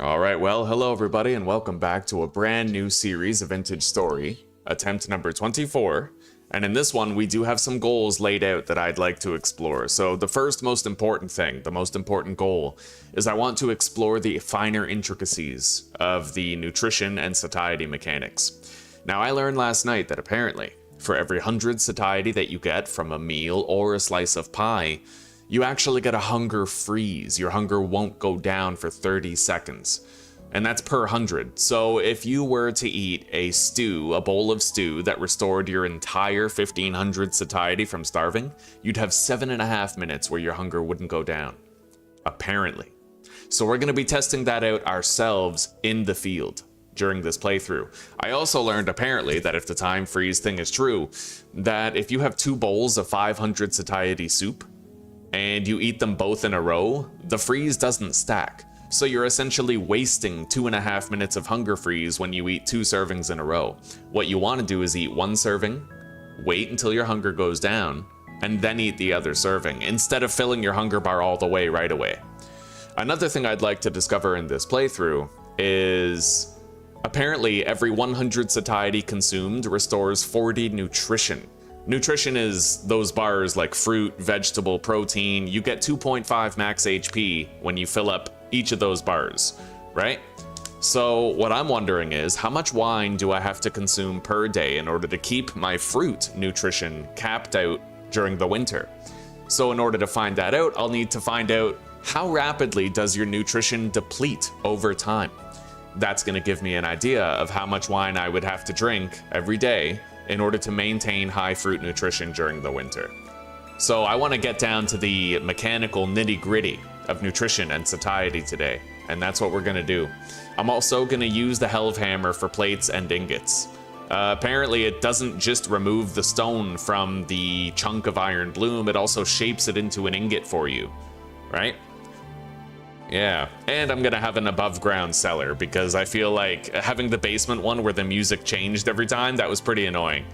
Alright, well, hello everybody, and welcome back to a brand new series of Vintage Story, attempt number 24. And in this one, we do have some goals laid out that I'd like to explore. So the first most important thing, the most important goal, is I want to explore the finer intricacies of the nutrition and satiety mechanics. Now, I learned last night that apparently, for every 100 satiety that you get from a meal or a slice of pie, you actually get a hunger freeze. Your hunger won't go down for 30 seconds. And that's per 100. So if you were to eat a stew, a bowl of stew that restored your entire 1500 satiety from starving, you'd have 7.5 minutes where your hunger wouldn't go down. Apparently. So we're going to be testing that out ourselves in the field during this playthrough. I also learned apparently that if the time freeze thing is true, that if you have 2 bowls of 500 satiety soup, and you eat them both in a row, the freeze doesn't stack. So you're essentially wasting 2.5 minutes of hunger freeze when you eat 2 servings in a row. What you want to do is eat 1 serving, wait until your hunger goes down, and then eat the other serving, instead of filling your hunger bar all the way right away. Another thing I'd like to discover in this playthrough is apparently every 100 satiety consumed restores 40 nutrition. Nutrition is those bars like fruit, vegetable, protein. You get 2.5 max HP when you fill up each of those bars, right? So what I'm wondering is, how much wine do I have to consume per day in order to keep my fruit nutrition capped out during the winter? So in order to find that out, I'll need to find out how rapidly does your nutrition deplete over time. That's going to give me an idea of how much wine I would have to drink every day in order to maintain high fruit nutrition during the winter. So I want to get down to the mechanical nitty-gritty of nutrition and satiety today, and that's what we're going to do. I'm also going to use the Helve Hammer for plates and ingots. Apparently it doesn't just remove the stone from the chunk of iron bloom, it also shapes it into an ingot for you, right? Yeah, and I'm gonna have an above ground cellar because I feel like having the basement one where the music changed every time, that was pretty annoying.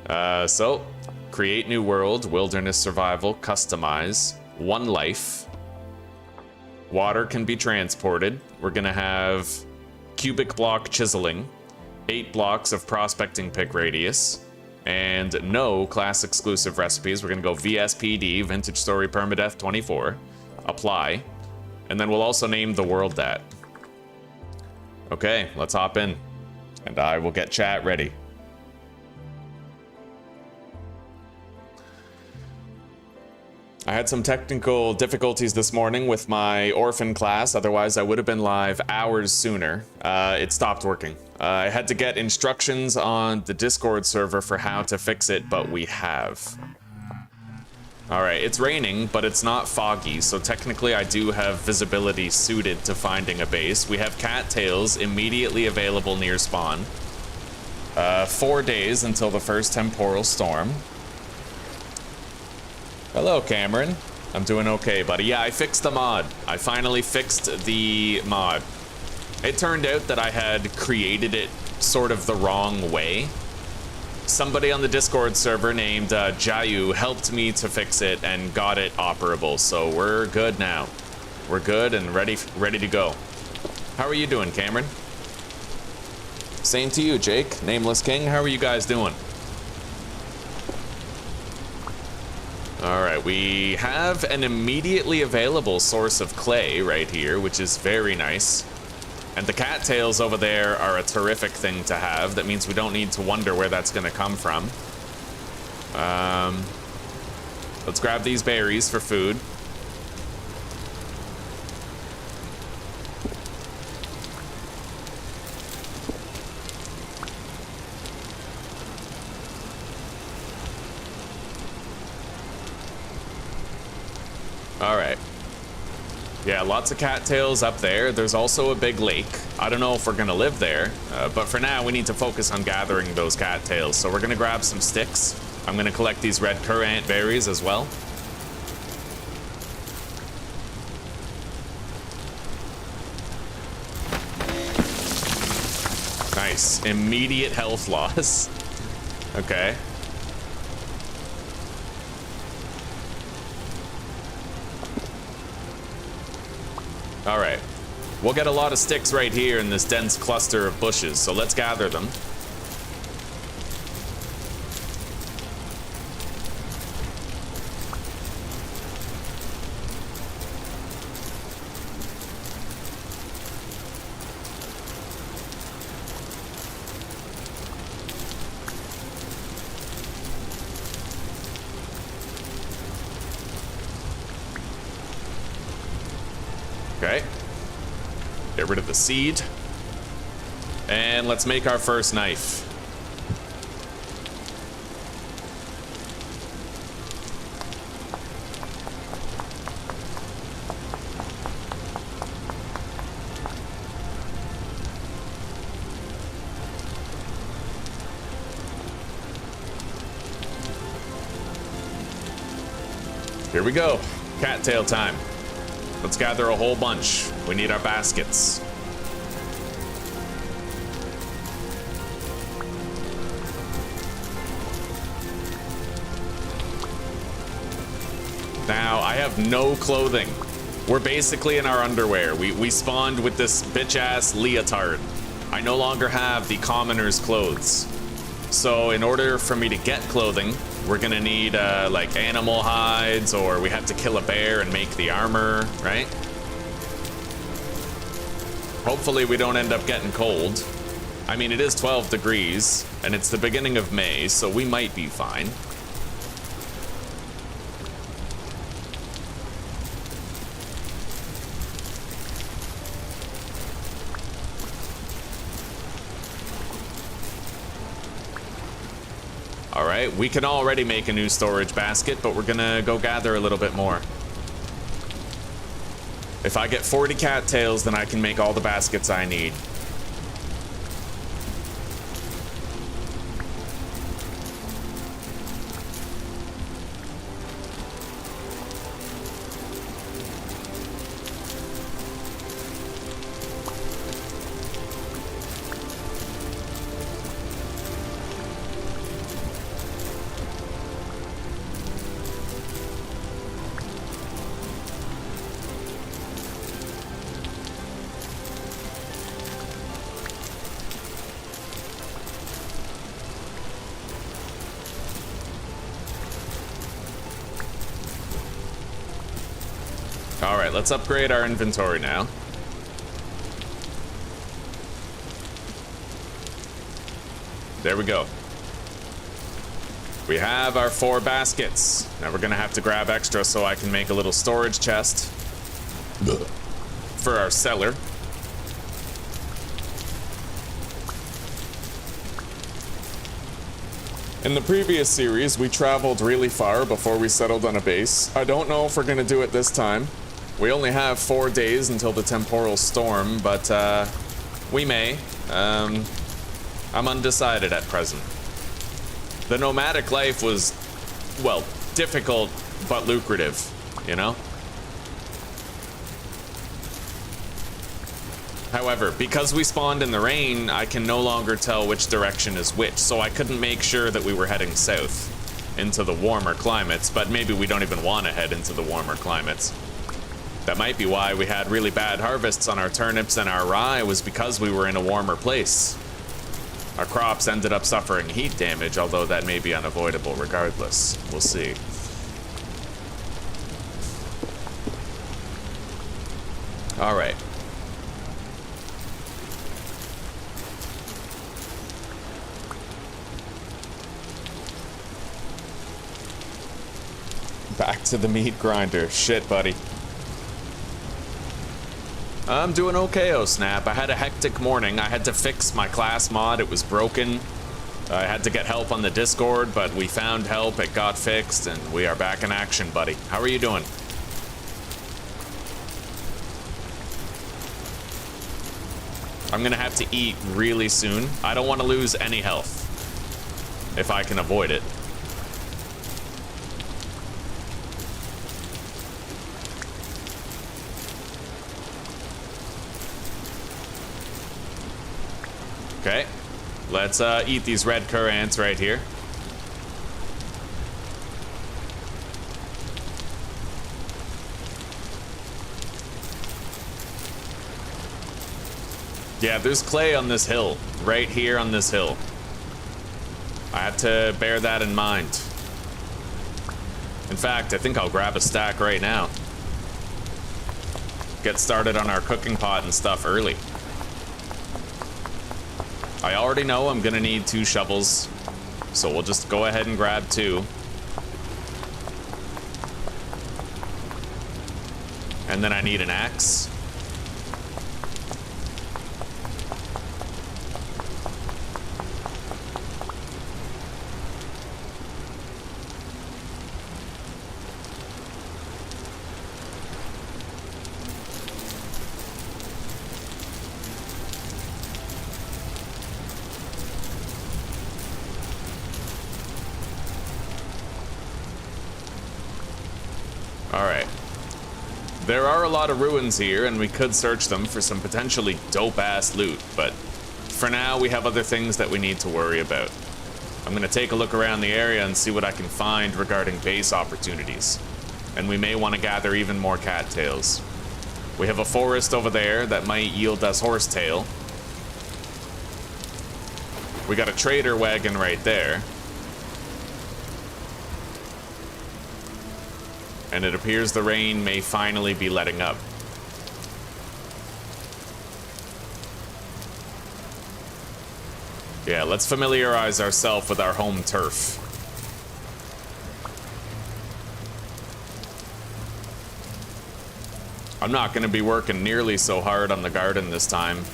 So, create new world, wilderness survival, customize, 1 life. Water can be transported. We're gonna have cubic block chiseling, 8 blocks of prospecting pick radius, and no class exclusive recipes. We're gonna go VSPD, Vintage Story Permadeath 24, apply. And then we'll also name the world that. Okay, let's hop in. And I will get chat ready. I had some technical difficulties this morning with my Orphan class, otherwise I would have been live hours sooner. It stopped working. I had to get instructions on the Discord server for how to fix it, but we have. Alright, it's raining, but it's not foggy, so technically I do have visibility suited to finding a base. We have cattails immediately available near spawn. 4 days until the first temporal storm. Hello, Cameron. I'm doing okay, buddy. Yeah, I fixed the mod. I finally fixed the mod. It turned out that I had created it sort of the wrong way. Somebody on the Discord server named Jayu helped me to fix it and got it operable, so we're good now. We're good and ready to go. How are you doing, Cameron? Same to you, Jake. Nameless King, how are you guys doing? Alright, we have an immediately available source of clay right here, which is very nice. And the cattails over there are a terrific thing to have. That means we don't need to wonder where that's going to come from. Let's grab these berries for food. All right. Yeah, lots of cattails up there. There's also a big lake. I don't know if we're gonna live there, but for now we need to focus on gathering those cattails. So we're gonna grab some sticks. I'm gonna collect these red currant berries as well. Nice, immediate health loss. Okay. All right. We'll get a lot of sticks right here in this dense cluster of bushes, so let's gather them. Okay. Get rid of the seed. And let's make our first knife. Here we go. Cattail time. Let's gather a whole bunch. We need our baskets. Now, I have no clothing. We're basically in our underwear. We spawned with this bitch-ass leotard. I no longer have the commoner's clothes. So in order for me to get clothing, we're gonna need like animal hides, or we have to kill a bear and make the armor, right? Hopefully we don't end up getting cold. I mean, it is 12 degrees, and it's the beginning of May, so we might be fine. Alright, we can already make a new storage basket, but we're gonna go gather a little bit more. If I get 40 cattails, then I can make all the baskets I need. Alright, let's upgrade our inventory now. There we go. We have our 4 baskets. Now we're gonna have to grab extra so I can make a little storage chest for our cellar. In the previous series, we traveled really far before we settled on a base. I don't know if we're gonna do it this time. We only have 4 days until the temporal storm, but we may. I'm undecided at present. The nomadic life was, well, difficult but lucrative, you know? However, because we spawned in the rain, I can no longer tell which direction is which, so I couldn't make sure that we were heading south into the warmer climates, but maybe we don't even want to head into the warmer climates. That might be why we had really bad harvests on our turnips and our rye, was because we were in a warmer place. Our crops ended up suffering heat damage, although that may be unavoidable regardless. We'll see. All right. Back to the meat grinder. Shit, buddy. I'm doing okay, oh snap. I had a hectic morning. I had to fix my class mod. It was broken. I had to get help on the Discord, but we found help. It got fixed, and we are back in action, buddy. How are you doing? I'm gonna have to eat really soon. I don't want to lose any health, if I can avoid it. Okay, let's eat these red cur ants right here. Yeah, there's clay on this hill. Right here on this hill. I have to bear that in mind. In fact, I think I'll grab a stack right now. Get started on our cooking pot and stuff early. I already know I'm gonna need 2 shovels, so we'll just go ahead and grab 2. And then I need an axe. Alright. There are a lot of ruins here, and we could search them for some potentially dope-ass loot, but for now, we have other things that we need to worry about. I'm gonna take a look around the area and see what I can find regarding base opportunities. And we may want to gather even more cattails. We have a forest over there that might yield us horsetail. We got a trader wagon right there. And it appears the rain may finally be letting up. Yeah, let's familiarize ourselves with our home turf. I'm not going to be working nearly so hard on the garden this time.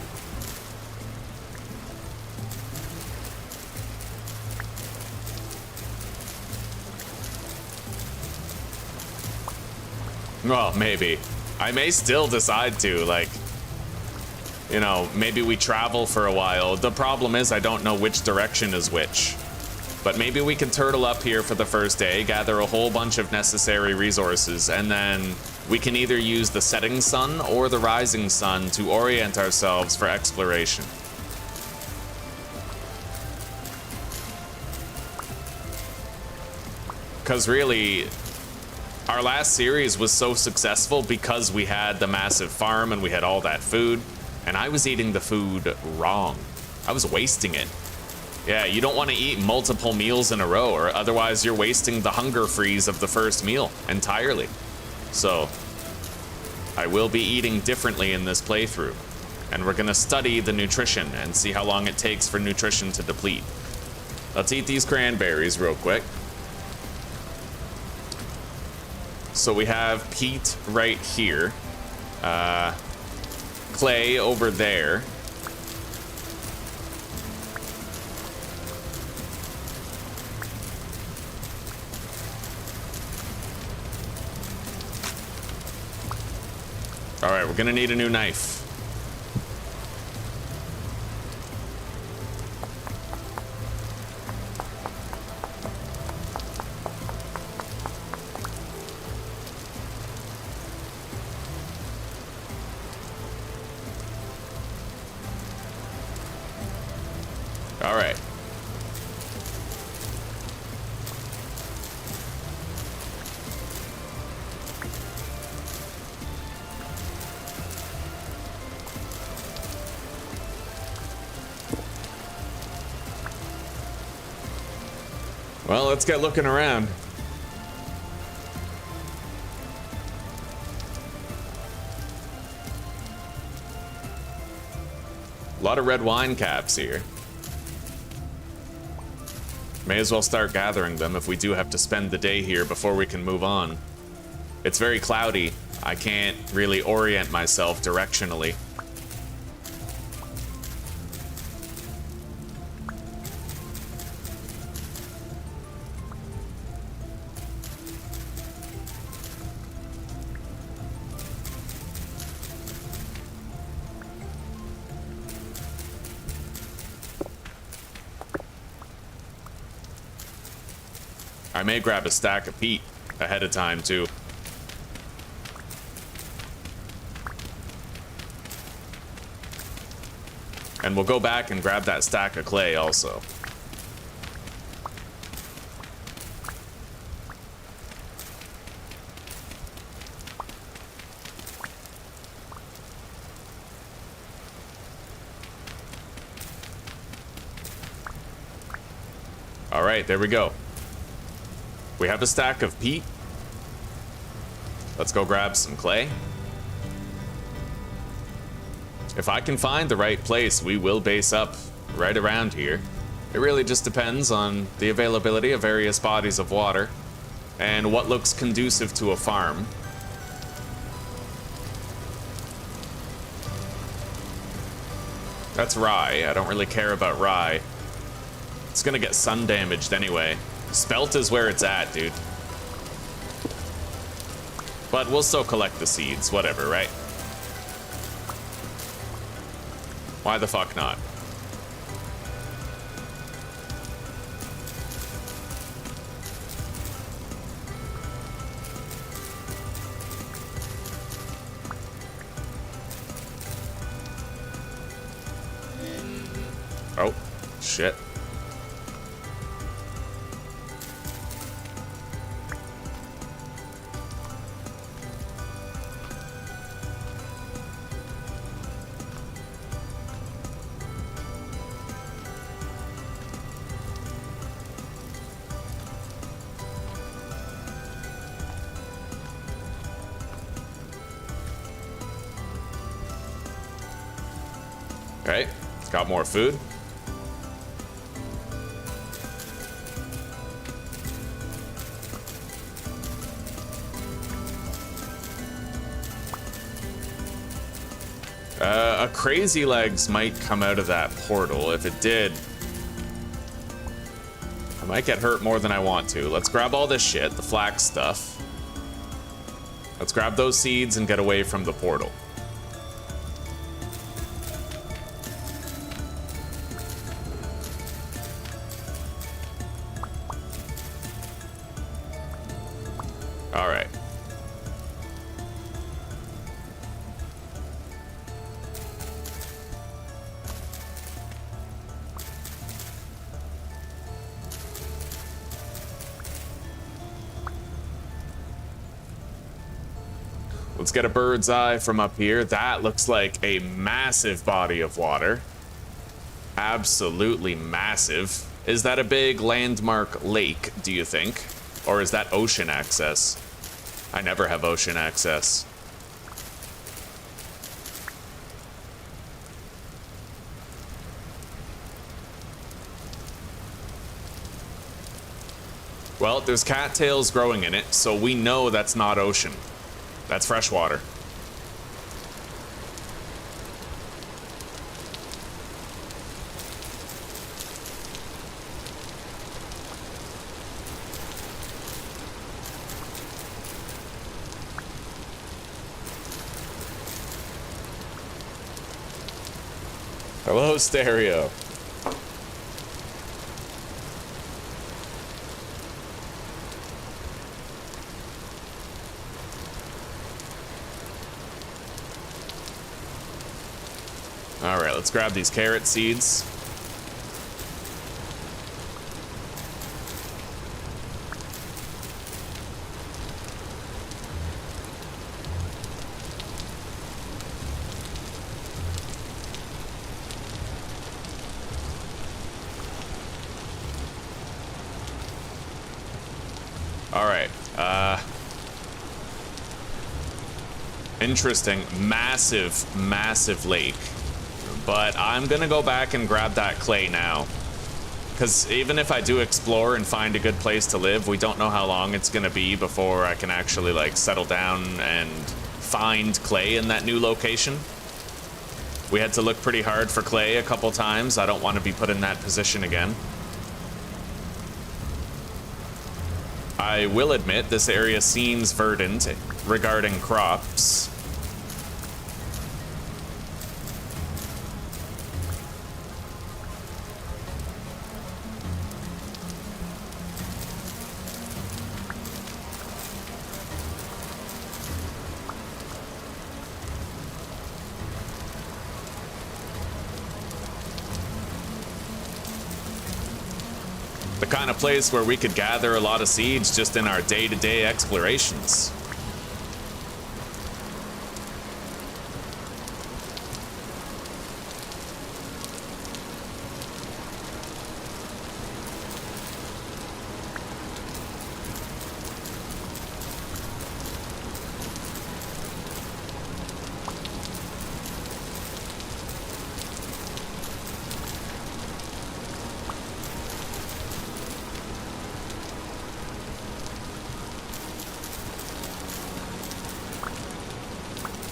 Well, maybe. I may still decide to, like, you know, maybe we travel for a while. The problem is I don't know which direction is which. But maybe we can turtle up here for the first day, gather a whole bunch of necessary resources, and then we can either use the setting sun or the rising sun to orient ourselves for exploration. Because really, our last series was so successful because we had the massive farm and we had all that food, and I was eating the food wrong. I was wasting it. Yeah, you don't want to eat multiple meals in a row, or otherwise you're wasting the hunger freeze of the first meal entirely. So, I will be eating differently in this playthrough, and we're gonna study the nutrition and see how long it takes for nutrition to deplete. Let's eat these cranberries real quick. So we have peat right here, clay over there. All right, we're gonna need a new knife. All right. Well, let's get looking around. A lot of red wine caps here. May as well start gathering them if we do have to spend the day here before we can move on. It's very cloudy. I can't really orient myself directionally. I may grab a stack of peat ahead of time, too. And we'll go back and grab that stack of clay also. right, there we go. We have a stack of peat. Let's go grab some clay. If I can find the right place, we will base up right around here. It really just depends on the availability of various bodies of water and what looks conducive to a farm. That's rye. I don't really care about rye. It's gonna get sun damaged anyway. Spelt is where it's at, dude. But we'll still collect the seeds, whatever, right? Why the fuck not? Oh, shit. Okay, got more food. A crazy legs might come out of that portal. If it did, I might get hurt more than I want to. Let's grab all this shit, the flax stuff. Let's grab those seeds and get away from the portal. All right. Let's get a bird's eye from up here. That looks like a massive body of water. Absolutely massive. Is that a big landmark lake, do you think? Or is that ocean access? I never have ocean access. Well, there's cattails growing in it, so we know that's not ocean. That's freshwater. Hello, Stereo. All right, let's grab these carrot seeds. All right, interesting, massive lake. But I'm gonna go back and grab that clay now. Because even if I do explore and find a good place to live, we don't know how long it's gonna be before I can actually like settle down and find clay in that new location. We had to look pretty hard for clay a couple times. I don't want to be put in that position again. I will admit this area seems verdant regarding crops. The kind of place where we could gather a lot of seeds just in our day-to-day explorations.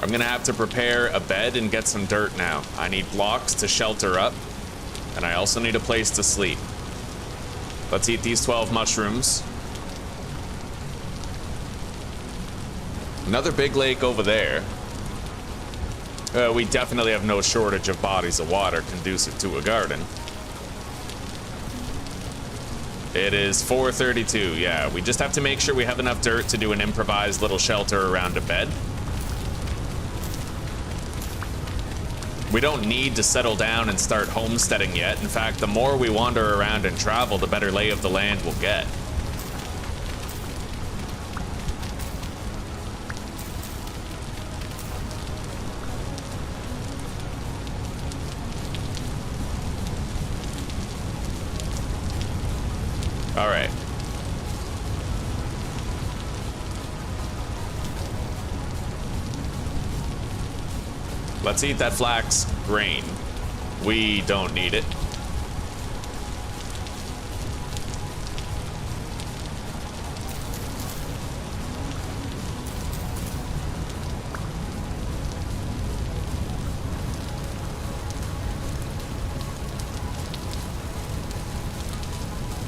I'm gonna have to prepare a bed and get some dirt now. I need blocks to shelter up, and I also need a place to sleep. Let's eat these 12 mushrooms. Another big lake over there. We definitely have no shortage of bodies of water conducive to a garden. It is 4:32, yeah. We just have to make sure we have enough dirt to do an improvised little shelter around a bed. We don't need to settle down and start homesteading yet. In fact, the more we wander around and travel, the better lay of the land we'll get. All right. Let's eat that flax grain. We don't need it.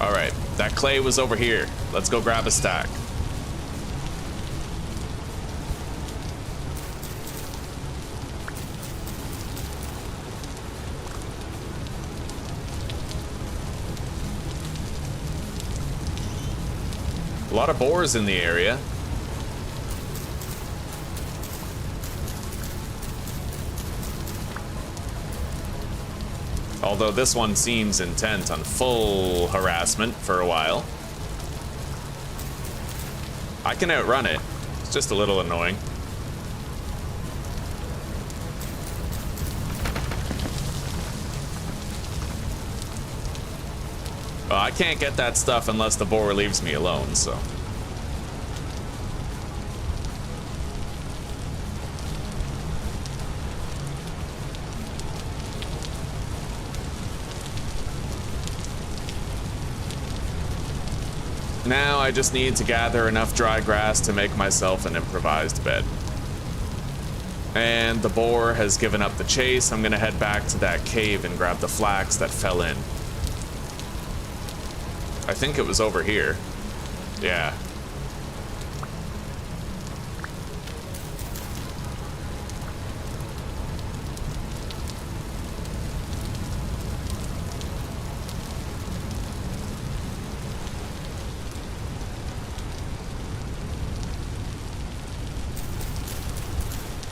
All right, that clay was over here. Let's go grab a stack. A lot of boars in the area. Although this one seems intent on full harassment for a while. I can outrun it. It's just a little annoying. Well, I can't get that stuff unless the boar leaves me alone, so. Now I just need to gather enough dry grass to make myself an improvised bed. And the boar has given up the chase. I'm gonna head back to that cave and grab the flax that fell in. I think it was over here. Yeah.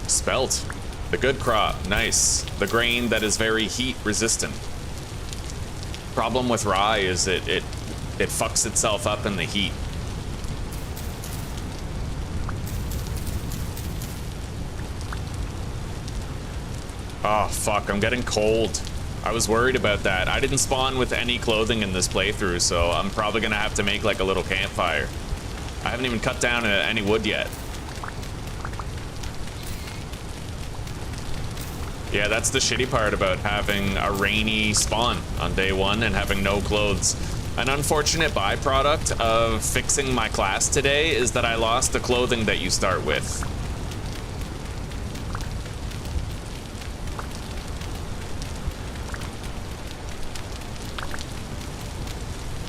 Spelt. The good crop. Nice. The grain that is very heat resistant. Problem with rye is it fucks itself up in the heat. Oh, fuck, I'm getting cold. I was worried about that. I didn't spawn with any clothing in this playthrough, so I'm probably gonna have to make like a little campfire. I haven't even cut down any wood yet. Yeah, that's the shitty part about having a rainy spawn on day one and having no clothes. An unfortunate byproduct of fixing my class today is that I lost the clothing that you start with.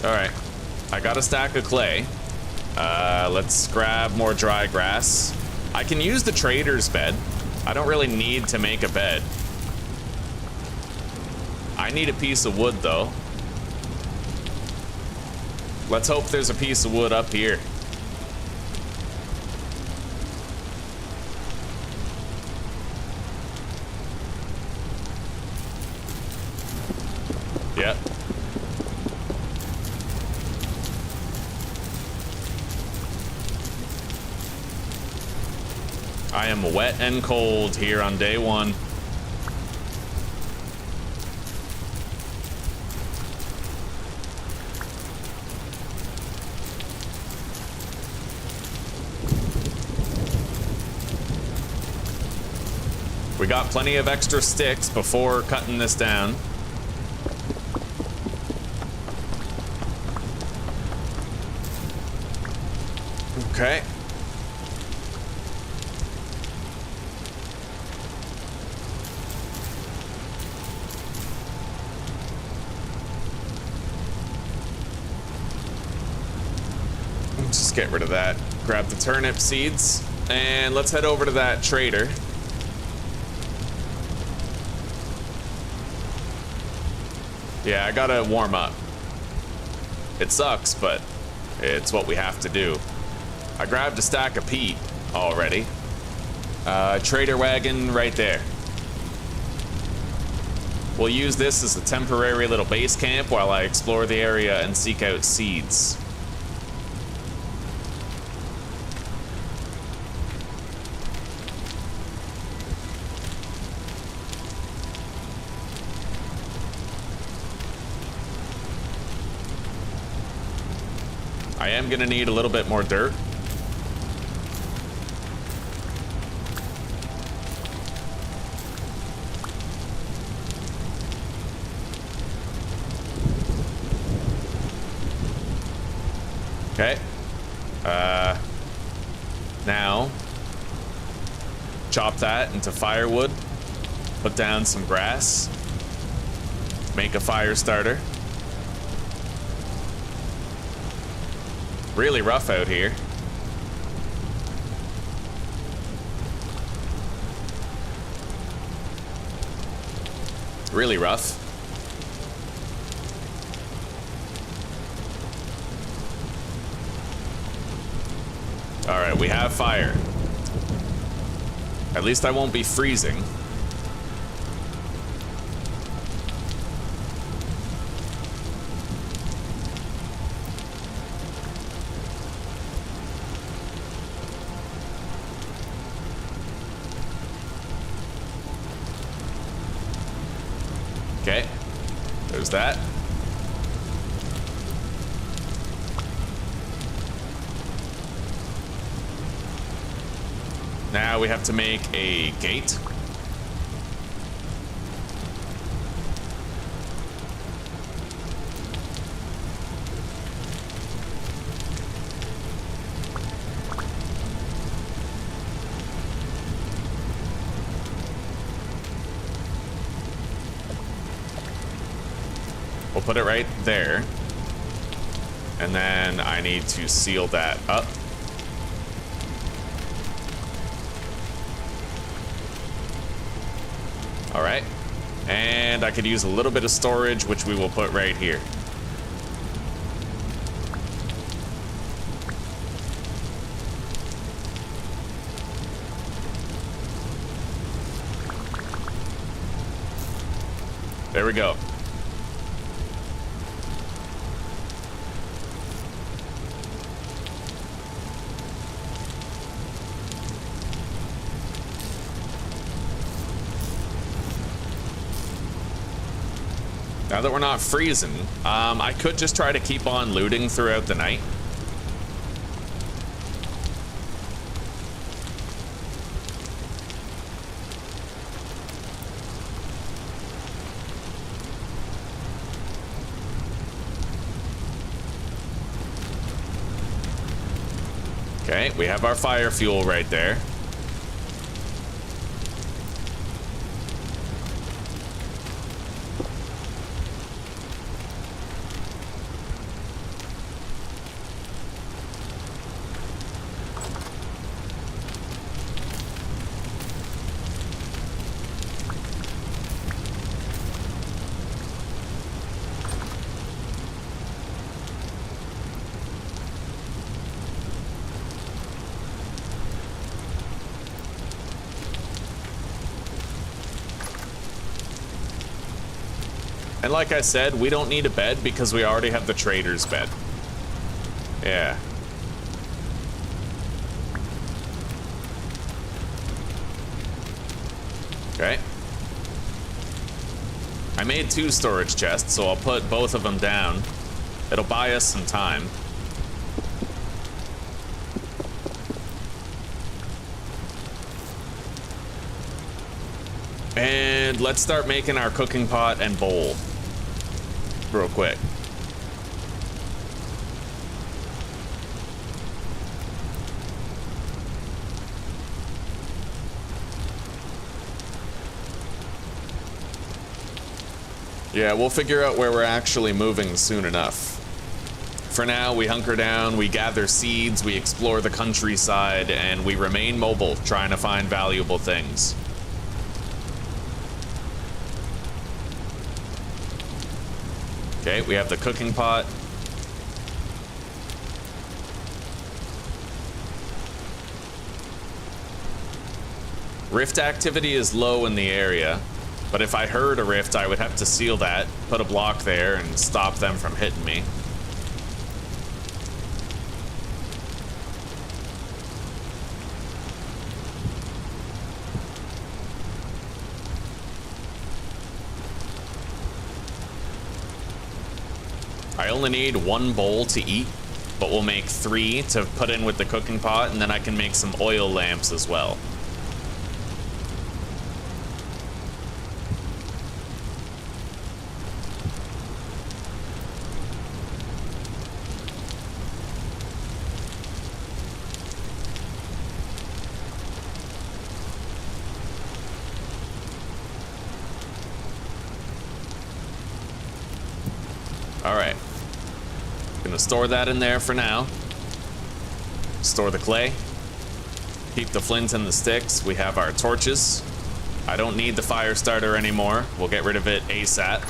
All right, I got a stack of clay. Let's grab more dry grass. I can use the trader's bed. I don't really need to make a bed. I need a piece of wood though. Let's hope there's a piece of wood up here. Yep. I am wet and cold here on day one. We got plenty of extra sticks before cutting this down. Okay. get rid of that. Grab the turnip seeds, and let's head over to that trader. Yeah, I gotta warm up. It sucks, but it's what we have to do. I grabbed a stack of peat already. Trader wagon right there. We'll use this as a temporary little base camp while I explore the area and seek out seeds. I am gonna need a little bit more dirt. Okay. Now, chop that into firewood, put down some grass, make a fire starter. Really rough out here. Really rough. All right, we have fire. At least I won't be freezing. Okay, there's that. Now we have to make a gate. We'll put it right there. And then I need to seal that up. All right, and I could use a little bit of storage, which we will put right here. There we go. Now that we're not freezing, I could just try to keep on looting throughout the night. Okay, we have our fire fuel right there. And like I said, we don't need a bed because we already have the trader's bed. Yeah. Okay. I made 2 storage chests, so I'll put both of them down. It'll buy us some time. And let's start making our cooking pot and bowl real quick. Yeah, we'll figure out where we're actually moving soon enough. For now, we hunker down, we gather seeds, we explore the countryside, and we remain mobile, trying to find valuable things. Okay, we have the cooking pot. Rift activity is low in the area, but if I heard a rift, I would have to seal that, put a block there, and stop them from hitting me. I only need 1 bowl to eat, but we'll make 3 to put in with the cooking pot, and then I can make some oil lamps as well. All right. Gonna store that in there for now. Store the clay. Keep the flint and the sticks. We have our torches. I don't need the fire starter anymore. We'll get rid of it ASAP.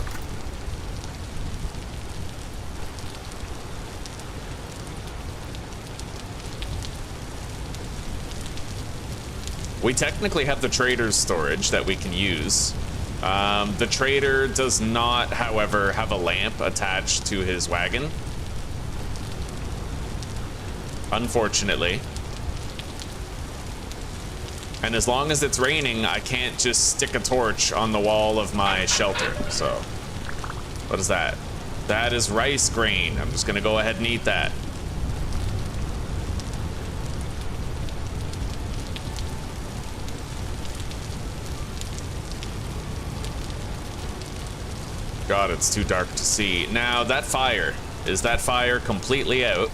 We technically have the trader's storage that we can use. The trader does not, however, have a lamp attached to his wagon. Unfortunately. And as long as it's raining, I can't just stick a torch on the wall of my shelter. So, what is that? That is rice grain. I'm just gonna go ahead and eat that. God, it's too dark to see. Now, that fire, is that fire completely out?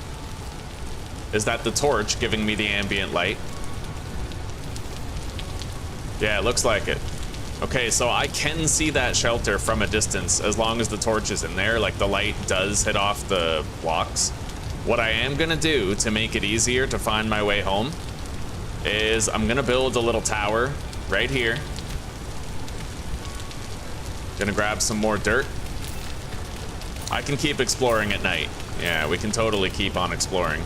Is that the torch giving me the ambient light? Yeah, it looks like it. Okay, so I can see that shelter from a distance as long as the torch is in there, like the light does hit off the blocks. What I am gonna do to make it easier to find my way home is I'm gonna build a little tower right here. Gonna grab some more dirt. I can keep exploring at night. Yeah, we can totally keep on exploring.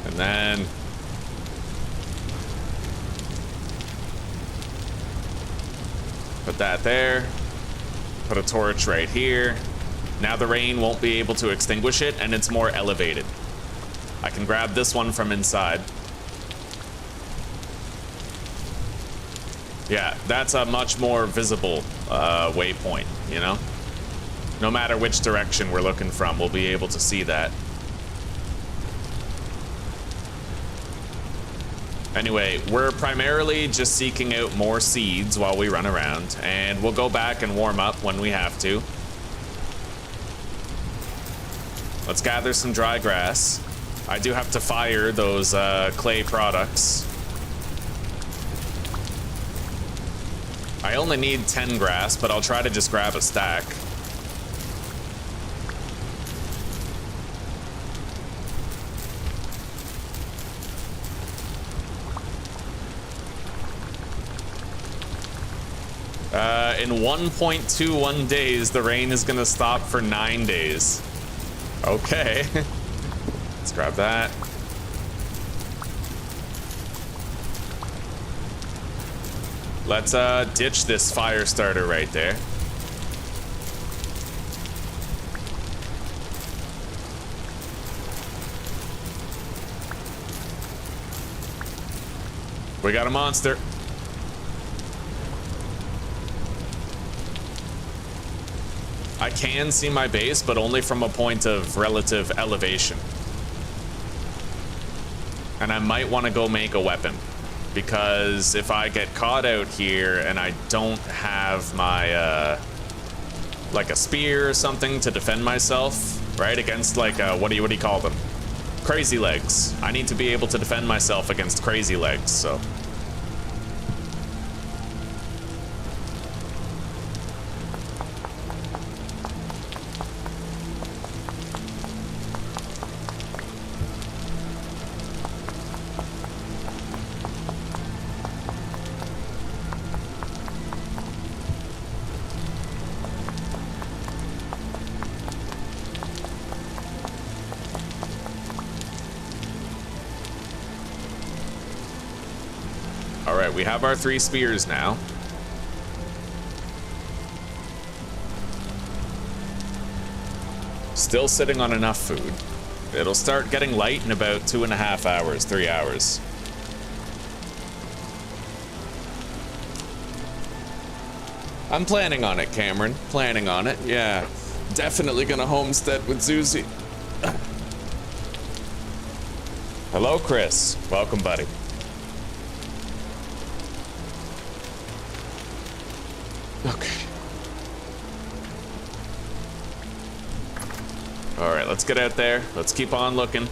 And then put that there. Put a torch right here. Now the rain won't be able to extinguish it, and it's more elevated. I can grab this one from inside. Yeah, that's a much more visible waypoint, you know? No matter which direction we're looking from, we'll be able to see that. Anyway, we're primarily just seeking out more seeds while we run around, and we'll go back and warm up when we have to. Let's gather some dry grass. I do have to fire those clay products. I only need 10 grass, but I'll try to just grab a stack. In 1.21 days, the rain is gonna stop for 9 days. Okay. Let's grab that. Let's ditch this fire starter right there. We got a monster. I can see my base, but only from a point of relative elevation. And I might want to go make a weapon. because if I get caught out here and I don't have my, like a spear or something to defend myself, right, against like, what do you call them? Crazy legs. I need to be able to defend myself against crazy legs, so. Alright, we have our 3 spears now. Still sitting on enough food. It'll start getting light in about 2.5 hours, 3 hours. I'm planning on it, Cameron. Planning on it, yeah. Definitely gonna homestead with Zuzi. Hello, Chris. Welcome, buddy. Okay. Alright, let's get out there. Let's keep on looking.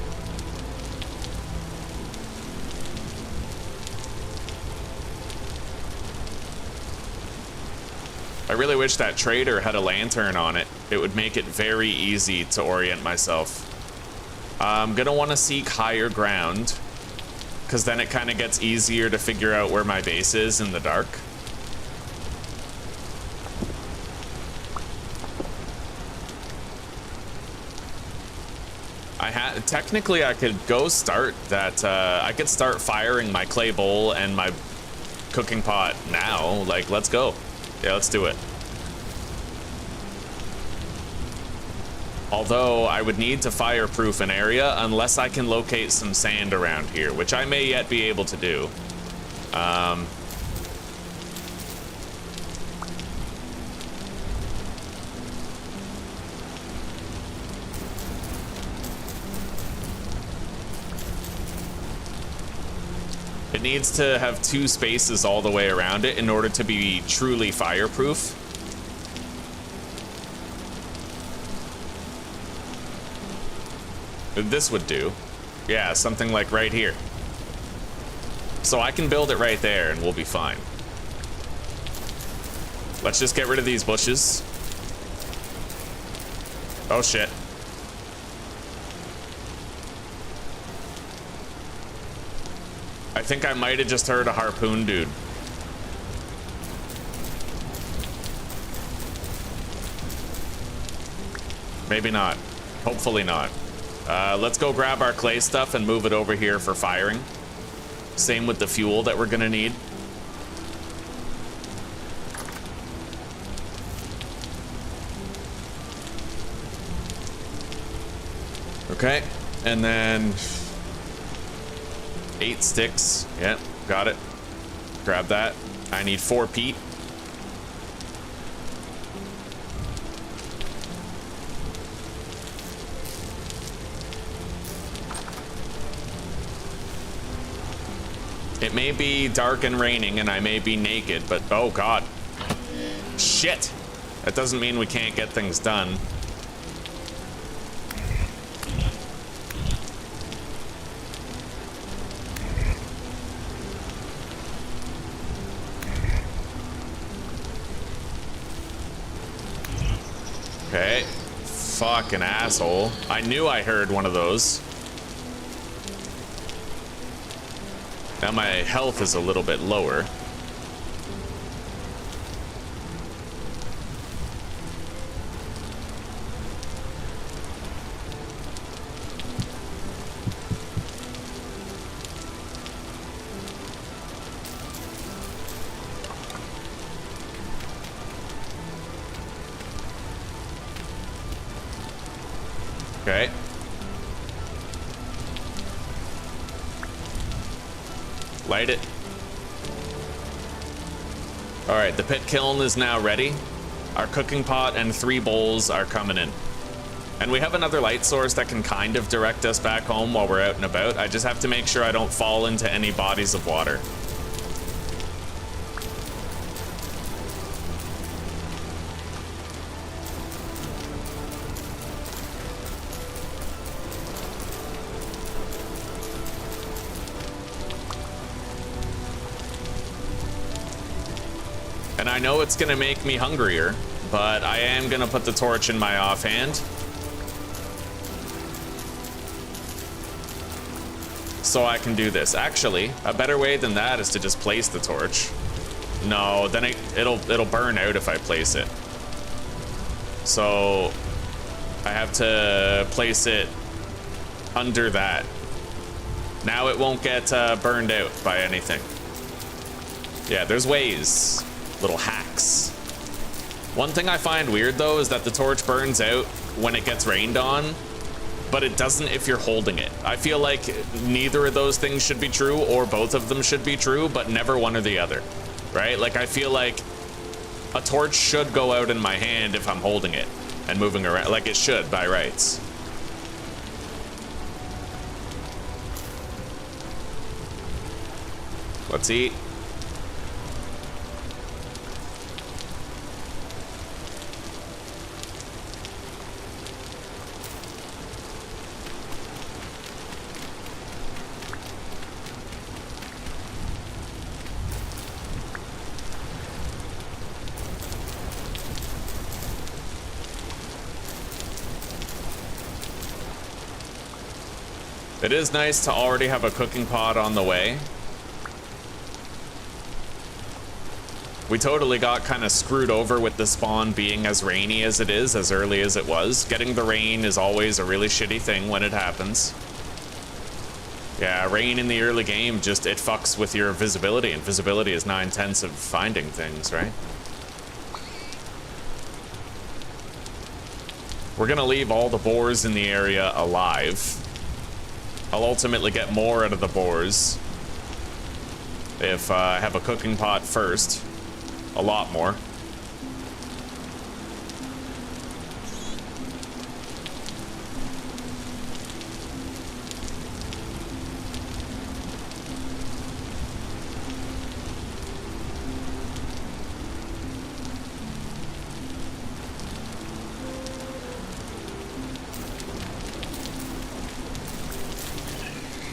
I really wish that trader had a lantern on it. It would make it very easy to orient myself. I'm gonna want to seek higher ground, because then it kind of gets easier to figure out where my base is in the dark. Technically, I could go start that, I could start firing my clay bowl and my cooking pot now. Like, let's go. Yeah, let's do it. Although, I would need to fireproof an area unless I can locate some sand around here, which I may yet be able to do. It needs to have 2 spaces all the way around it in order to be truly fireproof. This would do. Yeah, something like right here. So I can build it right there and we'll be fine. Let's just get rid of these bushes. Oh shit. I think I might have just heard a harpoon dude. Maybe not. Hopefully not. Let's go grab our clay stuff and move it over here for firing. Same with the fuel that we're gonna need. Okay, and then 8 sticks. Yep, got it. Grab that. I need 4 peat. It may be dark and raining and I may be naked, but oh god. Shit! That doesn't mean we can't get things done. Okay. Fucking asshole. I knew I heard one of those. Now my health is a little bit lower. Okay. Light it. All right, the pit kiln is now ready. Our cooking pot and 3 bowls are coming in. And we have another light source that can kind of direct us back home while we're out and about. I just have to make sure I don't fall into any bodies of water. And I know it's gonna make me hungrier, but I am gonna put the torch in my offhand. So I can do this. Actually, a better way than that is to just place the torch. No, then it'll burn out if I place it. So I have to place it under that. Now it won't get burned out by anything. Yeah, there's ways. Little hacks. One thing I find weird though is that the torch burns out when it gets rained on, but it doesn't if you're holding it. I feel like neither of those things should be true, or both of them should be true, but never one or the other, right? Like, I feel like a torch should go out in my hand if I'm holding it and moving around, like it should by rights. Let's eat. It is nice to already have a cooking pot on the way. We totally got kind of screwed over with the spawn being as rainy as it is, as early as it was. Getting the rain is always a really shitty thing when it happens. Yeah, rain in the early game just, it fucks with your visibility, and visibility is 9/10 of finding things, right? We're gonna leave all the boars in the area alive. I'll ultimately get more out of the boars if I have a cooking pot first. A lot more.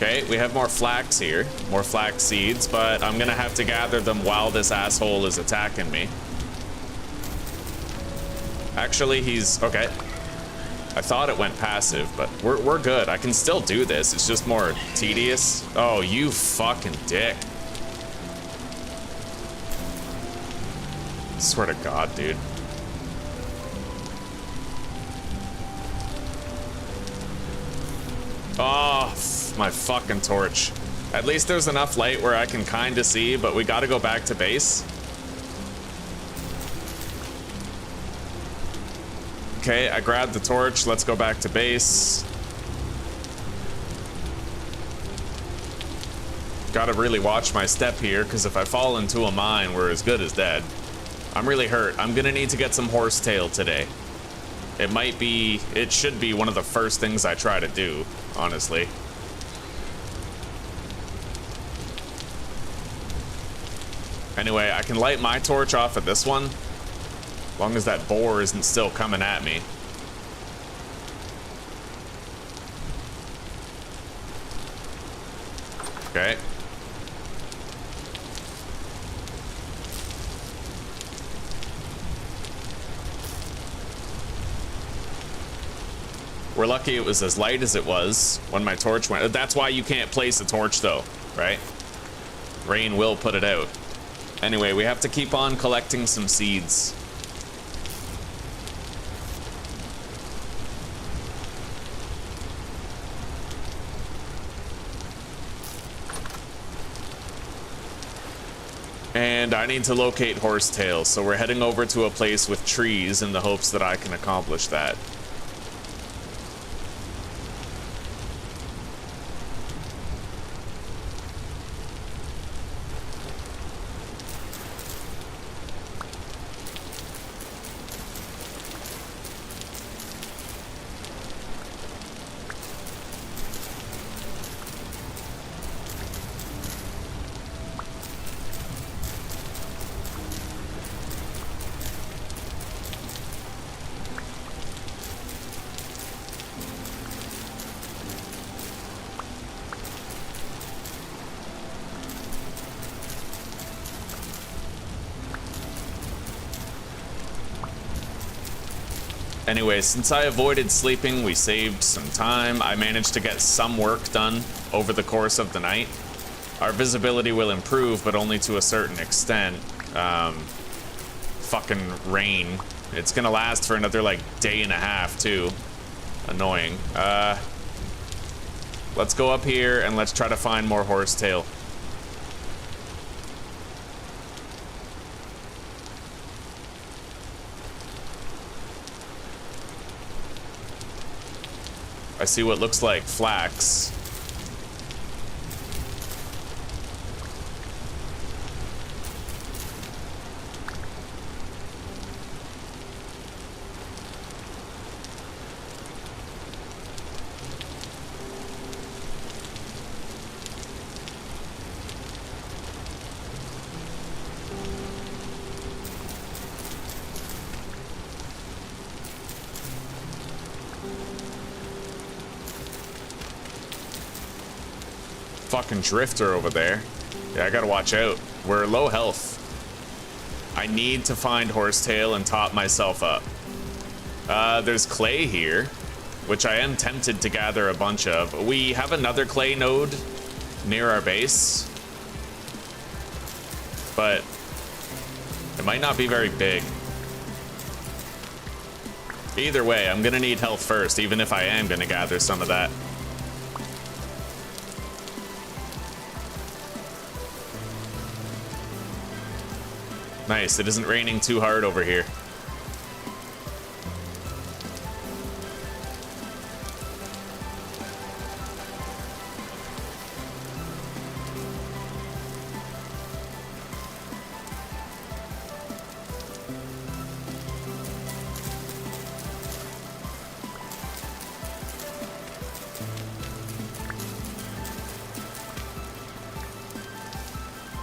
Okay, we have more flax here, more flax seeds, but I'm gonna have to gather them while this asshole is attacking me. Actually, he's okay. I thought it went passive, but we're good. I can still do this. It's just more tedious. Oh, you fucking dick. Swear to God, dude. Oh, my fucking torch. At least there's enough light where I can kind of see, but we gotta go back to base. Okay, I grabbed the torch. Let's go back to base. Gotta really watch my step here, because if I fall into a mine, we're as good as dead. I'm really hurt. I'm gonna need to get some horsetail today. It should be one of the first things I try to do, honestly. Anyway, I can light my torch off at this one, as long as that boar isn't still coming at me. Okay. We're lucky it was as light as it was when my torch went. That's why you can't place a torch though, right? Rain will put it out. Anyway, we have to keep on collecting some seeds. And I need to locate horsetail, so we're heading over to a place with trees in the hopes that I can accomplish that. Anyway, since I avoided sleeping, we saved some time. I managed to get some work done over the course of the night. Our visibility will improve, but only to a certain extent. Fucking rain. It's gonna last for another, like, day and a half, too. Annoying. Let's go up here and let's try to find more horsetail. I see what looks like flax. Fucking drifter over there. Yeah, I gotta watch out. We're low health. I need to find horsetail and top myself up. There's clay here, which I am tempted to gather a bunch of. We have another clay node near our base, but it might not be very big. Either way, I'm gonna need health first, even if I am gonna gather some of that. Nice, it isn't raining too hard over here.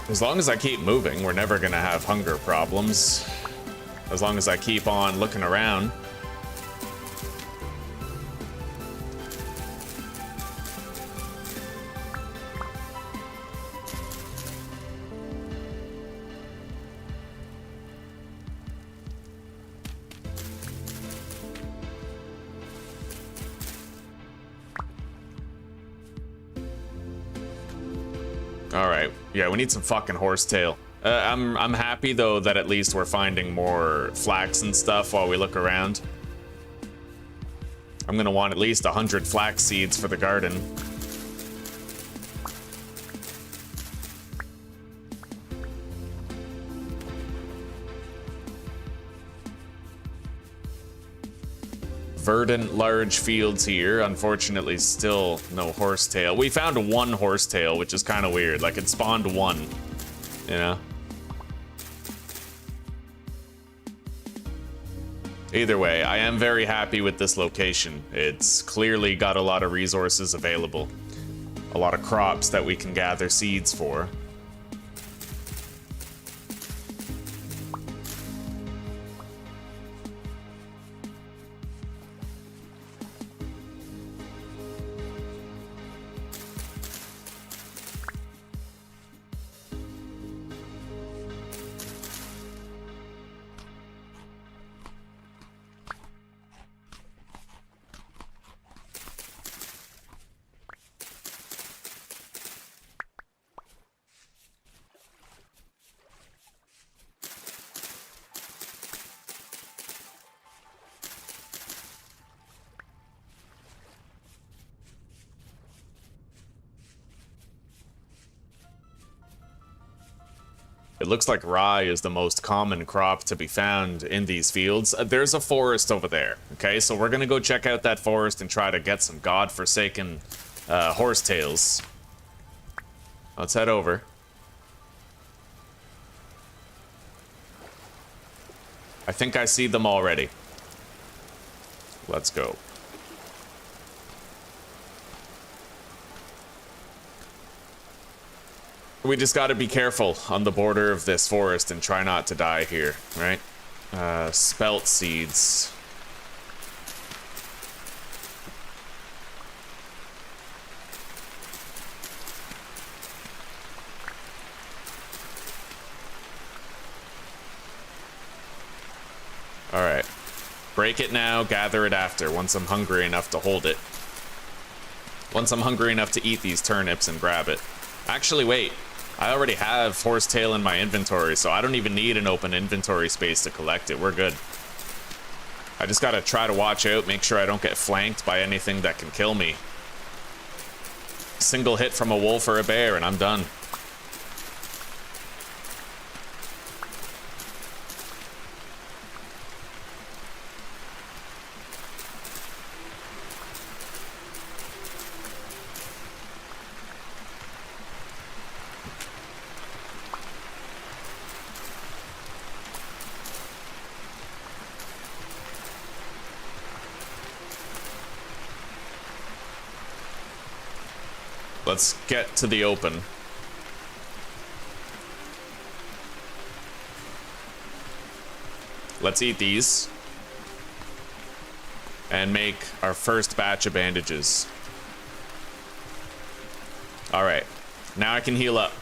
As long as I keep moving, we're never gonna have hunger problems. As long as I keep on looking around. Alright, yeah, we need some fucking horsetail. I'm happy, though, that at least we're finding more flax and stuff while we look around. I'm gonna want at least 100 flax seeds for the garden. Verdant large fields here. Unfortunately, still no horsetail. We found one horsetail, which is kind of weird. Like, it spawned one, you know? Either way, I am very happy with this location. It's clearly got a lot of resources available. A lot of crops that we can gather seeds for. It looks like rye is the most common crop to be found in these fields. There's a forest over there, okay? So we're gonna go check out that forest and try to get some godforsaken horsetails. Let's head over. I think I see them already. Let's go. We just gotta be careful on the border of this forest and try not to die here, right? Spelt seeds. break it now, gather it after, once I'm hungry enough to hold it. Once I'm hungry enough to eat these turnips and grab it. Actually, wait. I already have horsetail in my inventory, so I don't even need an open inventory space to collect it. We're good. I just gotta try to watch out, make sure I don't get flanked by anything that can kill me. Single hit from a wolf or a bear, and I'm done. Let's get to the open. Let's eat these. And make our first batch of bandages. Alright. Now I can heal up.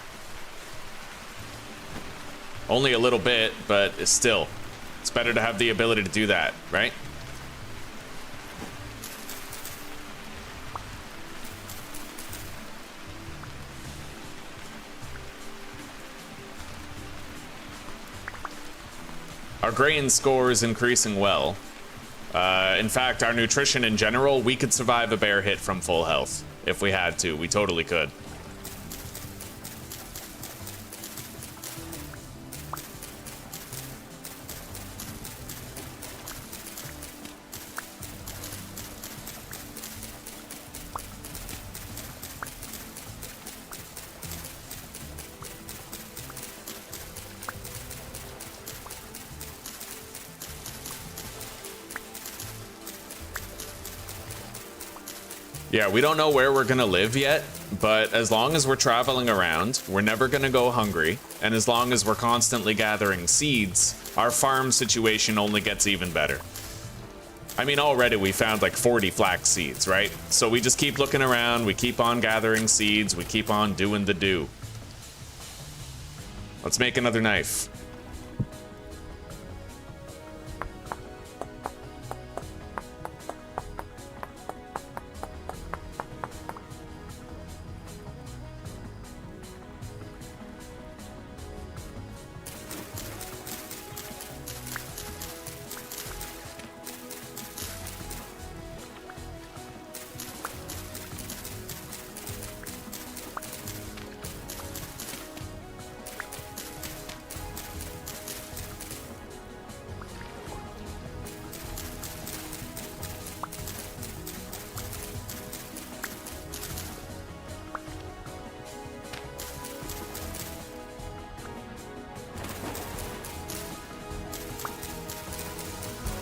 Only a little bit, but still. It's better to have the ability to do that, right? Our grain score is increasing well. In fact, our nutrition in general, we could survive a bear hit from full health. If we had to, we totally could. Yeah, we don't know where we're gonna live yet, but as long as we're traveling around, we're never gonna go hungry, and as long as we're constantly gathering seeds, our farm situation only gets even better. I mean, already we found like 40 flax seeds, right? So we just keep looking around, we keep on gathering seeds, we keep on doing the do. Let's make another knife.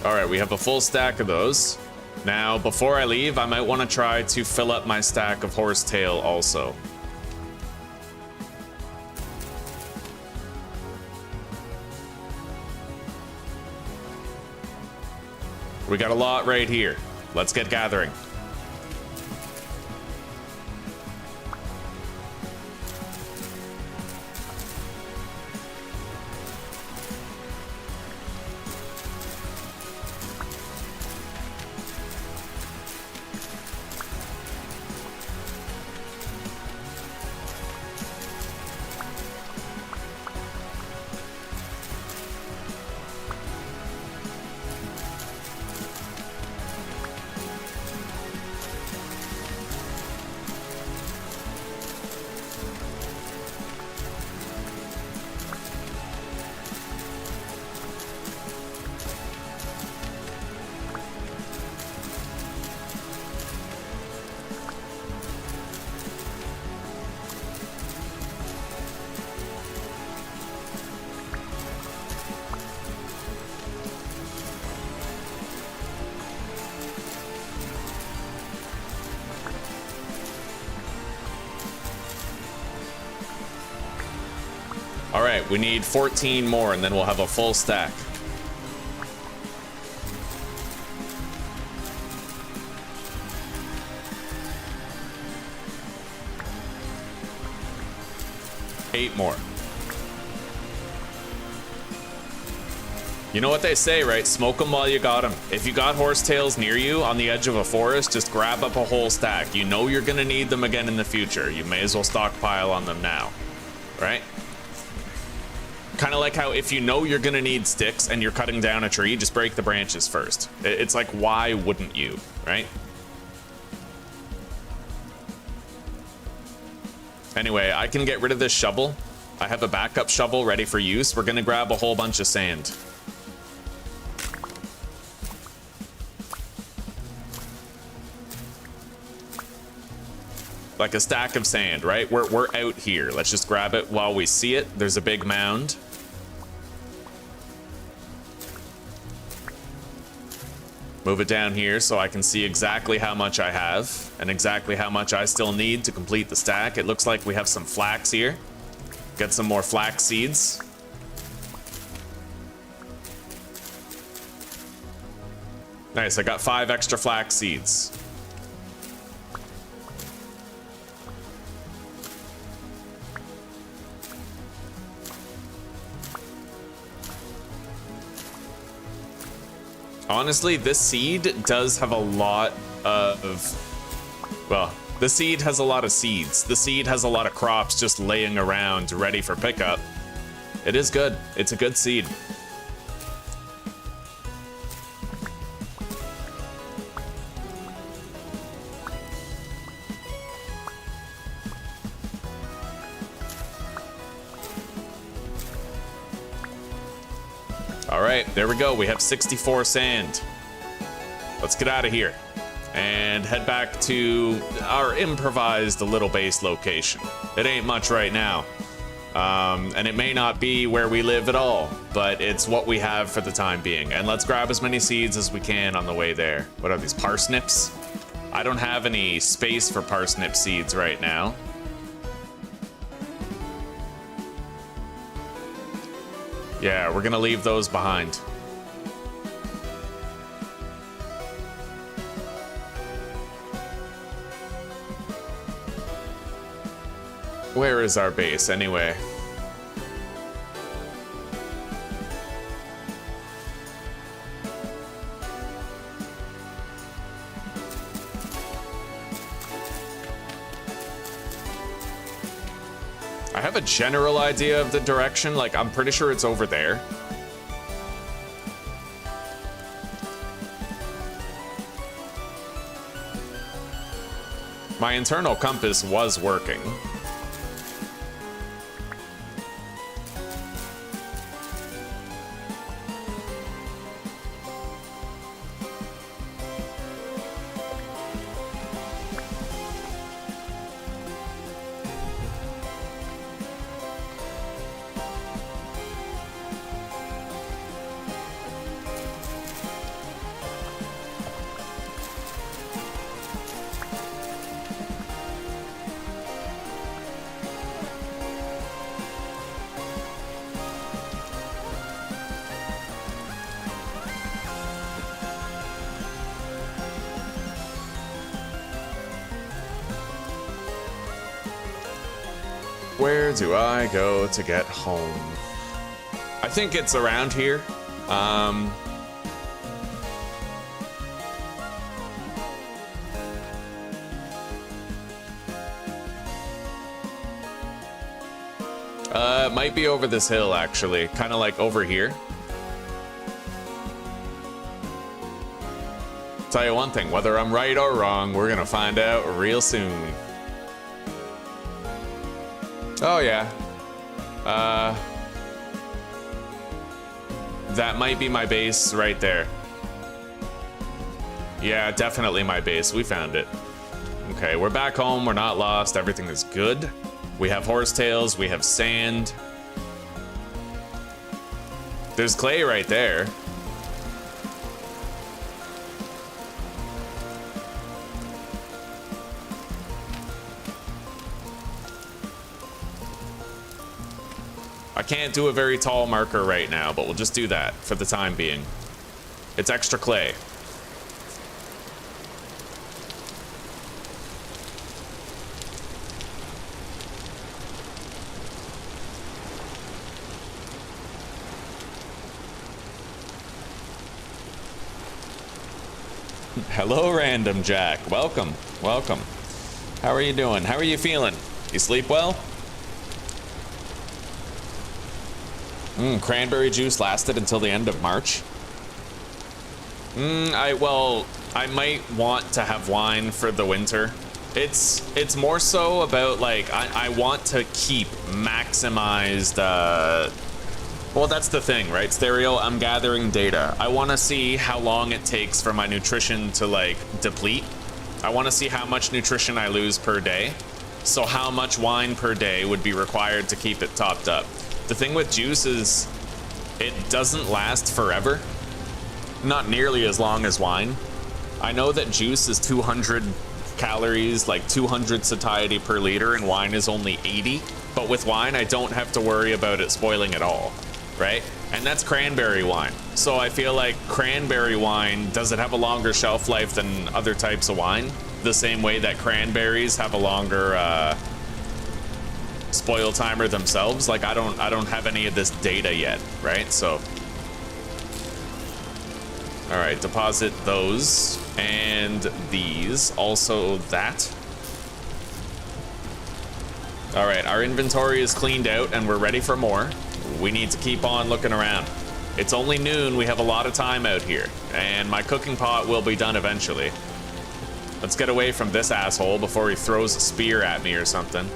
Alright, we have a full stack of those. Now, before I leave, I might want to try to fill up my stack of horsetail also. We got a lot right here. Let's get gathering. Alright, we need 14 more and then we'll have a full stack. Eight more. You know what they say, right? Smoke them while you got them. If you got horsetails near you on the edge of a forest, just grab up a whole stack. You know you're gonna need them again in the future. You may as well stockpile on them now, right? Kind of like how if you know you're gonna need sticks and you're cutting down a tree, just break the branches first. It's like, why wouldn't you, right? Anyway, I can get rid of this shovel. I have a backup shovel ready for use. We're gonna grab a whole bunch of sand. Like a stack of sand, right? We're out here. Let's just grab it while we see it. There's a big mound. Move it down here so I can see exactly how much I have and exactly how much I still need to complete the stack. It looks like we have some flax here. Get some more flax seeds. Nice, I got 5 extra flax seeds. Honestly, this seed does have a lot of, well, the seed has a lot of seeds. The seed has a lot of crops just laying around ready for pickup. It is good. It's a good seed. All right, there we go. We have 64 sand. Let's get out of here and head back to our improvised little base location. It ain't much right now. And it may not be where we live at all, but it's what we have for the time being. And let's grab as many seeds as we can on the way there. What are these, parsnips? I don't have any space for parsnip seeds right now. Yeah, we're gonna leave those behind. Where is our base anyway? I have a general idea of the direction, like I'm pretty sure it's over there. My internal compass was working. Where do I go to get home? I think it's around here. It might be over this hill, actually. Kind of like over here. Tell you one thing, whether I'm right or wrong, we're gonna find out real soon. Oh yeah. That might be my base right there. Yeah, definitely my base. We found it. Okay, we're back home. We're not lost. Everything is good. We have horsetails. We have sand. There's clay right there. I can't do a very tall marker right now, but we'll just do that for the time being. It's extra clay. Hello, Random Jack. Welcome. Welcome. How are you doing? How are you feeling? You sleep well? Cranberry juice lasted until the end of March. I might want to have wine for the winter. It's more so about, like, I want to keep maximized, well, that's the thing, right, Stereo? I'm gathering data. I want to see how long it takes for my nutrition to, like, deplete. I want to see how much nutrition I lose per day. So how much wine per day would be required to keep it topped up. The thing with juice is it doesn't last forever. Not nearly as long as wine. I know that juice is 200 calories, like 200 satiety per liter, and wine is only 80. But with wine, I don't have to worry about it spoiling at all, right? And that's cranberry wine. So I feel like cranberry wine, does it have a longer shelf life than other types of wine? The same way that cranberries have a longer spoil timer themselves. Like I don't have any of this data yet, right? So all right, deposit those and these, also that. All right, our inventory is cleaned out and we're ready for more. We need to keep on looking around. It's only noon, we have a lot of time out here, and my cooking pot will be done eventually. Let's get away from this asshole before he throws a spear at me or something.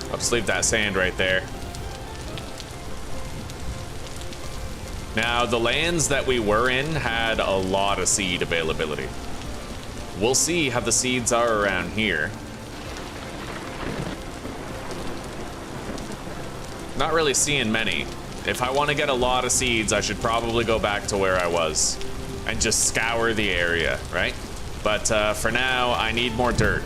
I'll just leave that sand right there. Now, the lands that we were in had a lot of seed availability. We'll see how the seeds are around here. Not really seeing many. If I want to get a lot of seeds, I should probably go back to where I was and just scour the area, right? But for now, I need more dirt.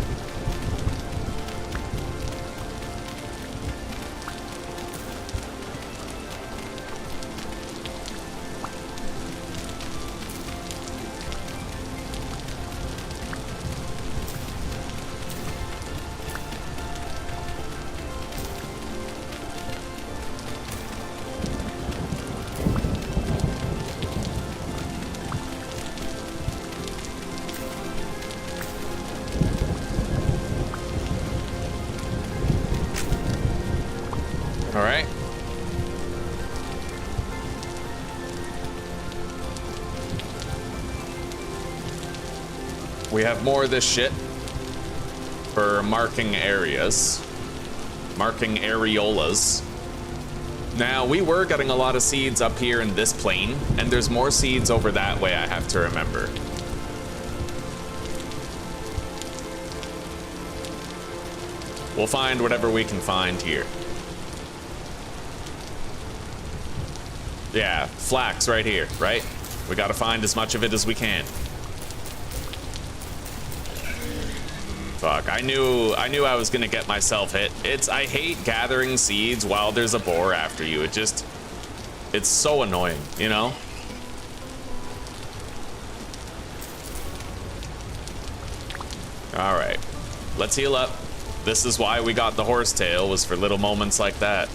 All right. We have more of this shit for marking areas, marking areolas. Now, we were getting a lot of seeds up here in this plane, and there's more seeds over that way, I have to remember. We'll find whatever we can find here. Yeah, flax right here, right? We gotta find as much of it as we can. Fuck, I knew I was gonna get myself hit. I hate gathering seeds while there's a boar after you. It's so annoying, you know? All right, let's heal up. This is why we got the horsetail, was for little moments like that.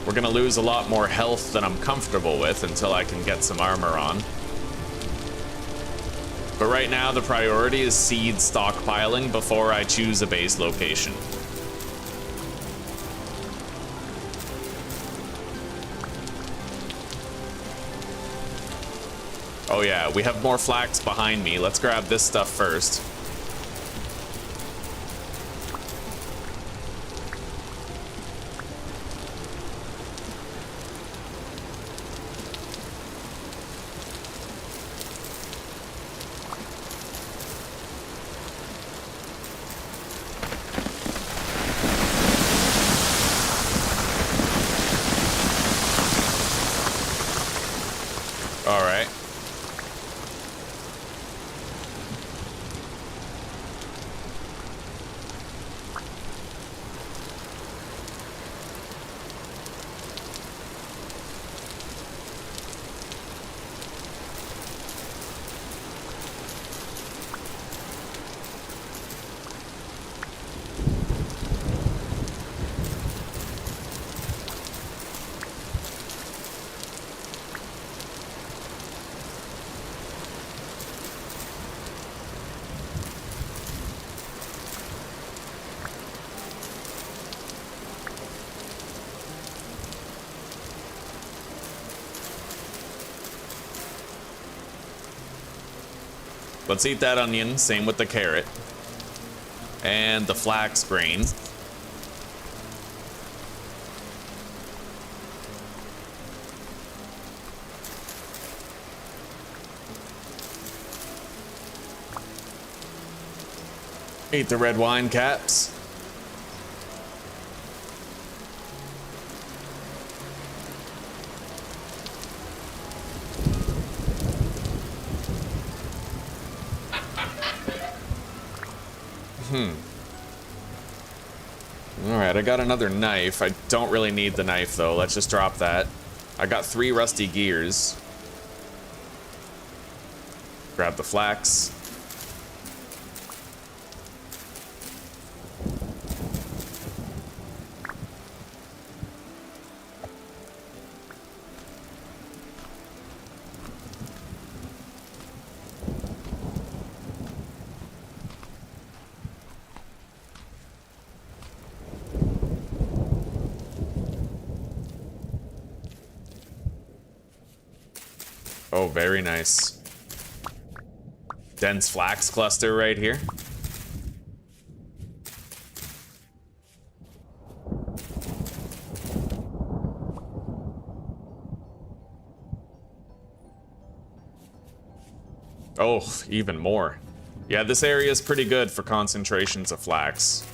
We're gonna lose a lot more health than I'm comfortable with until I can get some armor on. But right now the priority is seed stockpiling before I choose a base location. Oh yeah, we have more flax behind me. Let's grab this stuff first. Let's eat that onion. Same with the carrot. And the flax grain. Eat the red wine caps. Alright, I got another knife. I don't really need the knife, though. Let's just drop that. I got 3 rusty gears. Grab the flax. Oh, very nice. Dense flax cluster right here. Oh, even more. Yeah, this area is pretty good for concentrations of flax.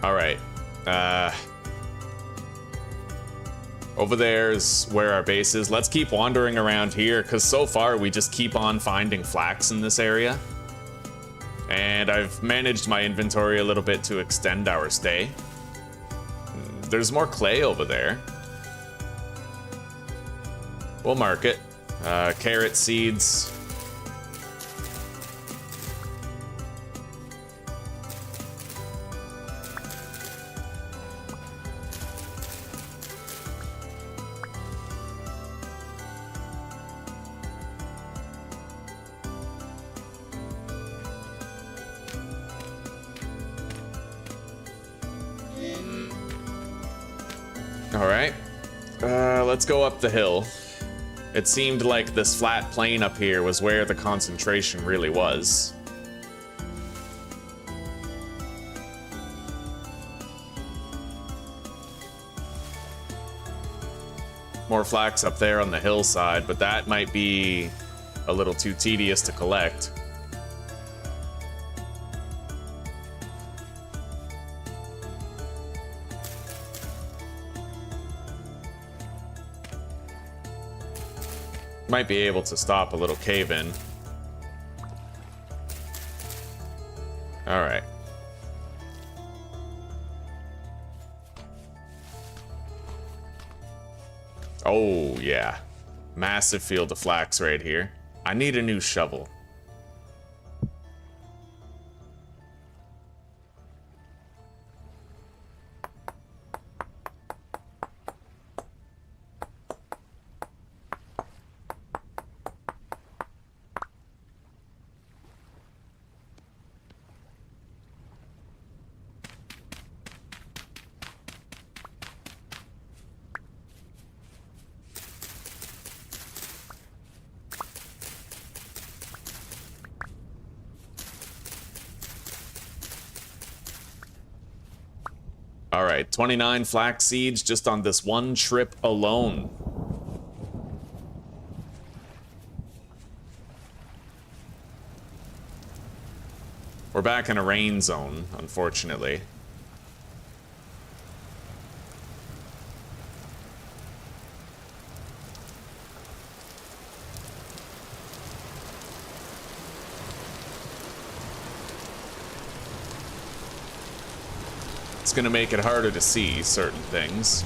Alright. Over there's where our base is. Let's keep wandering around here, because so far we just keep on finding flax in this area. And I've managed my inventory a little bit to extend our stay. There's more clay over there. We'll mark it. Carrot seeds. Alright, let's go up the hill. It seemed like this flat plain up here was where the concentration really was. More flax up there on the hillside, but that might be a little too tedious to collect. Might be able to stop a little cave-in. Alright. Oh, yeah. Massive field of flax right here. I need a new shovel. Alright, 29 flax seeds just on this one trip alone. We're back in a rain zone, unfortunately. It's gonna make it harder to see certain things.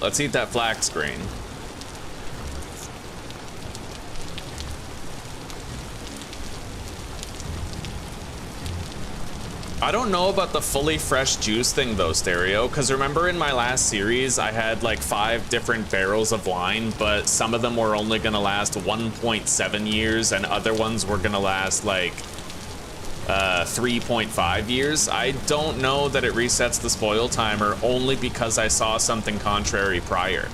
Let's eat that flax grain. I don't know about the fully fresh juice thing though, Stereo, because remember in my last series I had like 5 different barrels of wine, but some of them were only gonna last 1.7 years and other ones were gonna last like 3.5 years. I don't know that it resets the spoil timer only because I saw something contrary prior.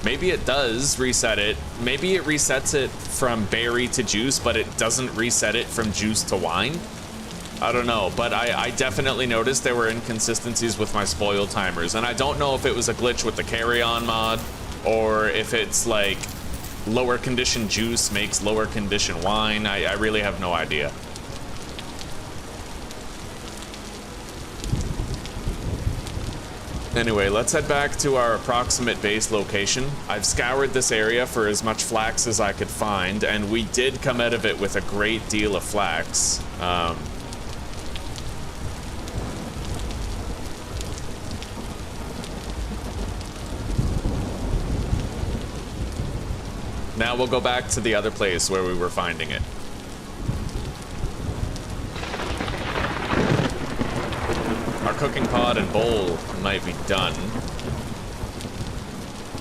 Maybe it does reset it. Maybe it resets it from berry to juice, but it doesn't reset it from juice to wine. I don't know, but I definitely noticed there were inconsistencies with my spoil timers, and I don't know if it was a glitch with the carry-on mod or if it's like lower condition juice makes lower condition wine. I really have no idea. Anyway, let's head back to our approximate base location. I've scoured this area for as much flax as I could find, and we did come out of it with a great deal of flax. Now we'll go back to the other place where we were finding it. Our cooking pot and bowl might be done.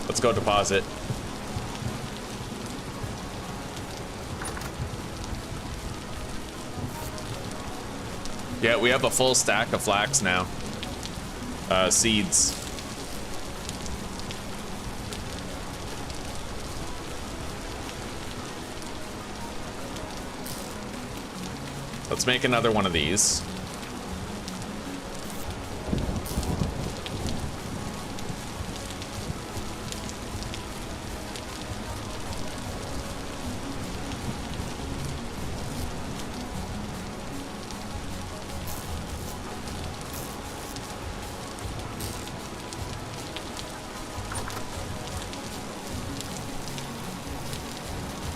Let's go deposit. Yeah, we have a full stack of flax now. Seeds. Let's make another one of these.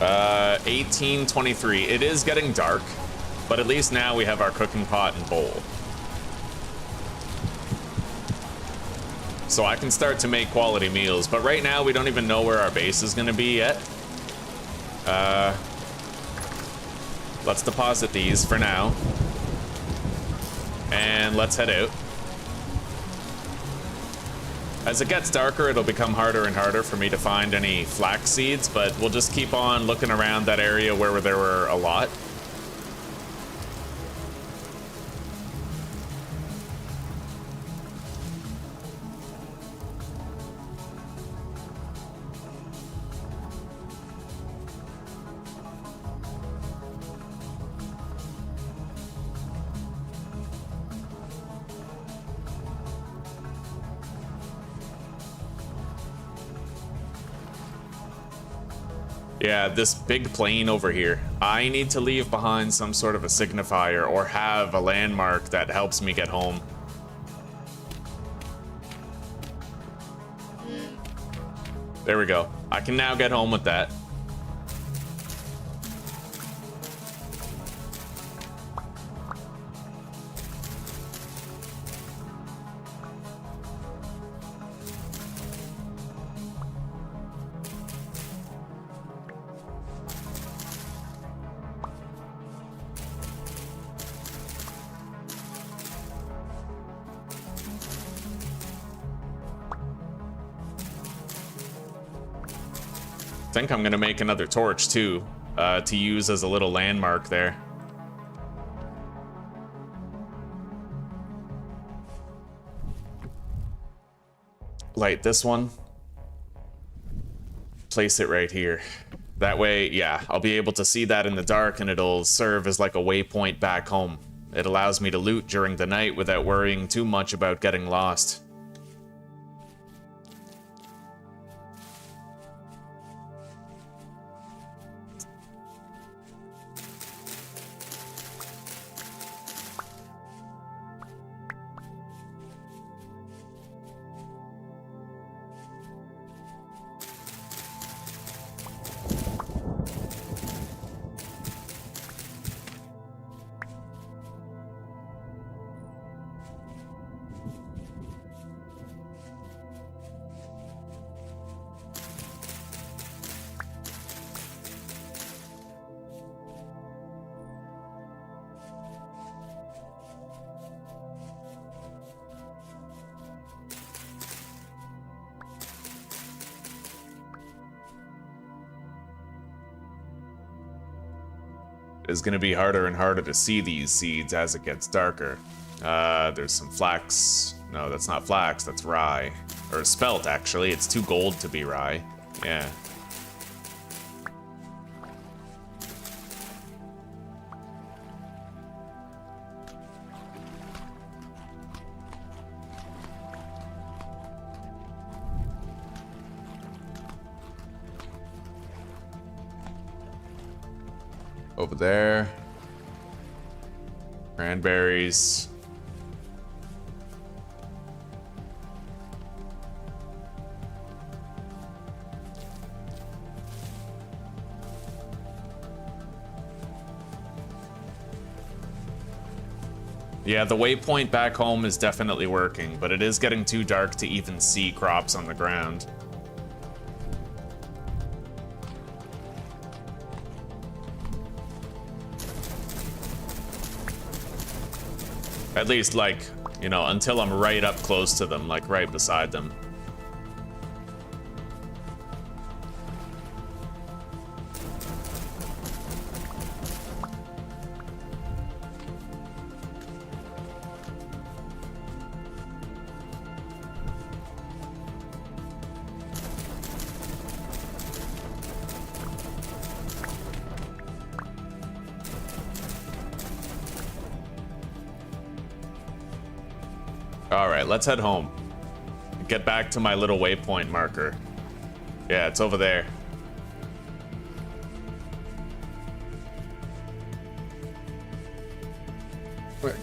Uh, 18:23. It is getting dark. But at least now we have our cooking pot and bowl. So I can start to make quality meals, but right now we don't even know where our base is gonna be yet. Let's deposit these for now. And let's head out. As it gets darker, it'll become harder and harder for me to find any flax seeds, but we'll just keep on looking around that area where there were a lot. Yeah, this big plane over here. I need to leave behind some sort of a signifier or have a landmark that helps me get home. There we go. I can now get home with that. I think I'm gonna make another torch too, to use as a little landmark there. Light this one. Place it right here. That way, yeah, I'll be able to see that in the dark and it'll serve as like a waypoint back home. It allows me to loot during the night without worrying too much about getting lost. is going to be harder and harder to see these seeds as it gets darker. There's some flax. No, that's not flax, that's rye. Or spelt, actually. It's too gold to be rye. Yeah. Over there. Cranberries. Yeah, the waypoint back home is definitely working, but it is getting too dark to even see crops on the ground. At least, like, you know, until I'm right up close to them, like right beside them. All right, let's head home. Get back to my little waypoint marker. Yeah, it's over there.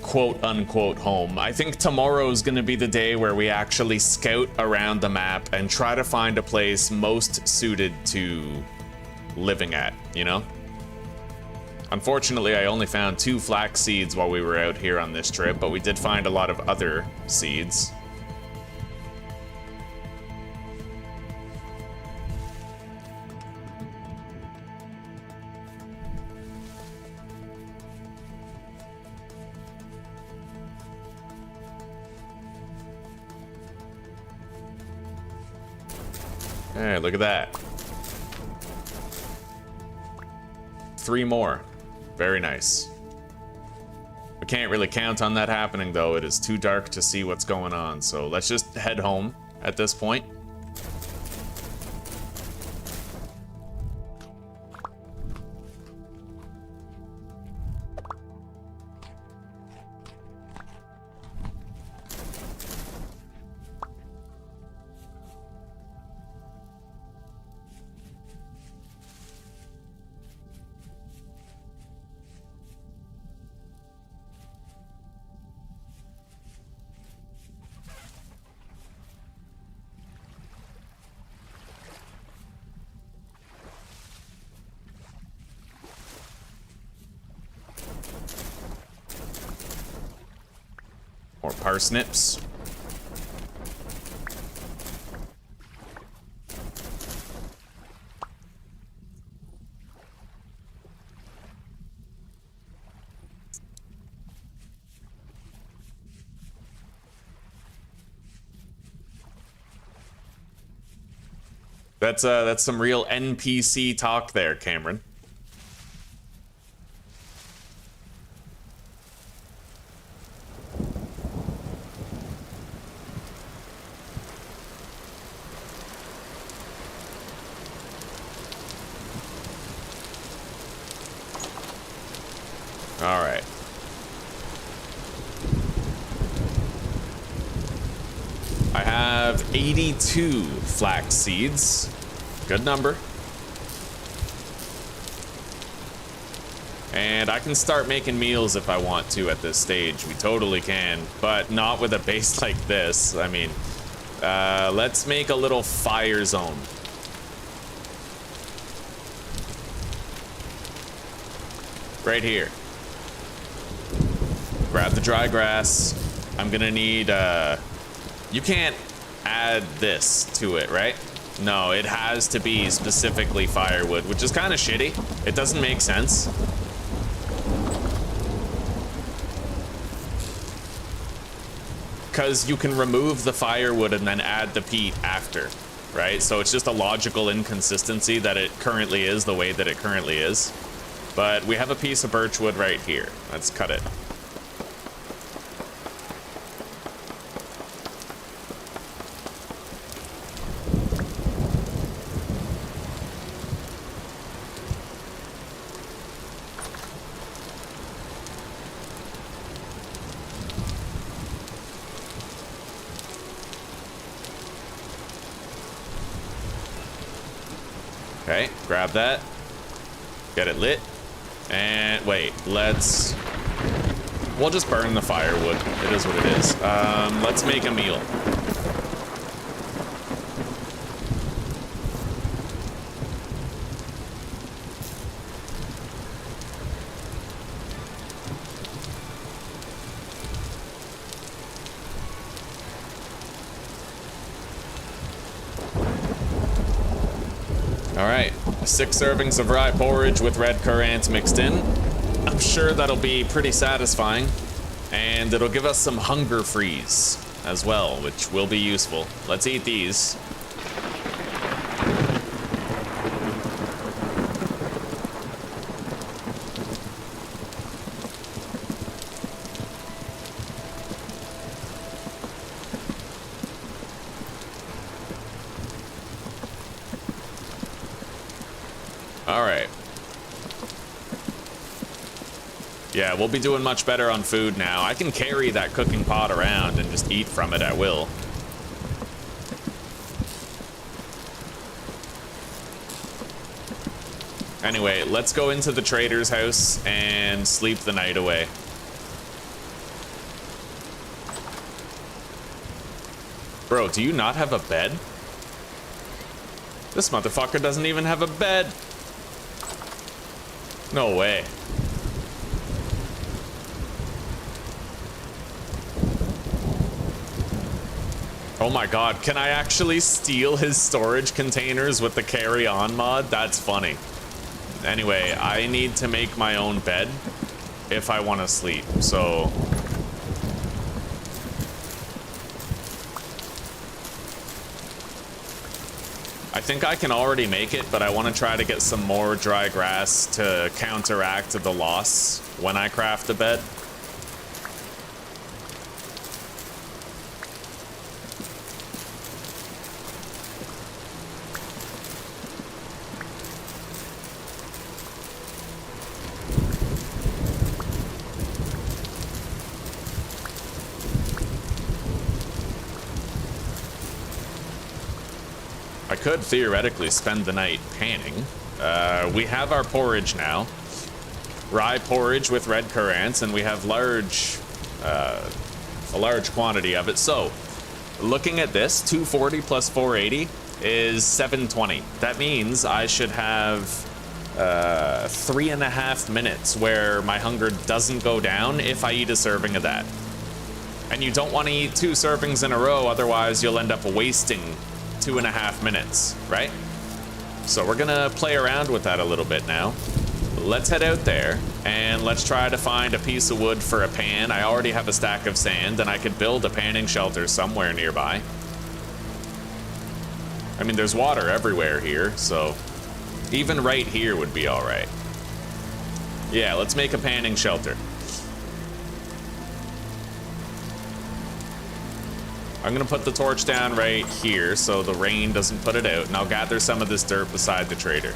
Quote unquote home. I think tomorrow's gonna be the day where we actually scout around the map and try to find a place most suited to living at, you know? Unfortunately, I only found 2 flax seeds while we were out here on this trip, but we did find a lot of other seeds. Hey, look at that. 3 more. Very nice. We can't really count on that happening, though. It is too dark to see what's going on, so let's just head home at this point. More parsnips. That's some real NPC talk there, Cameron. All right. I have 82 flax seeds. Good number. And I can start making meals if I want to at this stage. We totally can, but not with a base like this. I mean, let's make a little fire zone. Right here. Grab the dry grass. I'm gonna need, you can't add this to it, right? No, it has to be specifically firewood, which is kind of shitty. It doesn't make sense. Because you can remove the firewood and then add the peat after, right? So it's just a logical inconsistency that it currently is the way that it currently is. But we have a piece of birch wood right here. Let's cut it. Okay, grab that. Get it lit. And wait, we'll just burn the firewood. It is what it is. Let's make a meal. All right, 6 servings of rye porridge with red currants mixed in. I'm sure that'll be pretty satisfying, and it'll give us some hunger freeze as well, which will be useful. Let's eat these. All right. Yeah, we'll be doing much better on food now. I can carry that cooking pot around and just eat from it at will. Anyway, let's go into the trader's house and sleep the night away. Bro, do you not have a bed? This motherfucker doesn't even have a bed. No way. Oh my god, can I actually steal his storage containers with the carry-on mod? That's funny. Anyway, I need to make my own bed if I want to sleep, so... I think I can already make it, but I want to try to get some more dry grass to counteract the loss when I craft a bed. I could theoretically spend the night panning. We have our porridge now. Rye porridge with red currants, and we have a large quantity of it. So, looking at this, 240 plus 480 is 720. That means I should have 3.5 minutes where my hunger doesn't go down if I eat a serving of that. And you don't want to eat 2 servings in a row, otherwise you'll end up wasting 2.5 minutes, right? So we're gonna play around with that a little bit now. Let's head out there and let's try to find a piece of wood for a pan. I already have a stack of sand and I could build a panning shelter somewhere nearby. I mean, there's water everywhere here, so even right here would be all right. Yeah, let's make a panning shelter. I'm gonna put the torch down right here so the rain doesn't put it out, and I'll gather some of this dirt beside the trader.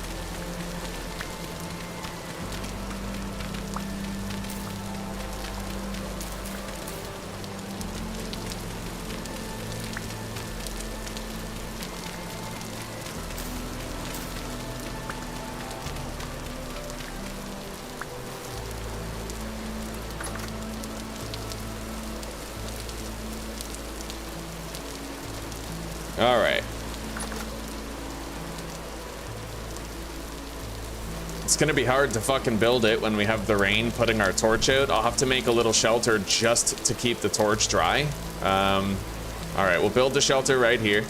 All right. It's gonna be hard to fucking build it when we have the rain putting our torch out. I'll have to make a little shelter just to keep the torch dry. All right, we'll build the shelter right here.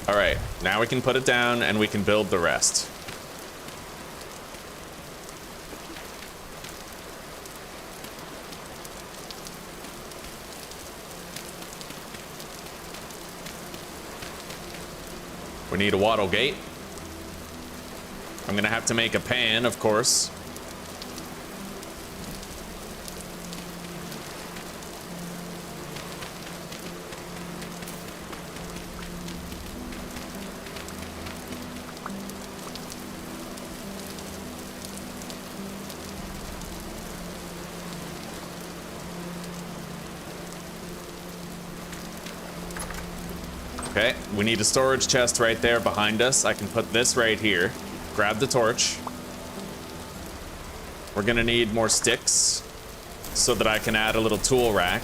All right, now we can put it down and we can build the rest. We need a wattle gate. I'm gonna have to make a pan, of course. Okay, we need a storage chest right there behind us. I can put this right here. Grab the torch. We're gonna need more sticks so that I can add a little tool rack.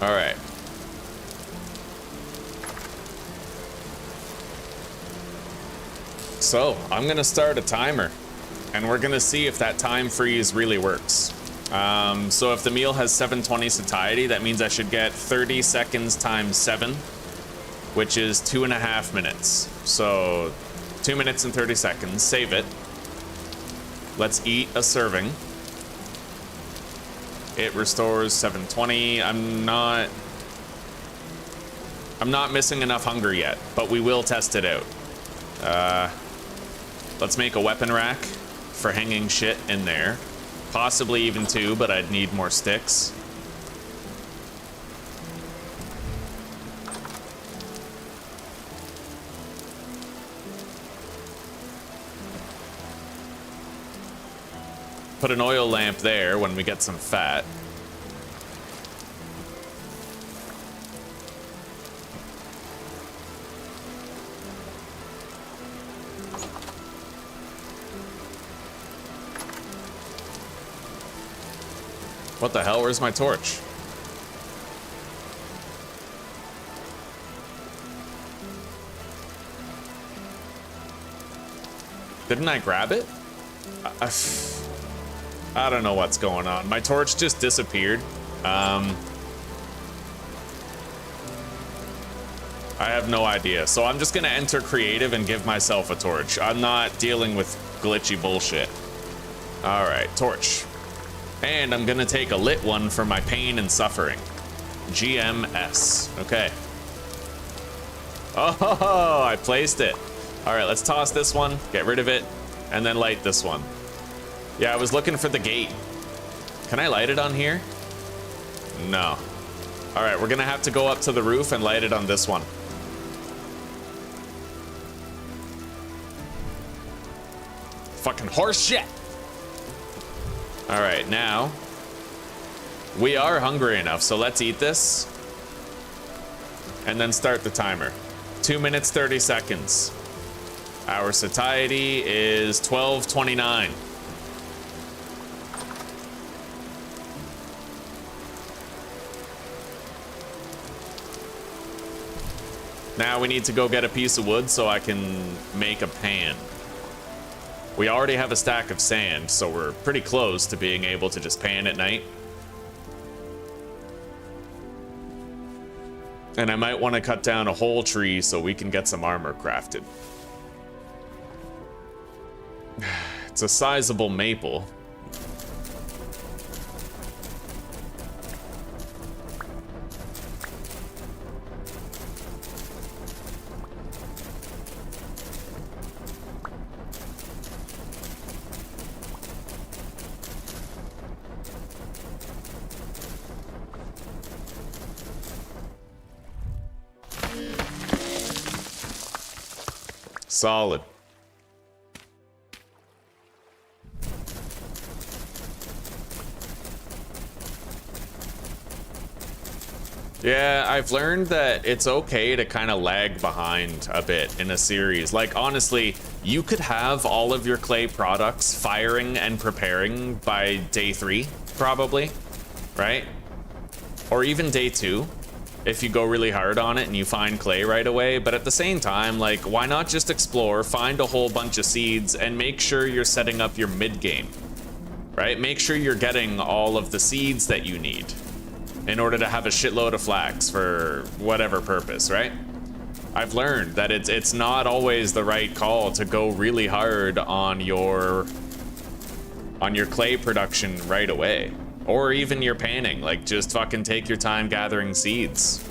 All right. So, I'm gonna start a timer, and we're gonna see if that time freeze really works. So if the meal has 720 satiety, that means I should get 30 seconds times 7, which is 2.5 minutes. So, 2 minutes and 30 seconds. Save it. Let's eat a serving. It restores 720. I'm not missing enough hunger yet, but we will test it out. Let's make a weapon rack for hanging shit in there. Possibly even 2, but I'd need more sticks. Put an oil lamp there when we get some fat. What the hell? Where's my torch? Didn't I grab it? I don't know what's going on. My torch just disappeared. I have no idea. So I'm just gonna enter creative and give myself a torch. I'm not dealing with glitchy bullshit. All right, torch. And I'm gonna take a lit one for my pain and suffering. GMS. Okay. Oh, I placed it. All right, let's toss this one, get rid of it, and then light this one. Yeah, I was looking for the gate. Can I light it on here? No. All right, we're gonna have to go up to the roof and light it on this one. Fucking horse shit. All right, now we are hungry enough, so let's eat this and then start the timer. 2 minutes, 30 seconds. Our satiety is 1229. Now we need to go get a piece of wood so I can make a pan. We already have a stack of sand, so we're pretty close to being able to just pan at night. And I might want to cut down a whole tree so we can get some armor crafted. It's a sizable maple. Solid. Yeah, I've learned that it's okay to kind of lag behind a bit in a series. Like, honestly, you could have all of your clay products firing and preparing by day 3, probably, right? Or even day 2, if you go really hard on it and you find clay right away. But at the same time, like, why not just explore, find a whole bunch of seeds, and make sure you're setting up your mid-game, right? Make sure you're getting all of the seeds that you need in order to have a shitload of flax for whatever purpose, right? I've learned that it's not always the right call to go really hard on your clay production right away, or even your panning. Like, just fucking take your time gathering seeds.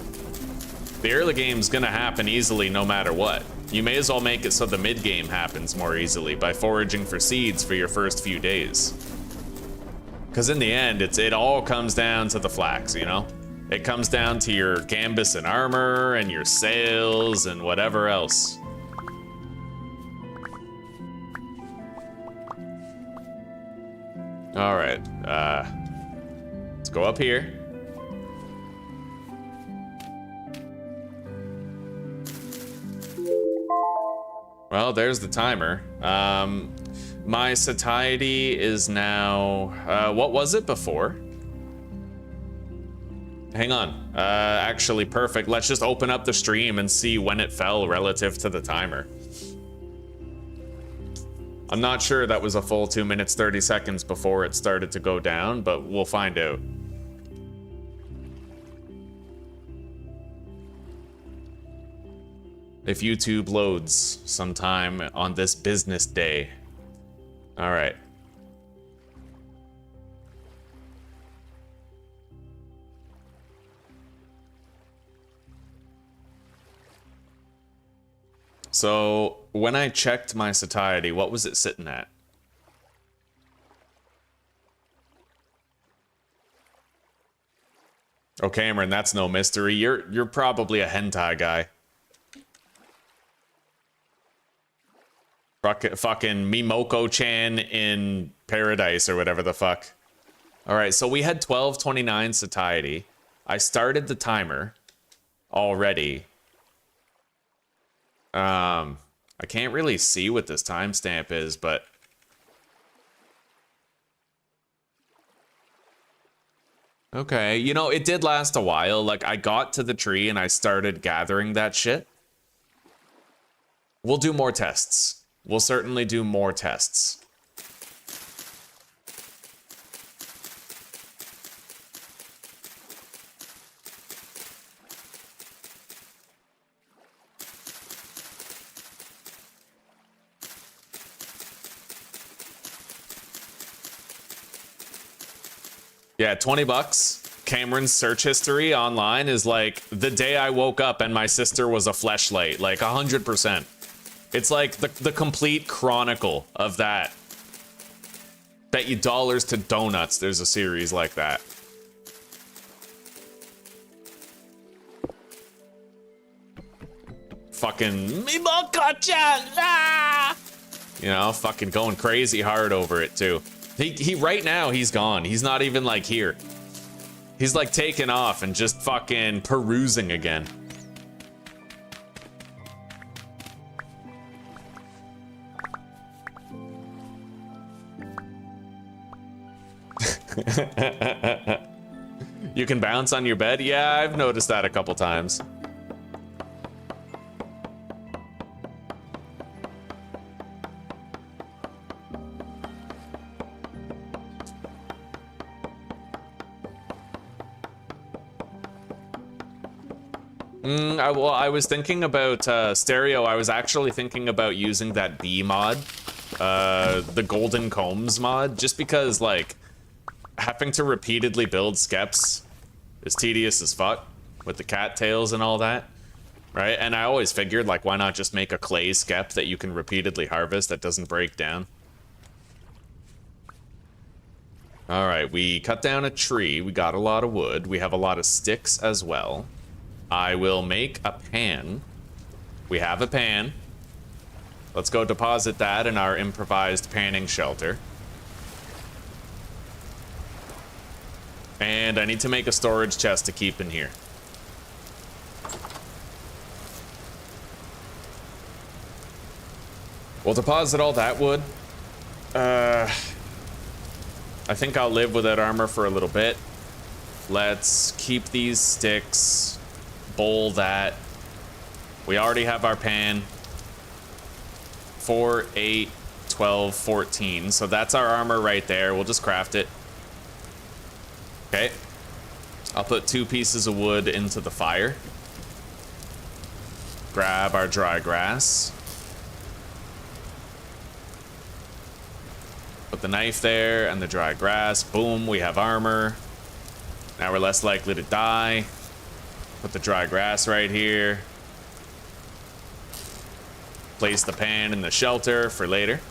The early game's gonna happen easily no matter what. You may as well make it so the mid game happens more easily by foraging for seeds for your first few days. Because in the end, it all comes down to the flax, you know? It comes down to your gambus and armor and your sails and whatever else. All right, let's go up here. Well, there's the timer. My satiety is now, what was it before? Hang on, actually perfect. Let's just open up the stream and see when it fell relative to the timer. I'm not sure that was a full 2 minutes, 30 seconds before it started to go down, but we'll find out. If YouTube loads sometime on this business day. All right. So when I checked my satiety, what was it sitting at? Oh, Cameron, that's no mystery. You're probably a hentai guy. Fucking Mimoko-chan in Paradise or whatever the fuck. All right, so we had 1229 satiety. I started the timer already. I can't really see what this timestamp is, but okay, you know, it did last a while. Like, I got to the tree and I started gathering that shit. We'll do more tests. We'll certainly do more tests. Yeah, 20 bucks. Cameron's search history online is like the day I woke up and my sister was a fleshlight, like 100%. It's like the complete chronicle of that. Bet you dollars to donuts there's a series like that. Fucking Mimoko-chan! Ah! You know, fucking going crazy hard over it too. He right now he's gone. He's not even like here. He's like taking off and just fucking perusing again. You can bounce on your bed? Yeah, I've noticed that a couple times. Well, I was thinking about stereo. I was actually thinking about using that B mod, the Golden Combs mod, just because, like, having to repeatedly build skeps is tedious as fuck with the cattails and all that, right? And I always figured, like, why not just make a clay skep that you can repeatedly harvest that doesn't break down? All right, we cut down a tree. We got a lot of wood. We have a lot of sticks as well. I will make a pan. We have a pan. Let's go deposit that in our improvised panning shelter. And I need to make a storage chest to keep in here. We'll deposit all that wood. I think I'll live without armor for a little bit. Let's keep these sticks. Bowl that. We already have our pan. 4, 8, 12, 14. So that's our armor right there. We'll just craft it. Okay. I'll put 2 pieces of wood into the fire. Grab our dry grass. Put the knife there and the dry grass. Boom, we have armor. Now we're less likely to die. Put the dry grass right here. Place the pan in the shelter for later.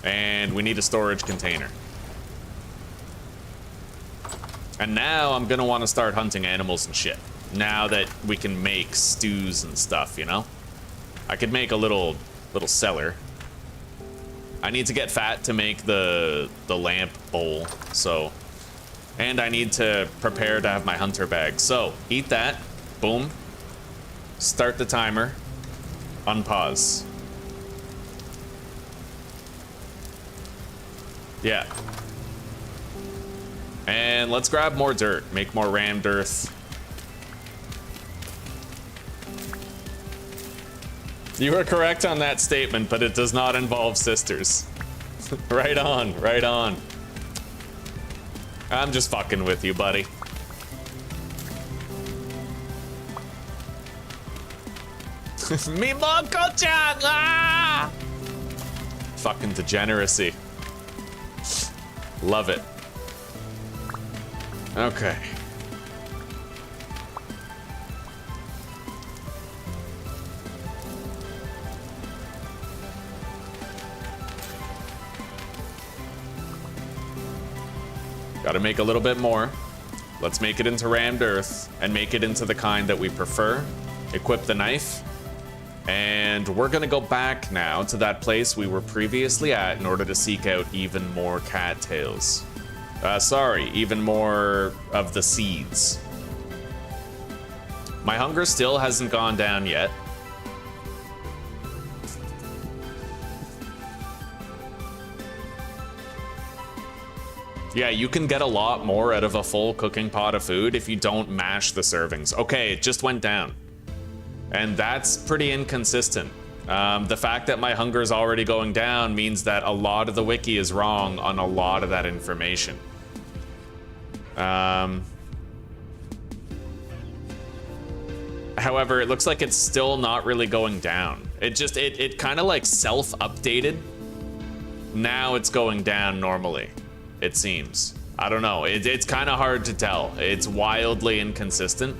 And we need a storage container. And now I'm gonna want to start hunting animals and shit. Now that we can make stews and stuff, you know? I could make a little cellar. I need to get fat to make the lamp bowl, so. And I need to prepare to have my hunter bag. So, eat that. Boom. Start the timer. Unpause. Yeah. And let's grab more dirt. Make more rammed earth. You were correct on that statement, but it does not involve sisters. Right on, right on. I'm just fucking with you, buddy. Mimoko-chan! Ah! Fucking degeneracy. Love it. Okay. Gotta make a little bit more. Let's make it into rammed earth and make it into the kind that we prefer. Equip the knife. And we're gonna go back now to that place we were previously at in order to seek out even more cattails. Sorry, even more of the seeds. My hunger still hasn't gone down yet. Yeah, you can get a lot more out of a full cooking pot of food if you don't mash the servings. Okay, it just went down. And that's pretty inconsistent. The fact that my hunger is already going down means that a lot of the wiki is wrong on a lot of that information. However, it looks like it's still not really going down. It kind of like self-updated. Now it's going down normally, it seems. I don't know, it's kind of hard to tell. It's wildly inconsistent.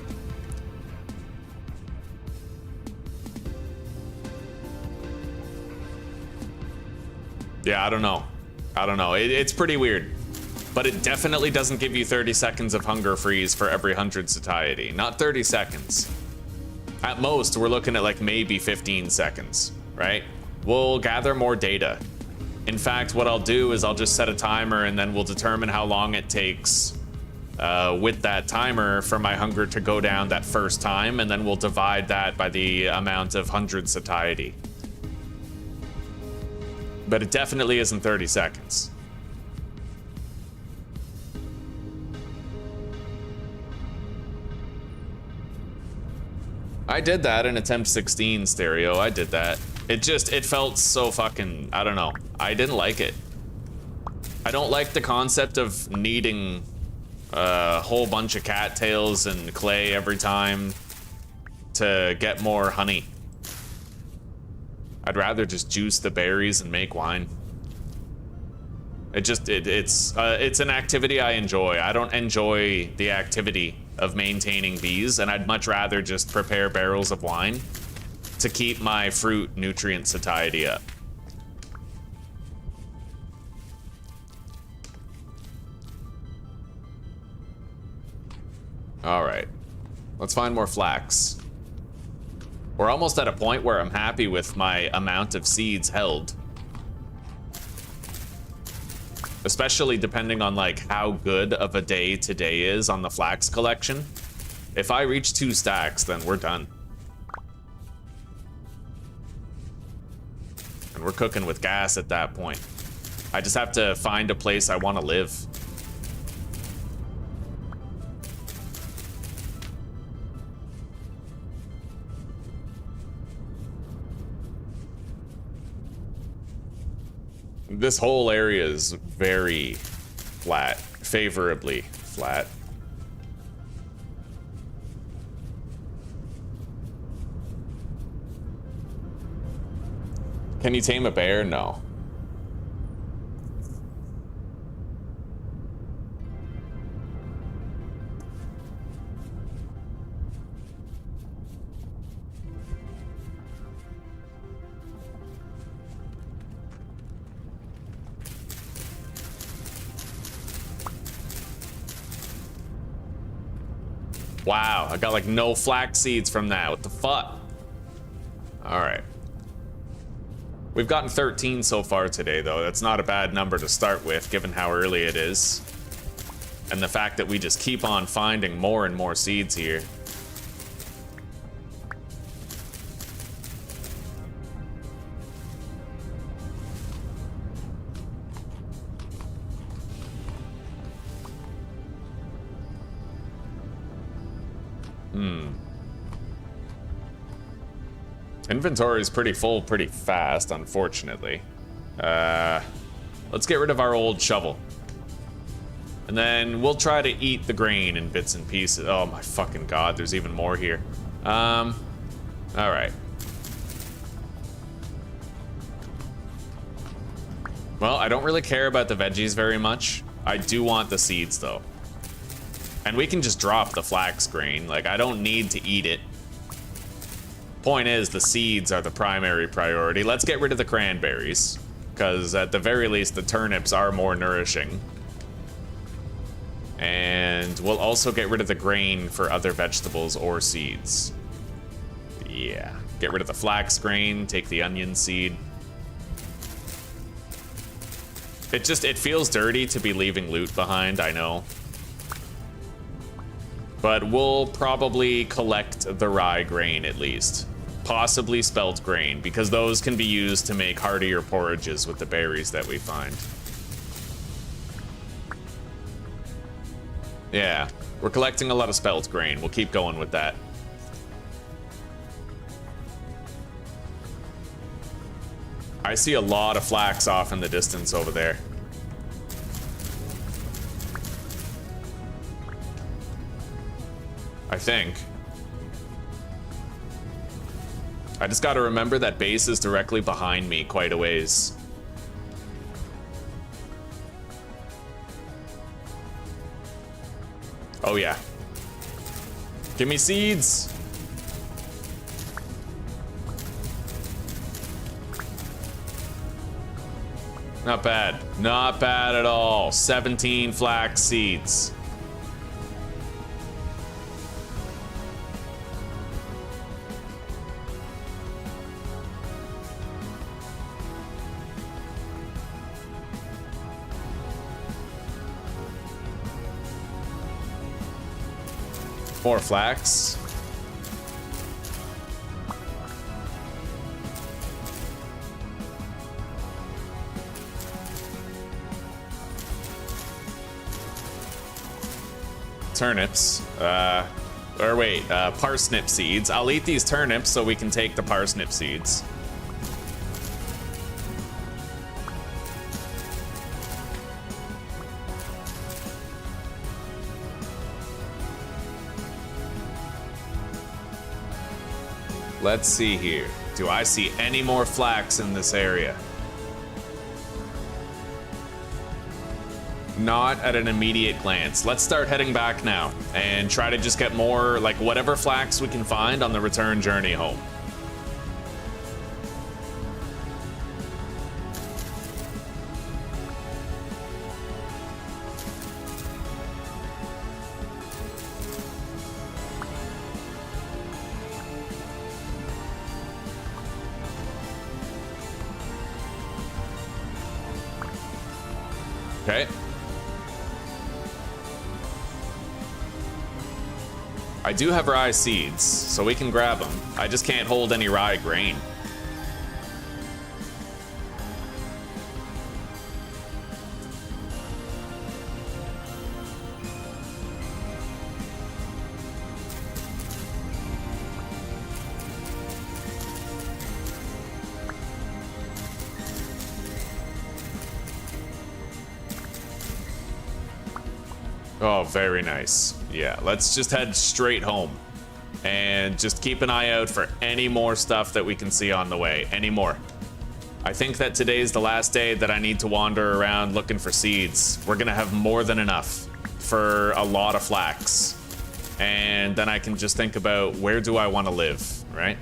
Yeah, I don't know. It's pretty weird. But it definitely doesn't give you 30 seconds of hunger freeze for every 100 satiety. Not 30 seconds. At most, we're looking at like maybe 15 seconds, right? We'll gather more data. In fact, what I'll do is I'll just set a timer and then we'll determine how long it takes with that timer for my hunger to go down that first time, and then we'll divide that by the amount of 100 satiety. But it definitely isn't 30 seconds. I did that in attempt 16 stereo. I did that. It felt so fucking, I don't know. I didn't like it. I don't like the concept of needing a whole bunch of cattails and clay every time to get more honey. I'd rather just juice the berries and make wine. It's an activity I enjoy. I don't enjoy the activity of maintaining bees, and I'd much rather just prepare barrels of wine to keep my fruit nutrient satiety up. All right, let's find more flax. We're almost at a point where I'm happy with my amount of seeds held. Especially depending on like how good of a day today is on the flax collection. If I reach 2 stacks, then we're done. We're cooking with gas at that point. I just have to find a place I want to live. This whole area is very flat, favorably flat. Can you tame a bear? No. Wow, I got like no flax seeds from that. What the fuck? All right. We've gotten 13 so far today, though. That's not a bad number to start with, given how early it is. And the fact that we just keep on finding more and more seeds here. Inventory is pretty full pretty fast, unfortunately. Let's get rid of our old shovel. And then we'll try to eat the grain in bits and pieces. Oh my fucking god, there's even more here. Alright. Well, I don't really care about the veggies very much. I do want the seeds, though. And we can just drop the flax grain. Like, I don't need to eat it. Point is, the seeds are the primary priority. Let's get rid of the cranberries, because at the very least, the turnips are more nourishing. And we'll also get rid of the grain for other vegetables or seeds. Yeah. Get rid of the flax grain, take the onion seed. It feels dirty to be leaving loot behind, I know. But we'll probably collect the rye grain at least. Possibly spelt grain, because those can be used to make heartier porridges with the berries that we find. Yeah, we're collecting a lot of spelt grain. We'll keep going with that. I see a lot of flax off in the distance over there. I think. I just gotta remember that base is directly behind me quite a ways. Oh yeah. Give me seeds! Not bad. Not bad at all. 17 flax seeds. More flax. Turnips. Or wait, parsnip seeds. I'll eat these turnips so we can take the parsnip seeds. Let's see here. Do I see any more flax in this area? Not at an immediate glance. Let's start heading back now and try to just get more, like, whatever flax we can find on the return journey home. Okay. I do have rye seeds, so we can grab them. I just can't hold any rye grain. Oh, very nice. Yeah, let's just head straight home. And just keep an eye out for any more stuff that we can see on the way. Any more. I think that today's the last day that I need to wander around looking for seeds. We're gonna have more than enough for a lot of flax. And then I can just think about where do I want to live, right?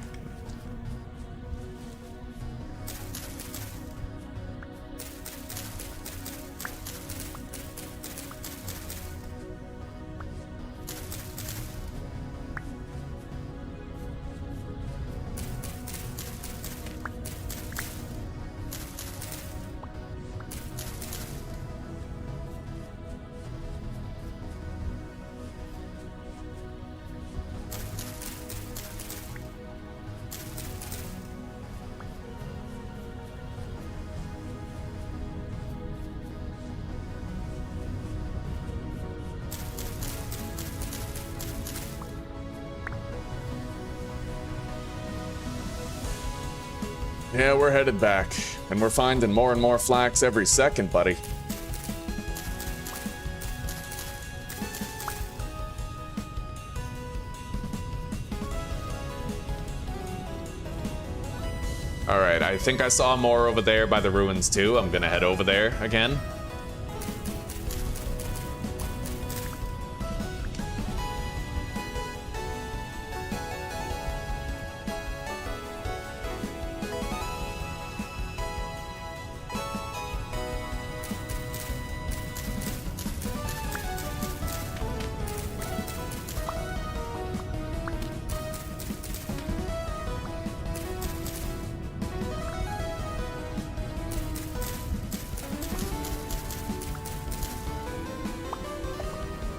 Yeah, we're headed back, and we're finding more and more flax every second, buddy. Alright, I think I saw more over there by the ruins too. I'm gonna head over there again.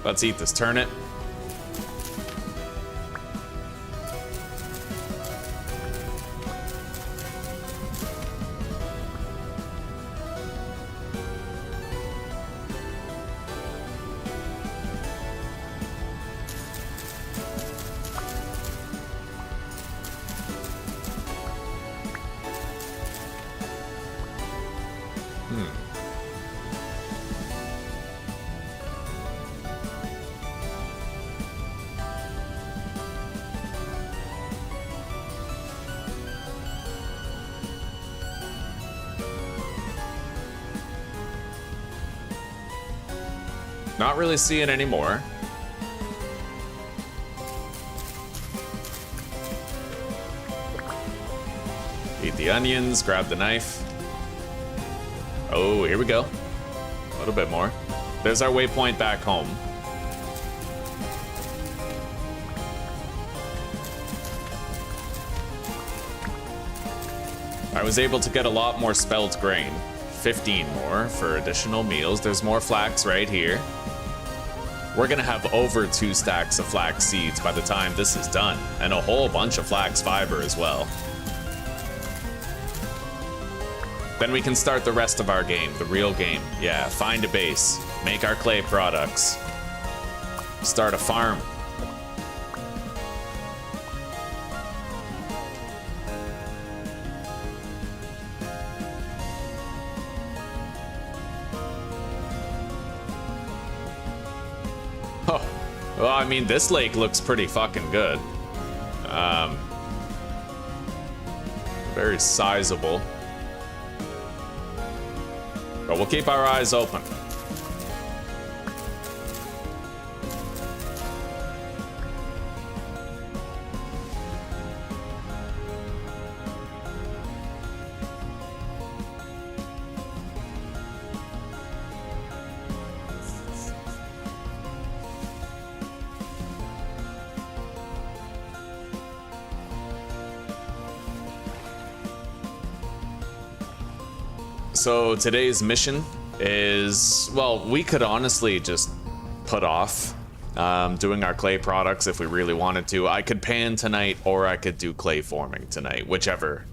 Let's eat this turnip. Not really seeing any more. Eat the onions, grab the knife. Oh, here we go. A little bit more. There's our waypoint back home. I was able to get a lot more spelt grain. 15 more for additional meals. There's more flax right here. We're gonna have over 2 stacks of flax seeds by the time this is done, and a whole bunch of flax fiber as well. Then we can start the rest of our game, the real game. Yeah, find a base, make our clay products, start a farm. Well, I mean, this lake looks pretty fucking good. Very sizable. But we'll keep our eyes open. So today's mission is, well, we could honestly just put off doing our clay products if we really wanted to. I could pan tonight, or I could do clay forming tonight, whichever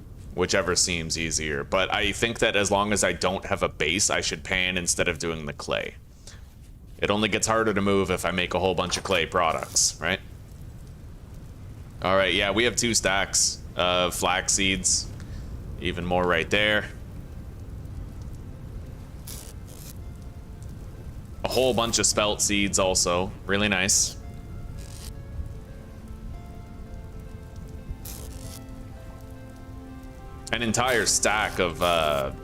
seems easier. But I think that as long as I don't have a base, I should pan instead of doing the clay. It only gets harder to move if I make a whole bunch of clay products, right? All right, yeah, we have 2 stacks of flax seeds, even more right there. A whole bunch of spelt seeds also. Really nice. An entire stack of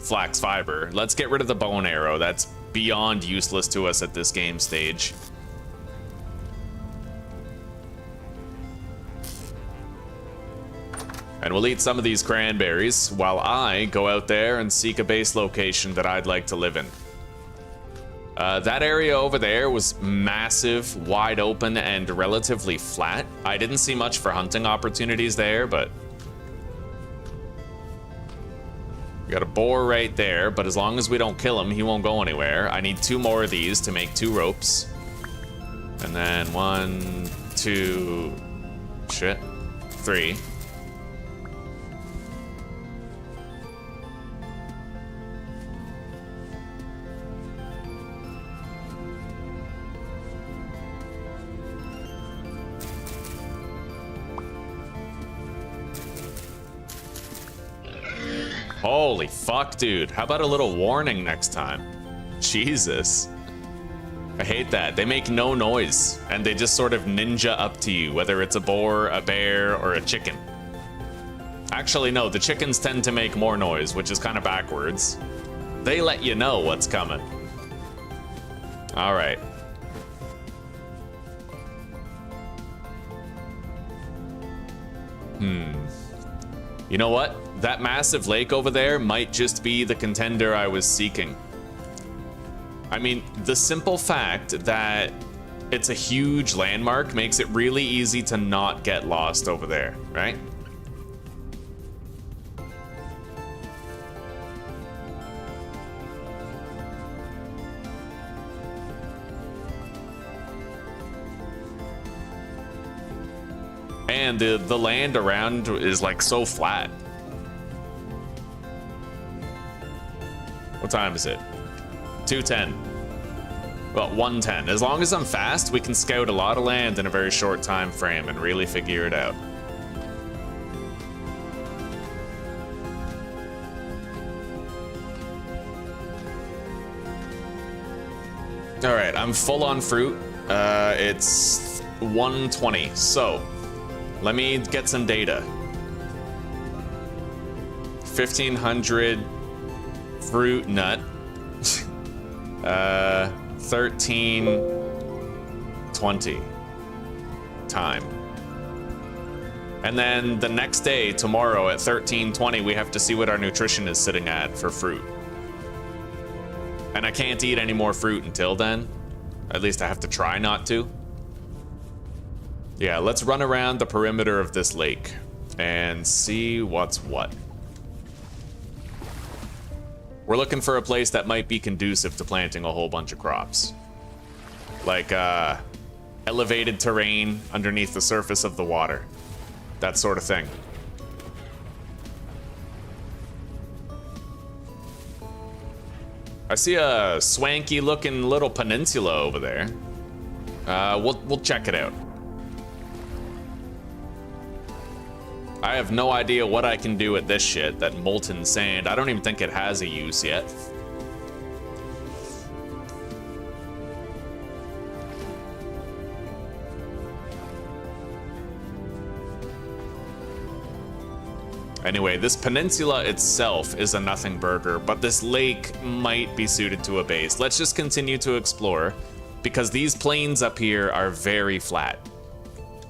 flax fiber. Let's get rid of the bone arrow. That's beyond useless to us at this game stage. And we'll eat some of these cranberries while I go out there and seek a base location that I'd like to live in. That area over there was massive, wide open, and relatively flat. I didn't see much for hunting opportunities there, but... We got a boar right there, but as long as we don't kill him, he won't go anywhere. I need 2 more of these to make 2 ropes. And then 1, 2... Shit. 3. Holy fuck, dude. How about a little warning next time? Jesus. I hate that. They make no noise, and they just sort of ninja up to you, whether it's a boar, a bear, or a chicken. Actually, no, the chickens tend to make more noise, which is kind of backwards. They let you know what's coming. All right. You know what? That massive lake over there might just be the contender I was seeking. I mean, the simple fact that it's a huge landmark makes it really easy to not get lost over there, right? And the land around is like so flat. What time is it? 2:10. Well, 1:10. As long as I'm fast, we can scout a lot of land in a very short time frame and really figure it out. All right, I'm full on fruit. It's 1:20, so let me get some data. 1,500 fruit nut. 13:20 time. And then the next day, tomorrow at 13:20, we have to see what our nutrition is sitting at for fruit. And I can't eat any more fruit until then. At least I have to try not to. Yeah, let's run around the perimeter of this lake and see what's what. We're looking for a place that might be conducive to planting a whole bunch of crops. Like, elevated terrain underneath the surface of the water. That sort of thing. I see a swanky looking little peninsula over there. We'll check it out. I have no idea what I can do with this shit, that molten sand. I don't even think it has a use yet. Anyway, this peninsula itself is a nothing burger, but this lake might be suited to a base. Let's just continue to explore, because these plains up here are very flat.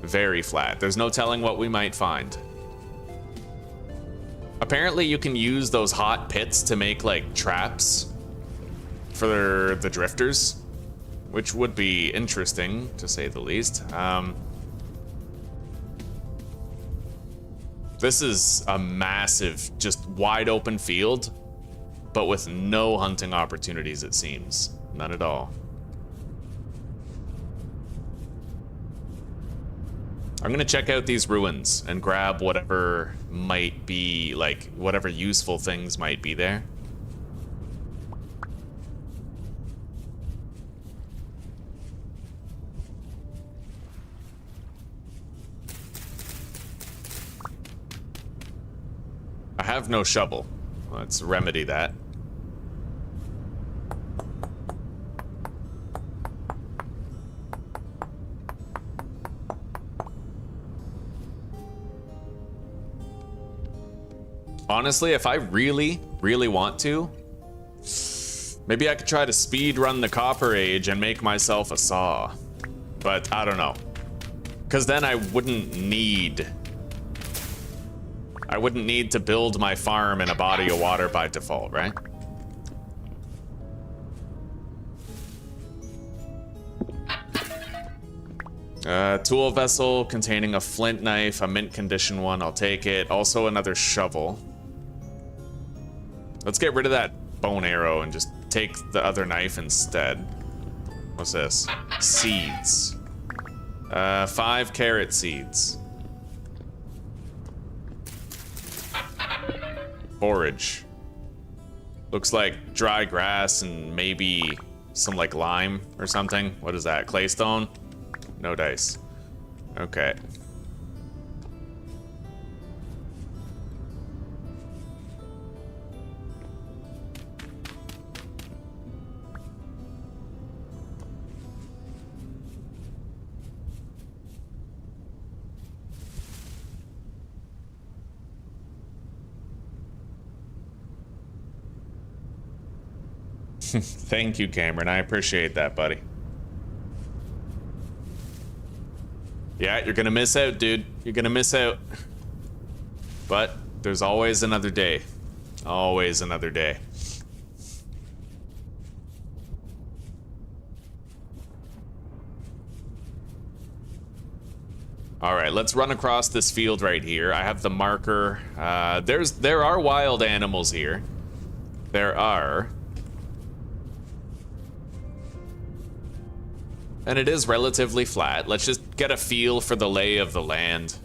Very flat. There's no telling what we might find. Apparently you can use those hot pits to make like traps for the drifters, which would be interesting to say the least. This is a massive, just wide open field, but with no hunting opportunities, it seems. None at all. I'm gonna check out these ruins and grab whatever might be, like, whatever useful things might be there. I have no shovel. Let's remedy that. Honestly, if I really, really want to, maybe I could try to speed run the Copper Age and make myself a saw. But I don't know. Because then I wouldn't need to build my farm in a body of water by default, right? Tool vessel containing a flint knife, a mint condition one, I'll take it. Also another shovel. Let's get rid of that bone arrow and just take the other knife instead. What's this? Seeds. 5 carrot seeds. Forage. Looks like dry grass and maybe some like lime or something. What is that? Claystone? No dice. Okay. Thank you, Cameron. I appreciate that, buddy. Yeah, you're gonna miss out, dude. You're gonna miss out. But there's always another day. Always another day. All right, let's run across this field right here. I have the marker. There are wild animals here. There are. And it is relatively flat. Let's just get a feel for the lay of the land.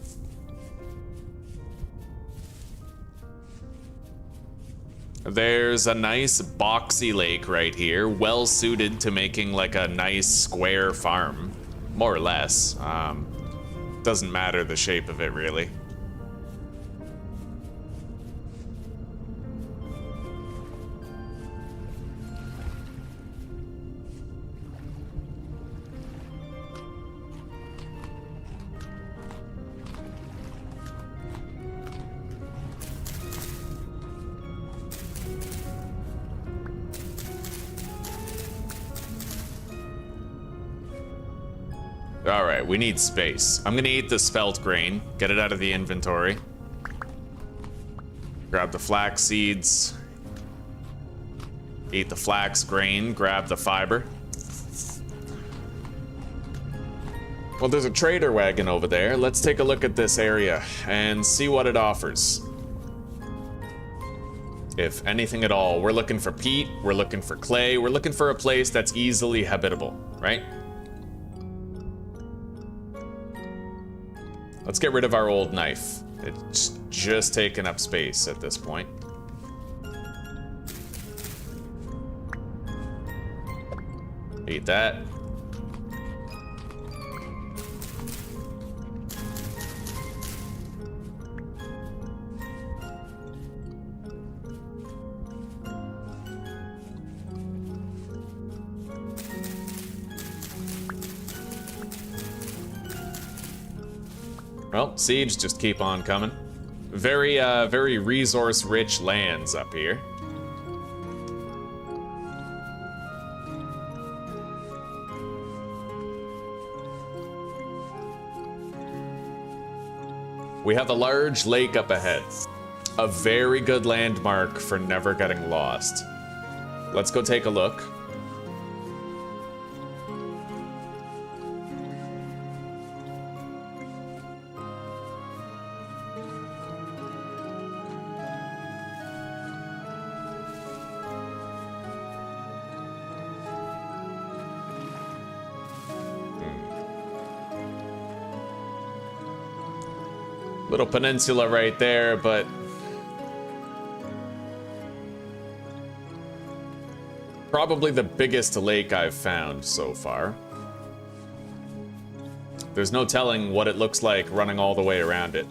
There's a nice boxy lake right here, well suited to making like a nice square farm, more or less. Doesn't matter the shape of it really. All right, we need space. I'm gonna eat the spelt grain, get it out of the inventory. Grab the flax seeds. Eat the flax grain, grab the fiber. Well, there's a trader wagon over there. Let's take a look at this area and see what it offers. If anything at all. We're looking for peat, we're looking for clay, we're looking for a place that's easily habitable, right? Let's get rid of our old knife. It's just taking up space at this point. Eat that. Well, seeds just keep on coming. Very, very resource-rich lands up here. We have a large lake up ahead. A very good landmark for never getting lost. Let's go take a look. Little peninsula right there, but probably the biggest lake I've found so far. There's no telling what it looks like running all the way around it.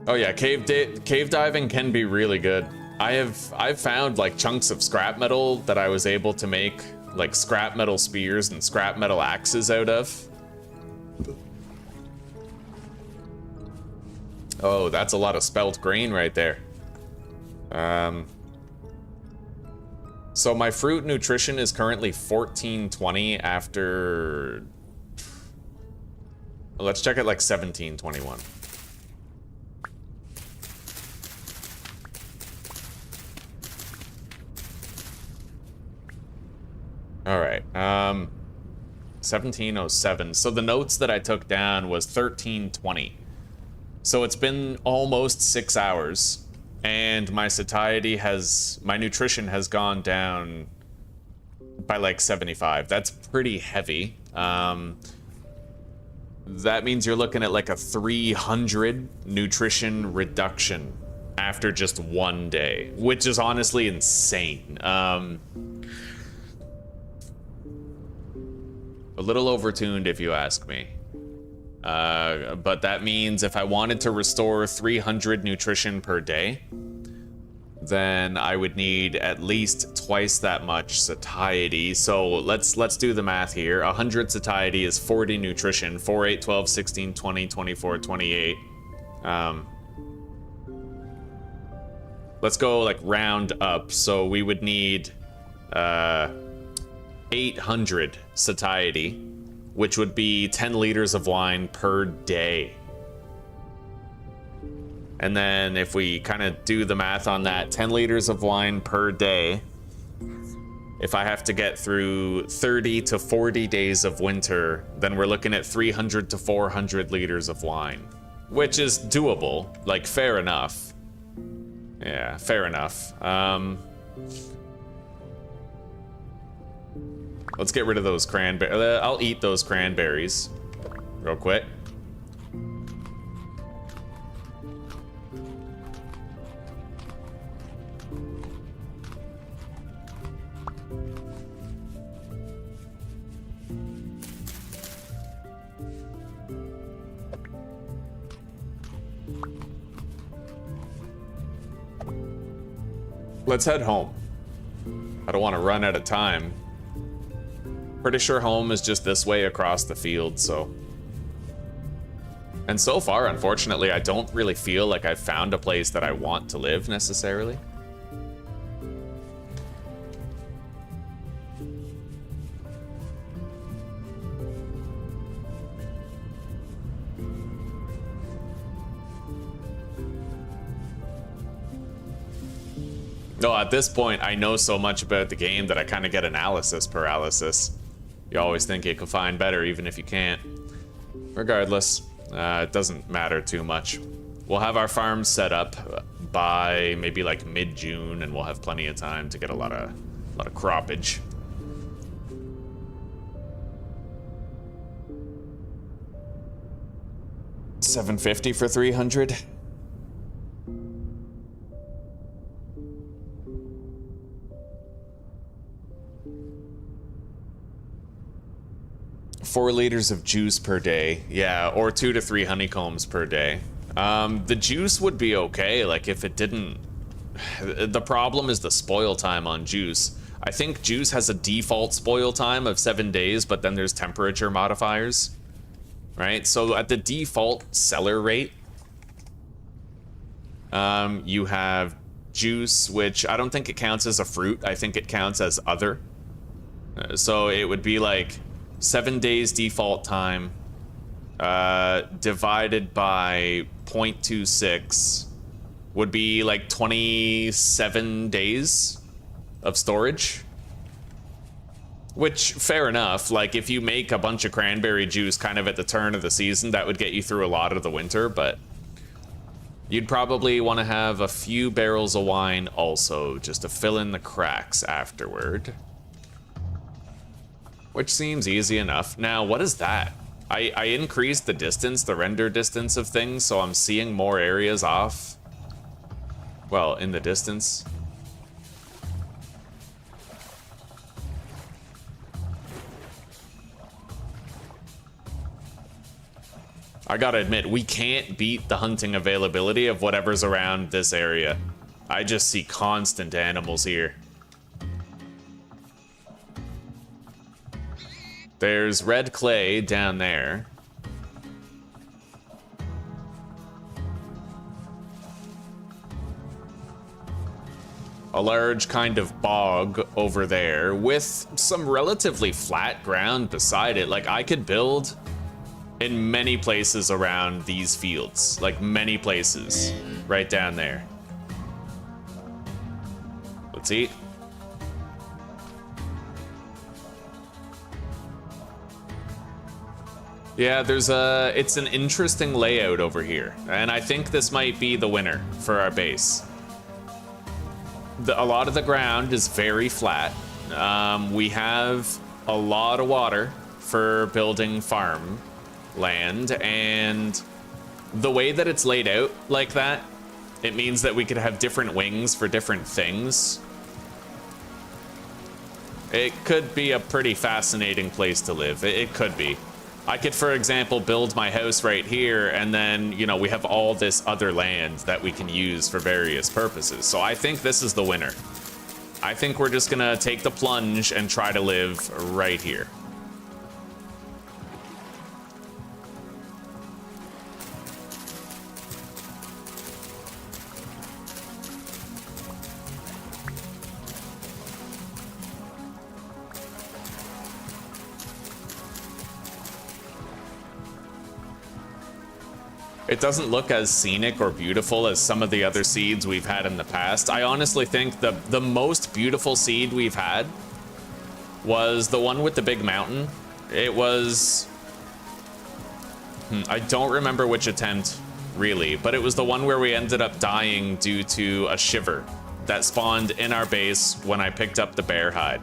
Oh yeah, cave diving can be really good. I've found like chunks of scrap metal that I was able to make like scrap metal spears and scrap metal axes out of. Oh, that's a lot of spelt grain right there. So my fruit nutrition is currently 1420 after... Let's check it like 1721. All right, 1707. So the notes that I took down was 1320. So it's been almost 6 hours, and my satiety my nutrition has gone down by like 75. That's pretty heavy. That means you're looking at like a 300 nutrition reduction after just 1 day, which is honestly insane. A little overtuned if you ask me. But that means if I wanted to restore 300 nutrition per day, then I would need at least twice that much satiety. So let's do the math here. 100 satiety is 40 nutrition. 4, 8, 12, 16, 20, 24, 28. Let's go like round up. So we would need 800 satiety, which would be 10 liters of wine per day. And then if we kind of do the math on that, 10 liters of wine per day, if I have to get through 30 to 40 days of winter, then we're looking at 300 to 400 liters of wine, which is doable, like fair enough. Yeah, fair enough. Let's get rid of those cranberries. I'll eat those cranberries real quick. Let's head home. I don't want to run out of time. Pretty sure home is just this way across the field, so... And so far, unfortunately, I don't really feel like I've found a place that I want to live, necessarily. No, at this point, I know so much about the game that I kind of get analysis paralysis. You always think you can find better, even if you can't. Regardless, it doesn't matter too much. We'll have our farm set up by maybe like mid-June, and we'll have plenty of time to get a lot of croppage. $750 for 300. Four liters of juice per day, yeah, or 2 to 3 honeycombs per day. The juice would be okay, like if it didn't... The problem is the spoil time on juice. I think juice has a default spoil time of 7 days, but then there's temperature modifiers, right? So at the default seller rate, you have juice, which I don't think it counts as a fruit. I think it counts as other. So it would be like 7 days default time divided by 0.26 would be like 27 days of storage. Which, fair enough. Like, if you make a bunch of cranberry juice kind of at the turn of the season, that would get you through a lot of the winter, but you'd probably want to have a few barrels of wine also, just to fill in the cracks afterward. Which seems easy enough. Now, what is that? I increased the distance, the render distance of things, so I'm seeing more areas off. Well, in the distance. I gotta admit, we can't beat the hunting availability of whatever's around this area. I just see constant animals here. There's red clay down there. A large kind of bog over there with some relatively flat ground beside it. Like, I could build in many places around these fields. Like, many places. Right down there. Let's eat. Yeah, it's an interesting layout over here. And I think this might be the winner for our base. A lot of the ground is very flat. We have a lot of water for building farm land, and the way that it's laid out like that, it means that we could have different wings for different things. It could be a pretty fascinating place to live. It could be. I could, for example, build my house right here, and then, you know, we have all this other land that we can use for various purposes. So I think this is the winner. I think we're just gonna take the plunge and try to live right here. It doesn't look as scenic or beautiful as some of the other seeds we've had in the past. I honestly think the most beautiful seed we've had was the one with the big mountain. It was... I don't remember which attempt, really, but it was the one where we ended up dying due to a shiver that spawned in our base when I picked up the bear hide.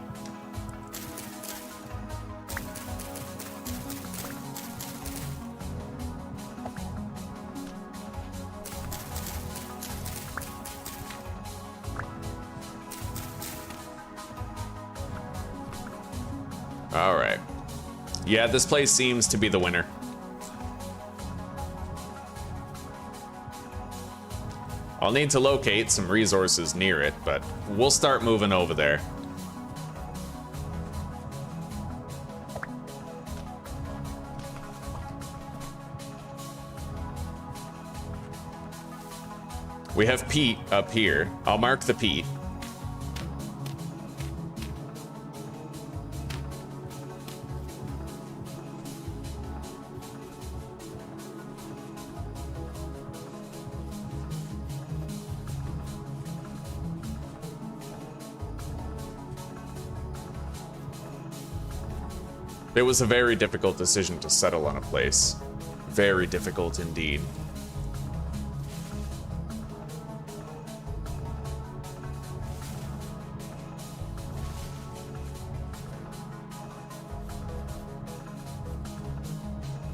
All right. Yeah, this place seems to be the winner. I'll need to locate some resources near it, but we'll start moving over there. We have peat up here. I'll mark the peat. It was a very difficult decision to settle on a place. Very difficult indeed.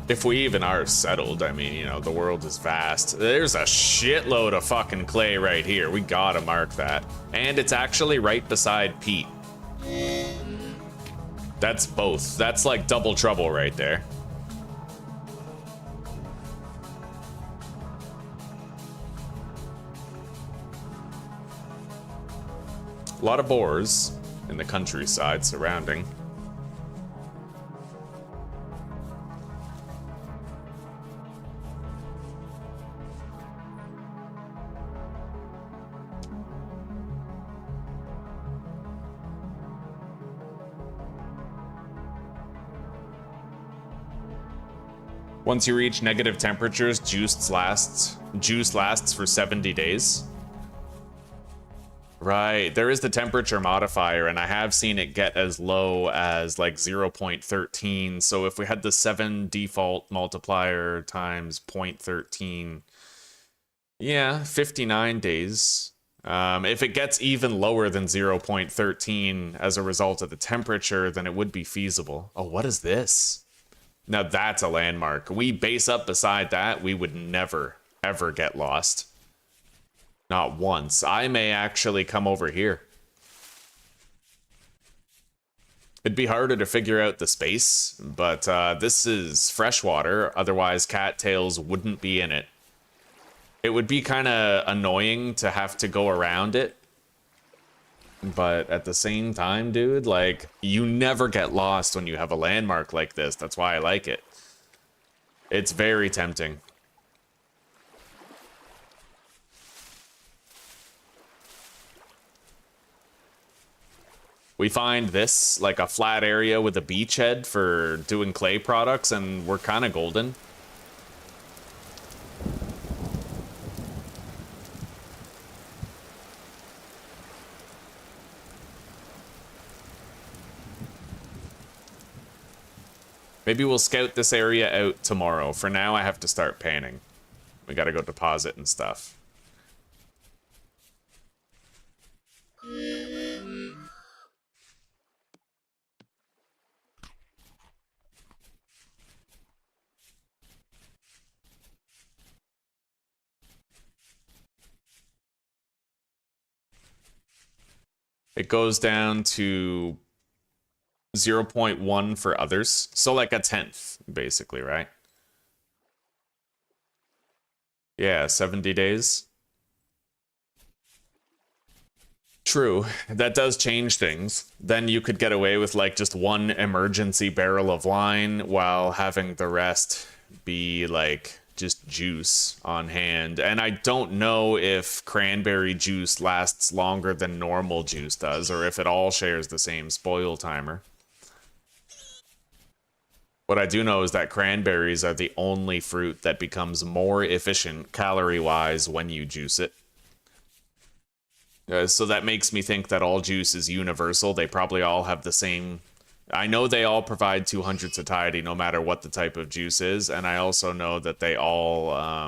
If we even are settled, I mean, you know, the world is vast. There's a shitload of fucking clay right here. We gotta mark that. And it's actually right beside peat. That's both. That's like double trouble right there. A lot of boars in the countryside surrounding. Once you reach negative temperatures, juice lasts for 70 days. Right, there is the temperature modifier, and I have seen it get as low as like 0.13. So if we had the 7 default multiplier times 0.13, yeah, 59 days. If it gets even lower than 0.13 as a result of the temperature, then it would be feasible. Oh, what is this? Now that's a landmark. We base up beside that, we would never, ever get lost. Not once. I may actually come over here. It'd be harder to figure out the space, but this is freshwater, otherwise cattails wouldn't be in it. It would be kind of annoying to have to go around it. But at the same time, dude, like, you never get lost when you have a landmark like this. That's why I like it. It's very tempting. We find this, like a flat area with a beachhead for doing clay products, and we're kind of golden. Maybe we'll scout this area out tomorrow. For now, I have to start panning. We gotta go deposit and stuff. It goes down to 0.1 for others. So like a 10th, basically, right? Yeah, 70 days. True, that does change things. Then you could get away with like just one emergency barrel of wine while having the rest be like just juice on hand. And I don't know if cranberry juice lasts longer than normal juice does, or if it all shares the same spoil timer. What I do know is that cranberries are the only fruit that becomes more efficient calorie-wise when you juice it. So that makes me think that all juice is universal. They probably all have the same... I know they all provide 200 satiety no matter what the type of juice is, and I also know that they all...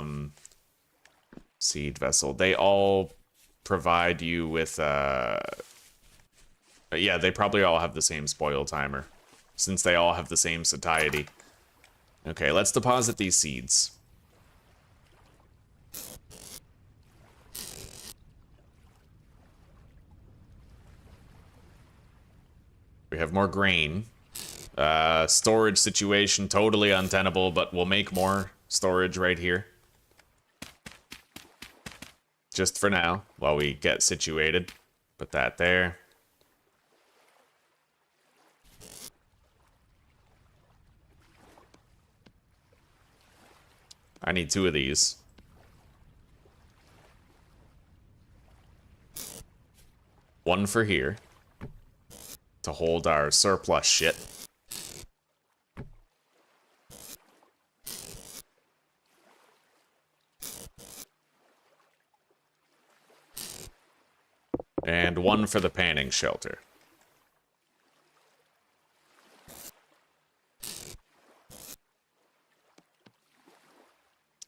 seed vessel. They all provide you with... yeah, they probably all have the same spoil timer, since they all have the same satiety. Okay, let's deposit these seeds. We have more grain. Storage situation totally untenable, but we'll make more storage right here. Just for now, while we get situated. Put that there. I need 2 of these. One for here. To hold our surplus shit. And one for the panning shelter.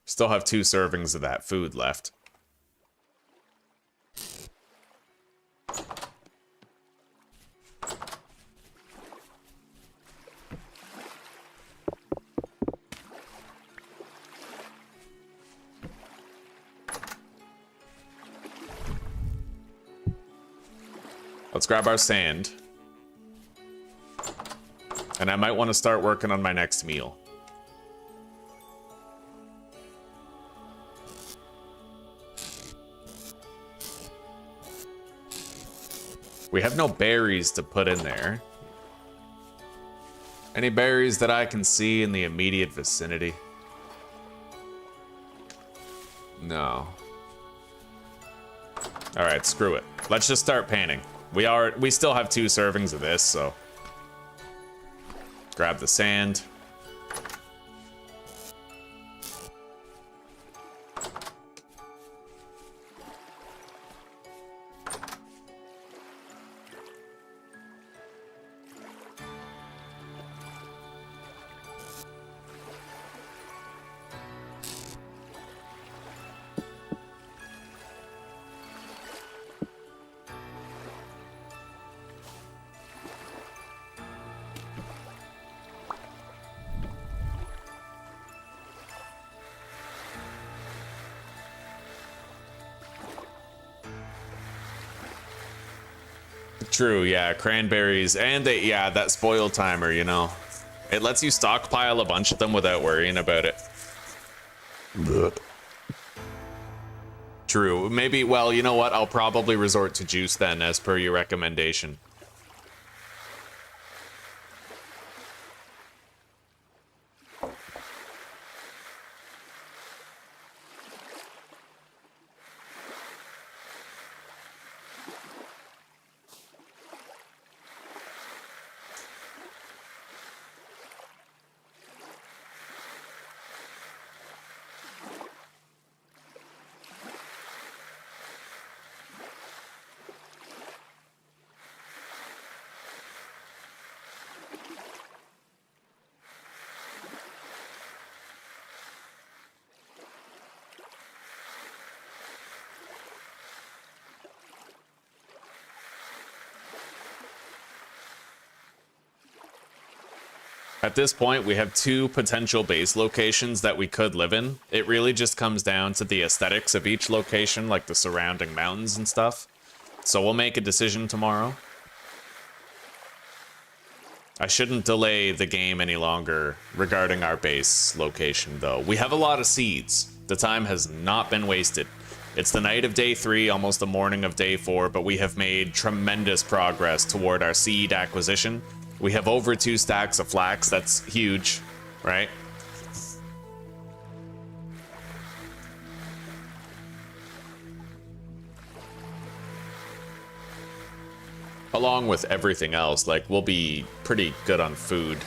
Still have 2 servings of that food left. Let's grab our sand. And I might want to start working on my next meal. We have no berries to put in there. Any berries that I can see in the immediate vicinity? No. Alright, screw it. Let's just start panning. We still have 2 servings of this, so grab the sand. True, yeah, cranberries, and yeah, that spoil timer, you know. It lets you stockpile a bunch of them without worrying about it. True. Maybe, well, you know what? I'll probably resort to juice then, as per your recommendation. At this point, we have 2 potential base locations that we could live in. It really just comes down to the aesthetics of each location, like the surrounding mountains and stuff. So we'll make a decision tomorrow. I shouldn't delay the game any longer regarding our base location, though. We have a lot of seeds. The time has not been wasted. It's the night of day 3, almost the morning of day 4, but we have made tremendous progress toward our seed acquisition. We have over 2 stacks of flax. That's huge, right? Along with everything else, like, we'll be pretty good on food.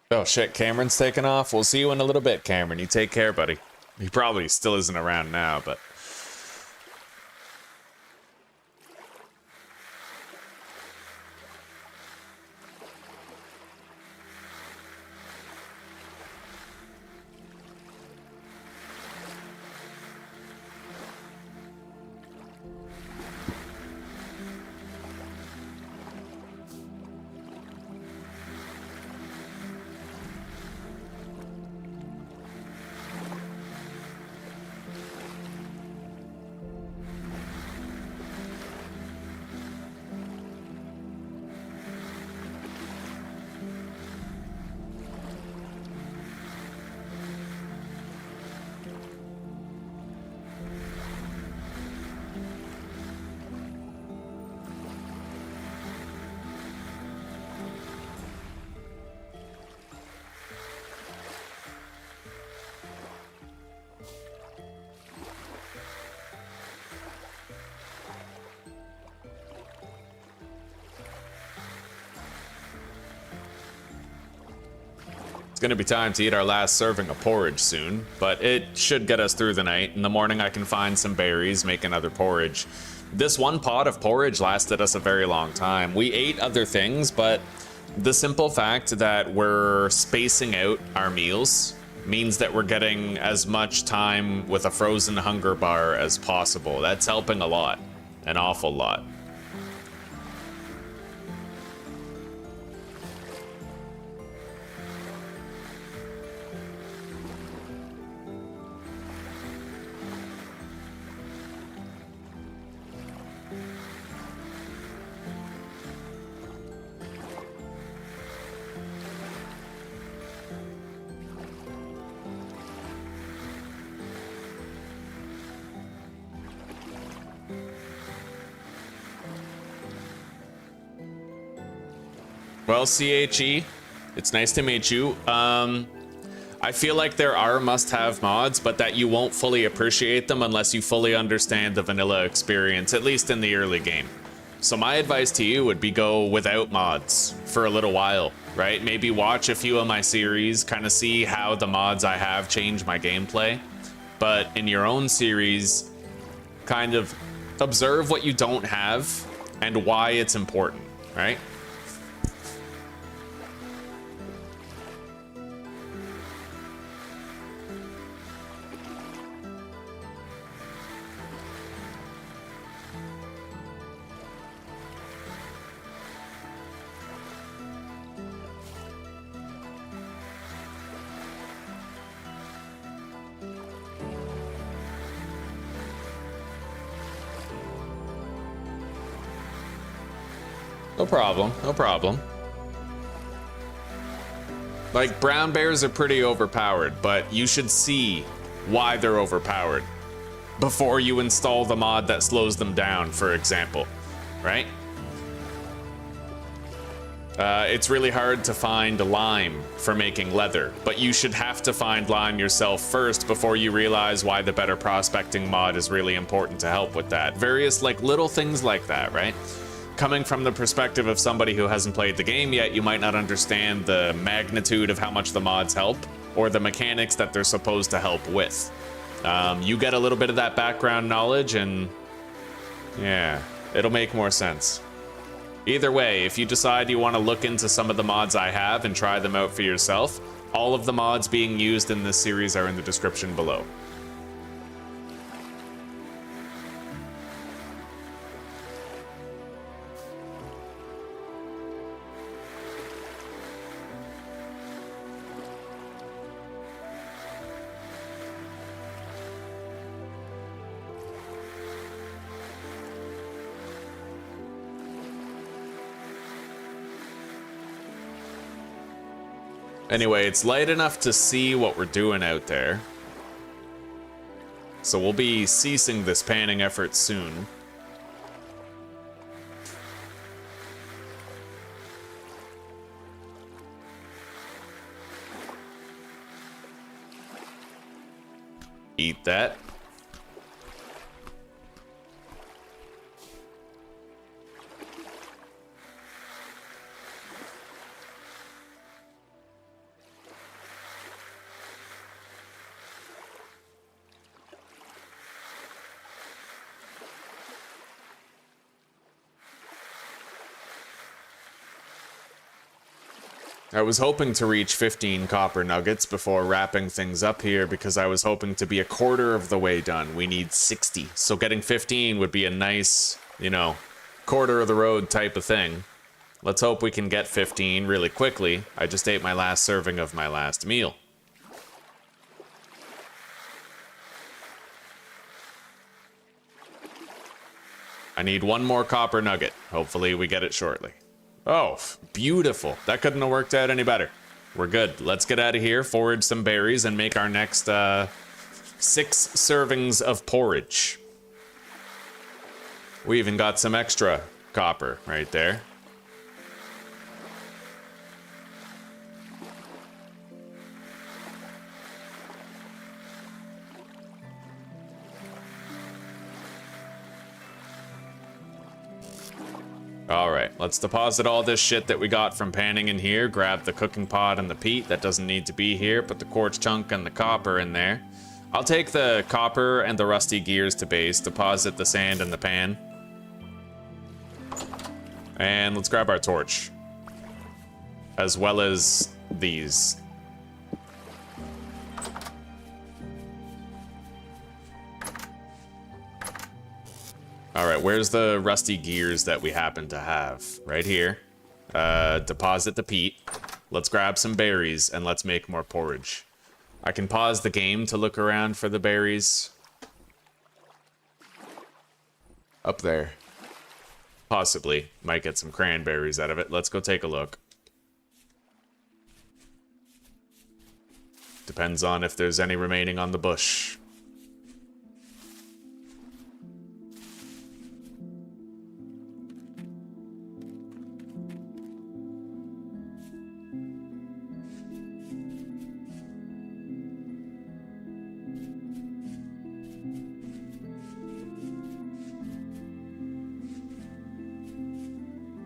Oh shit, Cameron's taking off. We'll see you in a little bit, Cameron. You take care, buddy. He probably still isn't around now, but... It's gonna be time to eat our last serving of porridge soon, but it should get us through the night. In the morning I can find some berries, make another porridge. This one pot of porridge lasted us a very long time. We ate other things, but the simple fact that we're spacing out our meals means that we're getting as much time with a frozen hunger bar as possible. That's helping a lot, an awful lot. Well, CHE, it's nice to meet you. I feel like there are must-have mods, but that you won't fully appreciate them unless you fully understand the vanilla experience, at least in the early game. So my advice to you would be go without mods for a little while, right? Maybe watch a few of my series, kind of see how the mods I have change my gameplay. But in your own series, kind of observe what you don't have and why it's important, right? No problem, no problem. Like, brown bears are pretty overpowered, but you should see why they're overpowered before you install the mod that slows them down, for example, right? It's really hard to find lime for making leather, but you should have to find lime yourself first before you realize why the better prospecting mod is really important to help with that. Various, like, little things like that, right? Coming from the perspective of somebody who hasn't played the game yet, you might not understand the magnitude of how much the mods help, or the mechanics that they're supposed to help with. You get a little bit of that background knowledge, and yeah, it'll make more sense. Either way, if you decide you want to look into some of the mods I have and try them out for yourself, all of the mods being used in this series are in the description below. Anyway, it's light enough to see what we're doing out there. So we'll be ceasing this panning effort soon. Eat that. I was hoping to reach 15 copper nuggets before wrapping things up here because I was hoping to be a quarter of the way done. We need 60. So getting 15 would be a nice, you know, quarter of the road type of thing. Let's hope we can get 15 really quickly. I just ate my last serving of my last meal. I need one more copper nugget. Hopefully we get it shortly. Oh, beautiful. That couldn't have worked out any better. We're good. Let's get out of here, forage some berries, and make our next 6 servings of porridge. We even got some extra copper right there. Alright, let's deposit all this shit that we got from panning in here, grab the cooking pot and the peat, that doesn't need to be here, put the quartz chunk and the copper in there. I'll take the copper and the rusty gears to base, deposit the sand in the pan. And let's grab our torch. As well as these. All right, where's the rusty gears that we happen to have? Right here. Deposit the peat. Let's grab some berries and let's make more porridge. I can pause the game to look around for the berries. Up there. Possibly. Might get some cranberries out of it. Let's go take a look. Depends on if there's any remaining on the bush.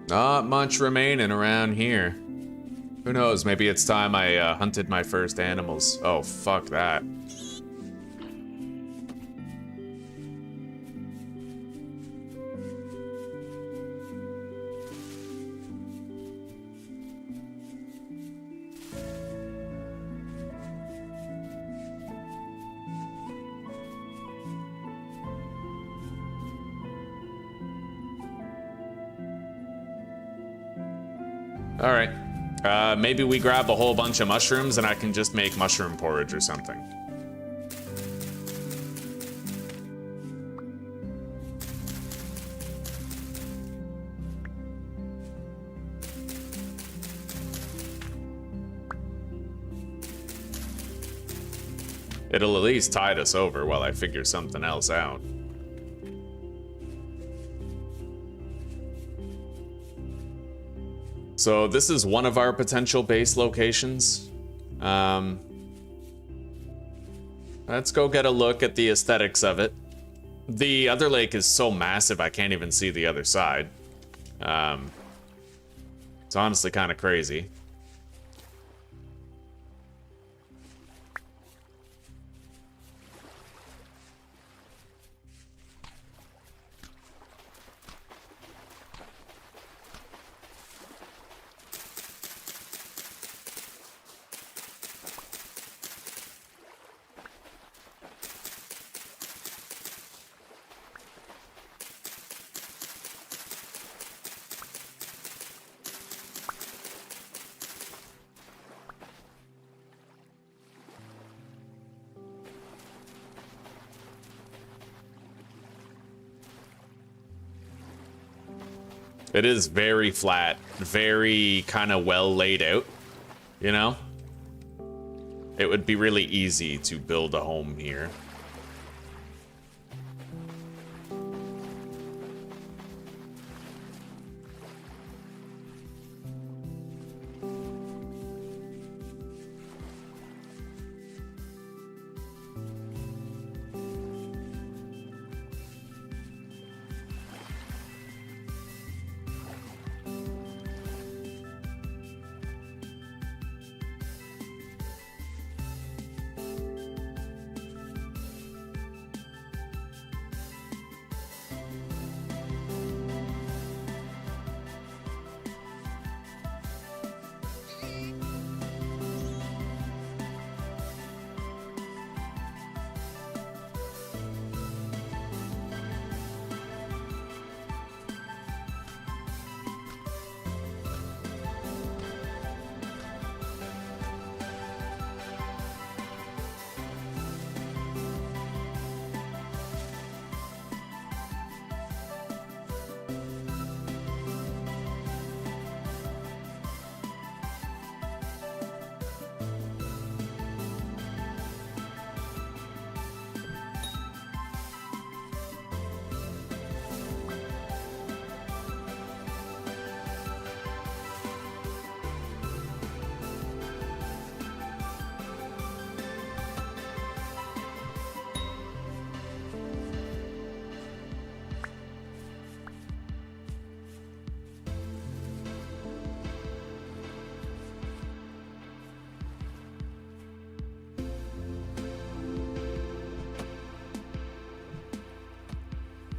Not much remaining around here. Who knows, maybe it's time I hunted my first animals. Oh, fuck that. All right. Maybe we grab a whole bunch of mushrooms and I can just make mushroom porridge or something. It'll at least tide us over while I figure something else out. So this is one of our potential base locations. Let's go get a look at the aesthetics of it. The other lake is so massive I can't even see the other side. It's honestly kind of crazy. It is very flat, very kind of well laid out, you know? It would be really easy to build a home here.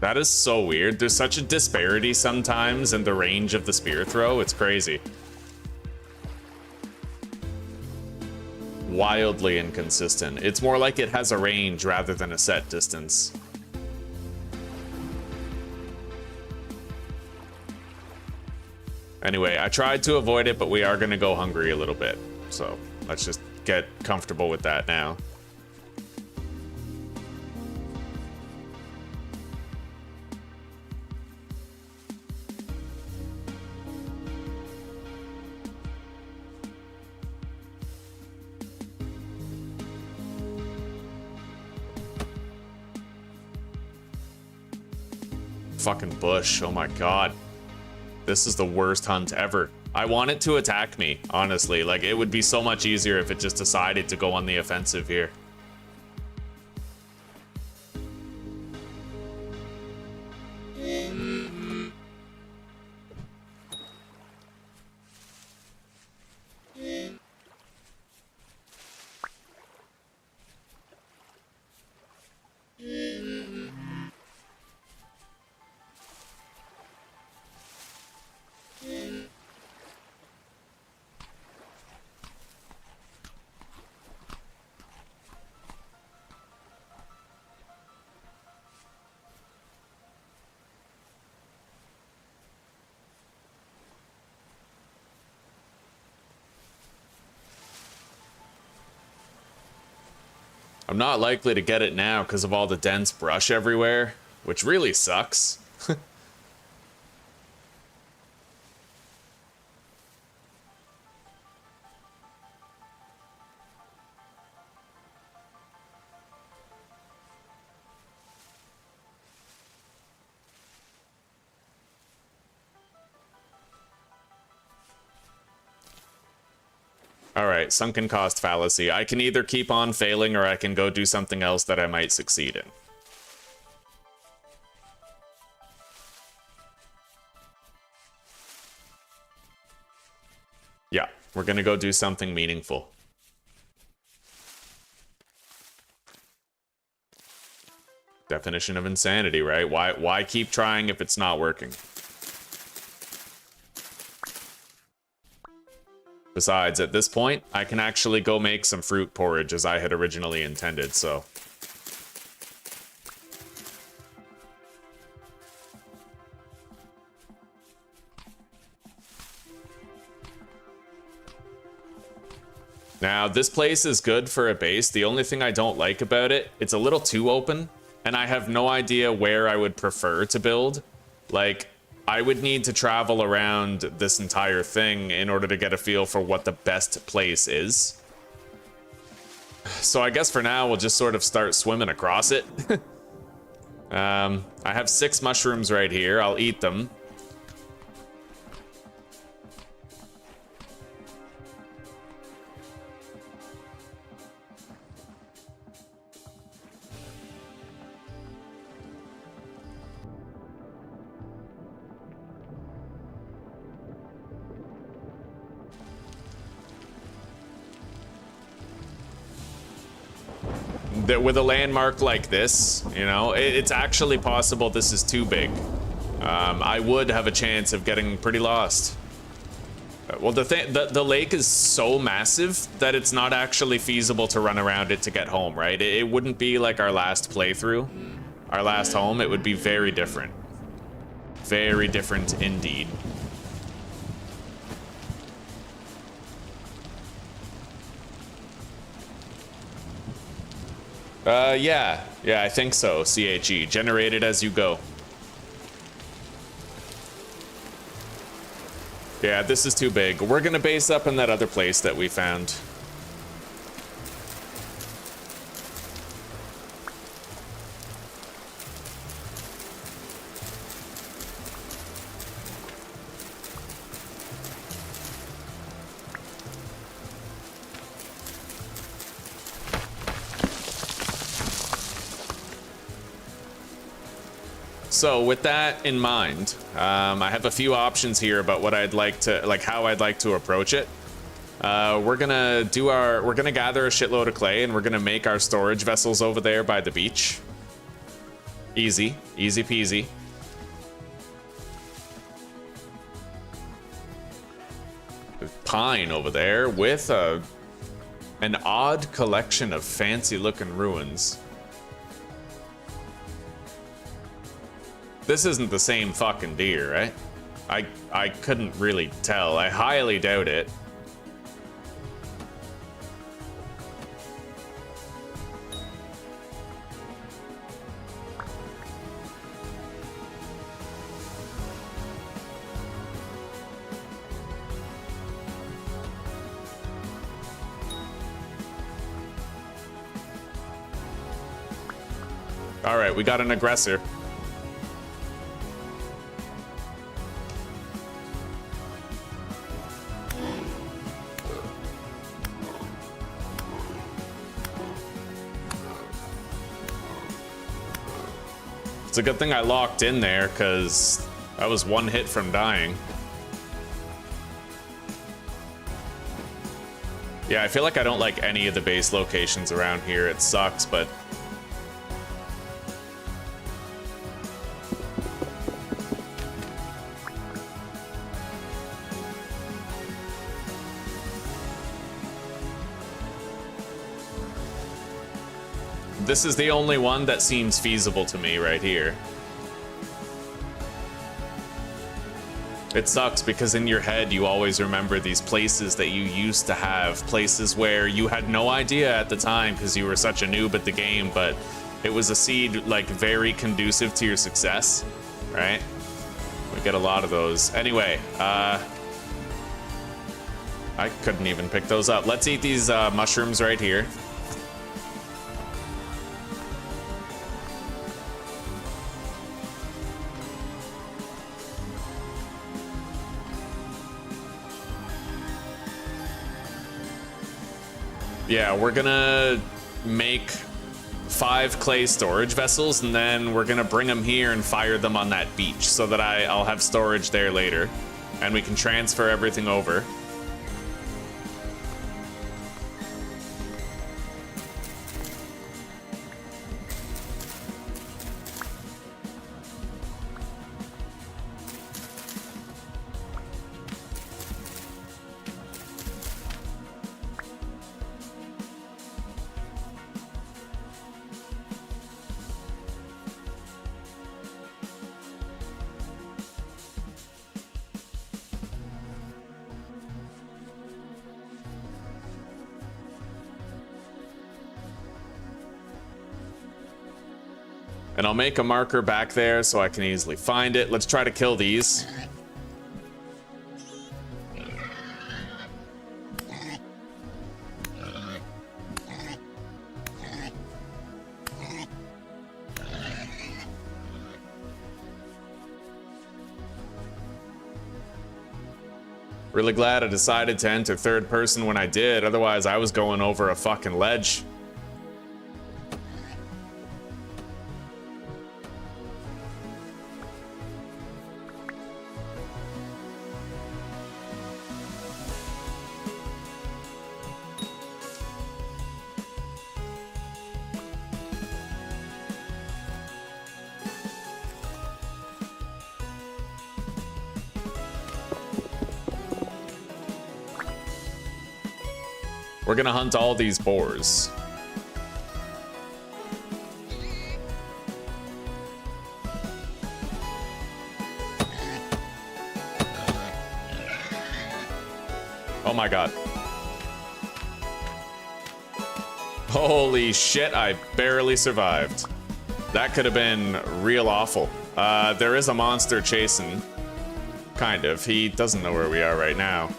That is so weird. There's such a disparity sometimes in the range of the spear throw. It's crazy. Wildly inconsistent. It's more like it has a range rather than a set distance. Anyway, I tried to avoid it, but we are gonna go hungry a little bit. So let's just get comfortable with that now. Fucking bush, oh my god. This is the worst hunt ever. I want it to attack me, honestly. Like, it would be so much easier if it just decided to go on the offensive here. I'm not likely to get it now because of all the dense brush everywhere, which really sucks. Alright, sunken cost fallacy. I can either keep on failing or I can go do something else that I might succeed in. Yeah, we're gonna go do something meaningful. Definition of insanity, right? Why keep trying if it's not working? Besides, at this point, I can actually go make some fruit porridge as I had originally intended, so... Now, this place is good for a base. The only thing I don't like about it, it's a little too open, and I have no idea where I would prefer to build. Like, I would need to travel around this entire thing in order to get a feel for what the best place is. So I guess for now, we'll just sort of start swimming across it. I have 6 mushrooms right here. I'll eat them. With a landmark like this, you know, it's actually possible this is too big. I would have a chance of getting pretty lost. Well, the lake is so massive that it's not actually feasible to run around it to get home, right? It wouldn't be like our last playthrough, our last home. It would be very different. Very different indeed. Yeah, I think so, CHE. Generated as you go. Yeah, this is too big. We're gonna base up in that other place that we found. So with that in mind, I have a few options here about what I'd like to, like how I'd like to approach it. We're gonna gather a shitload of clay and we're gonna make our storage vessels over there by the beach. Easy peasy. There's pine over there with an odd collection of fancy looking ruins. This isn't the same fucking deer, right? I couldn't really tell. I highly doubt it. All right, we got an aggressor. It's a good thing I locked in there, because I was one hit from dying. Yeah, I feel like I don't like any of the base locations around here. It sucks, but... this is the only one that seems feasible to me right here. It sucks because in your head you always remember these places that you used to have, places where you had no idea at the time because you were such a noob at the game, but it was a seed like very conducive to your success, right? We get a lot of those. Anyway, I couldn't even pick those up. Let's eat these mushrooms right here. Yeah, we're gonna make 5 clay storage vessels, and then we're gonna bring them here and fire them on that beach so that I'll have storage there later, and we can transfer everything over. And I'll make a marker back there so I can easily find it. Let's try to kill these. Really glad I decided to enter third person when I did, otherwise I was going over a fucking ledge. We're gonna hunt all these boars. Oh my god. Holy shit, I barely survived. That could have been real awful. There is a monster chasing. Kind of. He doesn't know where we are right now.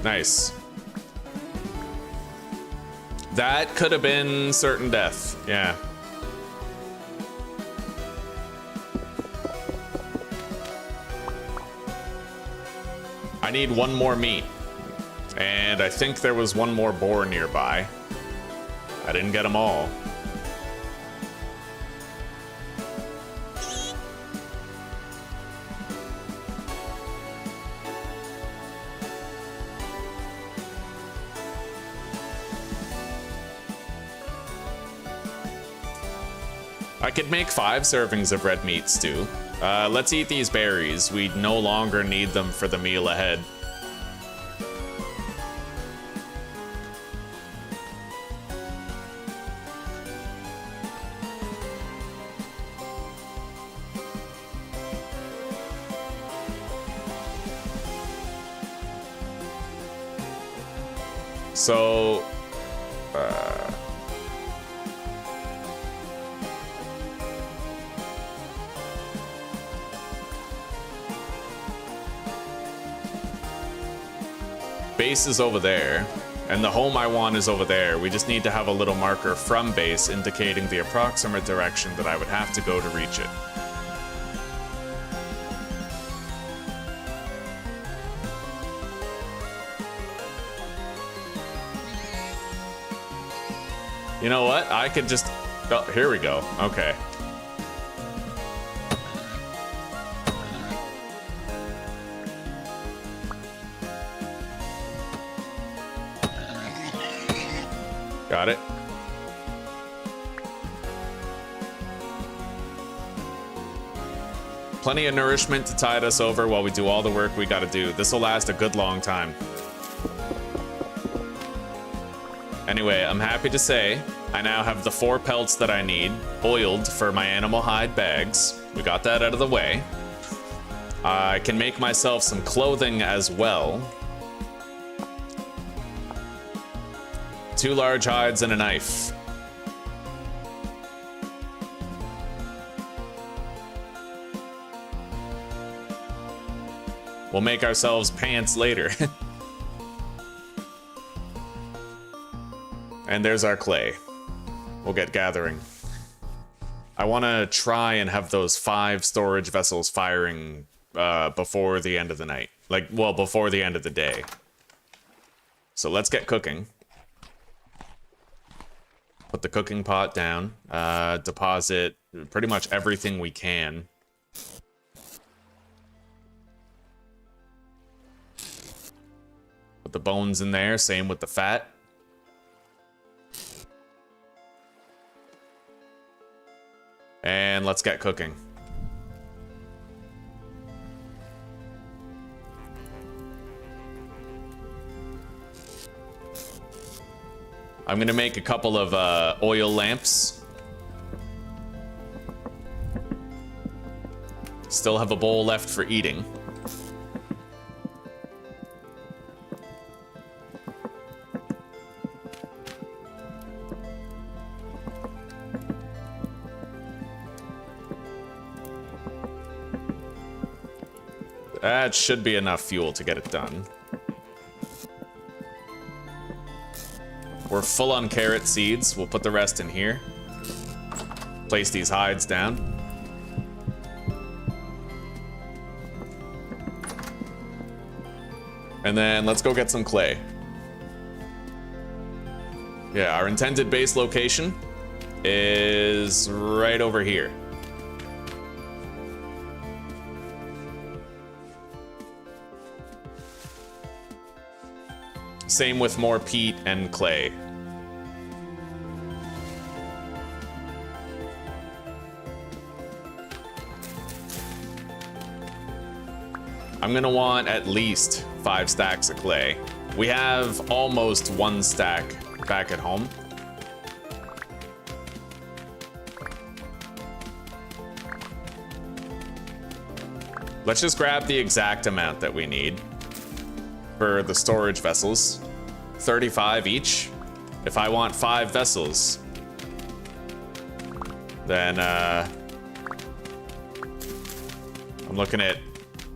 Nice. That could have been certain death, yeah. I need one more meat. And I think there was one more boar nearby. I didn't get them all. I could make 5 servings of red meat stew. Let's eat these berries. We no longer need them for the meal ahead. So, base is over there, and the home I want is over there. We just need to have a little marker from base indicating the approximate direction that I would have to go to reach it. You know what? I could just... Oh, here we go. Okay. Got it. Plenty of nourishment to tide us over while we do all the work we gotta do. This will last a good long time. Anyway, I'm happy to say I now have the 4 pelts that I need, oiled for my animal hide bags. We got that out of the way. I can make myself some clothing as well. 2 large hides and a knife. We'll make ourselves pants later. And there's our clay. We'll get gathering. I want to try and have those 5 storage vessels firing before the end of the night. Like, well, before the end of the day. So let's get cooking. Put the cooking pot down. Deposit pretty much everything we can. Put the bones in there, same with the fat. And let's get cooking. I'm gonna make a couple of oil lamps. Still have a bowl left for eating. That should be enough fuel to get it done. We're full on carrot seeds. We'll put the rest in here. Place these hides down. And then let's go get some clay. Yeah, our intended base location is right over here. Same with more peat and clay. I'm gonna want at least 5 stacks of clay. We have almost 1 stack back at home. Let's just grab the exact amount that we need for the storage vessels. 35 each. If I want 5 vessels, then I'm looking at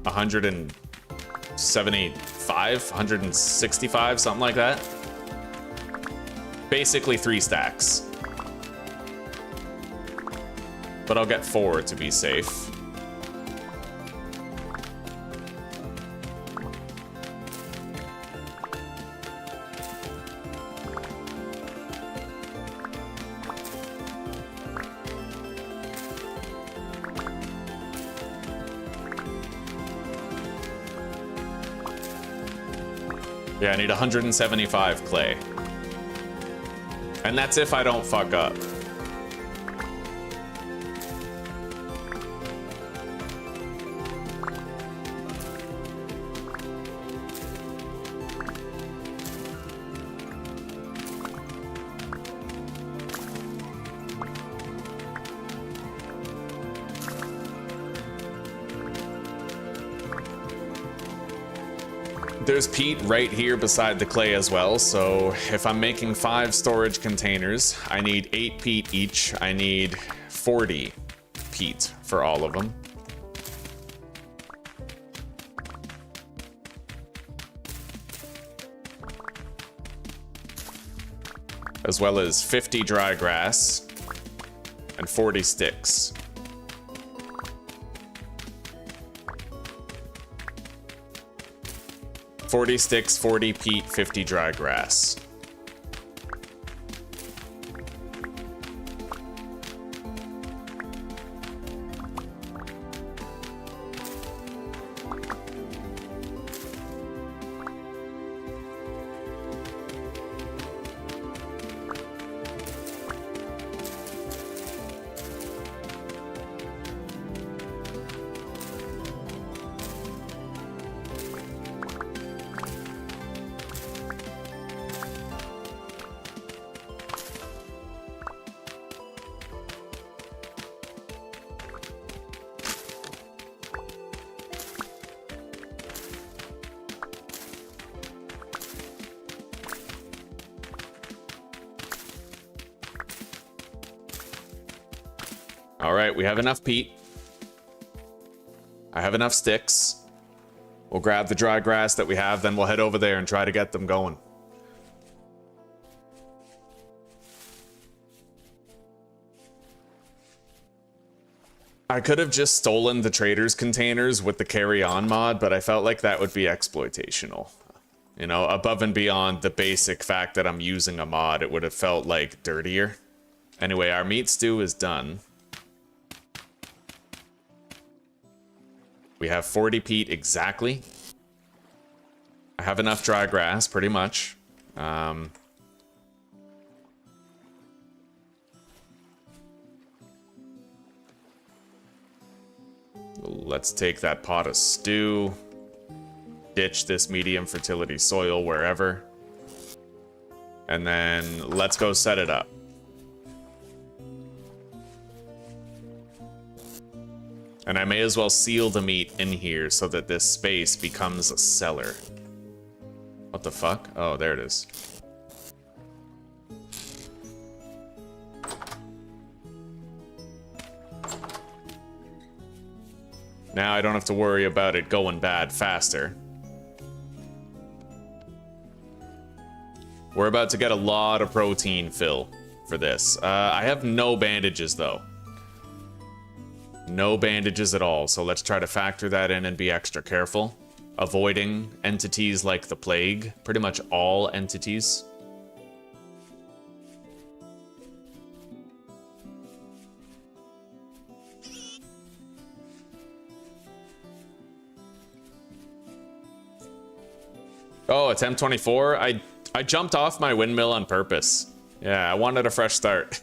175, 165, something like that. Basically 3 stacks. But I'll get 4 to be safe. Yeah, I need 175 clay. And that's if I don't fuck up. There's peat right here beside the clay as well, so if I'm making 5 storage containers, I need 8 peat each. I need 40 peat for all of them. As well as 50 dry grass and 40 sticks. 40 sticks, 40 peat, 50 dry grass. All right, we have enough peat. I have enough sticks. We'll grab the dry grass that we have, then we'll head over there and try to get them going. I could have just stolen the trader's containers with the carry-on mod, but I felt like that would be exploitational. You know, above and beyond the basic fact that I'm using a mod, it would have felt like dirtier. Anyway, our meat stew is done. We have 40 peat exactly. I have enough dry grass, pretty much. Let's take that pot of stew. Ditch this medium fertility soil wherever. And then let's go set it up. And I may as well seal the meat in here so that this space becomes a cellar. What the fuck? Oh, there it is. Now I don't have to worry about it going bad faster. We're about to get a lot of protein fill for this. I have no bandages though. No bandages at all, so let's try to factor that in and be extra careful. Avoiding entities like the plague, pretty much all entities. Oh, attempt 24? I jumped off my windmill on purpose. Yeah, I wanted a fresh start.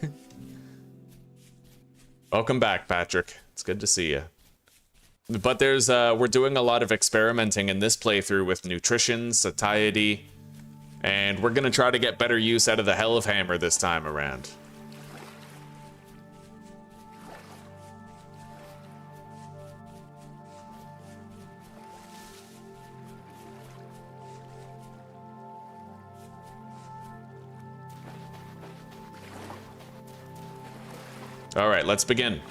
Welcome back, Patrick. It's good to see you. But there's we're doing a lot of experimenting in this playthrough with nutrition, satiety, and we're gonna try to get better use out of the Hell of Hammer this time around. All right, let's begin.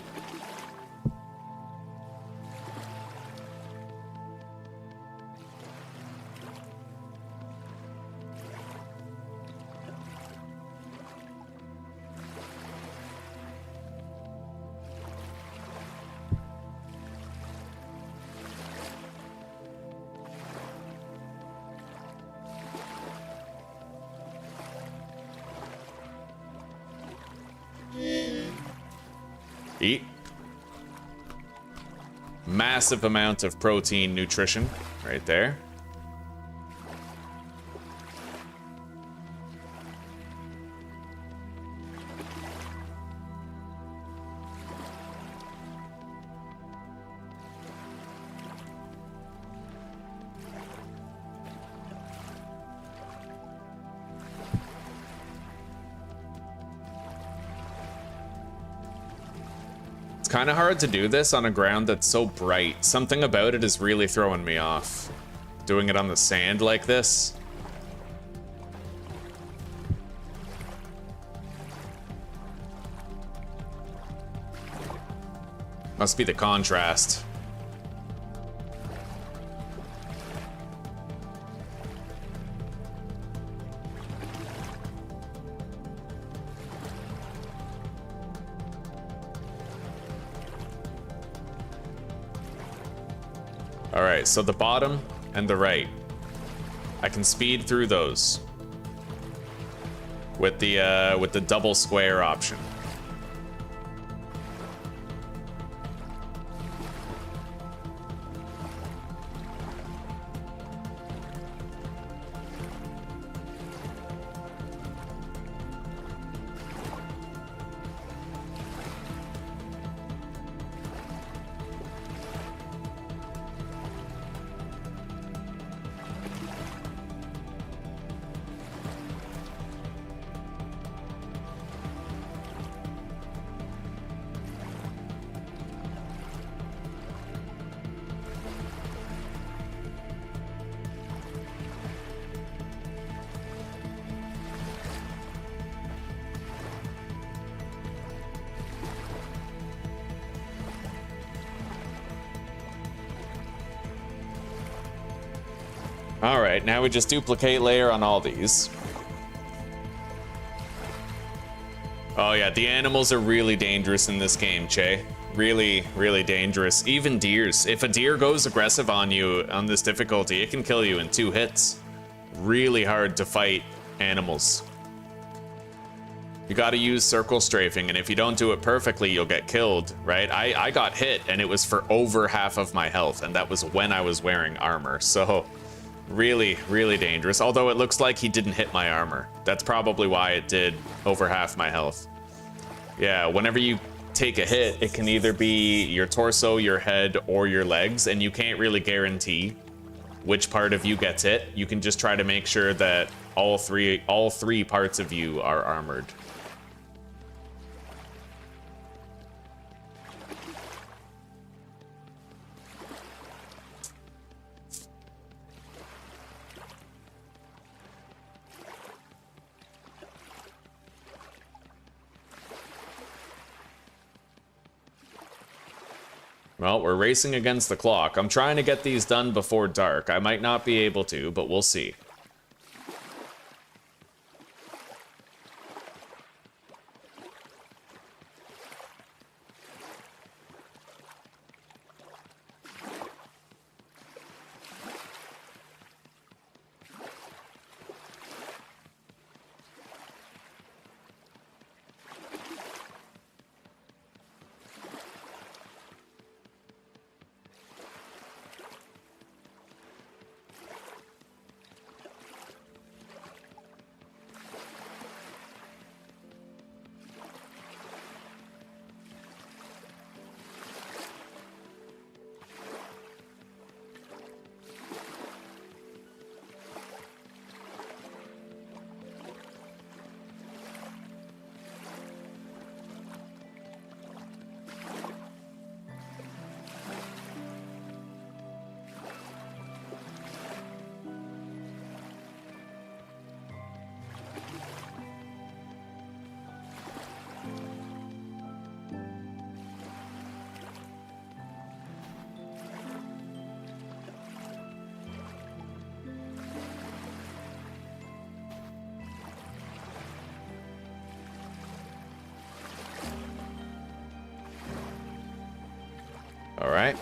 Eat. Massive amount of protein nutrition right there. Kind of hard to do this on a ground that's so bright. Something about it is really throwing me off. Doing it on the sand like this. Must be the contrast. All right, so the bottom and the right. I can speed through those with the double square option. All right, now we just duplicate layer on all these. Oh yeah, the animals are really dangerous in this game, Che. Really, really dangerous. Even deers. If a deer goes aggressive on you on this difficulty, it can kill you in 2 hits. Really hard to fight animals. You gotta use circle strafing, and if you don't do it perfectly, you'll get killed, right? I got hit, and it was for over half of my health, and that was when I was wearing armor, so... Really, really dangerous. Although it looks like he didn't hit my armor. That's probably why it did over half my health. Yeah, whenever you take a hit, it can either be your torso, your head, or your legs, and you can't really guarantee which part of you gets hit. You can just try to make sure that all three parts of you are armored. Well, we're racing against the clock. I'm trying to get these done before dark. I might not be able to, but we'll see. All right.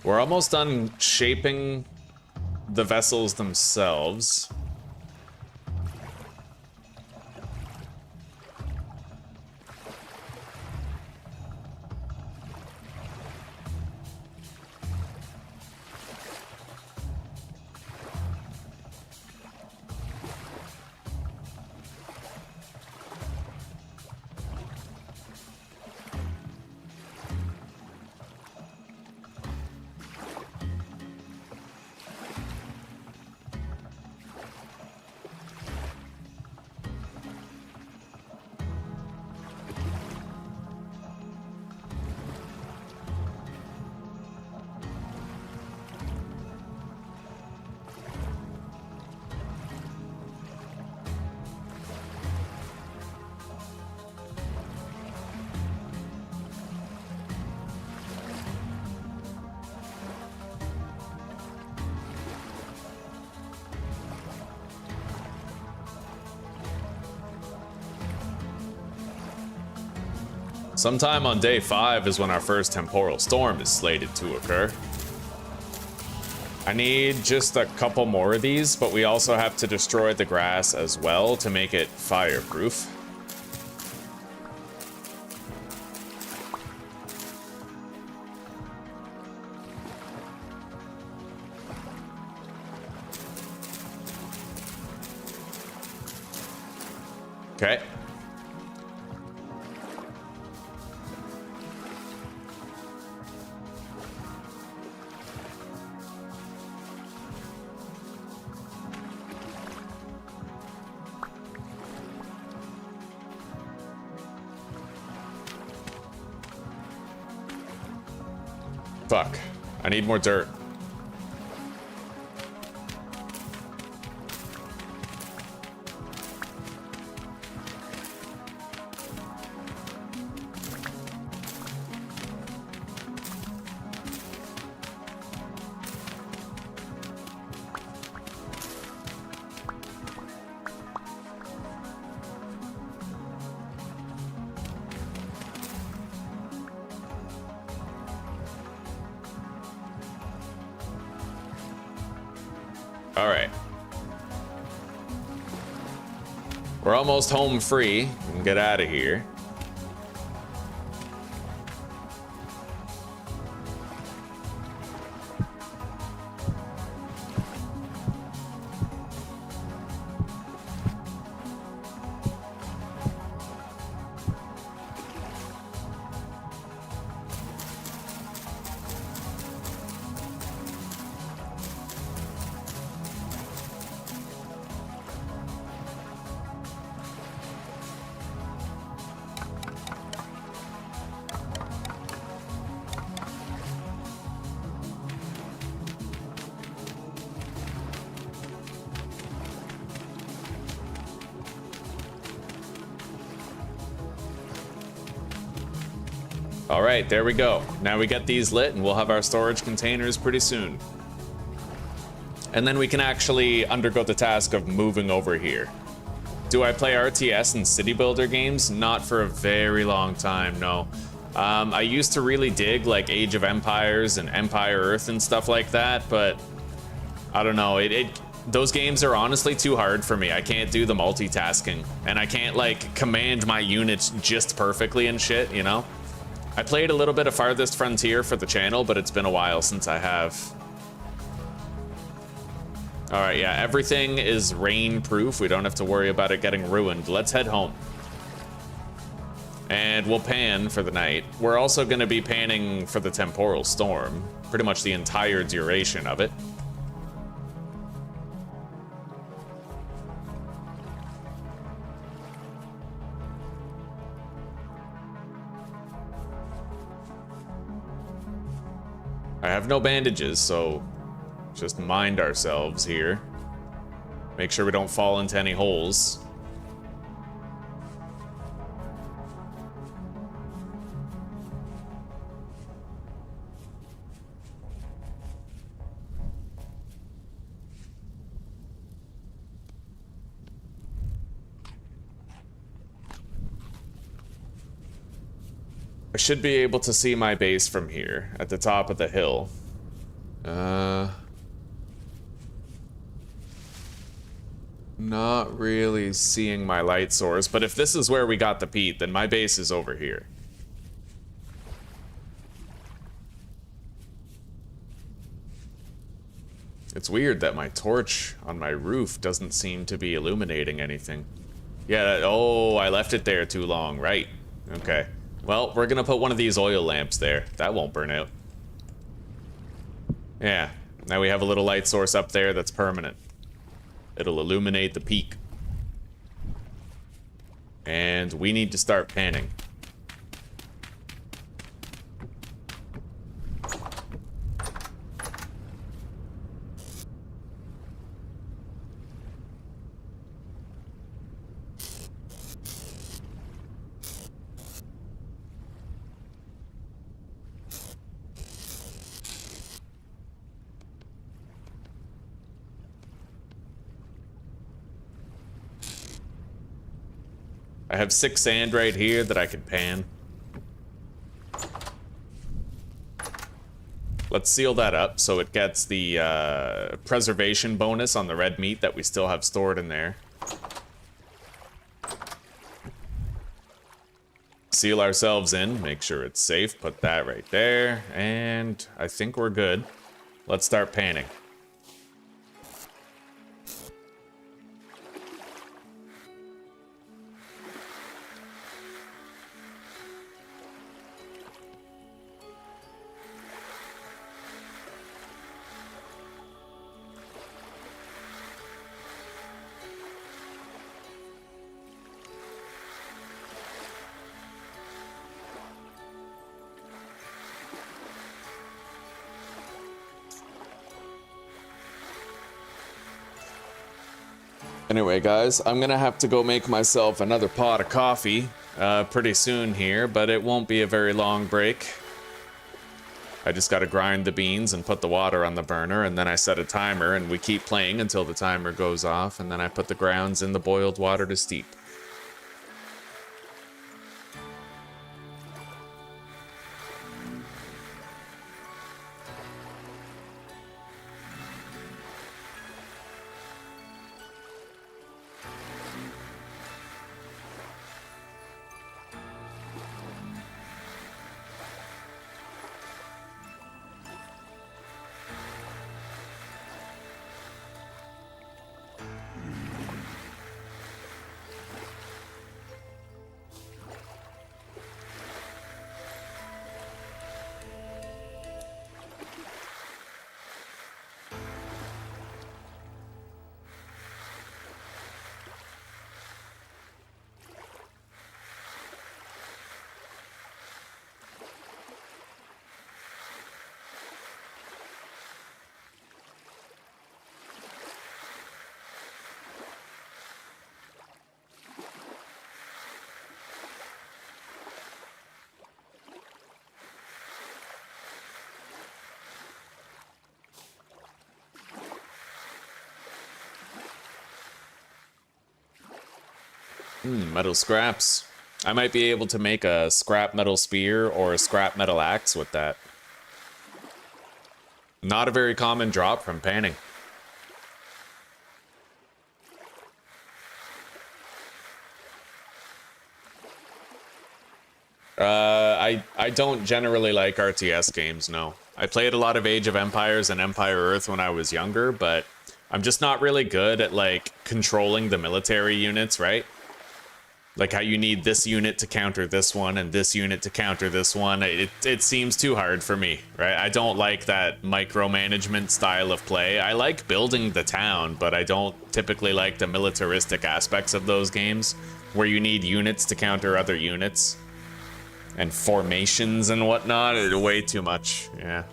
We're almost done shaping the vessels themselves. Sometime on day 5 is when our first temporal storm is slated to occur. I need just a couple more of these, but we also have to destroy the grass as well to make it fireproof. Okay. Fuck. I need more dirt. All right. We're almost home free. We can get out of here. All right, there we go. Now we get these lit and we'll have our storage containers pretty soon. And then we can actually undergo the task of moving over here. Do I play RTS and city builder games? Not for a very long time, no. I used to really dig like Age of Empires and Empire Earth and stuff like that, but I don't know, those games are honestly too hard for me. I can't do the multitasking, and I can't like command my units just perfectly and shit, you know? I played a little bit of Farthest Frontier for the channel, but it's been a while since I have. All right, yeah, everything is rain-proof. We don't have to worry about it getting ruined. Let's head home. And we'll pan for the night. We're also going to be panning for the temporal storm, pretty much the entire duration of it. I have no bandages, so just mind ourselves here. Make sure we don't fall into any holes. I should be able to see my base from here, at the top of the hill. Not really seeing my light source, but if this is where we got the peat, then my base is over here. It's weird that my torch on my roof doesn't seem to be illuminating anything. Yeah, oh, I left it there too long, right. Okay. Well, we're gonna put one of these oil lamps there. That won't burn out. Yeah, now we have a little light source up there that's permanent. It'll illuminate the peak. And we need to start panning. I have 6 sand right here that I can pan. Let's seal that up so it gets the preservation bonus on the red meat that we still have stored in there. Seal ourselves in, make sure it's safe, put that right there, and I think we're good. Let's start panning. Anyway, guys, I'm gonna have to go make myself another pot of coffee pretty soon here, but it won't be a very long break. I just gotta grind the beans and put the water on the burner, and then I set a timer, and we keep playing until the timer goes off, and then I put the grounds in the boiled water to steep. Metal scraps. I might be able to make a scrap metal spear or a scrap metal axe with that. Not a very common drop from panning. I don't generally like RTS games, no. I played a lot of Age of Empires and Empire Earth when I was younger, but I'm just not really good at, like, controlling the military units, right? Like how you need this unit to counter this one and this unit to counter this one. It seems too hard for me, right? I don't like that micromanagement style of play. I like building the town, but I don't typically like the militaristic aspects of those games where you need units to counter other units and formations and whatnot. It's way too much, yeah.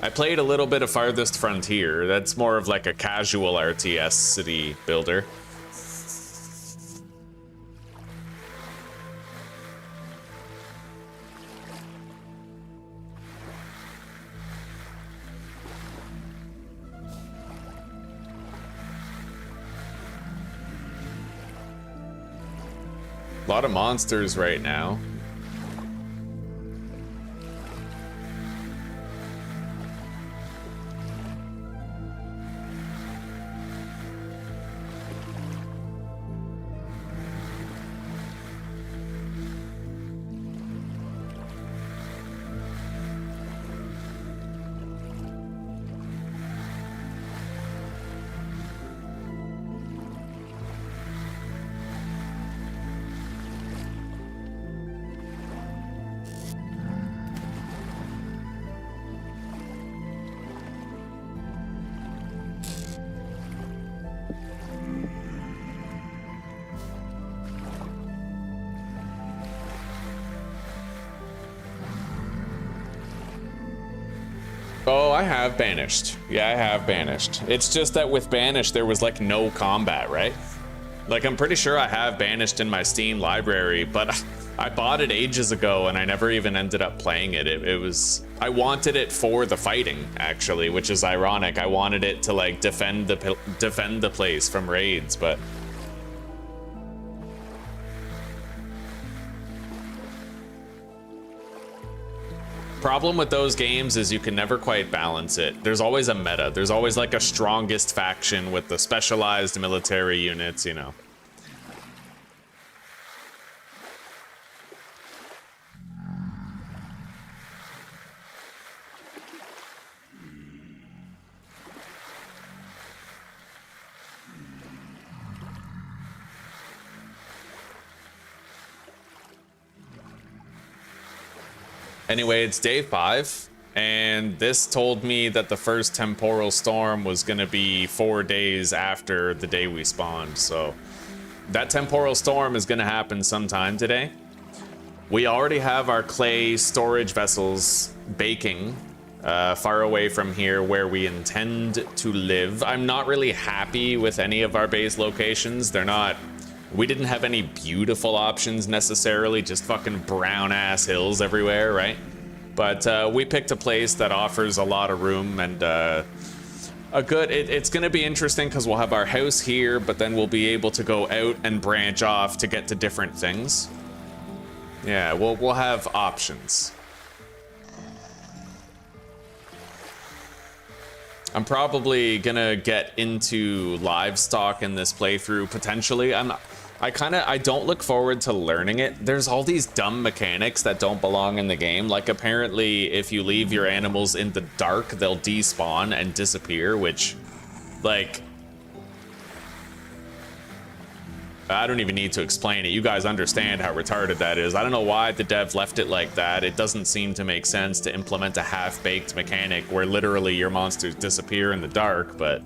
I played a little bit of Farthest Frontier. That's more of like a casual RTS city builder. A lot of monsters right now. I have banished. Yeah, I have banished. It's just that with banished, there was like no combat, right? Like, I'm pretty sure I have banished in my Steam library, but I bought it ages ago and I never even ended up playing it. It was, I wanted it for the fighting, actually, which is ironic. I wanted it to like defend the place from raids, but problem with those games is you can never quite balance it. There's always a meta. There's always like a strongest faction with the specialized military units, you know. Anyway, it's day 5, and this told me that the first temporal storm was gonna be 4 days after the day we spawned, so that temporal storm is gonna happen sometime today. We already have our clay storage vessels baking far away from here where we intend to live. I'm not really happy with any of our base locations. They're not... We didn't have any beautiful options necessarily, just fucking brown ass hills everywhere, right? But we picked a place that offers a lot of room and a good, it's gonna be interesting because we'll have our house here, but then we'll be able to go out and branch off to get to different things. Yeah, we'll have options. I'm probably gonna get into livestock in this playthrough potentially. I don't look forward to learning it. There's all these dumb mechanics that don't belong in the game. Like apparently if you leave your animals in the dark, they'll despawn and disappear, which like, I don't even need to explain it. You guys understand how retarded that is. I don't know why the dev left it like that. It doesn't seem to make sense to implement a half-baked mechanic where literally your monsters disappear in the dark, but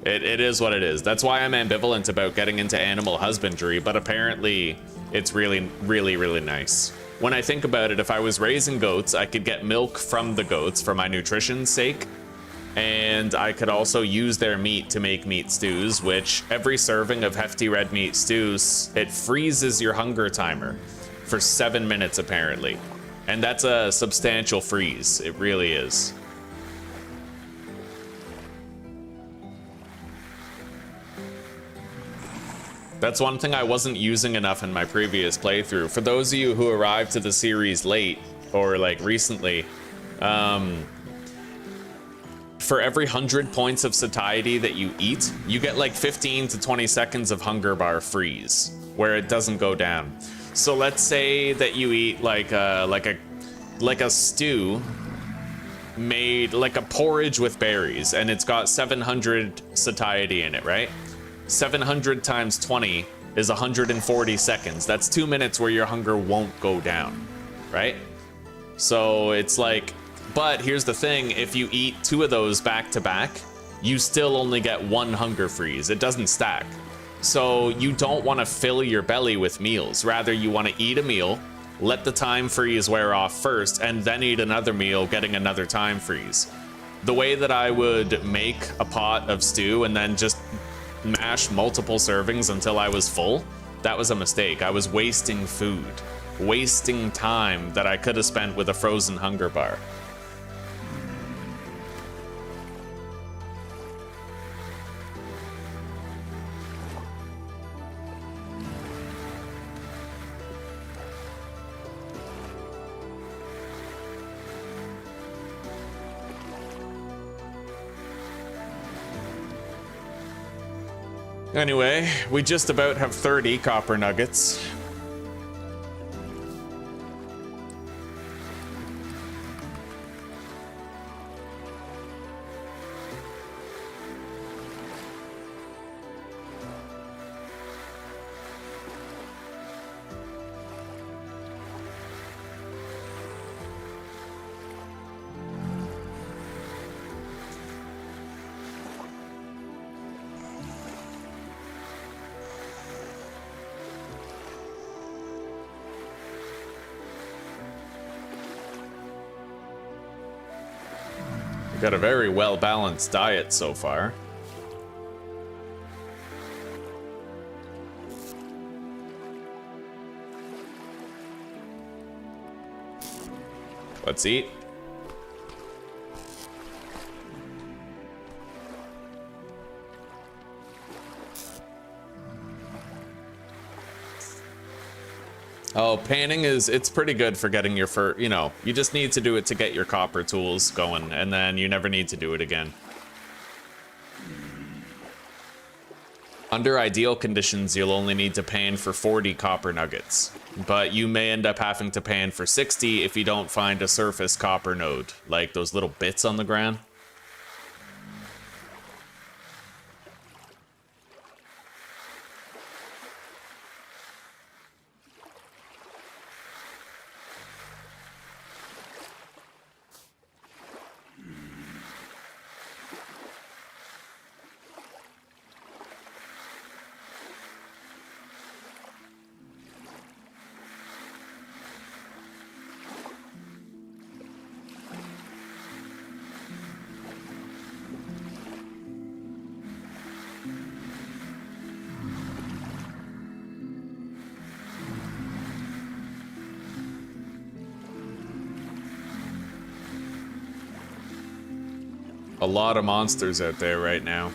it is what it is. That's why I'm ambivalent about getting into animal husbandry, but apparently it's really, really, really nice. When I think about it, if I was raising goats, I could get milk from the goats for my nutrition's sake, and I could also use their meat to make meat stews, which every serving of hefty red meat stews, it freezes your hunger timer for 7 minutes apparently. And that's a substantial freeze, it really is. That's one thing I wasn't using enough in my previous playthrough. For those of you who arrived to the series late, or like recently, for every 100 points of satiety that you eat, you get like 15 to 20 seconds of hunger bar freeze, where it doesn't go down. So let's say that you eat like a stew made like a porridge with berries, and it's got 700 satiety in it, right? 700 times 20 is 140 seconds. That's 2 minutes where your hunger won't go down, right? So it's like, but here's the thing, if you eat 2 of those back to back, you still only get 1 hunger freeze. It doesn't stack. So you don't want to fill your belly with meals. Rather, you want to eat a meal, let the time freeze wear off first, and then eat another meal, getting another time freeze. The way that I would make a pot of stew and then just mash multiple servings until I was full, that was a mistake. I was wasting food, wasting time that I could have spent with a frozen hunger bar. Anyway, we just about have 30 copper nuggets. Got a very well-balanced diet so far. Let's eat. Oh, painting it's pretty good for getting your you know, you just need to do it to get your copper tools going, and then you never need to do it again. Under ideal conditions, you'll only need to pan for 40 copper nuggets, but you may end up having to pan for 60 if you don't find a surface copper node, like those little bits on the ground. A lot of monsters out there right now.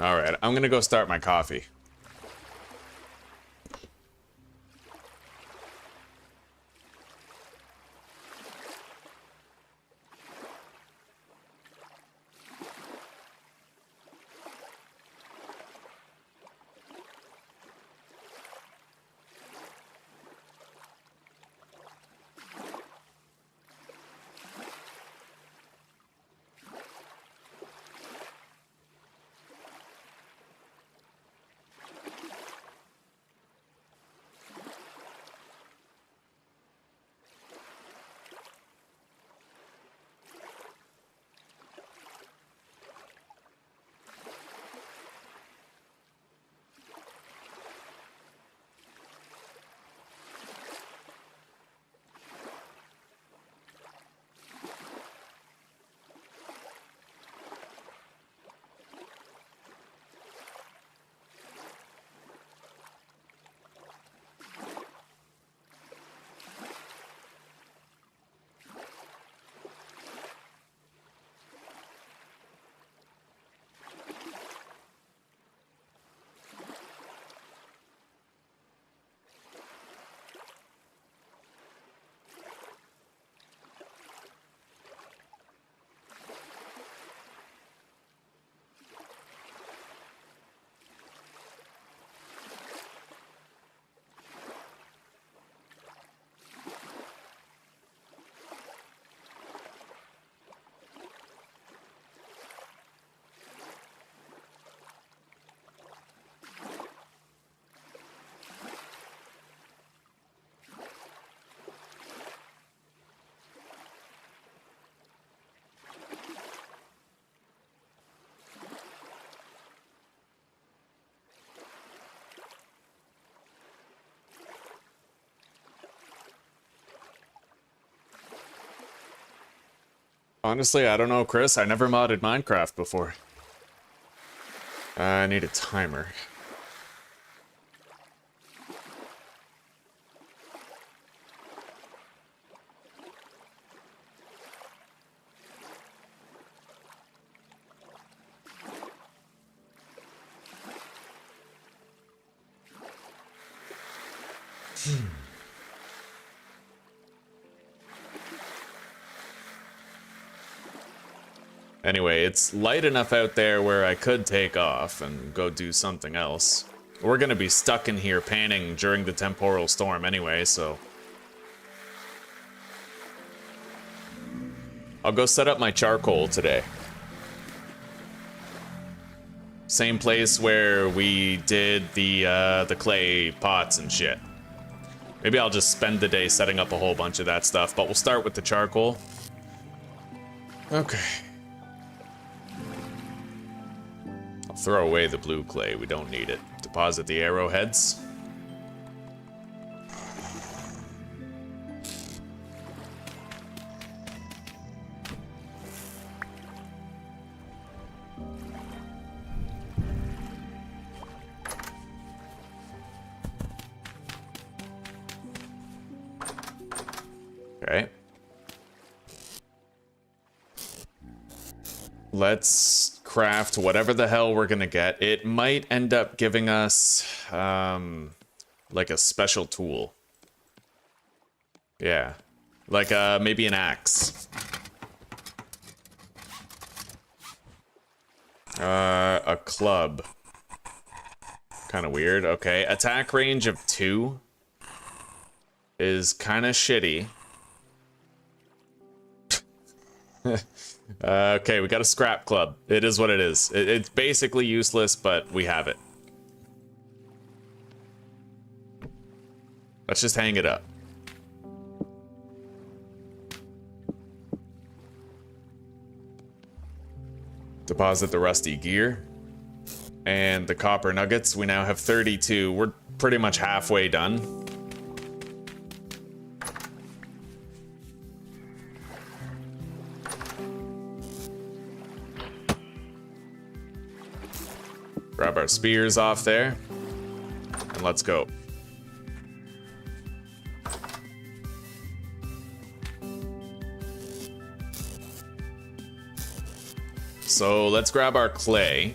All right, I'm gonna go start my coffee. Honestly, I don't know, Chris. I never modded Minecraft before. I need a timer. Anyway, it's light enough out there where I could take off and go do something else. We're gonna be stuck in here panning during the temporal storm anyway, so... I'll go set up my charcoal today. Same place where we did the clay pots and shit. Maybe I'll just spend the day setting up a whole bunch of that stuff, but we'll start with the charcoal. Okay. I'll throw away the blue clay, we don't need it. Deposit the arrowheads. Okay. Let's craft whatever the hell we're gonna get. It might end up giving us, like a special tool. Yeah. Like, maybe an axe. A club. Kind of weird. Okay, attack range of 2 is kind of shitty. Okay, we got a scrap club. It is what it is. It's basically useless, but we have it. Let's just hang it up. Deposit the rusty gear. And the copper nuggets. We now have 32. We're pretty much halfway done. Grab our spears off there, and let's go. So let's grab our clay.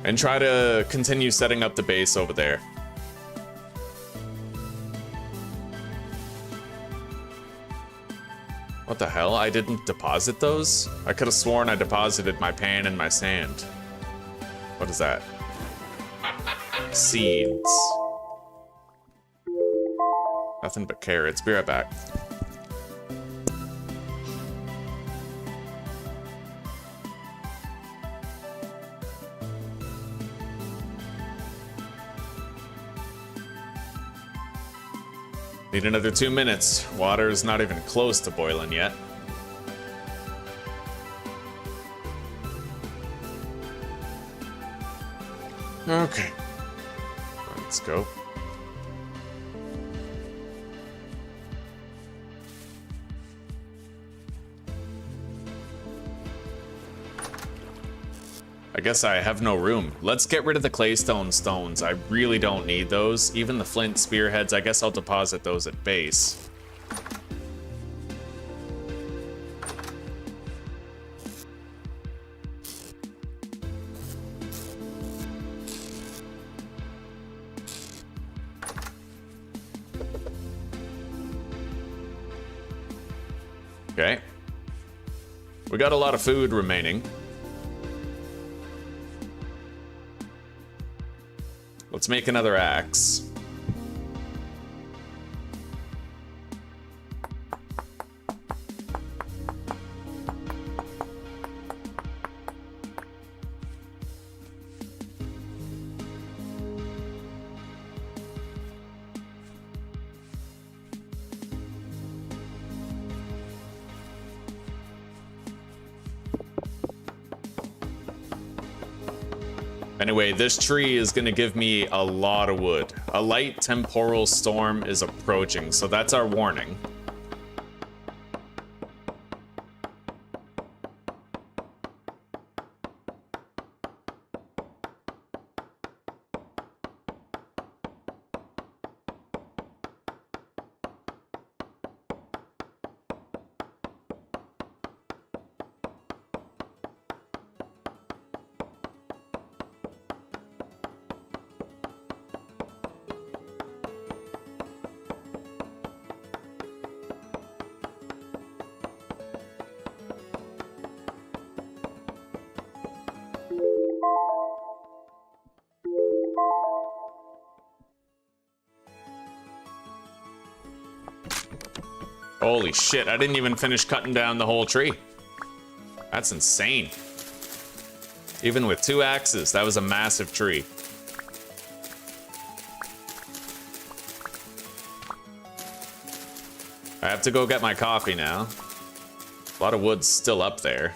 And try to continue setting up the base over there. What the hell? I didn't deposit those? I could have sworn I deposited my pan and my sand. What is that? Seeds. Nothing but carrots. Be right back. Need another 2 minutes. Water's not even close to boiling yet. Okay. Let's go. I guess I have no room. Let's get rid of the claystone stones. I really don't need those. Even the flint spearheads, I guess I'll deposit those at base. Okay. We got a lot of food remaining. Let's make another axe. Anyway, this tree is gonna give me a lot of wood. A light temporal storm is approaching, so that's our warning. Holy shit, I didn't even finish cutting down the whole tree. That's insane. Even with 2 axes, that was a massive tree. I have to go get my coffee now. A lot of wood's still up there.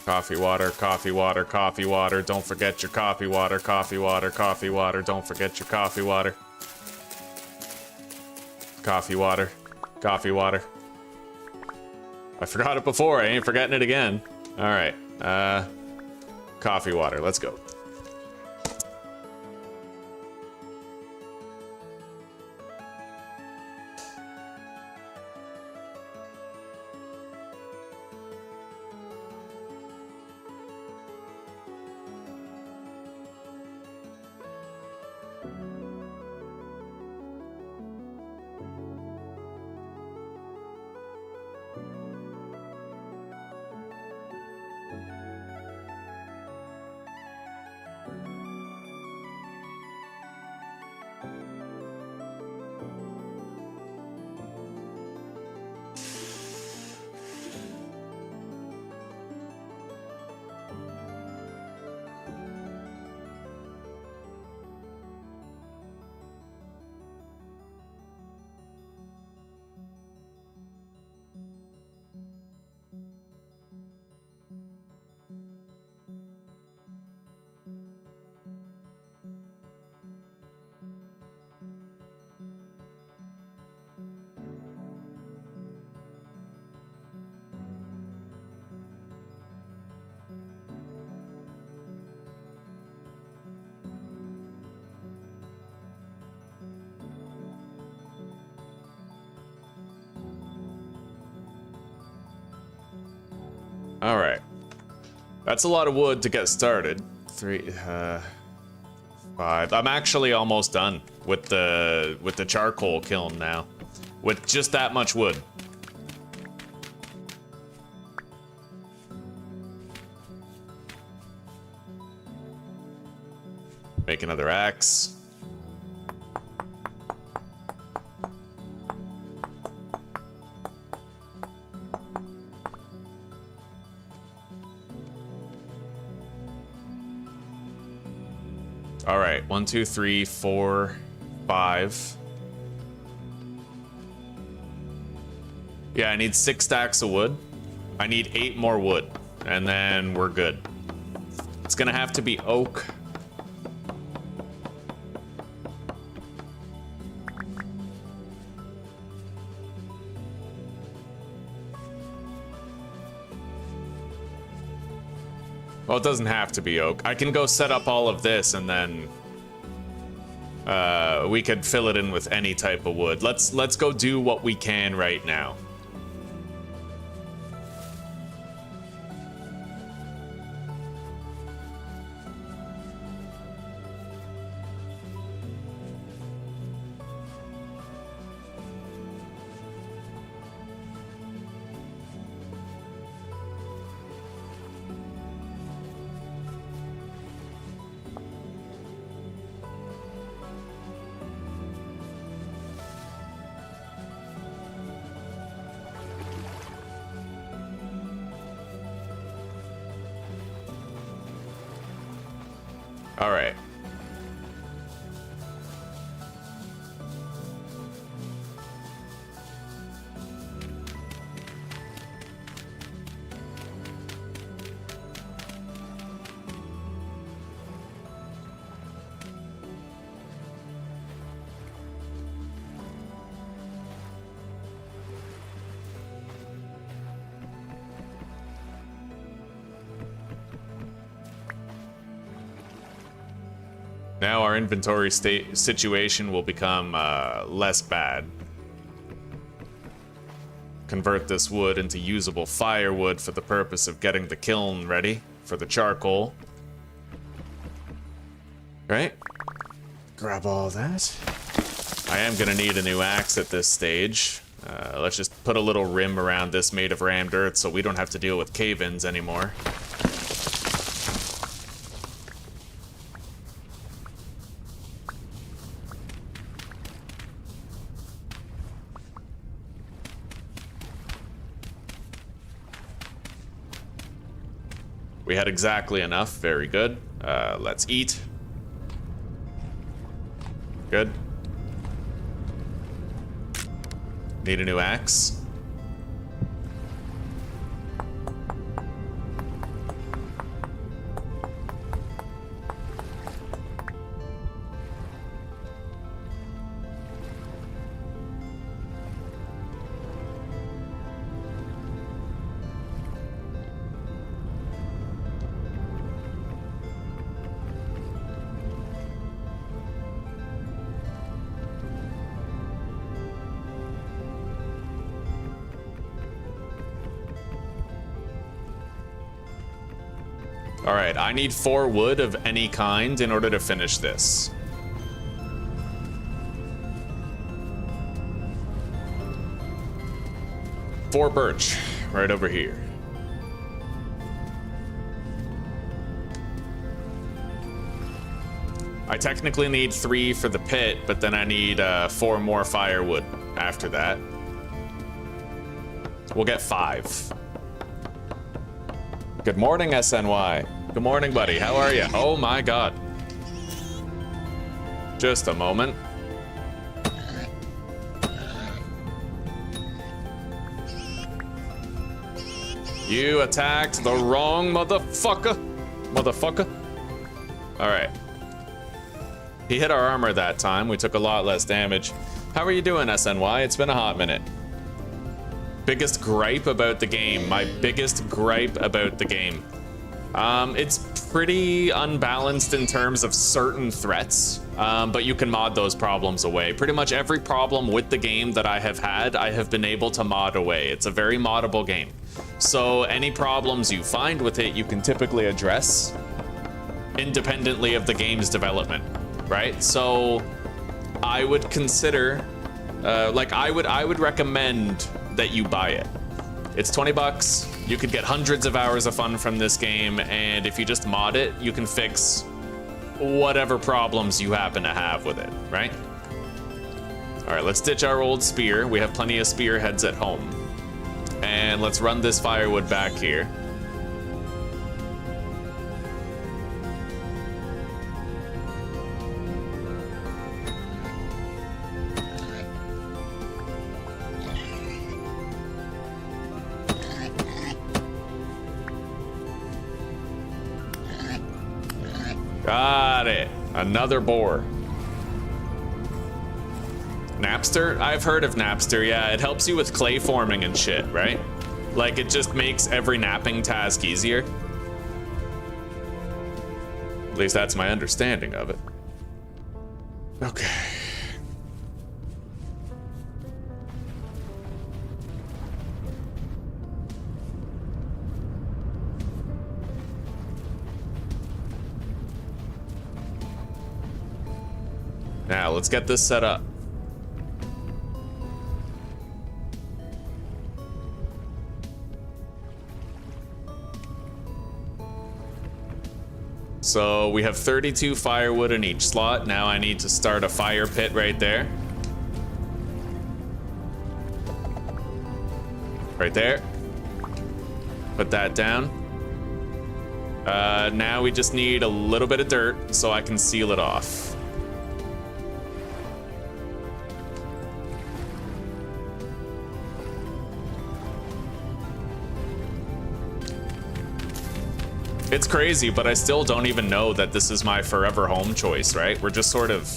Coffee water, coffee water, coffee water. Don't forget your coffee water, coffee water, coffee water. Don't forget your coffee water. Coffee water, coffee water. I forgot it before, I ain't forgetting it again. All right, coffee water, let's go. All right, that's a lot of wood to get started. 3, 5. I'm actually almost done with the charcoal kiln now, with just that much wood. Make another axe. All right, 1, 2, 3, 4, 5. Yeah, I need 6 stacks of wood. I need 8 more wood, and then we're good. It's gonna have to be oak. Well, it doesn't have to be oak. I can go set up all of this and then we could fill it in with any type of wood. Let's go do what we can right now. All right. Now our inventory situation will become less bad. Convert this wood into usable firewood for the purpose of getting the kiln ready for the charcoal. Right? Grab all that. I am gonna need a new axe at this stage. Let's just put a little rim around this made of rammed earth so we don't have to deal with cave-ins anymore. We had exactly enough. Very good. Let's eat. Good. Need a new axe. All right, I need 4 wood of any kind in order to finish this. Four birch, right over here. I technically need 3 for the pit, but then I need 4 more firewood after that. We'll get 5. Good morning, SNY. Good morning, buddy. How are you? Oh my god. Just a moment. You attacked the wrong motherfucker. Motherfucker. Alright. He hit our armor that time. We took a lot less damage. How are you doing, SNY? It's been a hot minute. Biggest gripe about the game. My biggest gripe about the game. It's pretty unbalanced in terms of certain threats, but you can mod those problems away. Pretty much every problem with the game that I have had, I have been able to mod away. It's a very moddable game. So any problems you find with it, you can typically address independently of the game's development, right? So I would consider, I would recommend that you buy it. It's 20 bucks. You could get hundreds of hours of fun from this game, and if you just mod it, you can fix whatever problems you happen to have with it, right? All right, let's ditch our old spear. We have plenty of spearheads at home. And let's run this firewood back here. Got it. Another boar. Napster? I've heard of Napster, yeah. It helps you with clay forming and shit, right? Like, it just makes every napping task easier. At least that's my understanding of it. Okay. Now, let's get this set up. So we have 32 firewood in each slot. Now I need to start a fire pit right there. Right there. Put that down. Now we just need a little bit of dirt so I can seal it off. It's crazy, but I still don't even know that this is my forever home choice, right? We're just sort of...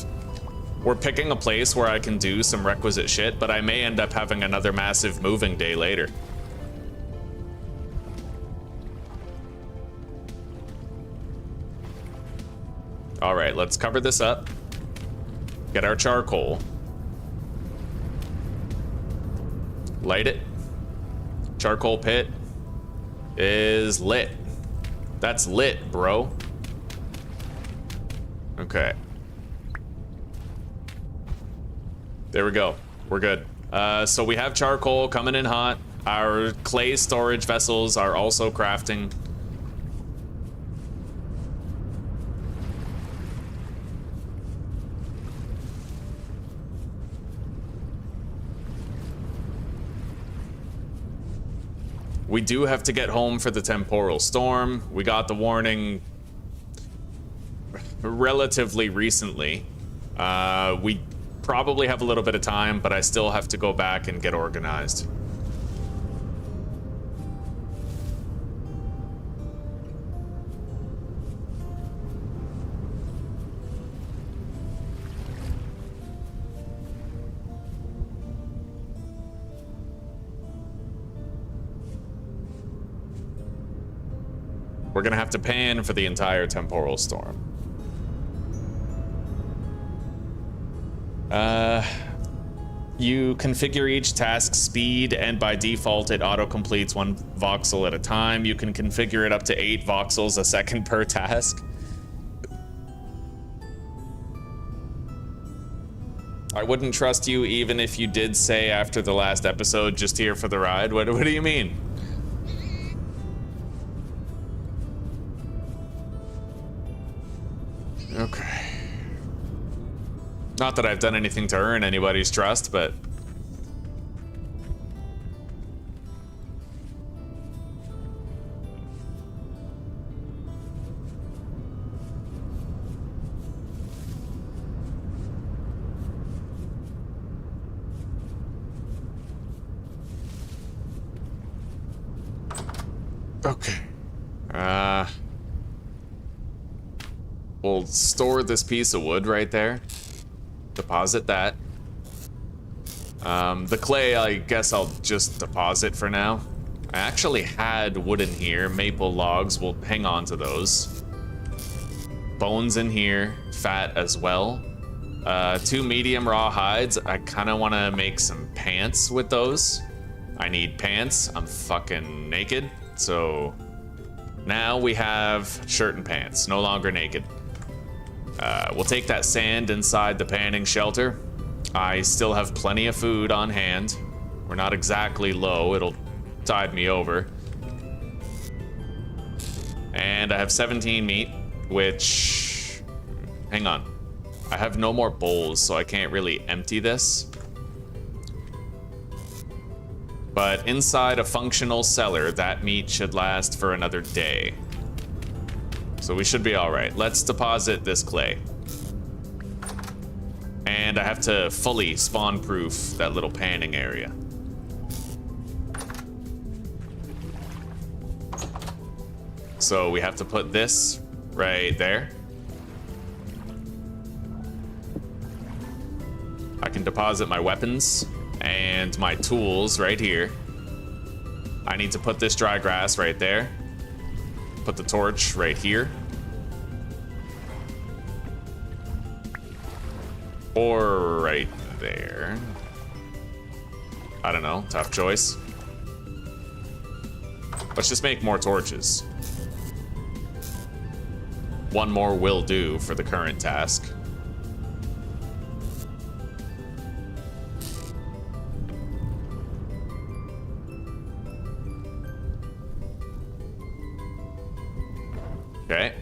We're picking a place where I can do some requisite shit, but I may end up having another massive moving day later. Alright, let's cover this up. Get our charcoal. Light it. Charcoal pit is lit. That's lit, bro. Okay. There we go. We're good. So we have charcoal coming in hot. Our clay storage vessels are also crafting. We do have to get home for the temporal storm. We got the warning relatively recently. We probably have a little bit of time, but I still have to go back and get organized. We're gonna have to pan for the entire temporal storm. You configure each task speed, and by default it auto-completes 1 voxel at a time. You can configure it up to 8 voxels a second per task. I wouldn't trust you even if you did say after the last episode, just here for the ride. What do you mean? Okay. Not that I've done anything to earn anybody's trust, but... Okay. We'll store this piece of wood right there. Deposit that. The clay, I guess I'll just deposit for now. I actually had wood in here. Maple logs, we'll hang on to those. Bones in here. Fat as well. 2 medium raw hides. I kind of want to make some pants with those. I need pants. I'm fucking naked. So now we have shirt and pants. No longer naked. We'll take that sand inside the panning shelter. I still have plenty of food on hand. We're not exactly low. It'll tide me over. And I have 17 meat, which... Hang on. I have no more bowls, so I can't really empty this. But inside a functional cellar, that meat should last for another day. So we should be all right. Let's deposit this clay. And I have to fully spawn-proof that little panning area. So we have to put this right there. I can deposit my weapons and my tools right here. I need to put this dry grass right there. Put the torch right here. Or right there. I don't know, tough choice. Let's just make more torches. 1 more will do for the current task. Okay.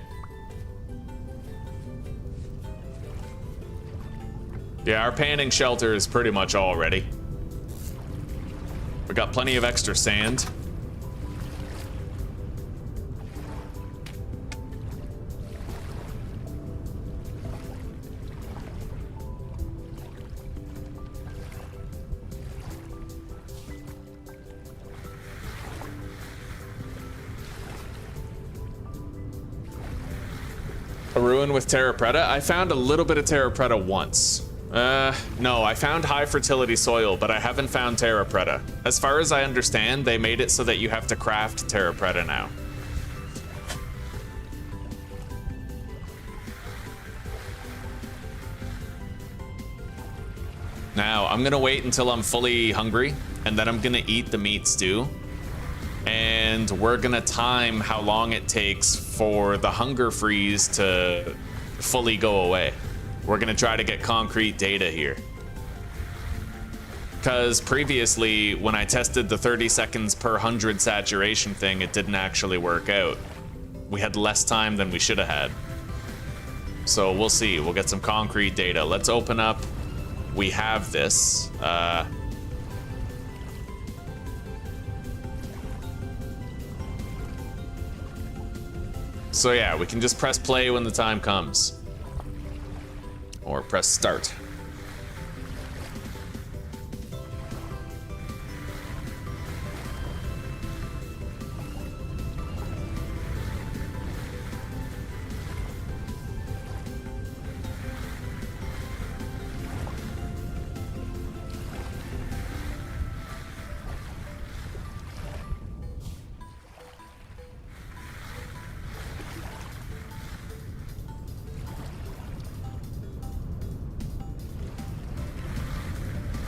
Yeah, our panning shelter is pretty much all ready. We got plenty of extra sand. A ruin with Terra Preta? I found a little bit of Terra Preta once. No, I found high fertility soil, but I haven't found Terra Preta. As far as I understand, they made it so that you have to craft Terra Preta now. Now, I'm gonna wait until I'm fully hungry, and then I'm gonna eat the meat stew. And we're gonna time how long it takes for the hunger freeze to fully go away. We're gonna try to get concrete data here. Because previously, when I tested the 30 seconds per 100 saturation thing, it didn't actually work out. We had less time than we should have had. So we'll see, we'll get some concrete data. Let's open up, we have this. So yeah, we can just press play when the time comes. Or press start.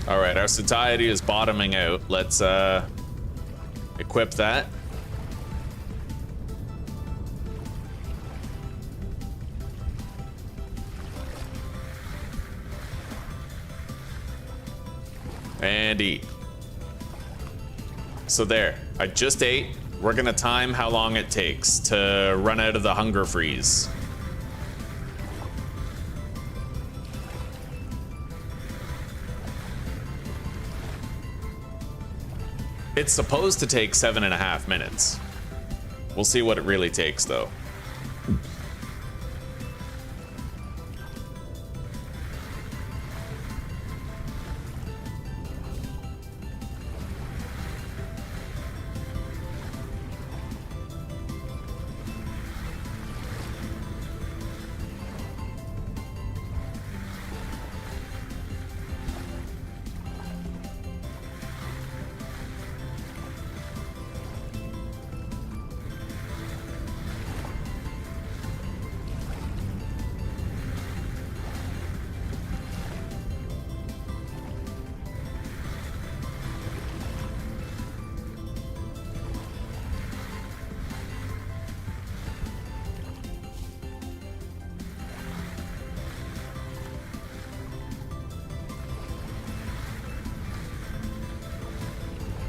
All right, our satiety is bottoming out. Let's equip that. And eat. So there, I just ate. We're gonna time how long it takes to run out of the hunger freeze. It's supposed to take 7.5 minutes. We'll see what it really takes, though.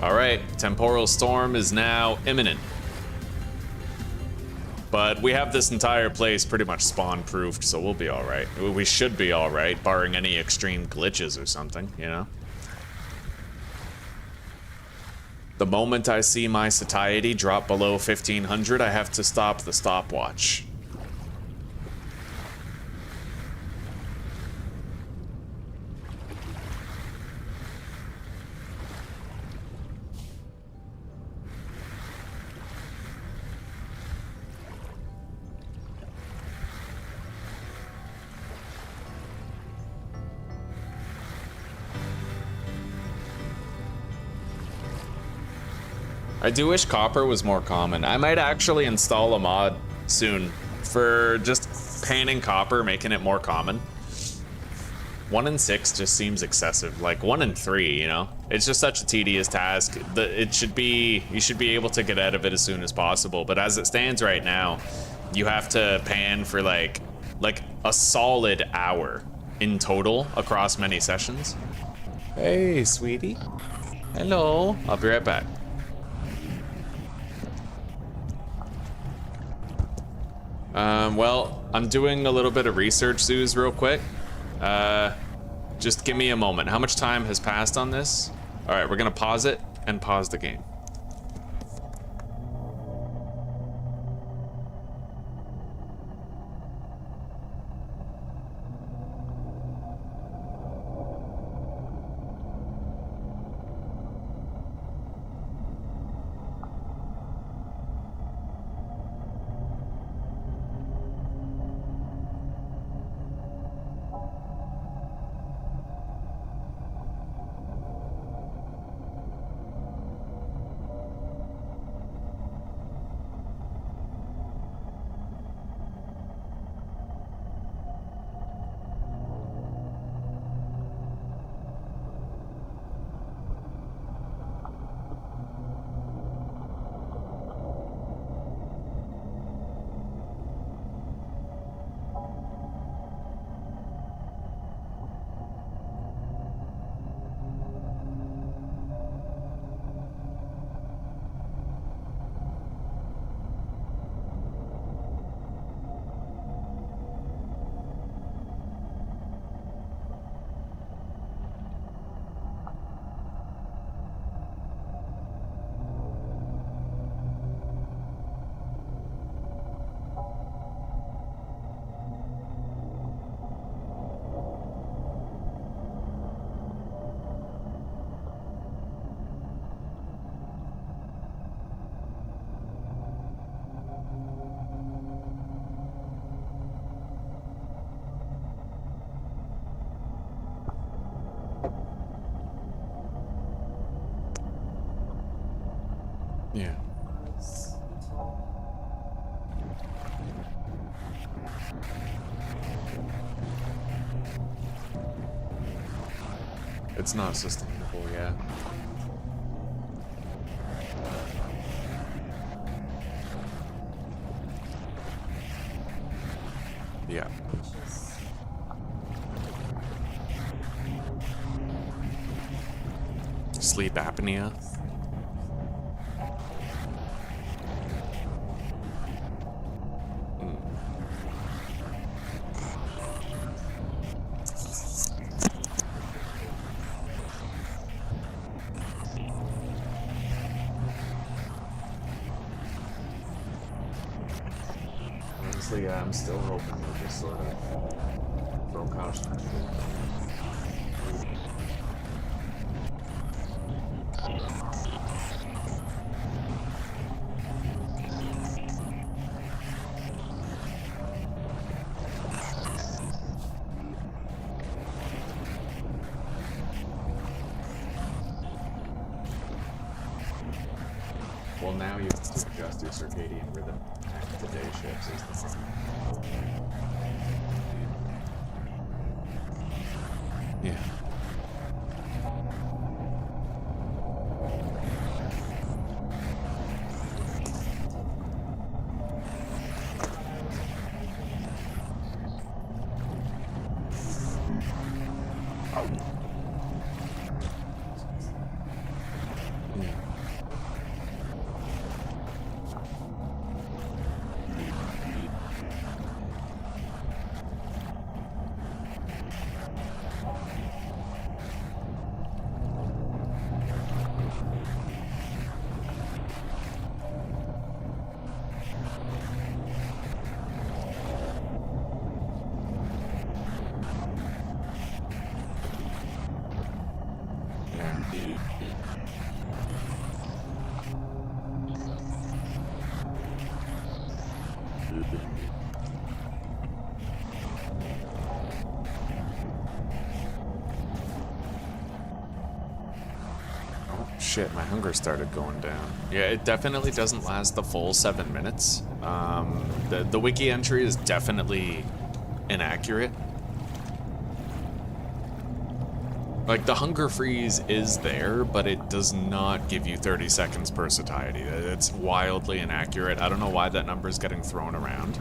All right, temporal storm is now imminent. But we have this entire place pretty much spawn-proofed, so we'll be all right. We should be all right, barring any extreme glitches or something, you know? The moment I see my satiety drop below 1500, I have to stop the stopwatch. I do wish copper was more common. I might actually install a mod soon for just panning copper, making it more common. 1 in 6 just seems excessive. Like 1 in 3, you know? It's just such a tedious task. You should be able to get out of it as soon as possible. But as it stands right now, you have to pan for like a solid hour in total across many sessions. Hey, sweetie. Hello. I'll be right back. Well, I'm doing a little bit of research, Zeus, real quick. Just give me a moment. How much time has passed on this? All right, we're gonna pause it and pause the game. It's not sustainable, yeah. Yeah. Sleep apnea. Honestly, yeah, I'm still hoping we'll just sort of throw caution to the Well, now you have to adjust your circadian rhythm back to day shifts is the problem. Yeah. Shit, my hunger started going down. Yeah, it definitely doesn't last the full 7 minutes. The wiki entry is definitely inaccurate. Like, the hunger freeze is there, but it does not give you 30 seconds per satiety. It's wildly inaccurate. I don't know why that number is getting thrown around.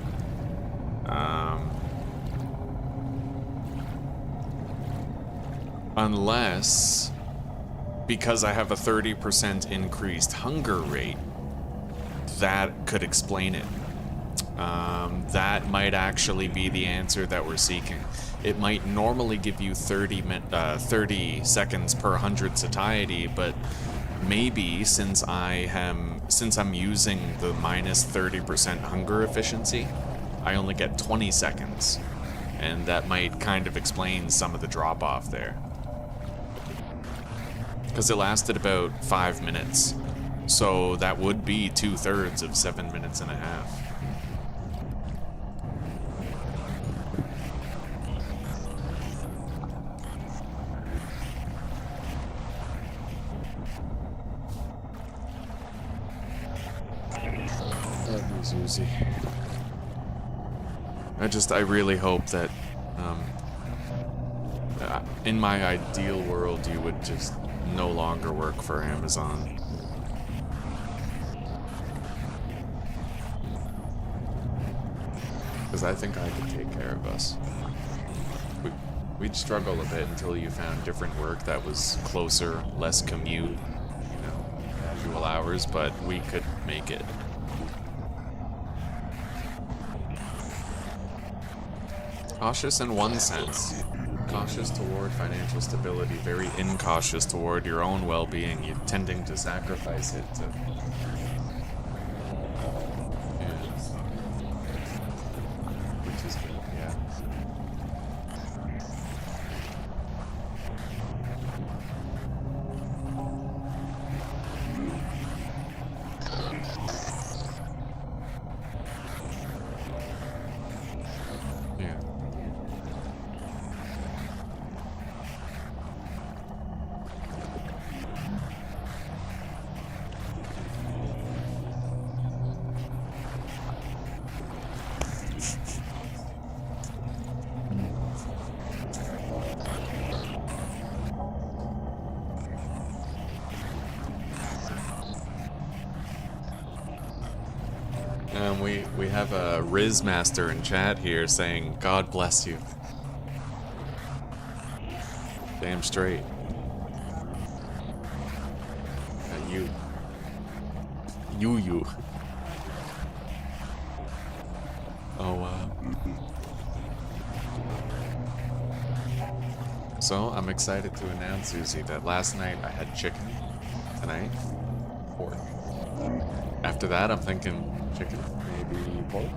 Unless, because I have a 30% increased hunger rate, that could explain it. That might actually be the answer that we're seeking. It might normally give you 30 seconds per 100 satiety, but maybe since I'm using the minus 30% hunger efficiency, I only get 20 seconds, and that might kind of explain some of the drop off there. Because it lasted about 5 minutes, so that would be 2/3 of 7 minutes and a half. Uzi. I really hope that, in my ideal world, you would just no longer work for Amazon. Because I think I could take care of us. We'd struggle a bit until you found different work that was closer, less commute, you know, casual hours, but we could make it. Cautious in one sense. Cautious toward financial stability, very incautious toward your own well-being. You're tending to sacrifice it to... Yeah. Which is good, yeah. And we have a Riz Master in chat here saying, God bless you. Damn straight. You. You. Oh, wow. So, I'm excited to announce, Susie, that last night I had chicken. Tonight, pork. After that, I'm thinking chicken, maybe pork.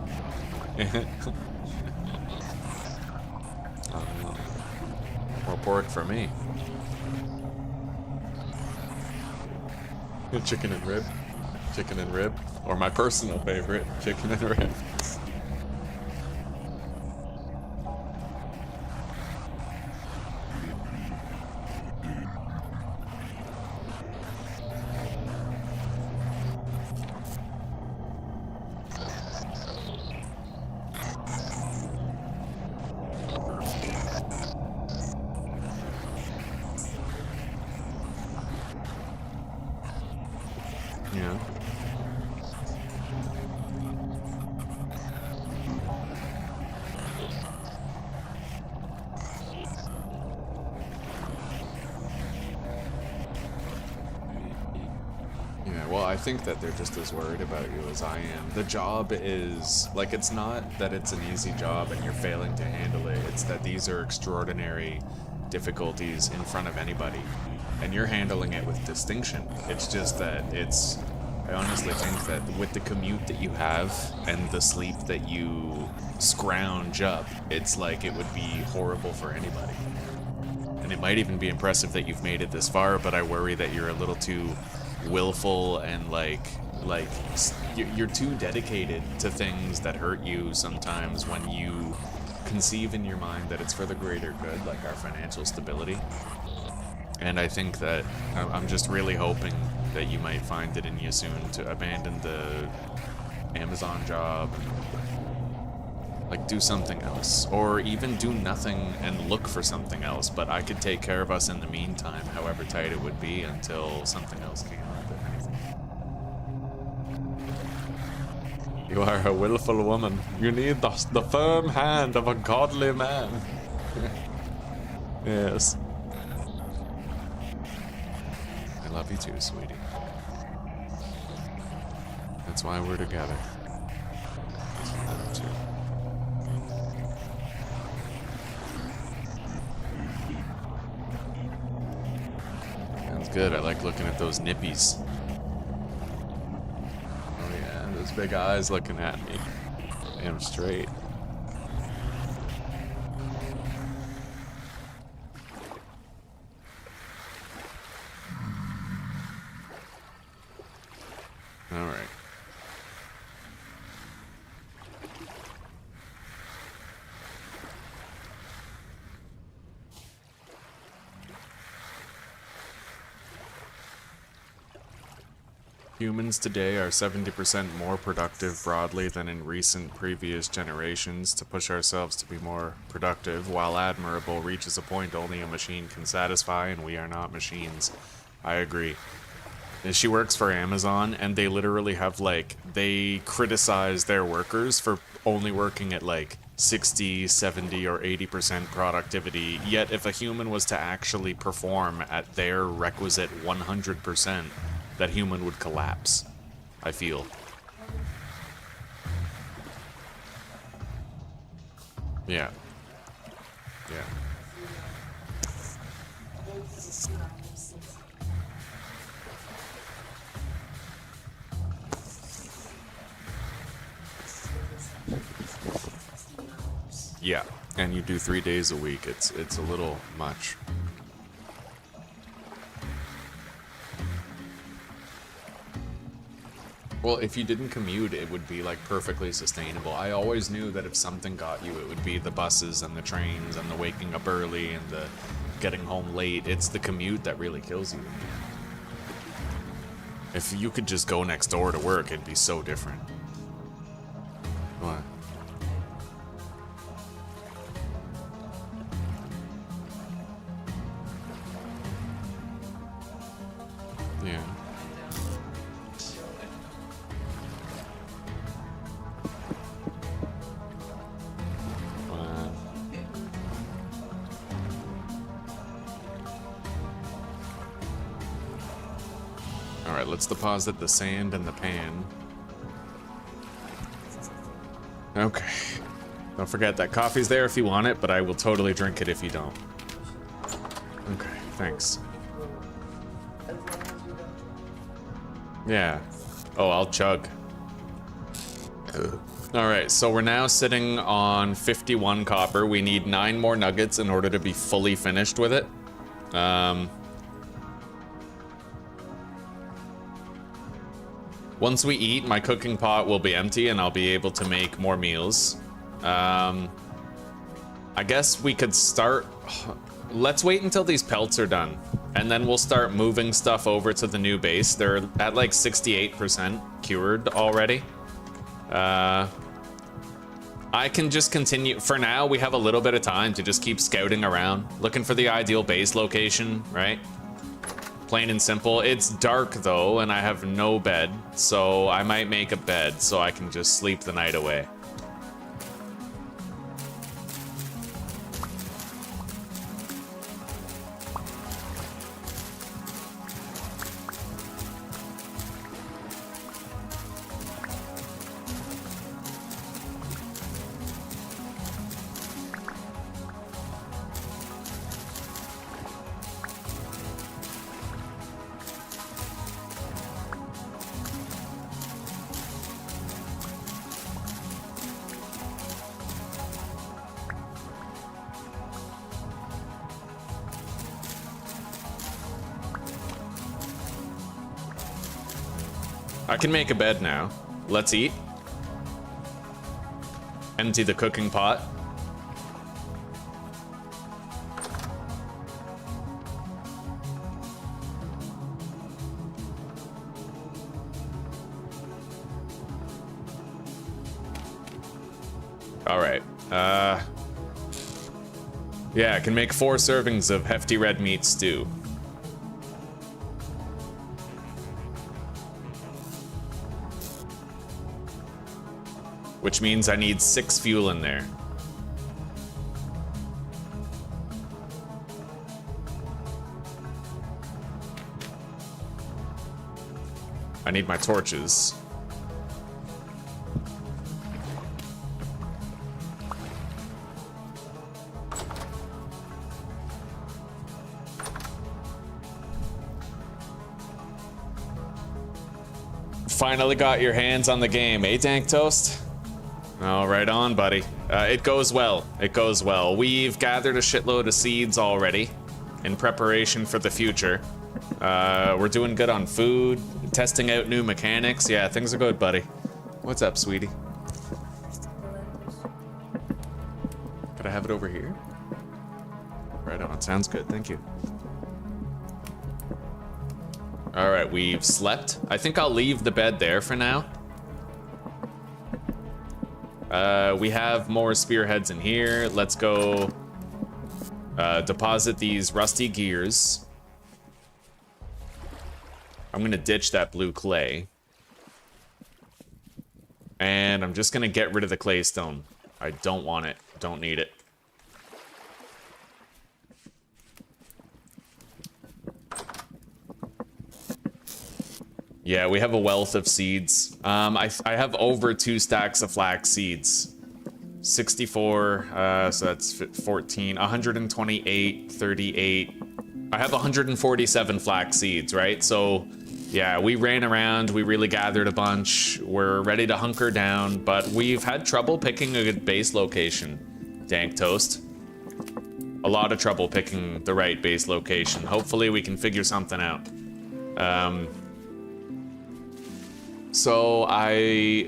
More pork for me. Chicken and rib. Chicken and rib. Or my personal favorite, chicken and rib. Yeah. Yeah, well, I think that they're just as worried about you as I am. The job is, like, it's not that it's an easy job and you're failing to handle it. It's that these are extraordinary difficulties in front of anybody. And you're handling it with distinction. It's just that I honestly think that with the commute that you have and the sleep that you scrounge up, it's like it would be horrible for anybody. And it might even be impressive that you've made it this far, but I worry that you're a little too willful and like you're too dedicated to things that hurt you sometimes when you conceive in your mind that it's for the greater good, like our financial stability. And I think that I'm just really hoping that you might find it in you soon to abandon the Amazon job, like do something else, or even do nothing and look for something else. But I could take care of us in the meantime, however tight it would be, until something else came up, if anything. You are a willful woman. You need the firm hand of a godly man. Yes. I love you too, sweetie. That's why we're together. I love you too. Sounds good. I like looking at those nippies. Oh yeah, those big eyes looking at me. Damn straight. All right. Humans today are 70% more productive broadly than in recent previous generations. To push ourselves to be more productive, while admirable, reaches a point only a machine can satisfy, and we are not machines. I agree. She works for Amazon, and they literally have, like, they criticize their workers for only working at, like, 60, 70, or 80% productivity, yet if a human was to actually perform at their requisite 100%, that human would collapse, I feel. Yeah. Yeah. Yeah, and you do 3 days a week. It's a little much. Well, if you didn't commute, it would be like perfectly sustainable. I always knew that if something got you, it would be the buses and the trains and the waking up early and the getting home late. It's the commute that really kills you. If you could just go next door to work, it'd be so different. What? Yeah. Alright, let's deposit the sand in the pan. Okay. Don't forget that coffee's there if you want it, but I will totally drink it if you don't. Okay, thanks. Yeah. Oh, I'll chug. Alright, so we're now sitting on 51 copper. We need 9 more nuggets in order to be fully finished with it. Once we eat, my cooking pot will be empty and I'll be able to make more meals. I guess we could start... Let's wait until these pelts are done, and then we'll start moving stuff over to the new base. They're at like 68% cured already. I can just continue. For now, we have a little bit of time to just keep scouting around, looking for the ideal base location, right? Plain and simple. It's dark though, and I have no bed, so I might make a bed so I can just sleep the night away. I can make a bed now. Let's eat. Empty the cooking pot. All right. Yeah, I can make 4 servings of hefty red meat stew. Which means I need 6 fuel in there. I need my torches. Finally got your hands on the game, eh, Dank Toast? Oh, right on, buddy. It goes well. It goes well. We've gathered a shitload of seeds already in preparation for the future. We're doing good on food, testing out new mechanics. Yeah, things are good, buddy. What's up, sweetie? Could I have it over here? Right on. Sounds good. Thank you. All right, we've slept. I think I'll leave the bed there for now. We have more spearheads in here. Let's go deposit these rusty gears. I'm gonna ditch that blue clay. And I'm just gonna get rid of the clay stone. I don't want it. Don't need it. Yeah, we have a wealth of seeds. I have over 2 stacks of flax seeds. 64, so that's 14, 128, 38. I have 147 flax seeds, right? So, yeah, we ran around, we really gathered a bunch. We're ready to hunker down, but we've had trouble picking a good base location, Dank Toast. A lot of trouble picking the right base location. Hopefully we can figure something out. So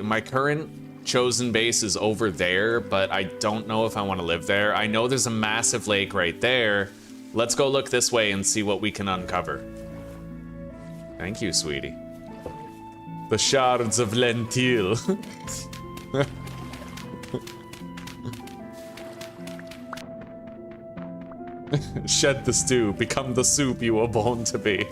my current chosen base is over there, but I don't know if I want to live there. I know there's a massive lake right there. Let's go look this way and see what we can uncover. Thank you, sweetie. The shards of lentil. Shed the stew, become the soup you were born to be.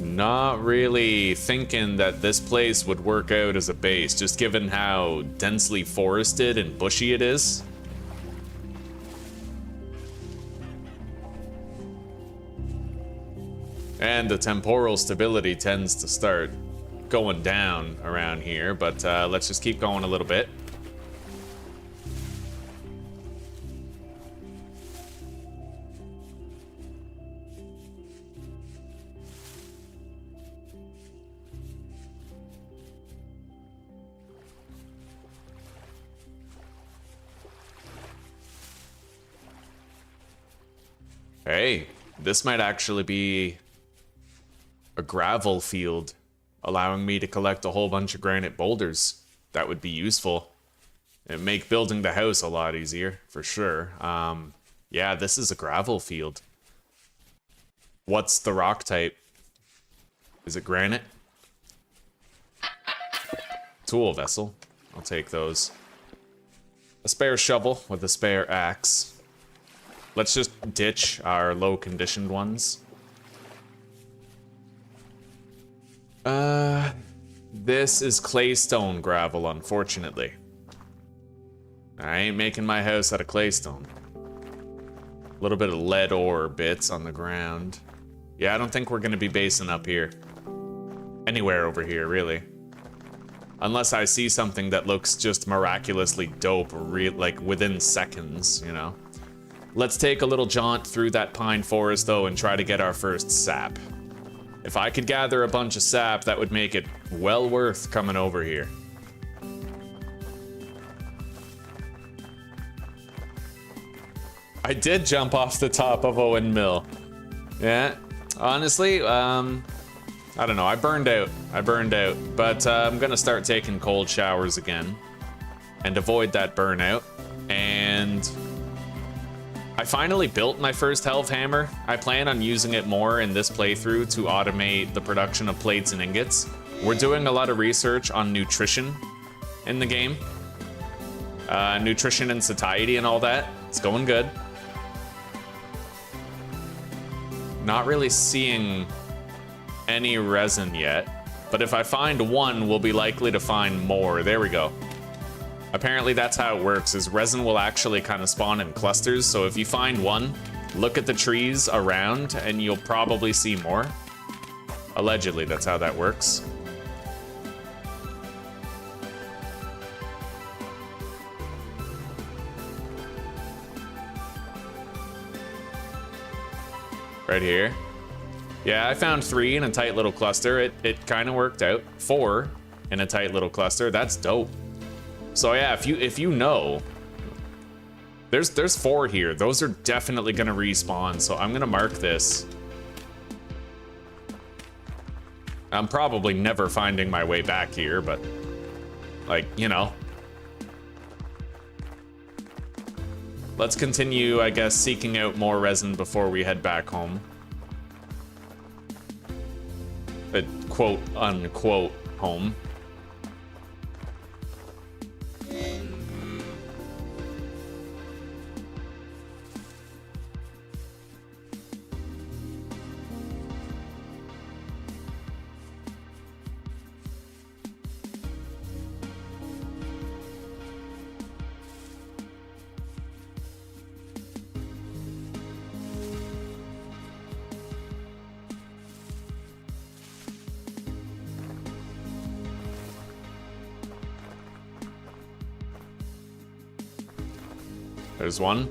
Not really thinking that this place would work out as a base, just given how densely forested and bushy it is. And the temporal stability tends to start going down around here, but let's just keep going a little bit. Hey, this might actually be a gravel field, allowing me to collect a whole bunch of granite boulders. That would be useful. It'd make building the house a lot easier, for sure. Yeah, this is a gravel field. What's the rock type? Is it granite? Tool vessel. I'll take those. A spare shovel with a spare axe. Let's just ditch our low-conditioned ones. This is claystone gravel, unfortunately. I ain't making my house out of claystone. A little bit of lead ore bits on the ground. Yeah, I don't think we're gonna be basing up here. Anywhere over here, really. Unless I see something that looks just miraculously dope, like within seconds, you know? Let's take a little jaunt through that pine forest, though, and try to get our first sap. If I could gather a bunch of sap, that would make it well worth coming over here. I did jump off the top of a windmill. Yeah, honestly, I don't know, I burned out, but I'm gonna start taking cold showers again and avoid that burnout. And I finally built my first health hammer. I plan on using it more in this playthrough to automate the production of plates and ingots. We're doing a lot of research on nutrition in the game. Nutrition and satiety and all that. It's going good. Not really seeing any resin yet, but if I find one, we'll be likely to find more. There we go. Apparently that's how it works, is resin will actually kind of spawn in clusters, so if you find one, look at the trees around and you'll probably see more. Allegedly, that's how that works. Right here. Yeah, I found 3 in a tight little cluster. It kind of worked out. 4 in a tight little cluster. That's dope. So yeah, if you know, there's 4 here. Those are definitely gonna respawn, so I'm gonna mark this. I'm probably never finding my way back here, but like, you know. Let's continue, I guess, seeking out more resin before we head back home. Quote, unquote, home. There's one.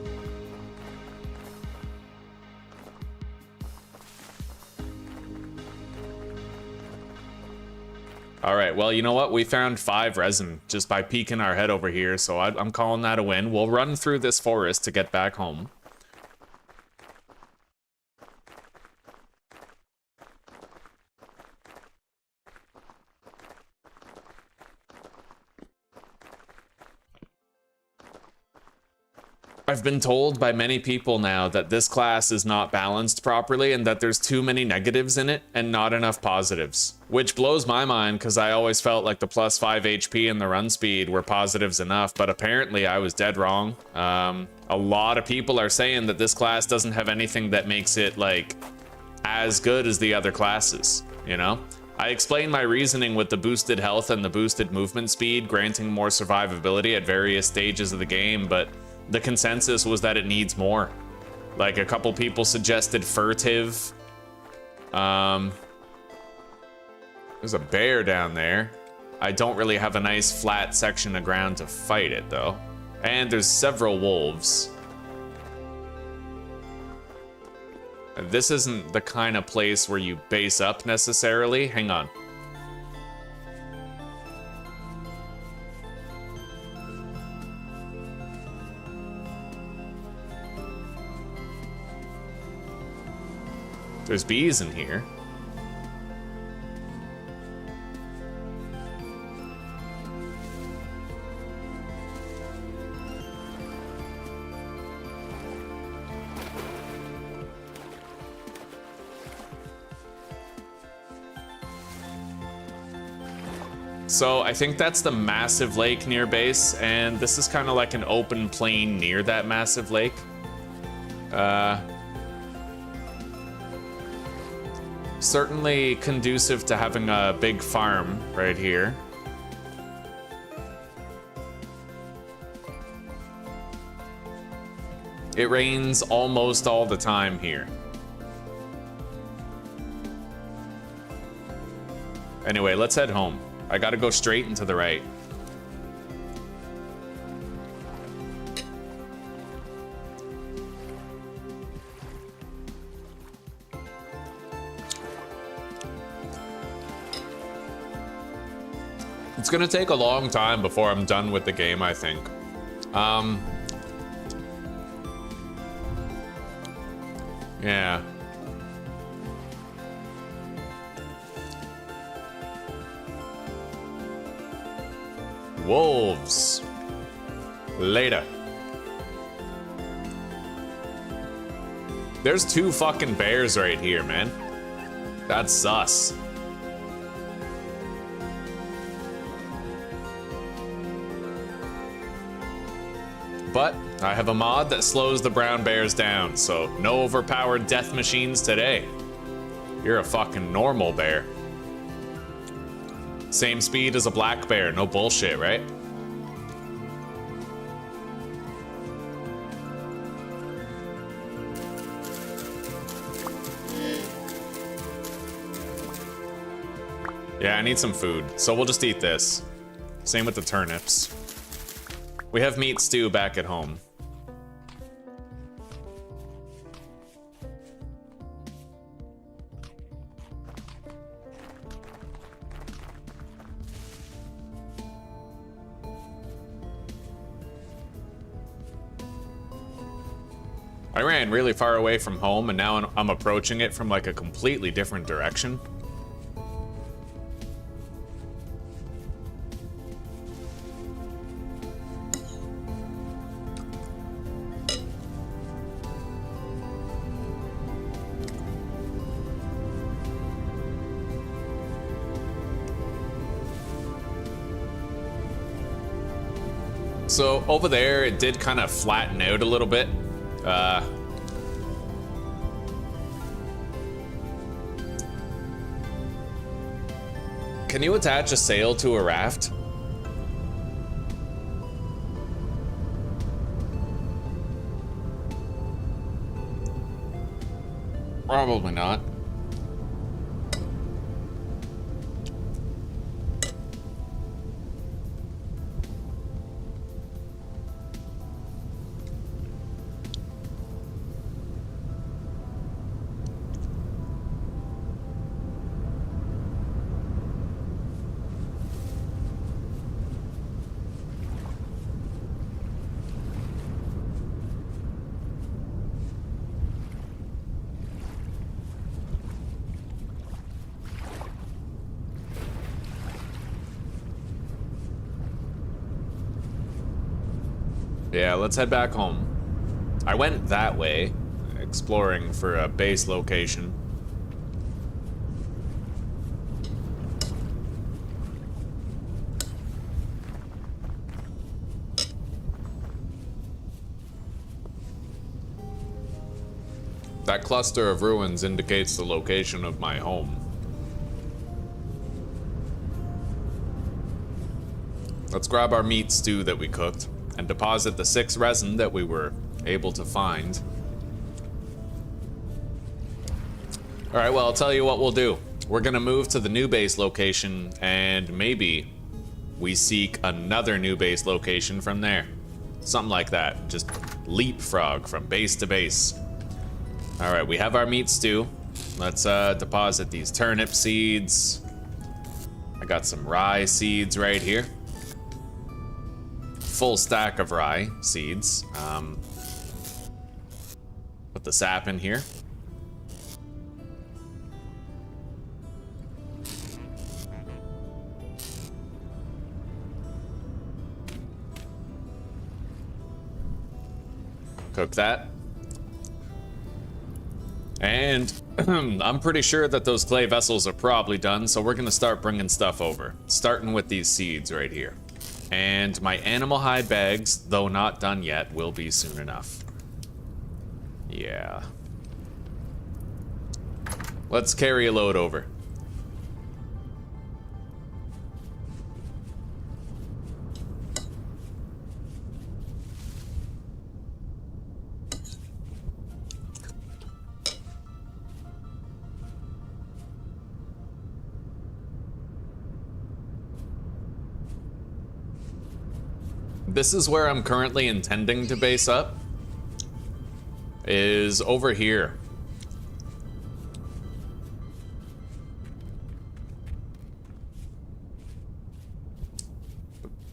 All right, well, you know what? We found 5 resin just by peeking our head over here, so I'm calling that a win. We'll run through this forest to get back home. I've been told by many people now that this class is not balanced properly and that there's too many negatives in it and not enough positives. Which blows my mind because I always felt like the plus 5 HP and the run speed were positives enough, but apparently I was dead wrong. A lot of people are saying that this class doesn't have anything that makes it like as good as the other classes, you know? I explained my reasoning with the boosted health and the boosted movement speed, granting more survivability at various stages of the game, but the consensus was that it needs more. Like, a couple people suggested furtive There's a bear down there. I don't really have a nice flat section of ground to fight it though. And there's several wolves. This isn't the kind of place where you base up necessarily. Hang on. There's bees in here. So I think that's the massive lake near base, and this is kind of like an open plain near that massive lake. Certainly conducive to having a big farm right here. It rains almost all the time here. Anyway, let's head home. I gotta go straight and to the right. It's gonna take a long time before I'm done with the game, I think. Yeah. Wolves. Later. There's 2 fucking bears right here, man. That's sus. But I have a mod that slows the brown bears down, so no overpowered death machines today. You're a fucking normal bear. Same speed as a black bear, no bullshit, right? Yeah, I need some food, so we'll just eat this. Same with the turnips. We have meat stew back at home. I ran really far away from home, and now I'm approaching it from like a completely different direction. So over there, it did kind of flatten out a little bit. Can you attach a sail to a raft? Probably not. Yeah, let's head back home. I went that way, exploring for a base location. That cluster of ruins indicates the location of my home. Let's grab our meat stew that we cooked and deposit the 6 resin that we were able to find. All right, well, I'll tell you what we'll do. We're gonna move to the new base location, and maybe we seek another new base location from there. Something like that. Just leapfrog from base to base. All right, we have our meat stew. Let's deposit these turnip seeds. I got some rye seeds right here. Full stack of rye seeds. Put the sap in here. Cook that. And I'm pretty sure that those clay vessels are probably done, so we're gonna start bringing stuff over. Starting with these seeds right here. And my animal hide bags, though not done yet, will be soon enough. Yeah. Let's carry a load over. This is where I'm currently intending to base up, is over here.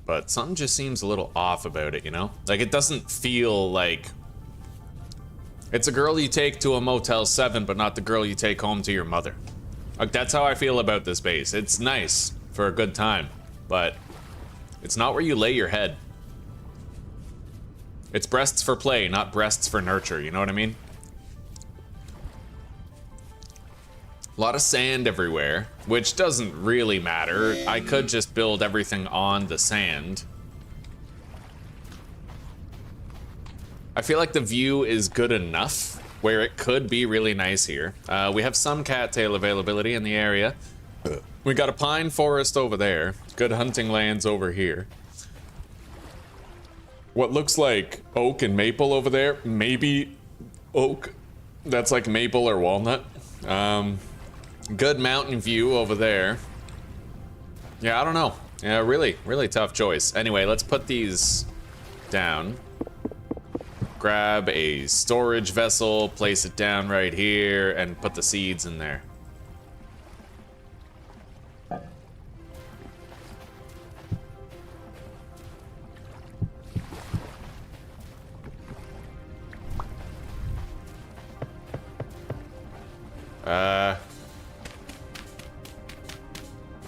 But something just seems a little off about it, you know? Like, it doesn't feel like... It's a girl you take to a Motel 7, but not the girl you take home to your mother. Like, that's how I feel about this base. It's nice for a good time, but it's not where you lay your head. It's breasts for play, not breasts for nurture, you know what I mean? A lot of sand everywhere, which doesn't really matter. I could just build everything on the sand. I feel like the view is good enough where it could be really nice here. We have some cattail availability in the area. We got a pine forest over there. Good hunting lands over here. What looks like oak and maple over there, maybe oak. That's like maple or walnut. Good mountain view over there. Yeah, I don't know. Yeah, really tough choice. Anyway, let's put these down. Grab a storage vessel, place it down right here, and put the seeds in there.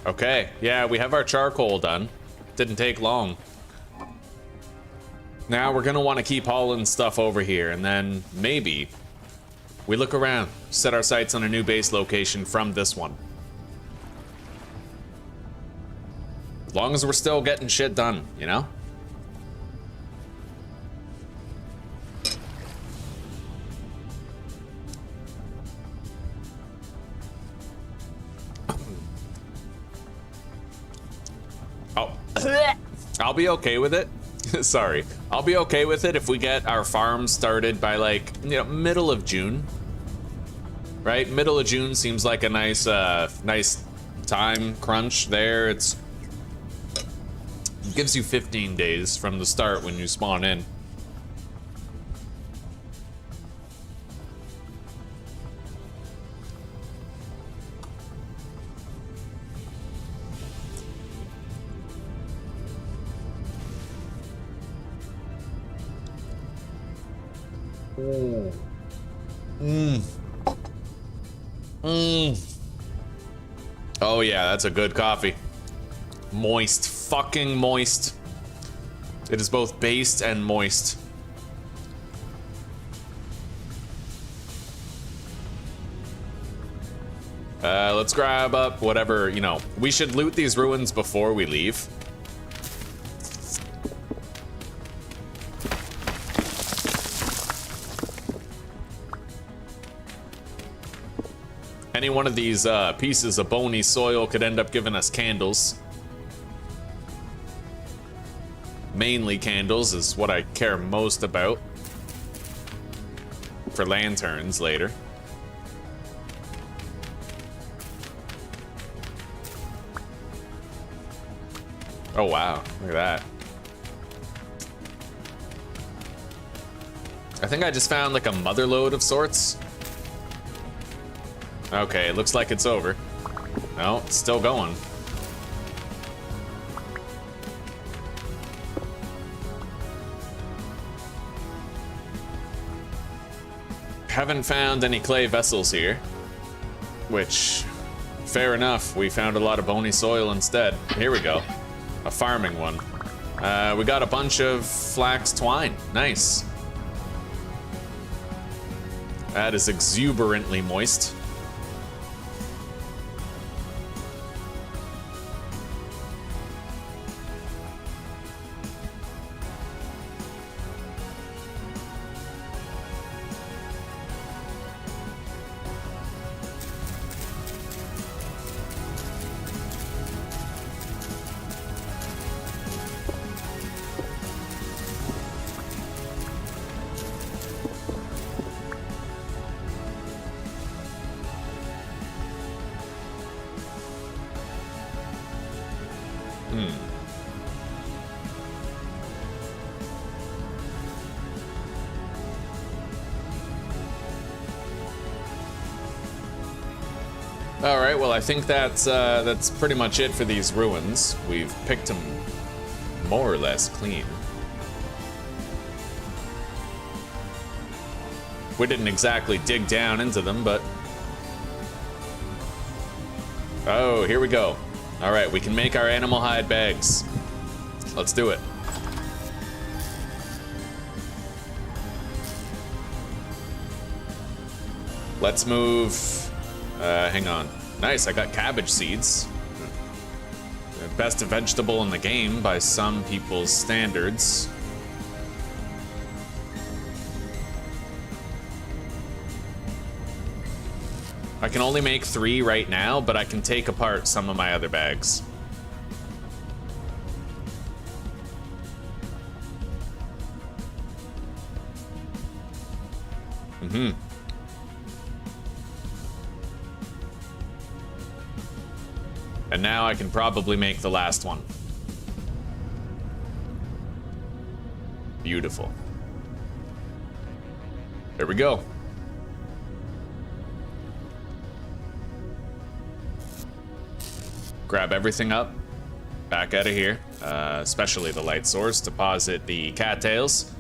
Okay, yeah, we have our charcoal done. Didn't take long. Now we're gonna want to keep hauling stuff over here, and then maybe we look around, set our sights on a new base location from this one. As long as we're still getting shit done, you know? I'll be okay with it. Sorry. I'll be okay with it if we get our farm started by, like, you know, middle of June. Right? Middle of June seems like a nice nice time crunch there. It gives you 15 days from the start when you spawn in. Oh yeah, that's a good coffee. Moist, fucking moist. It is both based and moist. Let's grab up whatever, you know. We should loot these ruins before we leave. Any one of these pieces of bony soil could end up giving us candles. Mainly candles is what I care most about. For lanterns later. Oh wow, look at that. I think I just found like a mother lode of sorts. Okay, it looks like it's over. No, it's still going. Haven't found any clay vessels here, which, fair enough, we found a lot of bony soil instead. Here we go, a farming one. We got a bunch of flax twine, nice. That is exuberantly moist. All right, well, I think that's pretty much it for these ruins. We've picked them more or less clean. We didn't exactly dig down into them, but... Oh, here we go. All right, we can make our animal hide bags. Let's do it. Let's move... hang on. Nice, I got cabbage seeds. The best vegetable in the game by some people's standards. I can only make 3 right now, but I can take apart some of my other bags. Mm-hmm. And now I can probably make the last one. Beautiful. There we go. Grab everything up, back out of here, especially the light source. Deposit the cattails.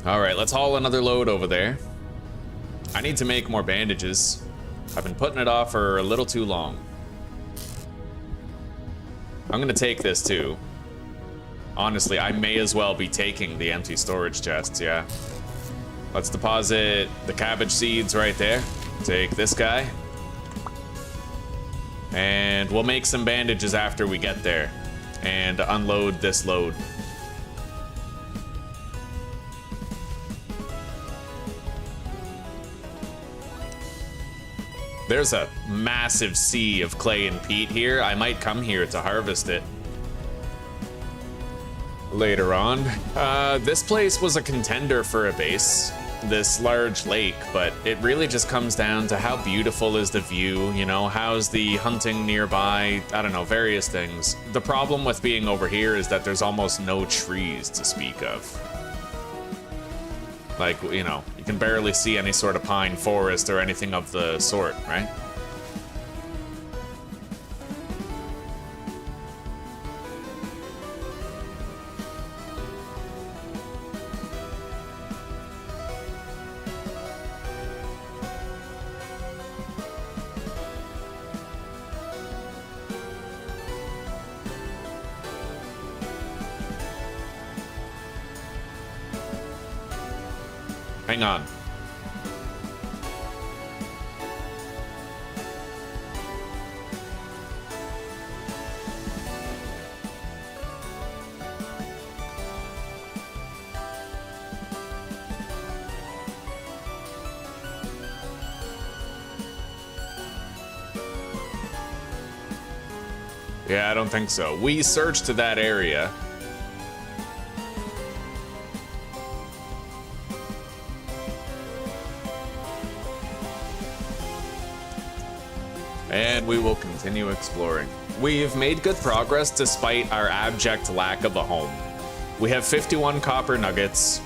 All right, let's haul another load over there. I need to make more bandages. I've been putting it off for a little too long. I'm gonna take this too. Honestly, I may as well be taking the empty storage chests, yeah. Let's deposit the cabbage seeds right there. Take this guy. And we'll make some bandages after we get there and unload this load. There's a massive sea of clay and peat here. I might come here to harvest it later on. This place was a contender for a base, this large lake, but it really just comes down to how beautiful is the view, you know, how's the hunting nearby, I don't know, various things. The problem with being over here is that there's almost no trees to speak of. Like, you know, you can barely see any sort of pine forest or anything of the sort, right? Hang on. Yeah, I don't think so. We searched to that area. And we will continue exploring. We've made good progress despite our abject lack of a home. We have 51 copper nuggets,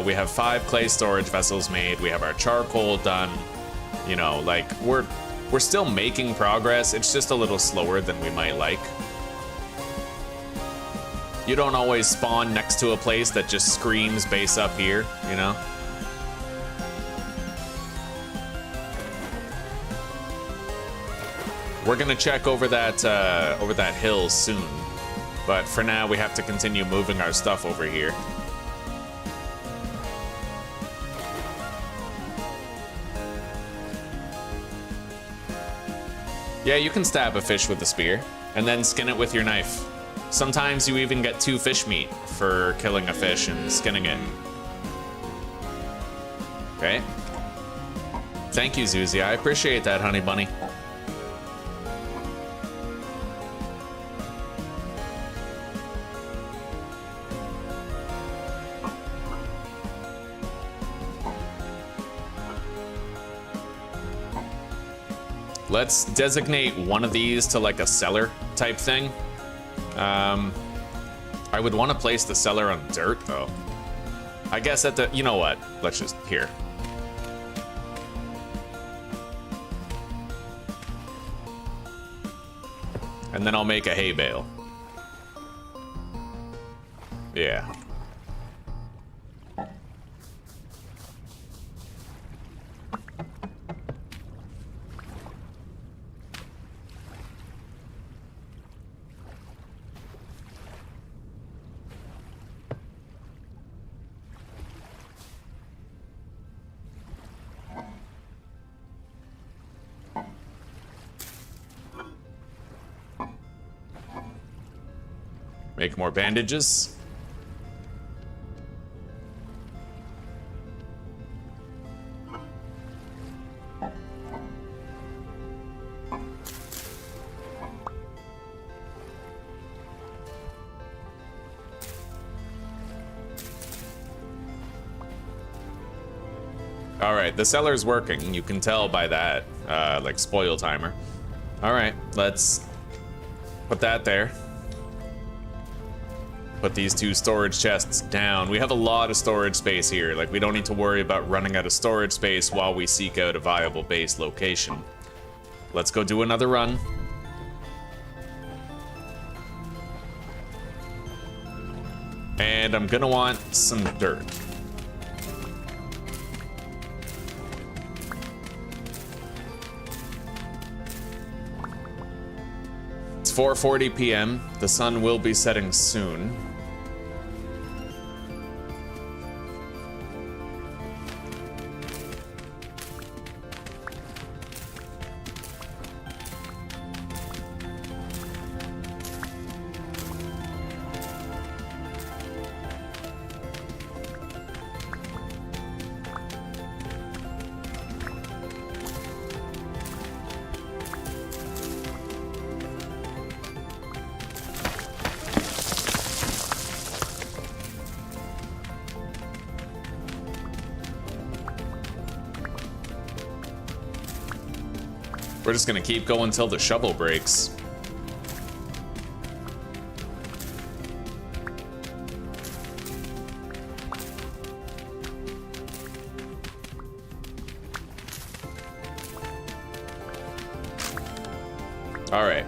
we have 5 clay storage vessels made, we have our charcoal done. You know, like, we're still making progress, it's just a little slower than we might like. You don't always spawn next to a place that just screams base up here, you know? We're gonna check over that hill soon, but for now we have to continue moving our stuff over here. Yeah, you can stab a fish with a spear, and then skin it with your knife. Sometimes you even get 2 fish meat for killing a fish and skinning it. Okay. Thank you, Zuzi. I appreciate that, honey bunny. Let's designate one of these to like a cellar type thing. I would want to place the cellar on dirt though. I guess at the, you know what? Let's just, here. And then I'll make a hay bale. Yeah. Make more bandages. All right, the cellar's working. You can tell by that, like, spoil timer. All right, let's put that there. Put these 2 storage chests down. We have a lot of storage space here. Like, we don't need to worry about running out of storage space while we seek out a viable base location. Let's go do another run. And I'm gonna want some dirt. It's 4:40 p.m. The sun will be setting soon. We're just gonna keep going until the shovel breaks. All right.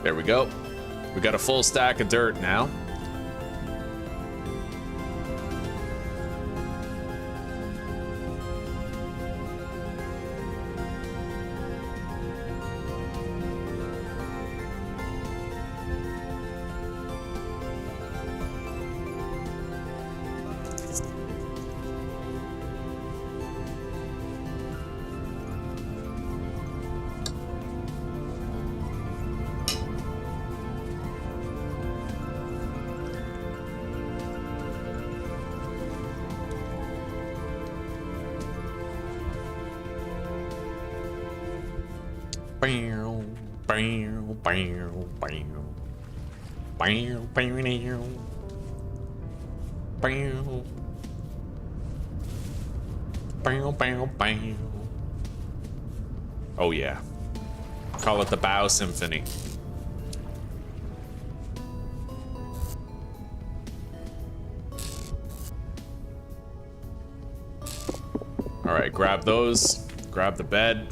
There we go. We got a full stack of dirt now. Bow, bow, bow, bow. Bow, bow, bow. Bow. Bow, bow, bow. Oh yeah. Call it the Bow Symphony. Alright, grab those. Grab the bed.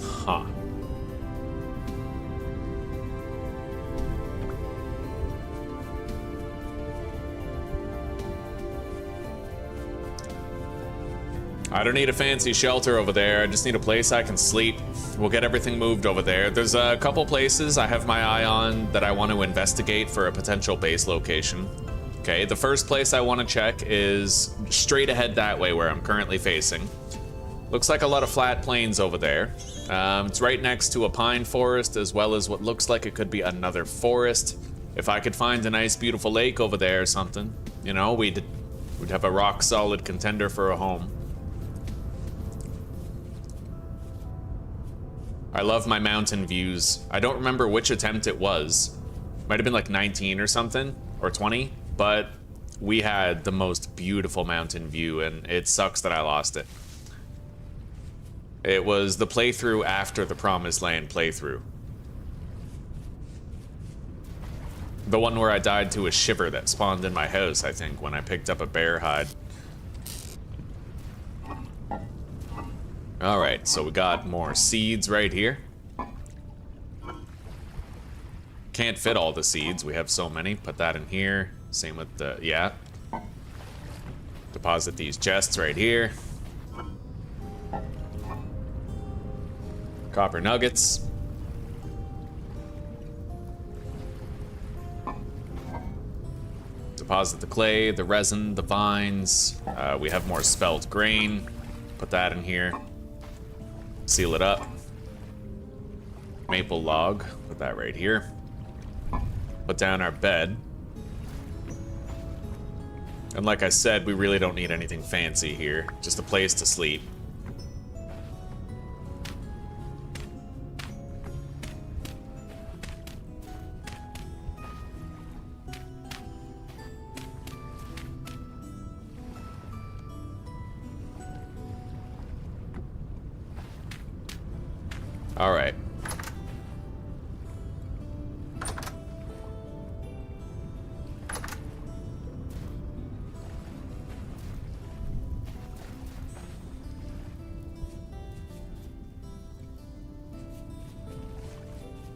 Huh. I don't need a fancy shelter over there. I just need a place I can sleep. We'll get everything moved over there. There's a couple places I have my eye on that I want to investigate for a potential base location. Okay, the first place I want to check is straight ahead that way where I'm currently facing. Looks like a lot of flat plains over there. It's right next to a pine forest as well as what looks like it could be another forest. If I could find a nice beautiful lake over there or something, you know, we'd have a rock solid contender for a home. I love my mountain views. I don't remember which attempt it was. Might have been like 19 or something, or 20, but we had the most beautiful mountain view, and it sucks that I lost it. It was the playthrough after the Promised Land playthrough. The one where I died to a shiver that spawned in my house, I think, when I picked up a bear hide. Alright, so we got more seeds right here. Can't fit all the seeds, we have so many. Put that in here. Same with the, yeah. Deposit these chests right here. Copper nuggets. Deposit the clay, the resin, the vines. We have more spelt grain. Put that in here. Seal it up. Maple log. Put that right here. Put down our bed. And like I said, we really don't need anything fancy here. Just a place to sleep. All right.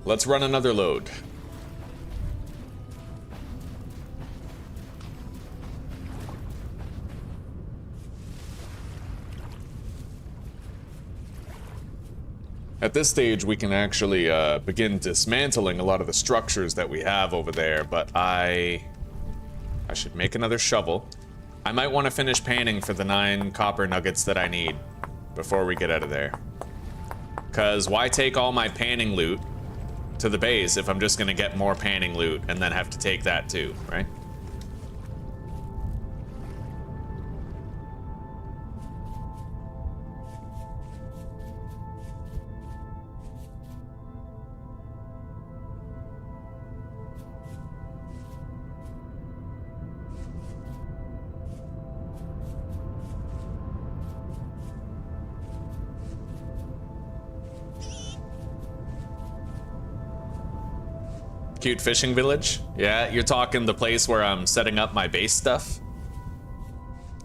Let's run another load. At this stage, we can actually begin dismantling a lot of the structures that we have over there, but I should make another shovel. I might want to finish panning for the 9 copper nuggets that I need before we get out of there. Because why take all my panning loot to the base if I'm just going to get more panning loot and then have to take that too, right? Cute fishing village? Yeah, you're talking the place where I'm setting up my base stuff?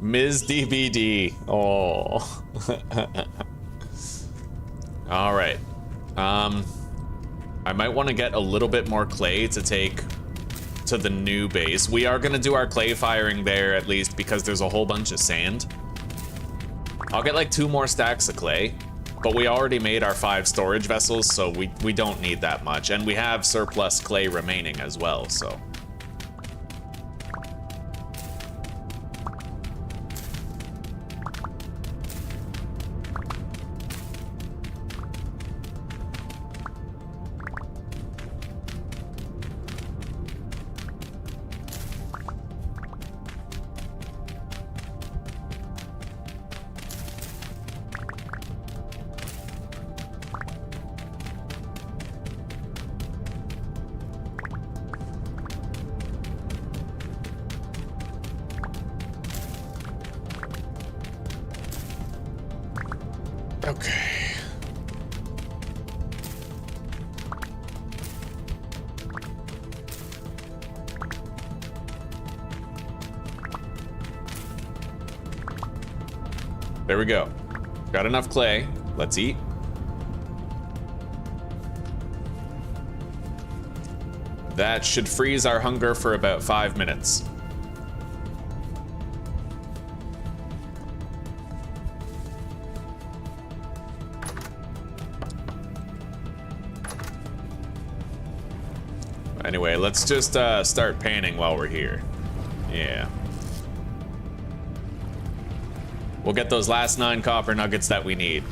Ms. DBD. Oh. Alright. I might want to get a little bit more clay to take to the new base. We are going to do our clay firing there at least because there's a whole bunch of sand. I'll get like 2 more stacks of clay. But we already made our 5 storage vessels, so we don't need that much. And we have surplus clay remaining as well, so. Okay. There we go. Got enough clay. Let's eat. That should freeze our hunger for about 5 minutes. Anyway, let's just start panning while we're here. Yeah. We'll get those last 9 copper nuggets that we need.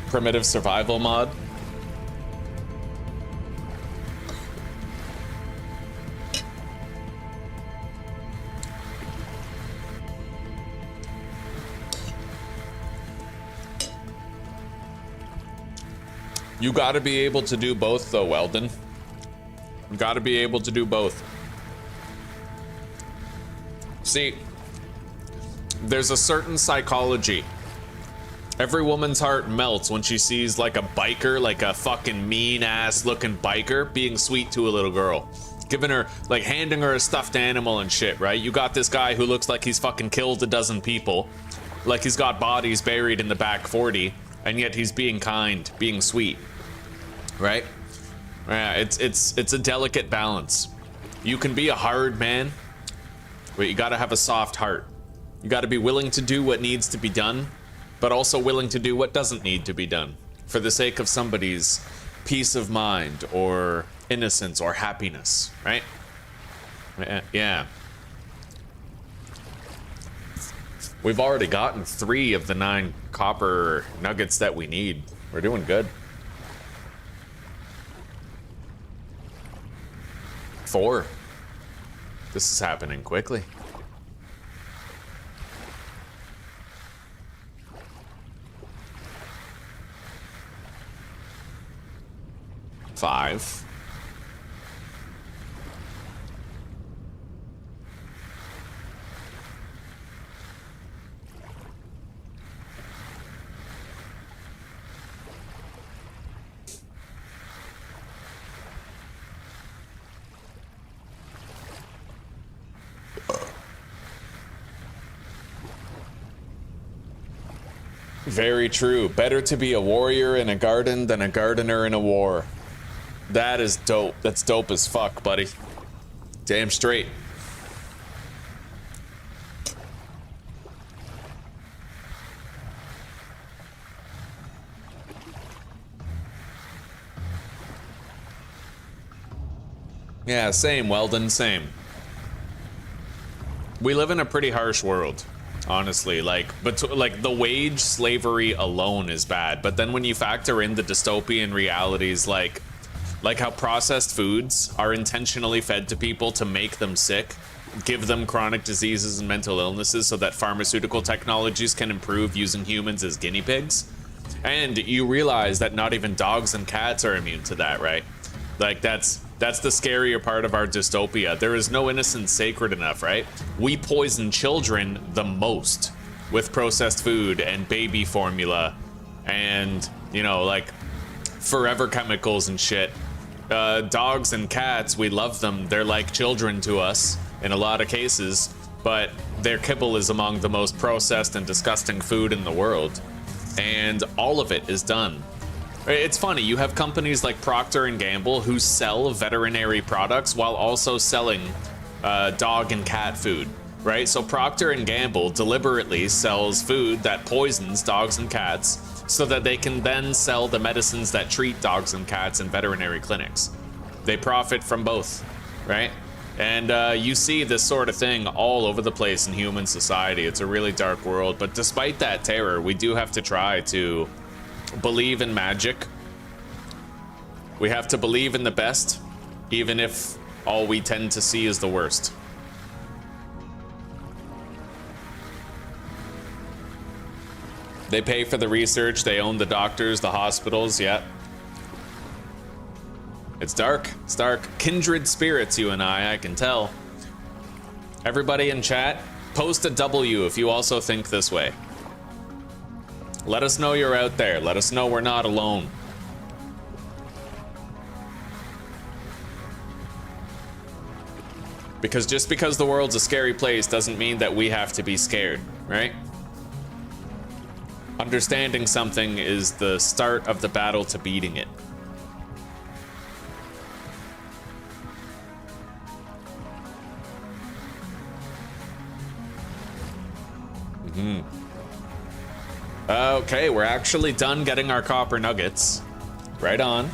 Primitive survival mod. You gotta be able to do both though, Weldon. You gotta be able to do both. See, there's a certain psychology. Every woman's heart melts when she sees like a biker, like a fucking mean ass looking biker being sweet to a little girl. Giving her, like handing her a stuffed animal and shit, right? You got this guy who looks like he's fucking killed a dozen people. Like he's got bodies buried in the back 40, and yet he's being kind, being sweet, right? Yeah, it's a delicate balance. You can be a hard man, but you gotta have a soft heart. You gotta be willing to do what needs to be done, but also willing to do what doesn't need to be done for the sake of somebody's peace of mind or innocence or happiness, right? Yeah. We've already gotten 3 of the 9 copper nuggets that we need. We're doing good. 4. This is happening quickly. 5. Very true. Better to be a warrior in a garden than a gardener in a war. That is dope. That's dope as fuck, buddy. Damn straight. Yeah, same, Weldon, same. We live in a pretty harsh world, honestly. Like the wage slavery alone is bad, but then when you factor in the dystopian realities, like how processed foods are intentionally fed to people to make them sick, give them chronic diseases and mental illnesses so that pharmaceutical technologies can improve using humans as guinea pigs. And you realize that not even dogs and cats are immune to that, right? Like that's the scarier part of our dystopia. There is no innocence sacred enough, right? We poison children the most with processed food and baby formula and, you know, like forever chemicals and shit. Dogs and cats, we love them. They're like children to us in a lot of cases, but their kibble is among the most processed and disgusting food in the world. And all of it is done. It's funny, you have companies like Procter & Gamble who sell veterinary products while also selling dog and cat food, right? So Procter & Gamble deliberately sells food that poisons dogs and cats so that they can then sell the medicines that treat dogs and cats in veterinary clinics. They profit from both, right? And you see this sort of thing all over the place in human society. It's a really dark world, but despite that terror, we do have to try to believe in magic. We have to believe in the best, even if all we tend to see is the worst. They pay for the research, they own the doctors, the hospitals, yeah. It's dark, it's dark. Kindred spirits, you and I can tell. Everybody in chat, post a W if you also think this way. Let us know you're out there. Let us know we're not alone. Because just because the world's a scary place doesn't mean that we have to be scared, right? Understanding something is the start of the battle to beating it. Okay, we're actually done getting our copper nuggets. Right on.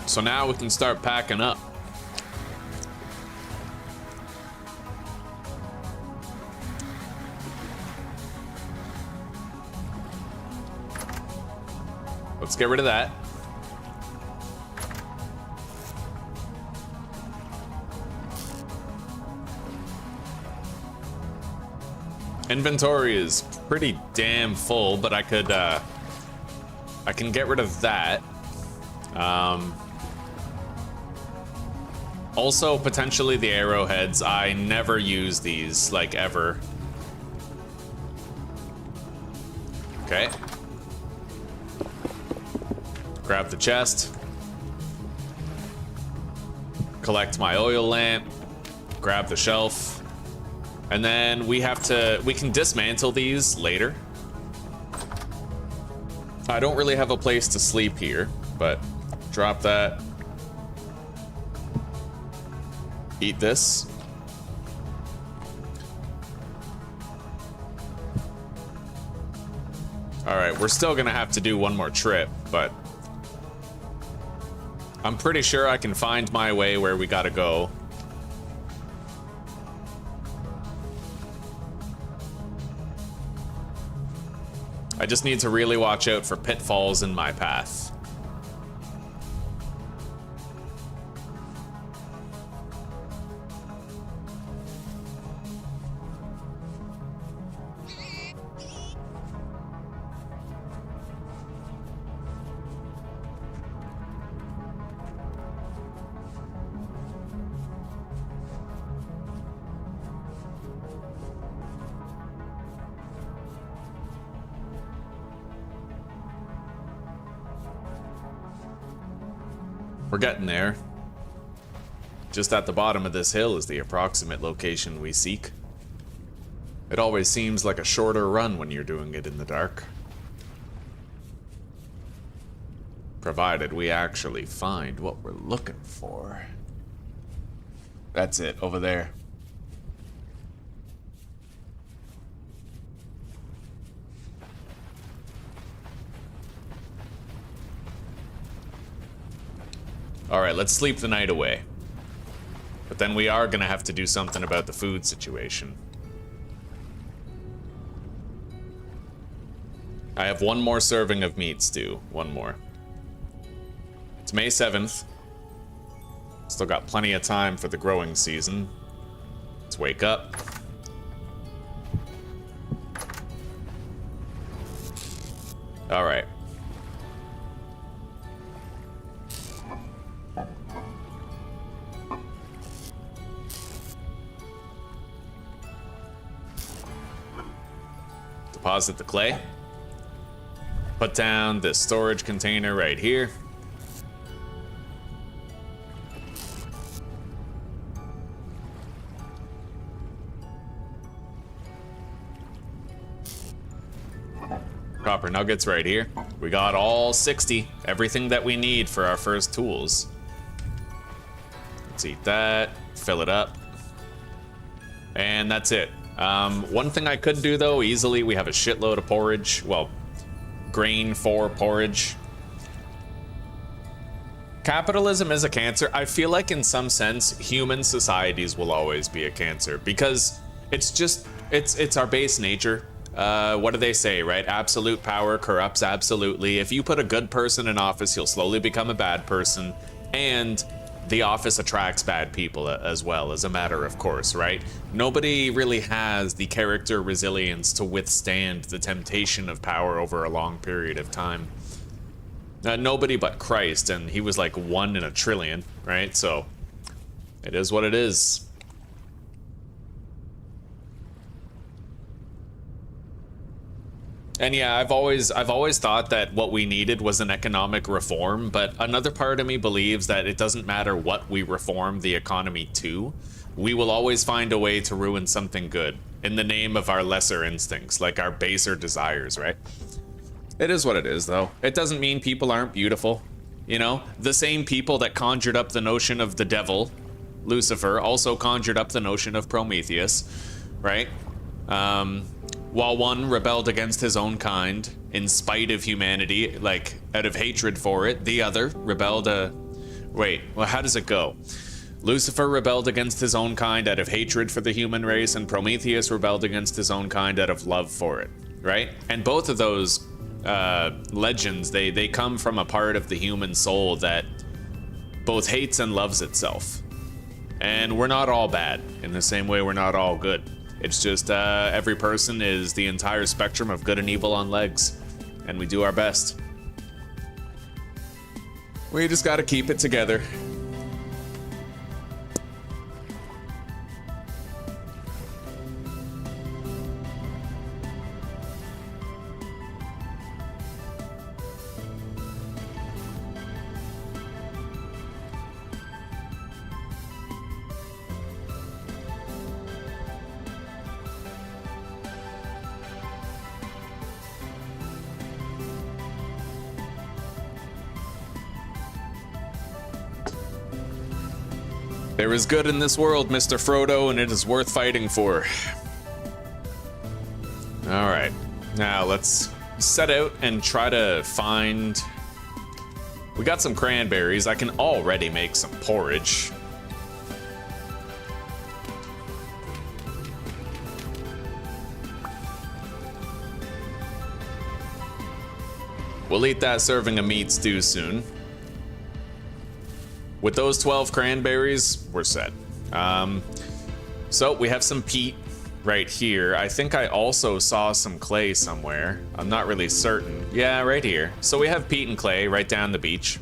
So now we can start packing up. Let's get rid of that. Inventory is pretty damn full, but I can get rid of that. Also, potentially the arrowheads. I never use these, like, ever. Okay. Grab the chest. Collect my oil lamp. Grab the shelf. And then we can dismantle these later. I don't really have a place to sleep here, but drop that. Eat this. All right, we're still gonna have to do one more trip, but I'm pretty sure I can find my way where we gotta go. I just need to really watch out for pitfalls in my path. We're getting there. Just at the bottom of this hill is the approximate location we seek. It always seems like a shorter run when you're doing it in the dark. Provided we actually find what we're looking for. That's it, over there. All right, let's sleep the night away. But then we are gonna have to do something about the food situation. I have one more serving of meat stew. One more. It's May 7th. Still got plenty of time for the growing season. Let's wake up. All right. Deposit the clay. Put down this storage container right here. Copper nuggets right here. We got all 60, everything that we need for our first tools. Let's eat that, fill it up. And that's it. One thing I could do though, easily, we have a shitload of porridge. Well, grain for porridge. Capitalism is a cancer. I feel like in some sense, human societies will always be a cancer because it's our base nature. What do they say, right? Absolute power corrupts absolutely. If you put a good person in office, he'll slowly become a bad person. And the office attracts bad people as well, as a matter of course, right? Nobody really has the character resilience to withstand the temptation of power over a long period of time. Nobody but Christ, and he was like 1 in a trillion, right? So it is what it is. And yeah, I've always thought that what we needed was an economic reform, but another part of me believes that it doesn't matter what we reform the economy to, we will always find a way to ruin something good in the name of our lesser instincts, like our baser desires, right? It is what it is, though. It doesn't mean people aren't beautiful. You know, the same people that conjured up the notion of the devil, Lucifer, also conjured up the notion of Prometheus, right? While one rebelled against his own kind in spite of humanity, like out of hatred for it, the other rebelled wait, well, how does it go? Lucifer rebelled against his own kind out of hatred for the human race, and Prometheus rebelled against his own kind out of love for it, right? And both of those legends, they come from a part of the human soul that both hates and loves itself. And we're not all bad, in the same way we're not all good. It's just every person is the entire spectrum of good and evil on legs, and we do our best. We just gotta keep it together. There is good in this world, Mr. Frodo, and it is worth fighting for. Alright, now let's set out and try to find... We got some cranberries. I can already make some porridge. We'll eat that serving of meat stew soon. With those 12 cranberries, we're set. So we have some peat right here. I think I also saw some clay somewhere. I'm not really certain. Yeah, right here. So we have peat and clay right down the beach.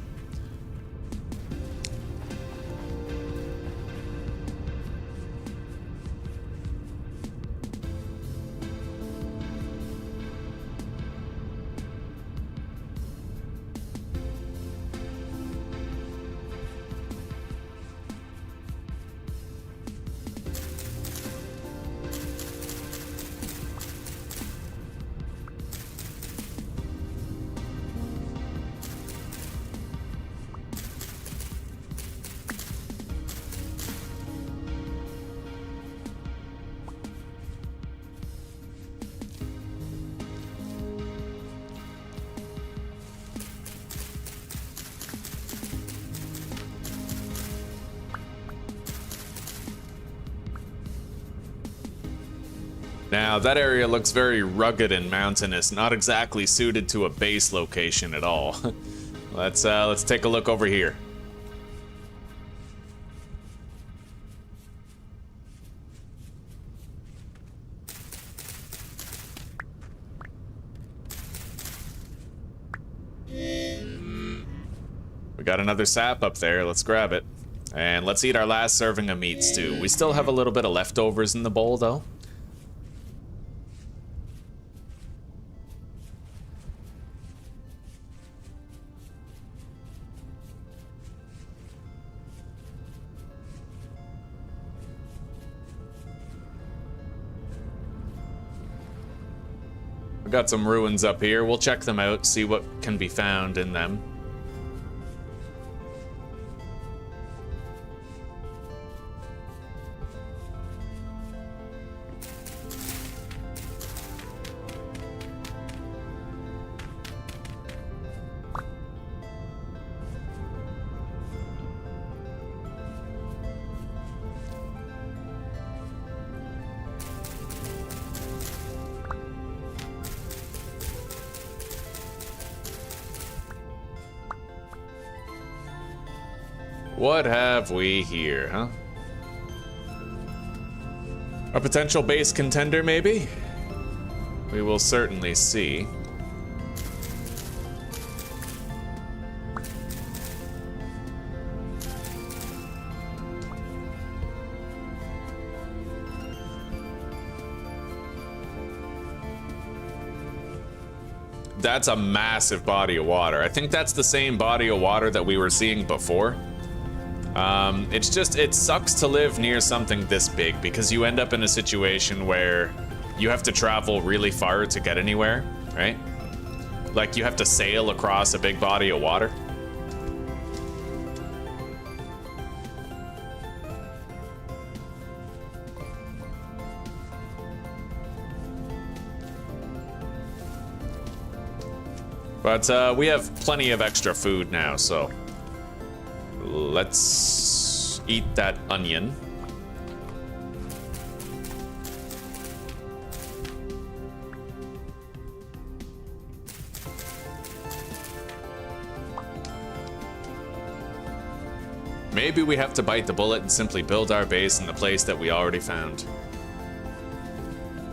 Now, that area looks very rugged and mountainous, not exactly suited to a base location at all. Let's take a look over here. We got another sap up there, let's grab it. And let's eat our last serving of meat stew. We still have a little bit of leftovers in the bowl, though. We've got some ruins up here. We'll check them out, see what can be found in them. What have we here, huh? A potential base contender, maybe? We will certainly see. That's a massive body of water. I think that's the same body of water that we were seeing before. It's just, it sucks to live near something this big because you end up in a situation where you have to travel really far to get anywhere, right? Like you have to sail across a big body of water. But we have plenty of extra food now, so let's eat that onion. Maybe we have to bite the bullet and simply build our base in the place that we already found.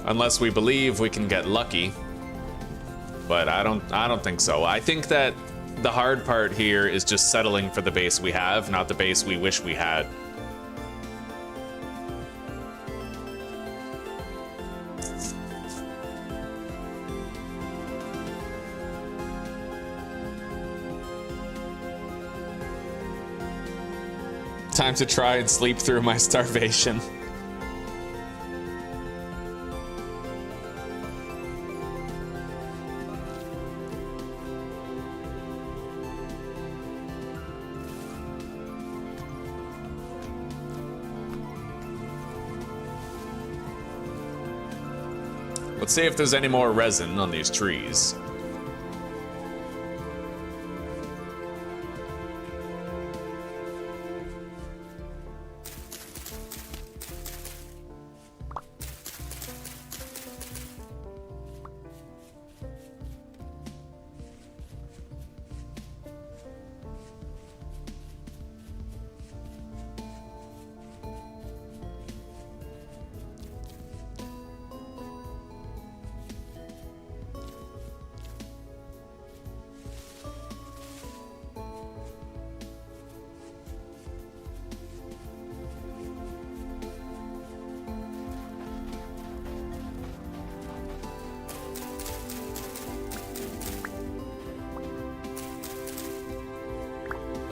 Unless we believe we can get lucky. But I don't think so. I think that the hard part here is just settling for the base we have, not the base we wish we had. Time to try and sleep through my starvation. Let's see if there's any more resin on these trees.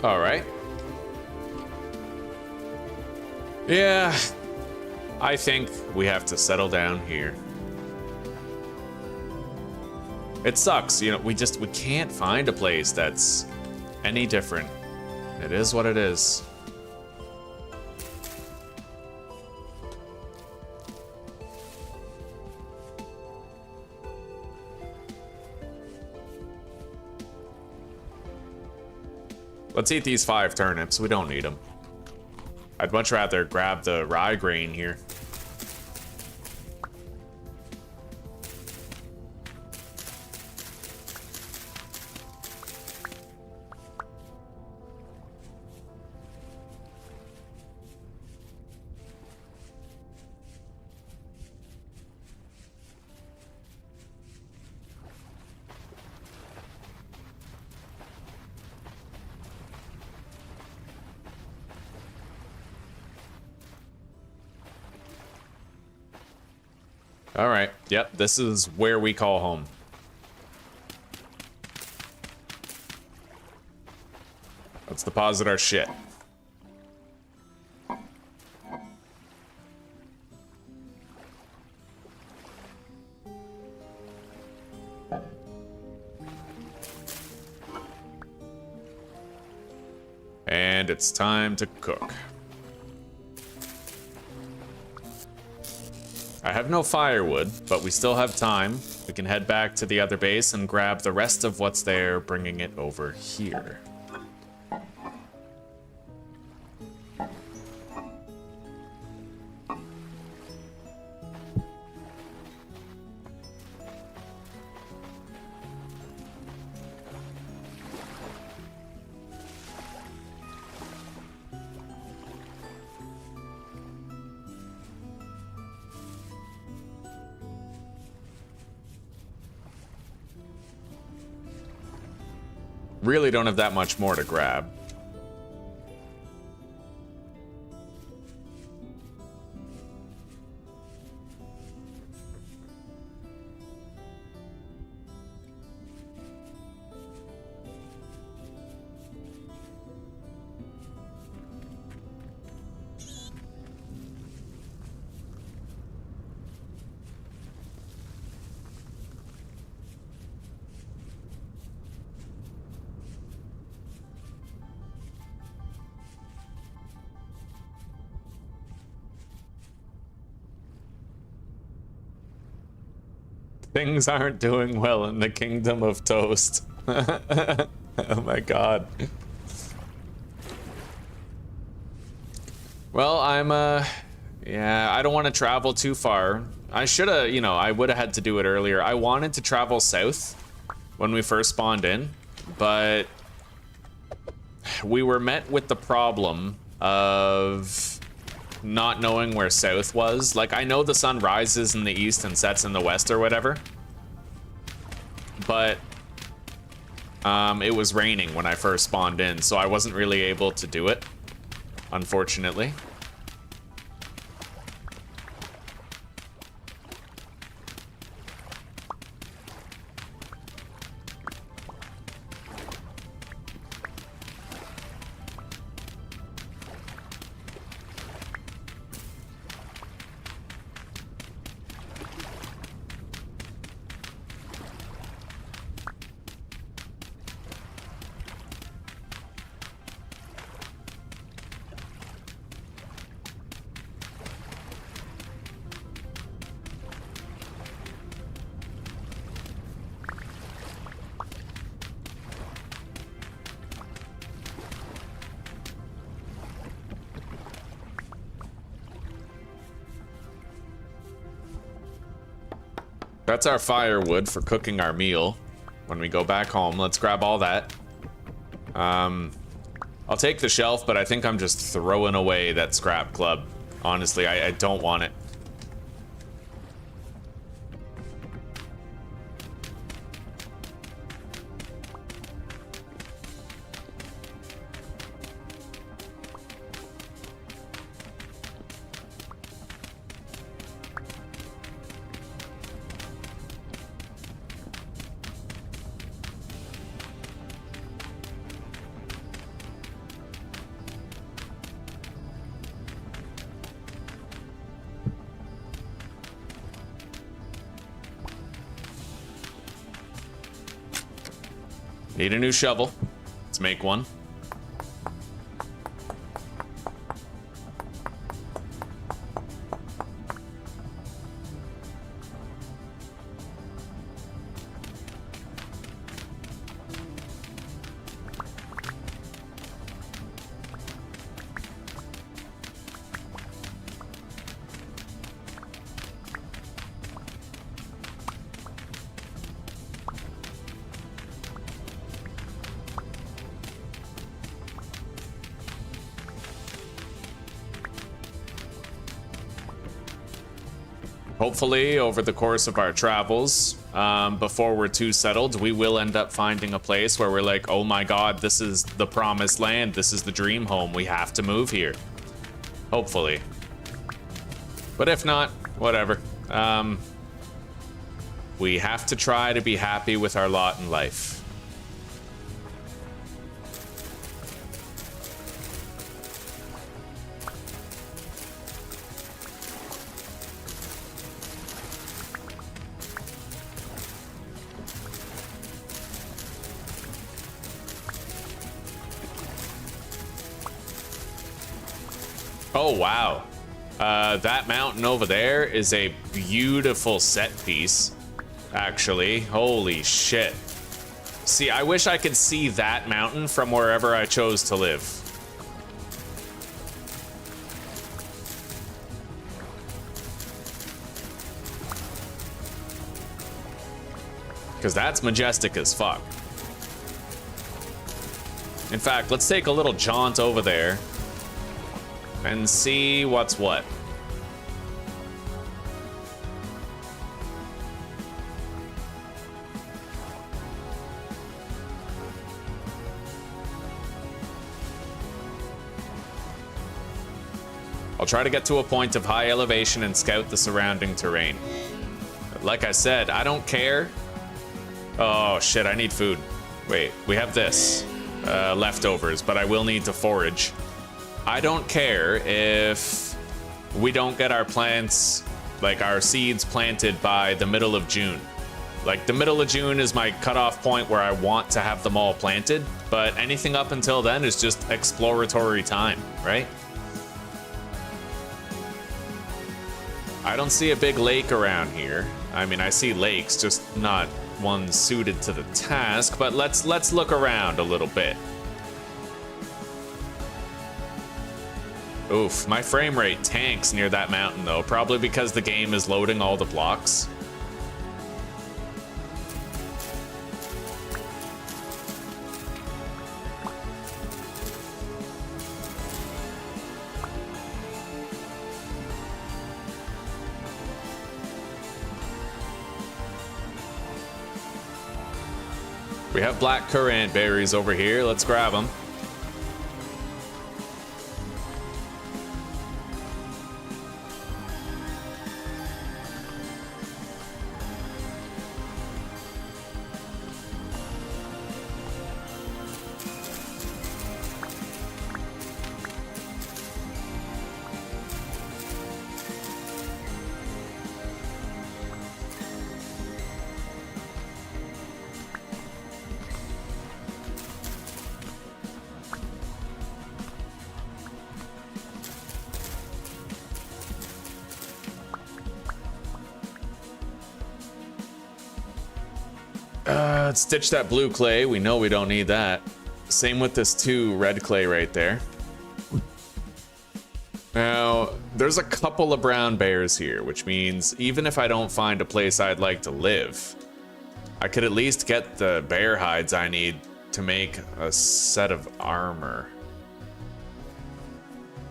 All right. Yeah, I think we have to settle down here. It sucks, you know, we can't find a place that's any different. It is what it is. Let's eat these 5 turnips. We don't need them. I'd much rather grab the rye grain here. All right. Yep, this is where we call home. Let's deposit our shit. And it's time to cook. I have no firewood, but we still have time. We can head back to the other base and grab the rest of what's there, bringing it over here. Really don't have that much more to grab. Things aren't doing well in the kingdom of toast. Oh my god. Well, yeah, I don't want to travel too far. I should have, you know, I would have had to do it earlier. I wanted to travel south when we first spawned in, but we were met with the problem of not knowing where south was. Like, I know the sun rises in the east and sets in the west or whatever, but it was raining when I first spawned in, so I wasn't really able to do it, unfortunately. That's our firewood for cooking our meal when we go back home. Let's grab all that. I'll take the shelf, but I think I'm just throwing away that scrap club. Honestly, I don't want it. Need a new shovel. Let's make one. Hopefully, over the course of our travels, before we're too settled, we will end up finding a place where we're like, oh my god, this is the promised land, this is the dream home, we have to move here. Hopefully. But if not, whatever. We have to try to be happy with our lot in life. Oh, wow. That mountain over there is a beautiful set piece, actually. Holy shit. See, I wish I could see that mountain from wherever I chose to live. Because that's majestic as fuck. In fact, let's take a little jaunt over there and see what's what. I'll try to get to a point of high elevation and scout the surrounding terrain. Like I said, I don't care. Oh shit, I need food. Wait, we have this. Leftovers, but I will need to forage. I don't care if we don't get our plants, like our seeds planted by the middle of June. Like the middle of June is my cutoff point where I want to have them all planted, but anything up until then is just exploratory time, right? I don't see a big lake around here. I mean, I see lakes, just not one suited to the task, but let's look around a little bit. Oof, my frame rate tanks near that mountain though, probably because the game is loading all the blocks. We have black currant berries over here. Let's grab them. Let's ditch that blue clay. We know we don't need that. Same with this red clay right there. Now, there's a couple of brown bears here, which means even if I don't find a place I'd like to live, I could at least get the bear hides I need to make a set of armor.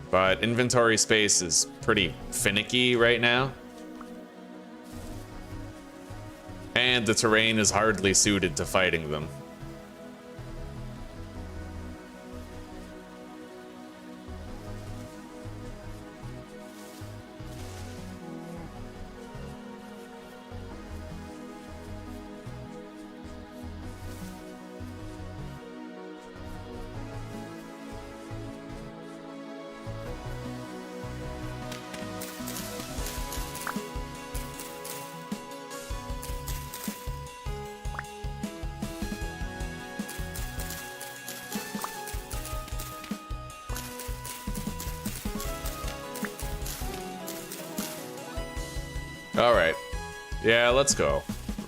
But inventory space is pretty finicky right now. And the terrain is hardly suited to fighting them. All right, yeah, let's go.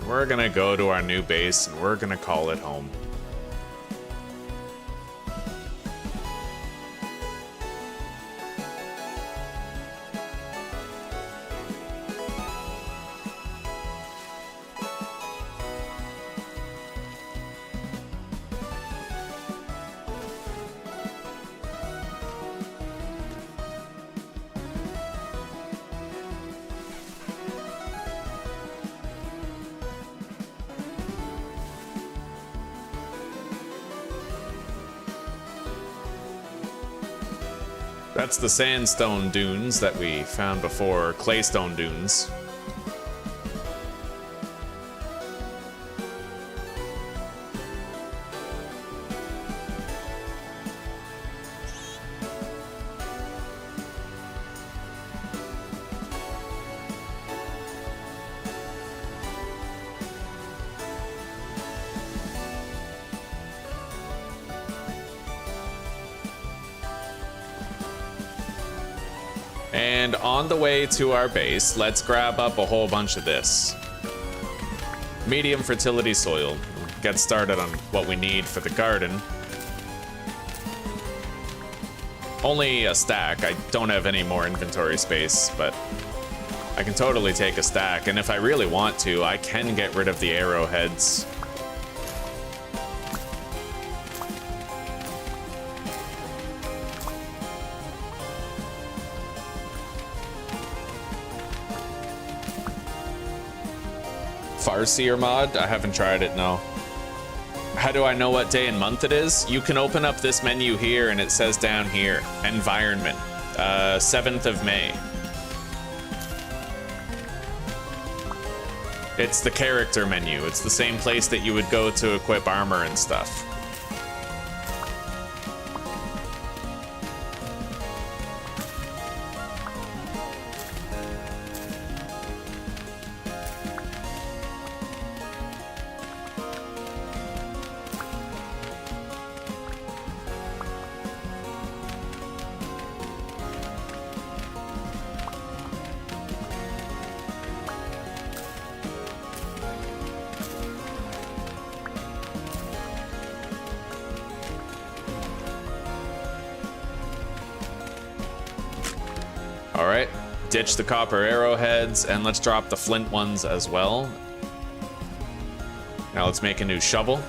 We're gonna go to our new base and we're gonna call it home. That's the sandstone dunes that we found before, claystone dunes. And on the way to our base, let's grab up a whole bunch of this. Medium fertility soil. Get started on what we need for the garden. Only a stack. I don't have any more inventory space, but I can totally take a stack. And if I really want to, I can get rid of the arrowheads. Farseer mod? I haven't tried it, no. How do I know what day and month it is? You can open up this menu here and it says down here, environment. 7th of May. It's the character menu. It's the same place that you would go to equip armor and stuff. Alright, ditch the copper arrowheads, and let's drop the flint ones as well. Now let's make a new shovel.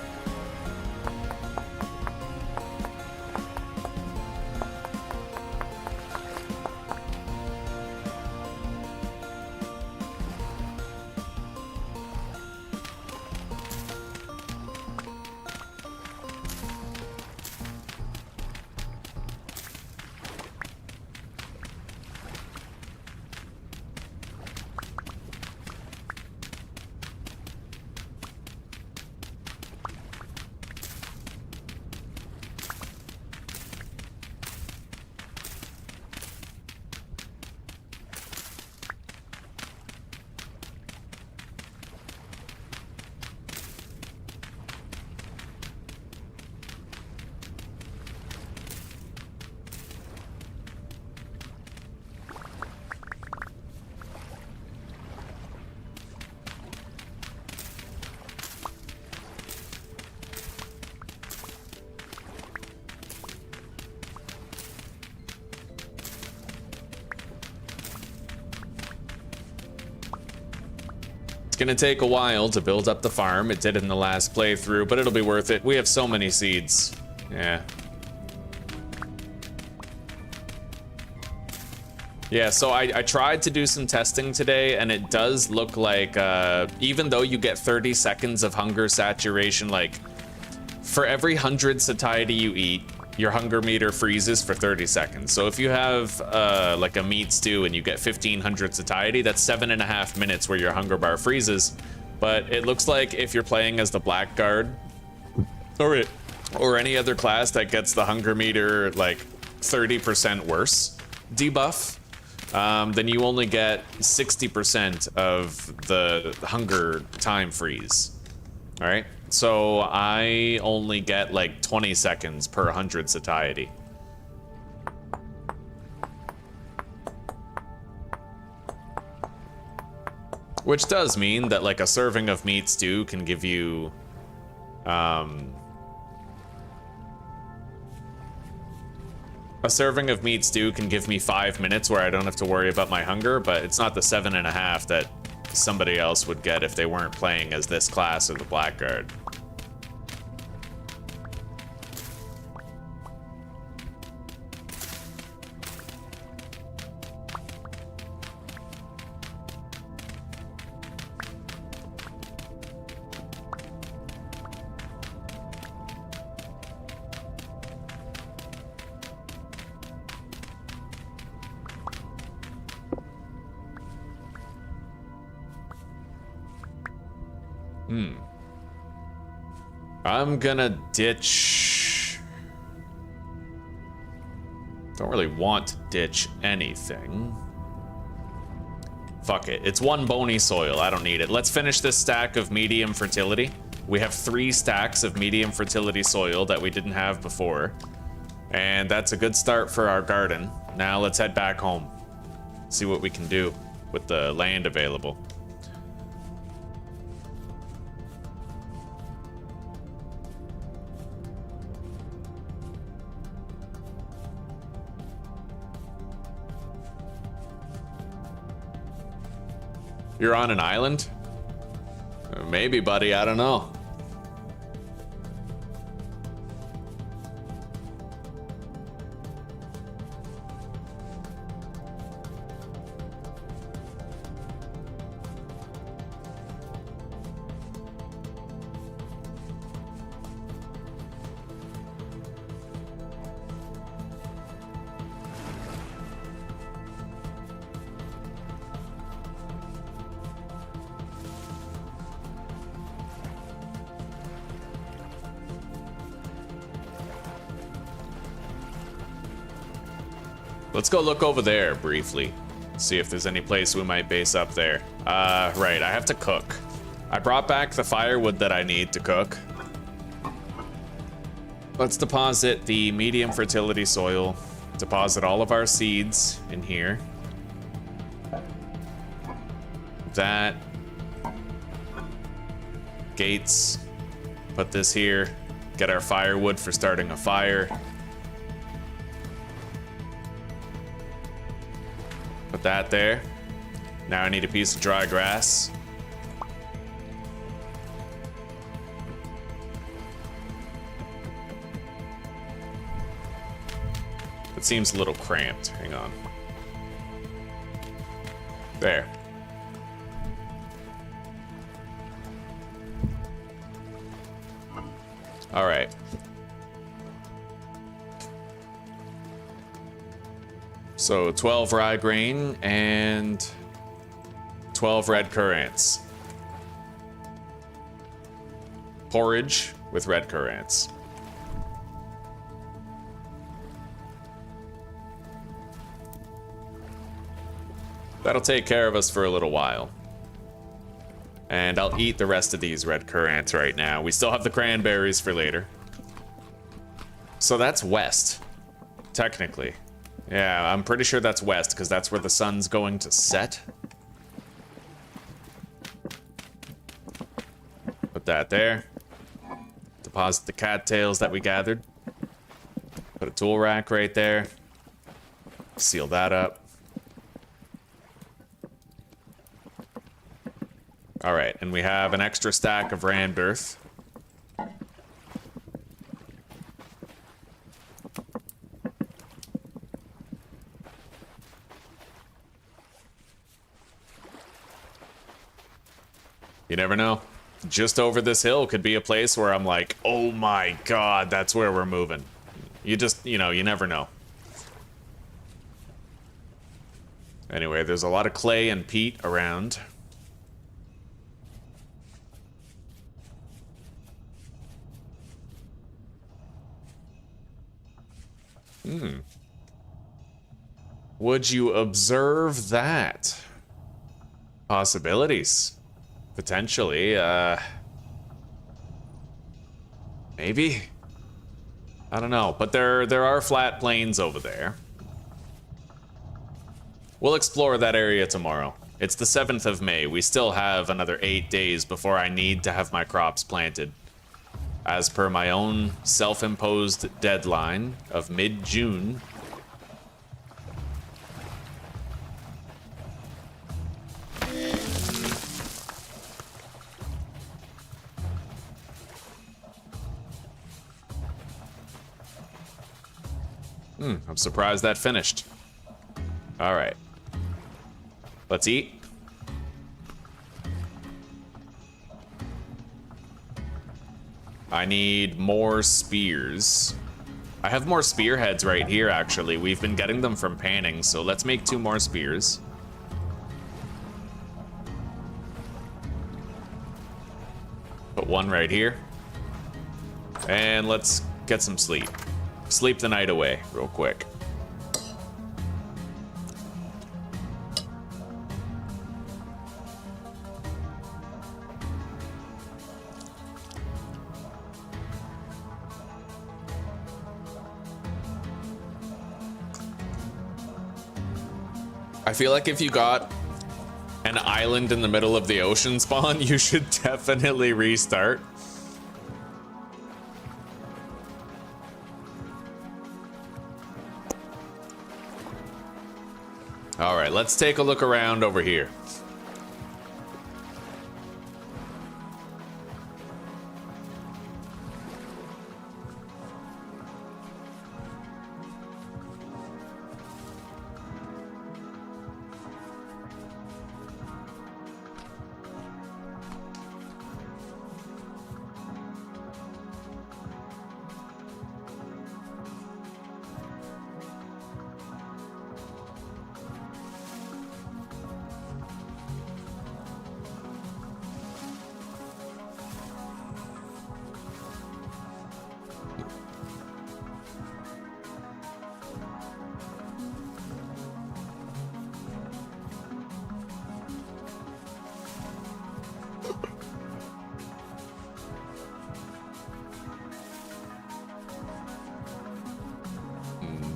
Gonna take a while to build up the farm. It did in the last playthrough, but it'll be worth it. We have so many seeds. Yeah. Yeah, so I tried to do some testing today, and it does look like, even though you get 30 seconds of hunger saturation, like, for every 100 satiety you eat, your hunger meter freezes for 30 seconds. So if you have like a meat stew and you get 1500 satiety, that's 7.5 minutes where your hunger bar freezes. But it looks like if you're playing as the Blackguard or any other class that gets the hunger meter like 30% worse debuff, then you only get 60% of the hunger time freeze. All right. So I only get like 20 seconds per 100 satiety. Which does mean that like a serving of meat stew can give you, a serving of meat stew can give me 5 minutes where I don't have to worry about my hunger, but it's not the 7.5 that somebody else would get if they weren't playing as this class or the Blackguard. I'm gonna ditch... Don't really want to ditch anything. Fuck it. It's one bony soil. I don't need it. Let's finish this stack of medium fertility. We have 3 stacks of medium fertility soil that we didn't have before. And that's a good start for our garden. Now let's head back home. See what we can do with the land available. You're on an island? Maybe, buddy, I don't know. Let's go look over there briefly. See if there's any place we might base up there. Right, I have to cook. I brought back the firewood that I need to cook. Let's deposit the medium fertility soil. Deposit all of our seeds in here. That. Gates. Put this here. Get our firewood for starting a fire. Put that there. Now I need a piece of dry grass. It seems a little cramped. Hang on. There. All right. So 12 rye grain and 12 red currants. Porridge with red currants. That'll take care of us for a little while. And I'll eat the rest of these red currants right now. We still have the cranberries for later. So that's west, technically. Yeah, I'm pretty sure that's west, because that's where the sun's going to set. Put that there. Deposit the cattails that we gathered. Put a tool rack right there. Seal that up. All right, and we have an extra stack of rammed earth. You never know. Just over this hill could be a place where I'm like, oh my god, that's where we're moving. You just, you know, you never know. Anyway, there's a lot of clay and peat around. Would you observe that? Possibilities. Potentially, maybe? I don't know, but there are flat plains over there. We'll explore that area tomorrow. It's the 7th of May. We still have another 8 days before I need to have my crops planted. As per my own self-imposed deadline of mid-June. I'm surprised that finished. All right. Let's eat. I need more spears. I have more spearheads right here, actually. We've been getting them from panning, so let's make 2 more spears. Put 1 right here. And let's get some sleep. Sleep the night away, real quick. I feel like if you got an island in the middle of the ocean spawn, you should definitely restart. All right, let's take a look around over here.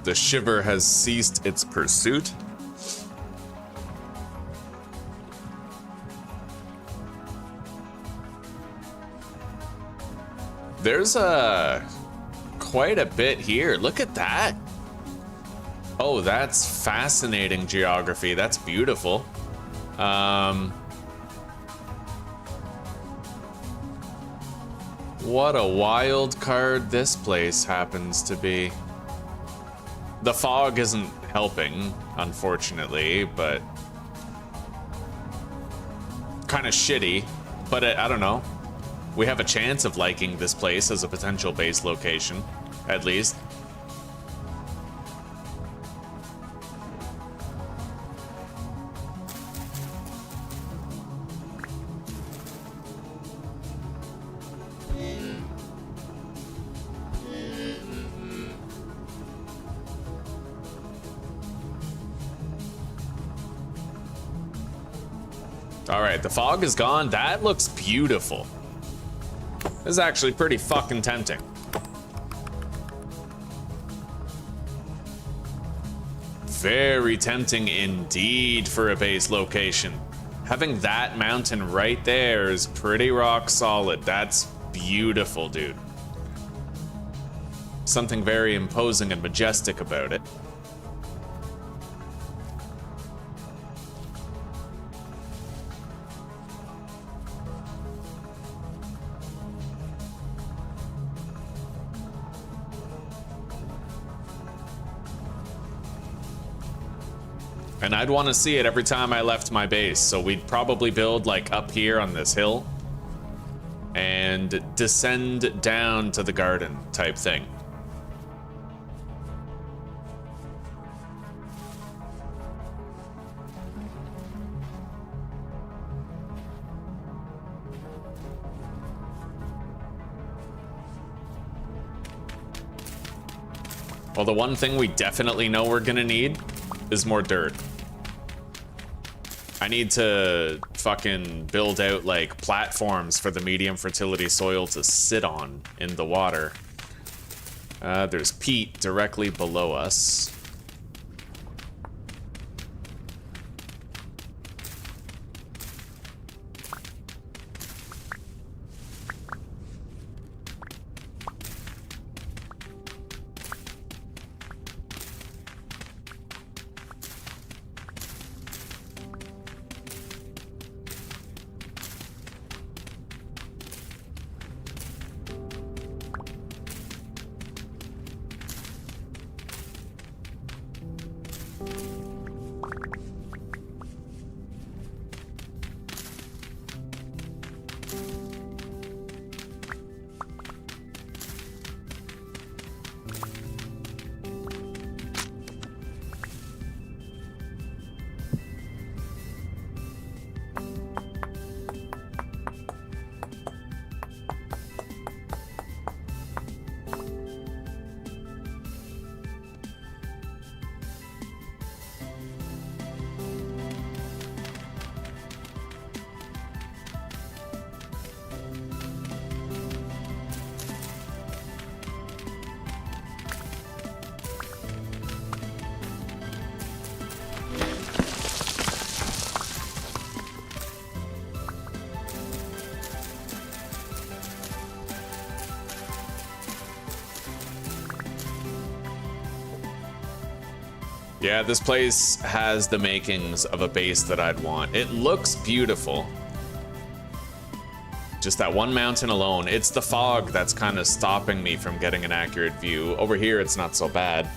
The shiver has ceased its pursuit. There's quite a bit here. Look at that. Oh, that's fascinating geography. That's beautiful. What a wild card this place happens to be. The fog isn't helping, unfortunately, but kind of shitty. But I don't know. We have a chance of liking this place as a potential base location, at least. All right, the fog is gone. That looks beautiful. This is actually pretty fucking tempting. Very tempting indeed for a base location. Having that mountain right there is pretty rock solid. That's beautiful, dude. Something very imposing and majestic about it. And I'd want to see it every time I left my base, so we'd probably build like up here on this hill and descend down to the garden type thing. Well, the one thing we definitely know we're gonna need is more dirt. I need to fucking build out like platforms for the medium fertility soil to sit on in the water. There's peat directly below us. Yeah, this place has the makings of a base that I'd want. It looks beautiful. Just that one mountain alone. It's the fog that's kind of stopping me from getting an accurate view. Over here, it's not so bad.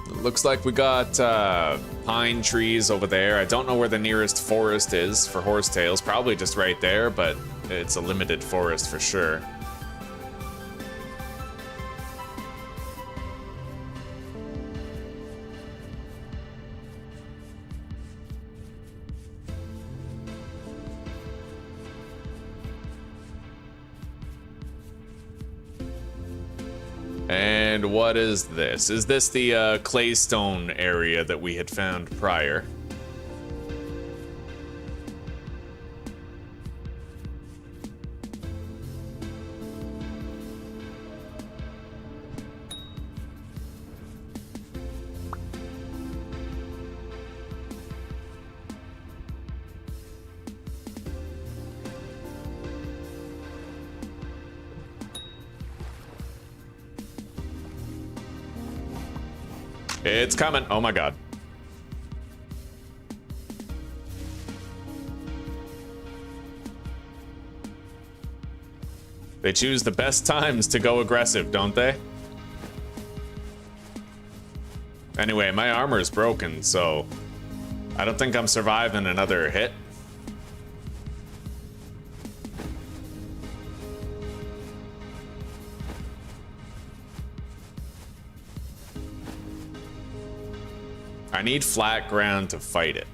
It looks like we got pine trees over there. I don't know where the nearest forest is for horsetails. Probably just right there, but it's a limited forest for sure. And what is this? Is this the claystone area that we had found prior? It's coming. Oh my god. They choose the best times to go aggressive, don't they? Anyway, my armor is broken, so I don't think I'm surviving another hit. I need flat ground to fight it.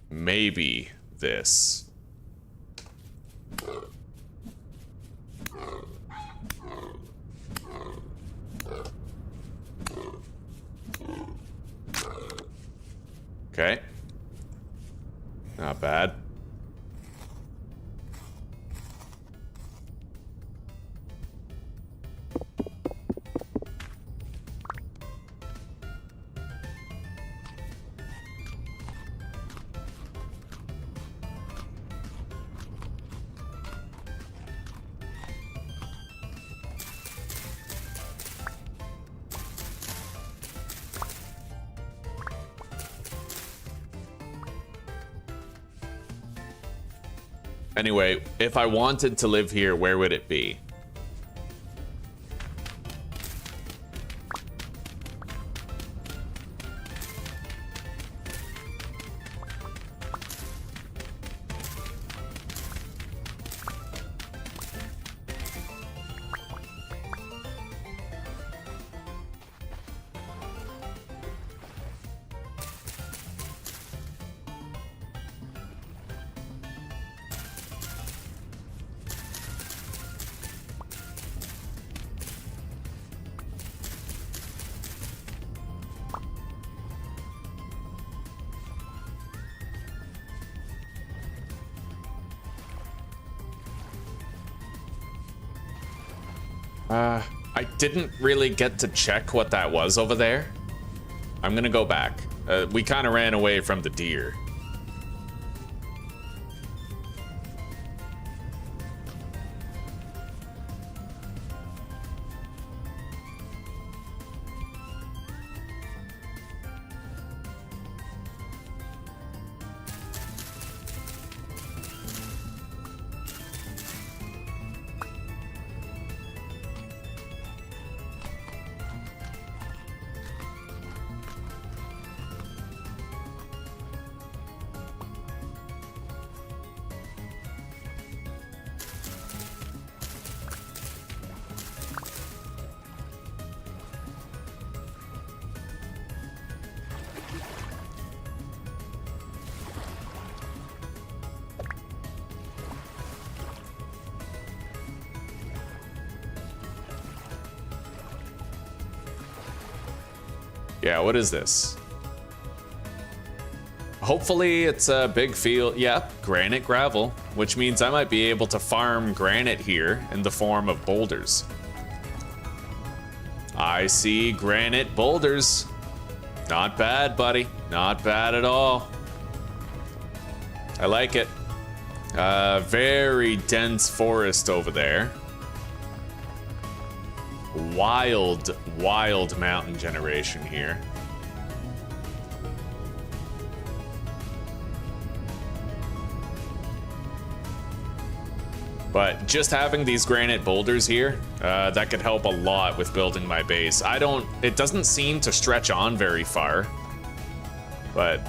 Maybe this. Okay. Not bad. Anyway, if I wanted to live here, where would it be? I didn't really get to check what that was over there. I'm gonna go back. We kind of ran away from the deer. Yeah, what is this? Hopefully it's a big field. Yep, granite gravel, which means I might be able to farm granite here in the form of boulders. I see granite boulders. Not bad, buddy. Not bad at all. I like it. Very dense forest over there. Wild mountain generation here. But just having these granite boulders here, that could help a lot with building my base. It doesn't seem to stretch on very far, but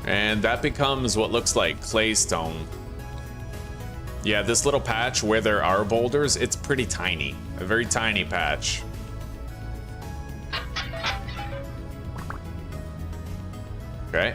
and that becomes what looks like claystone. Yeah, this little patch where there are boulders, it's pretty tiny. A very tiny patch. Okay.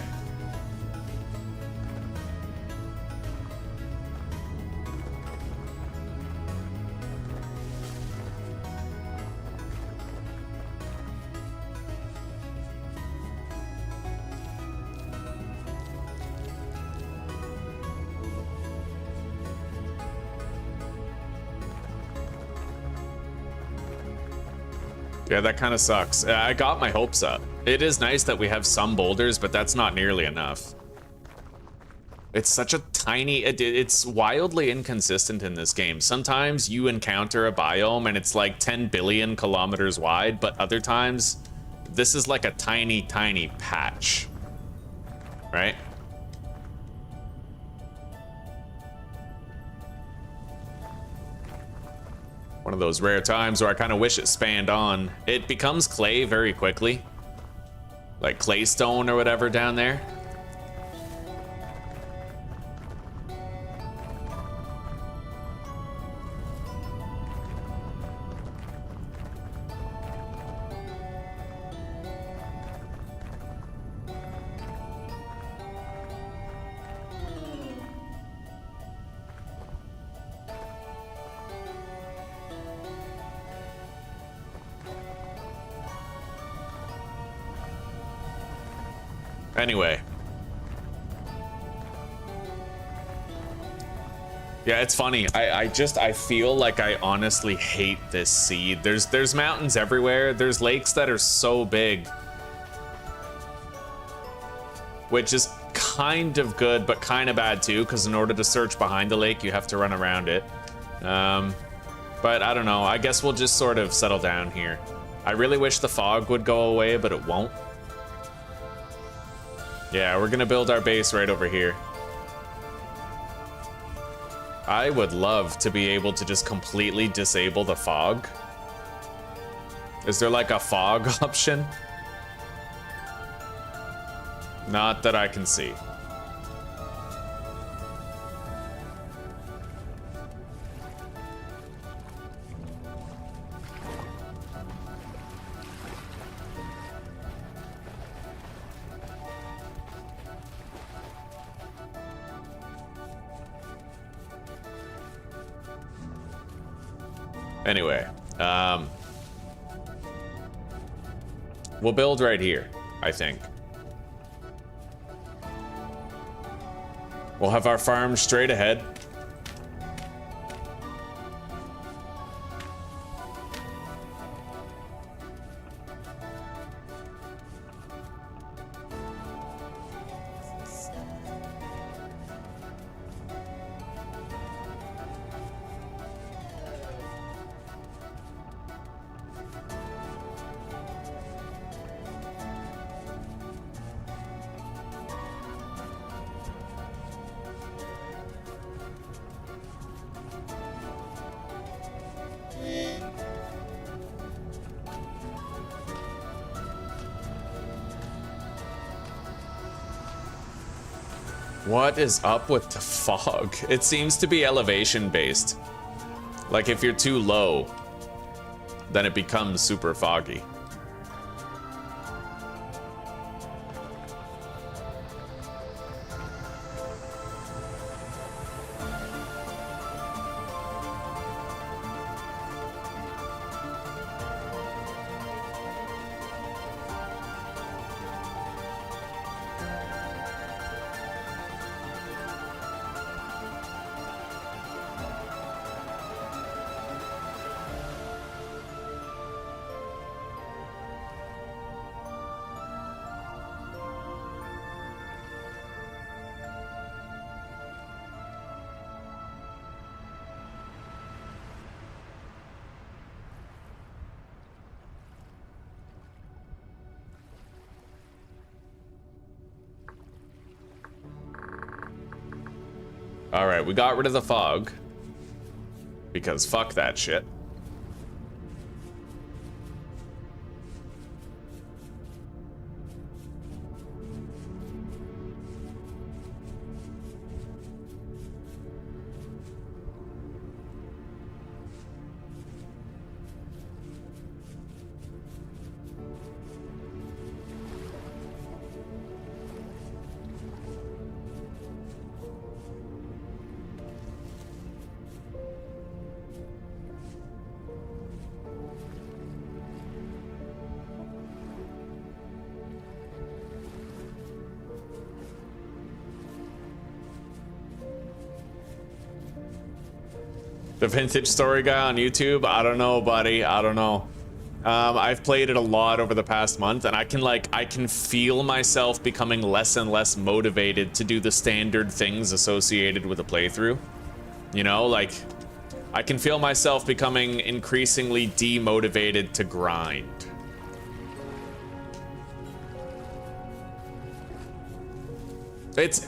Yeah, that kind of sucks. I got my hopes up. It is nice that we have some boulders, but that's not nearly enough. It's such a tiny, it's wildly inconsistent in this game. Sometimes you encounter a biome and it's like 10 billion kilometers wide, but other times this is like a tiny, tiny patch, right? One of those rare times where I kind of wish it spanned on. It becomes clay very quickly, like claystone or whatever down there. Anyway. Yeah, it's funny. I feel like I honestly hate this seed. There's mountains everywhere. There's lakes that are so big. Which is kind of good, but kind of bad too, because in order to search behind the lake, you have to run around it. But I don't know. I guess we'll just sort of settle down here. I really wish the fog would go away, but it won't. Yeah, we're gonna build our base right over here. I would love to be able to just completely disable the fog. Is there like a fog option? Not that I can see. Anyway, we'll build right here, I think. We'll have our farm straight ahead. What is up with the fog? It seems to be elevation based. Like if you're too low, then it becomes super foggy. Alright, we got rid of the fog. Because fuck that shit. The vintage story guy on YouTube? I don't know, buddy. I don't know. I've played it a lot over the past month, and I can feel myself becoming less and less motivated to do the standard things associated with a playthrough. You know, like, I can feel myself becoming increasingly demotivated to grind.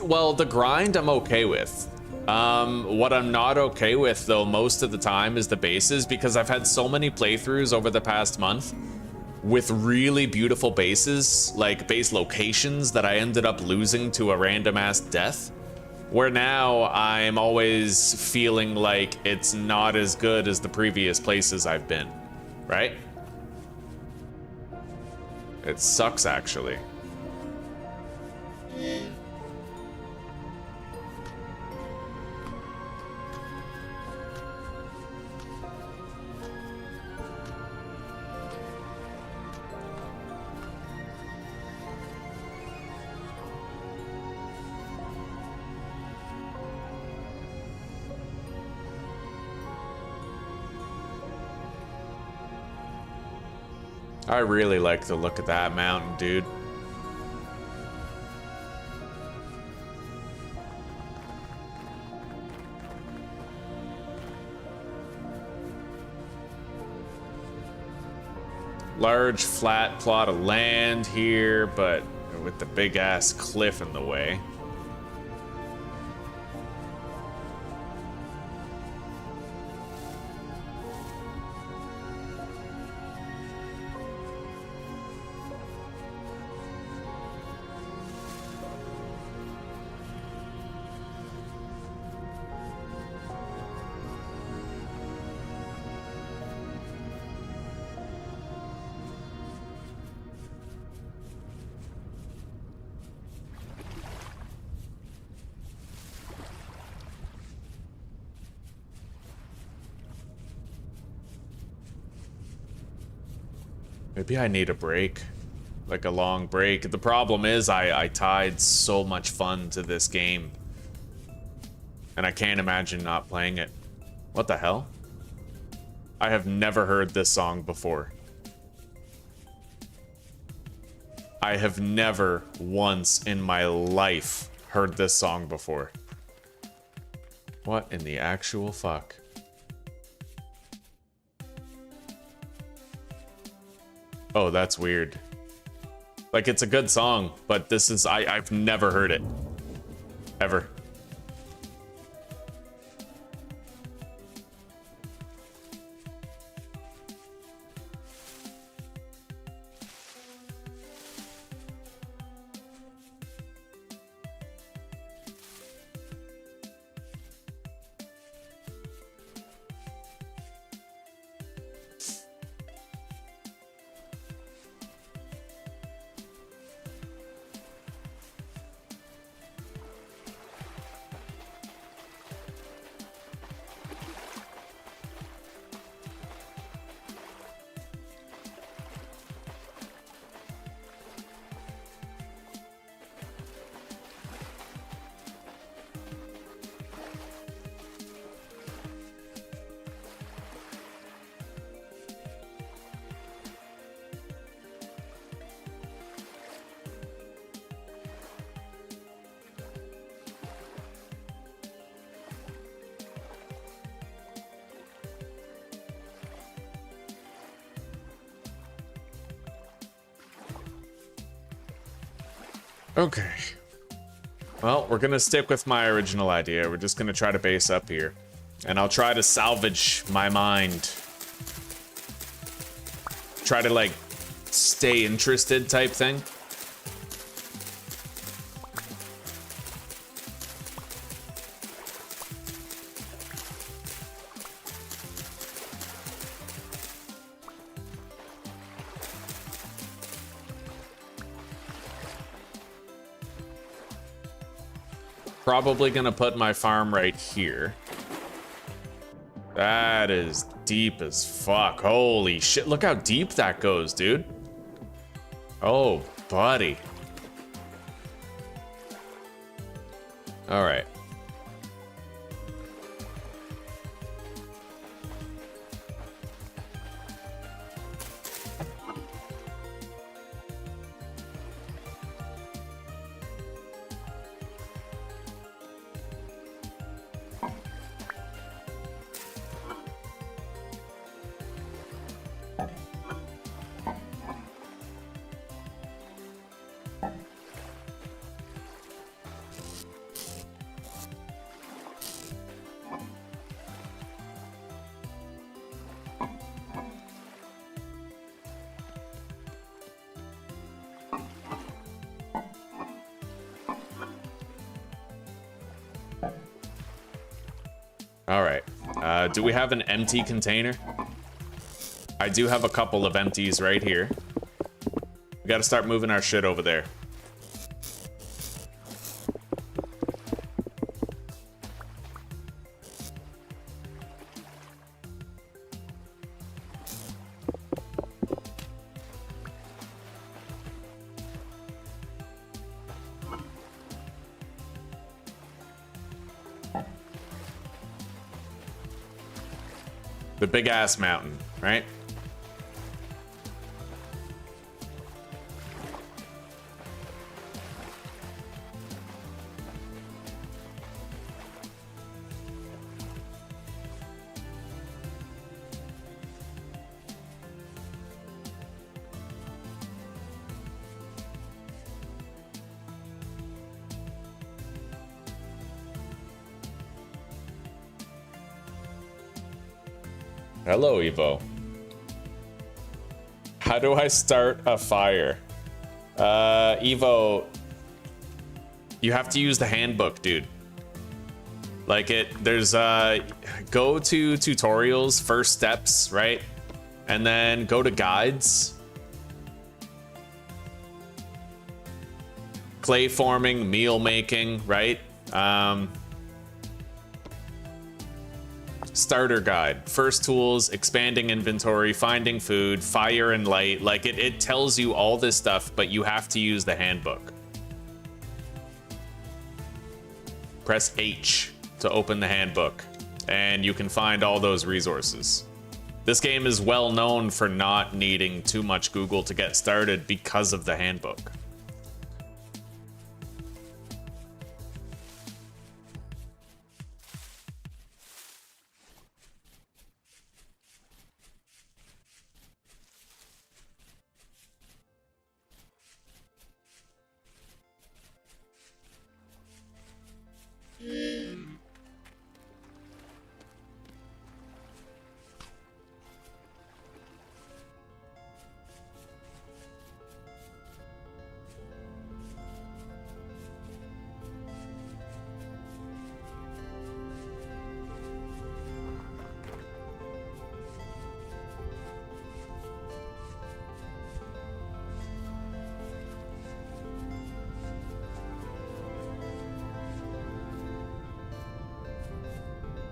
Well, the grind I'm okay with. What I'm not okay with, though, most of the time is the bases, because I've had so many playthroughs over the past month with really beautiful bases, like base locations, that I ended up losing to a random-ass death, where now I'm always feeling like it's not as good as the previous places I've been, right? It sucks, actually. I really like the look of that mountain, dude. Large, flat plot of land here, but with the big-ass cliff in the way. Maybe I need a break, like a long break. The problem is I tied so much fun to this game, and I can't imagine not playing it. What the hell? I have never heard this song before. I have never once in my life heard this song before. What in the actual fuck? Oh, that's weird. Like, it's a good song, but this is, I've never heard it. Ever. Okay. Well, we're gonna stick with my original idea. We're just gonna try to base up here. And I'll try to salvage my mind. Try to, like, stay interested type thing. Probably gonna put my farm right here. That is deep as fuck. Holy shit, look how deep that goes, dude. Oh, buddy. All right. All right. Do we have an empty container? I do have a couple of empties right here. We gotta start moving our shit over there. The big ass mountain, right? Hello, Evo. How do I start a fire? Evo, you have to use the handbook, dude. Like there's go to tutorials, first steps, right? And then go to guides. Clay forming, meal making, right? Starter guide, first tools, expanding inventory, finding food, fire and light. Like it tells you all this stuff, but you have to use the handbook. Press H to open the handbook, and you can find all those resources. This game is well known for not needing too much Google to get started because of the handbook.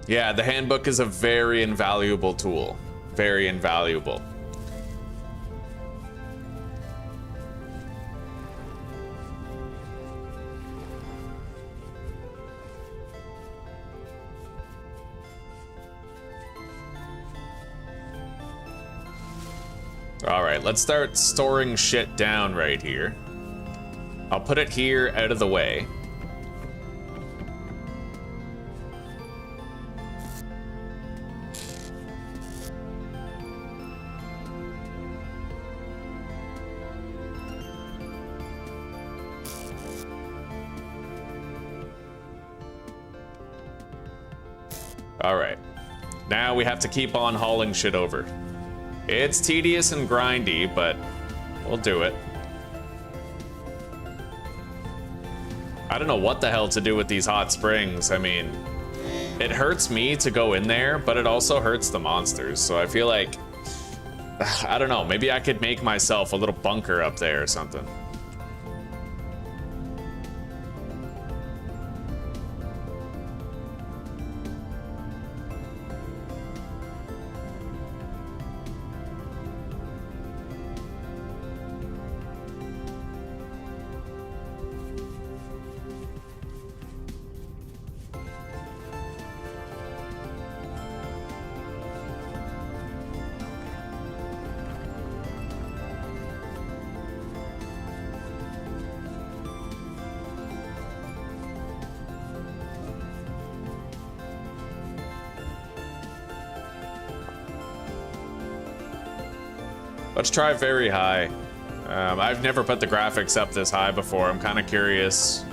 Yeah, the handbook is a very invaluable tool. Very invaluable. All right, let's start storing shit down right here. I'll put it here out of the way. All right, now we have to keep on hauling shit over. It's tedious and grindy, but we'll do it. I don't know what the hell to do with these hot springs. I mean, it hurts me to go in there, but it also hurts the monsters. So I feel like, I don't know, maybe I could make myself a little bunker up there or something. Let's try very high. I've never put the graphics up this high before. I'm kind of curious.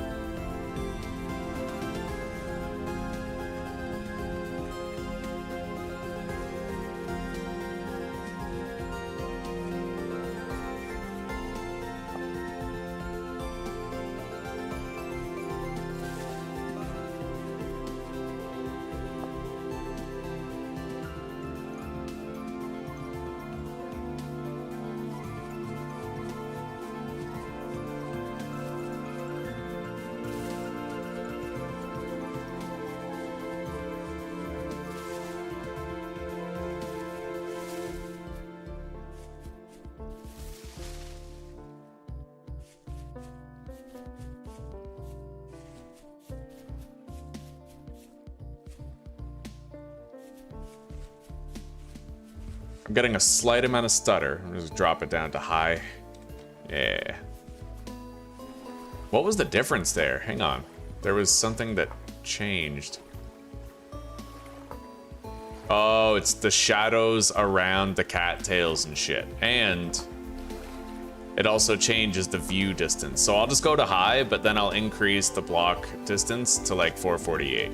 I'm getting a slight amount of stutter. I'm just drop it down to high. Yeah. What was the difference there? Hang on. There was something that changed. Oh, it's the shadows around the cattails and shit. And it also changes the view distance. So I'll just go to high, but then I'll increase the block distance to like 448.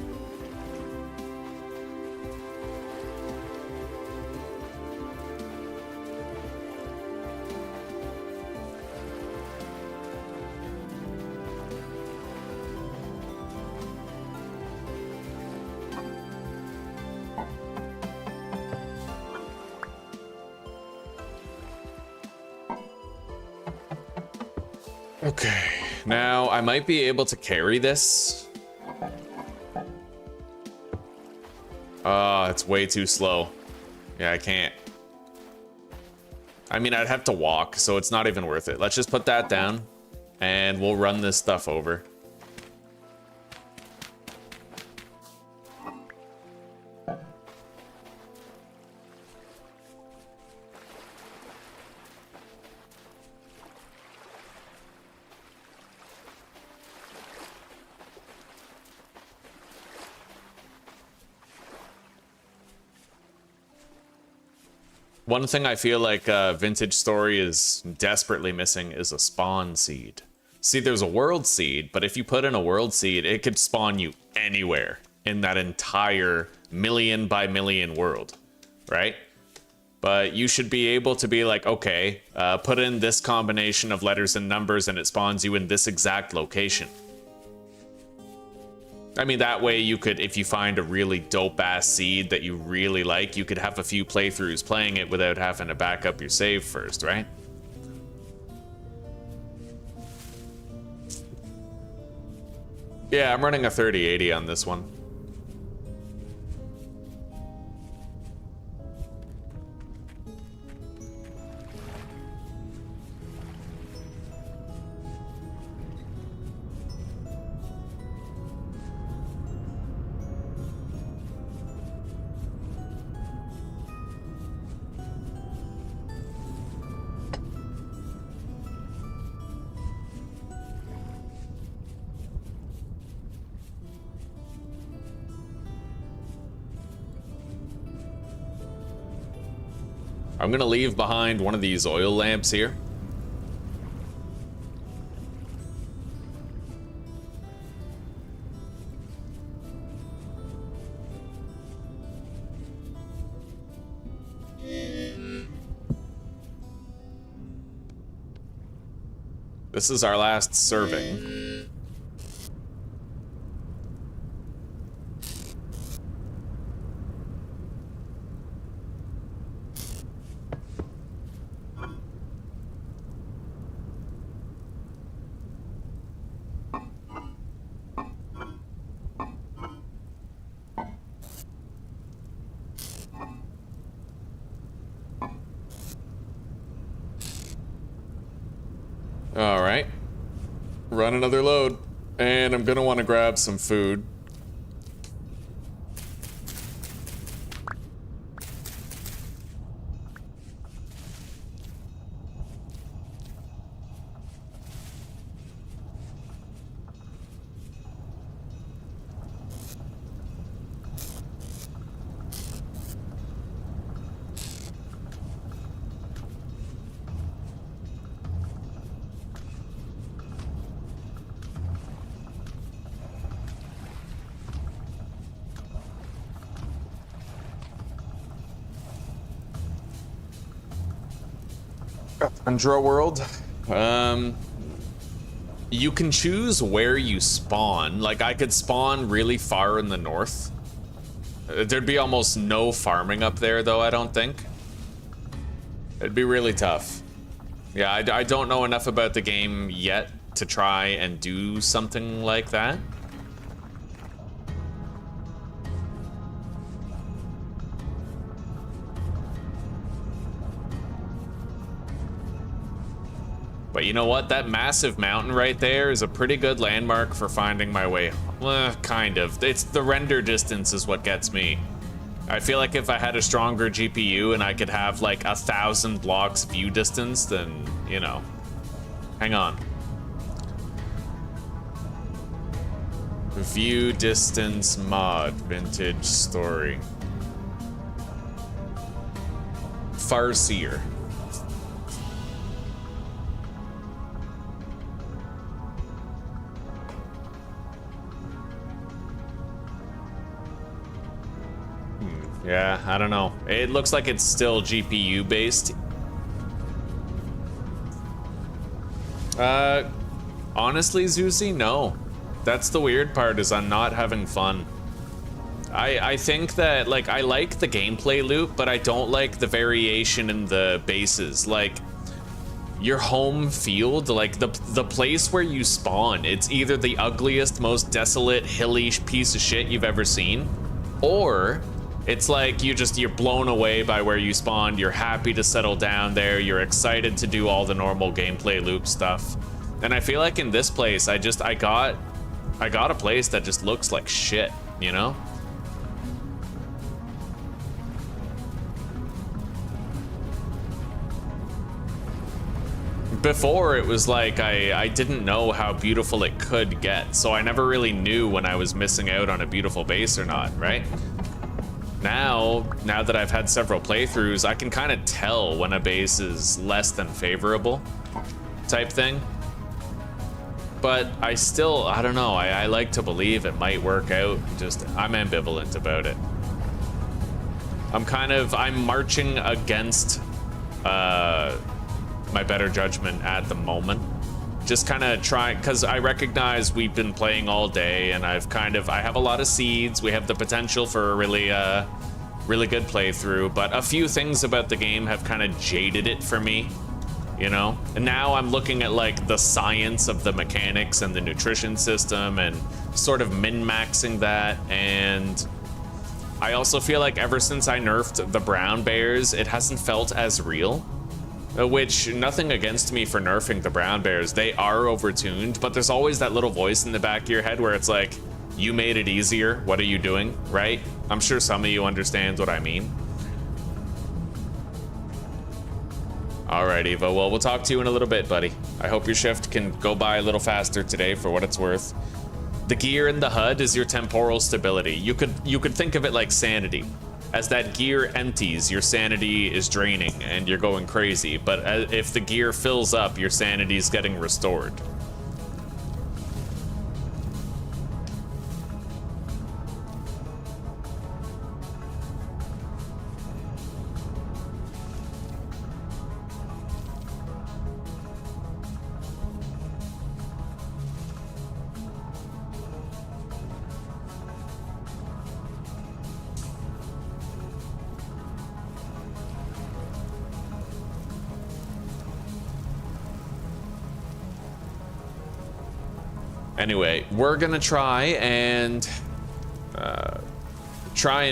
Okay, now I might be able to carry this. It's way too slow. Yeah, I can't. I mean, I'd have to walk, so it's not even worth it. Let's just put that down, and we'll run this stuff over. One thing I feel like Vintage Story is desperately missing is a spawn seed. See, there's a world seed, but if you put in a world seed, it could spawn you anywhere in that entire million by million world, right? But you should be able to be like, okay, put in this combination of letters and numbers and it spawns you in this exact location. I mean, that way you could, if you find a really dope-ass seed that you really like, you could have a few playthroughs playing it without having to back up your save first, right? Yeah, I'm running a 3080 on this one. I'm gonna leave behind one of these oil lamps here. This is our last serving. All right, run another load, and I'm gonna want to grab some food. Tundra world. You can choose where you spawn. Like, I could spawn really far in the north. There'd be almost no farming up there, though, I don't think. It'd be really tough. Yeah, I don't know enough about the game yet to try and do something like that. But you know what? That massive mountain right there is a pretty good landmark for finding my way. Kind of. It's the render distance is what gets me. I feel like if I had a stronger GPU and I could have like 1,000 blocks view distance, then, you know. Hang on. View distance mod, vintage story. Farseer. Yeah, I don't know. It looks like it's still GPU based. Honestly, Zuzi, no. That's the weird part, is I'm not having fun. I think that, like, I like the gameplay loop, but I don't like the variation in the bases. Like, your home field, like the place where you spawn, it's either the ugliest, most desolate, hilly piece of shit you've ever seen, or it's like you're blown away by where you spawned, you're happy to settle down there, you're excited to do all the normal gameplay loop stuff. And I feel like in this place, I got a place that just looks like shit, you know? Before, it was like I didn't know how beautiful it could get, so I never really knew when I was missing out on a beautiful base or not, right? Now that I've had several playthroughs, I can kind of tell when a base is less than favorable type thing. But I don't know, I like to believe it might work out, I'm ambivalent about it. I'm marching against my better judgment at the moment. Just kind of trying, because I recognize we've been playing all day, and I have a lot of seeds. We have the potential for a really good playthrough, but a few things about the game have kind of jaded it for me, you know? And now I'm looking at like the science of the mechanics and the nutrition system and sort of min-maxing that, and I also feel like ever since I nerfed the brown bears, it hasn't felt as real. Which, nothing against me for nerfing the brown bears. They are overtuned, but there's always that little voice in the back of your head where it's like, you made it easier, what are you doing, right? I'm sure some of you understand what I mean. All right, Eva, well, we'll talk to you in a little bit, buddy. I hope your shift can go by a little faster today for what it's worth. The gear in the HUD is your temporal stability. You could think of it like sanity. As that gear empties, your sanity is draining and you're going crazy, but if the gear fills up, your sanity is getting restored. Anyway, we're gonna try and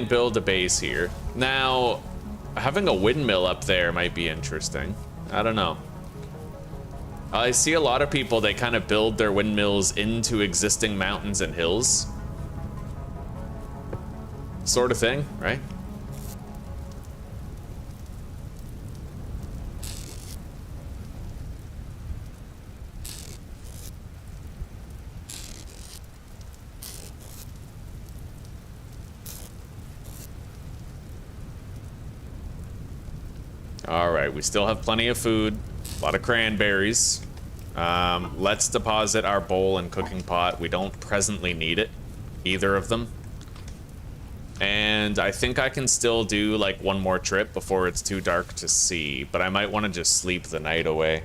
build a base here. Now, having a windmill up there might be interesting. I don't know. I see a lot of people, they kind of build their windmills into existing mountains and hills. Sort of thing, right? All right, we still have plenty of food, a lot of cranberries. Let's deposit our bowl and cooking pot. We don't presently need it, either of them. And I think I can still do like one more trip before it's too dark to see, but I might want to just sleep the night away.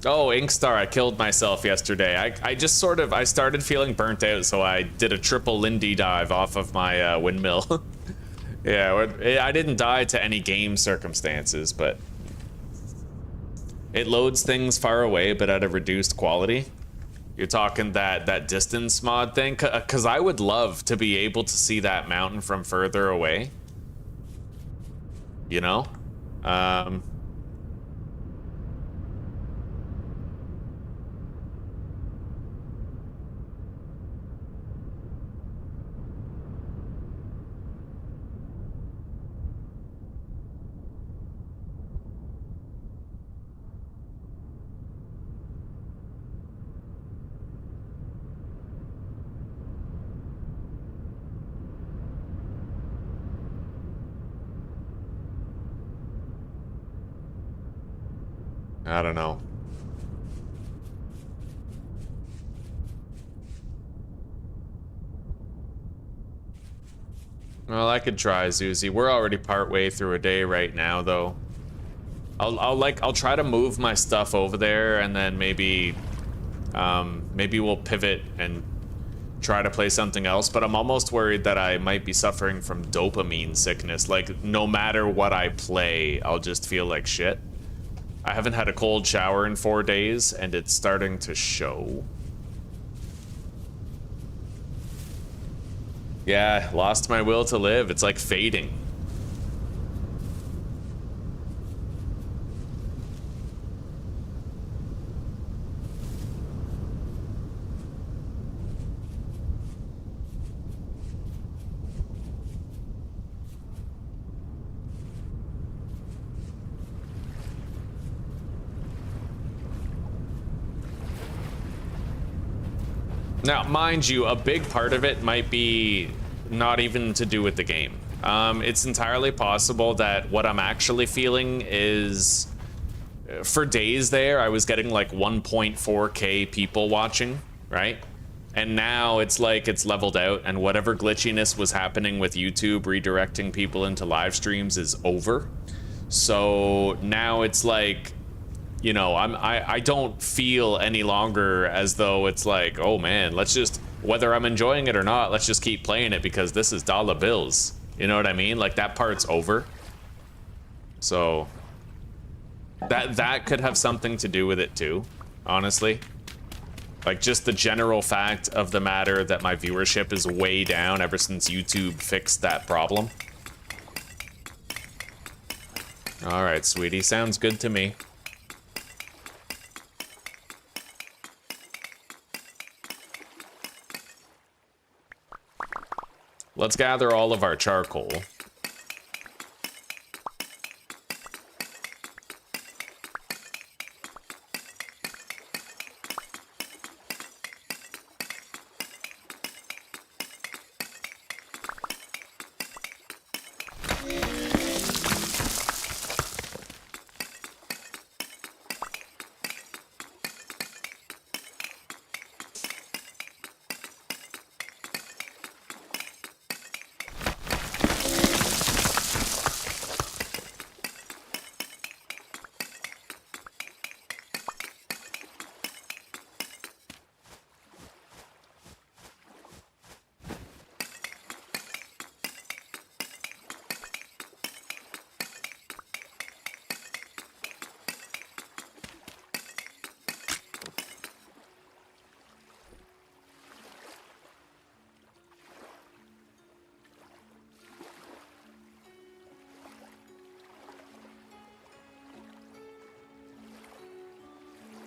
Oh, Inkstar, I killed myself yesterday. I started feeling burnt out, so I did a triple Lindy dive off of my windmill. Yeah, I didn't die to any game circumstances, but it loads things far away, but at a reduced quality. You're talking that distance mod thing? Because I would love to be able to see that mountain from further away. You know? I don't know. Well, I could try, Zuzi. We're already partway through a day right now, though. I'll try to move my stuff over there, and then maybe we'll pivot and try to play something else. But I'm almost worried that I might be suffering from dopamine sickness. Like, no matter what I play, I'll just feel like shit. I haven't had a cold shower in 4 days, and it's starting to show. Yeah, lost my will to live. It's like fading. Now, mind you, a big part of it might be not even to do with the game. It's entirely possible that what I'm actually feeling is, for days there, I was getting like 1.4K people watching, right? And now it's like it's leveled out, and whatever glitchiness was happening with YouTube redirecting people into live streams is over. So now it's like, you know, I don't feel any longer as though it's like, oh man, let's just, whether I'm enjoying it or not, let's just keep playing it because this is dollar bills. You know what I mean? Like, that part's over. So that could have something to do with it too, honestly. Like, just the general fact of the matter that my viewership is way down ever since YouTube fixed that problem. All right, sweetie, sounds good to me. Let's gather all of our charcoal.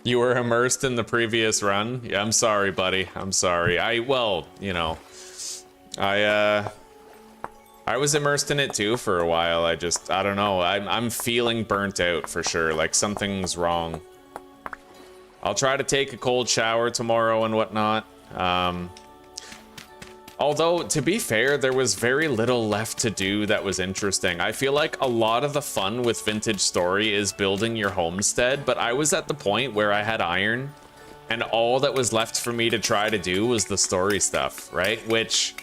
You were immersed in the previous run? Yeah, I'm sorry, buddy. I'm sorry. Well, you know, I was immersed in it too for a while. I don't know. I'm feeling burnt out for sure. Like, something's wrong. I'll try to take a cold shower tomorrow and whatnot. Although, to be fair, there was very little left to do that was interesting. I feel like a lot of the fun with Vintage Story is building your homestead, but I was at the point where I had iron, and all that was left for me to try to do was the story stuff, right? Which,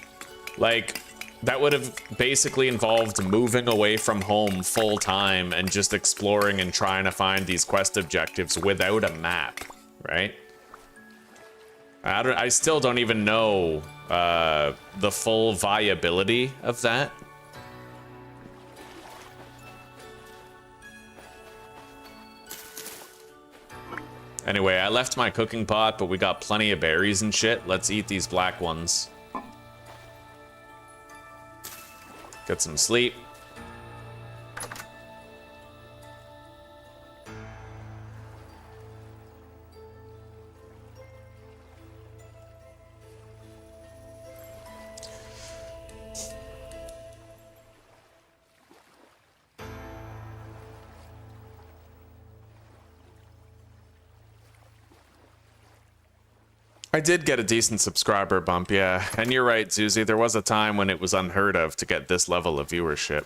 like, that would have basically involved moving away from home full time and just exploring and trying to find these quest objectives without a map, right? I still don't even know the full viability of that. Anyway, I left my cooking pot, but we got plenty of berries and shit. Let's eat these black ones. Get some sleep. I did get a decent subscriber bump, yeah. And you're right, Zuzi, there was a time when it was unheard of to get this level of viewership.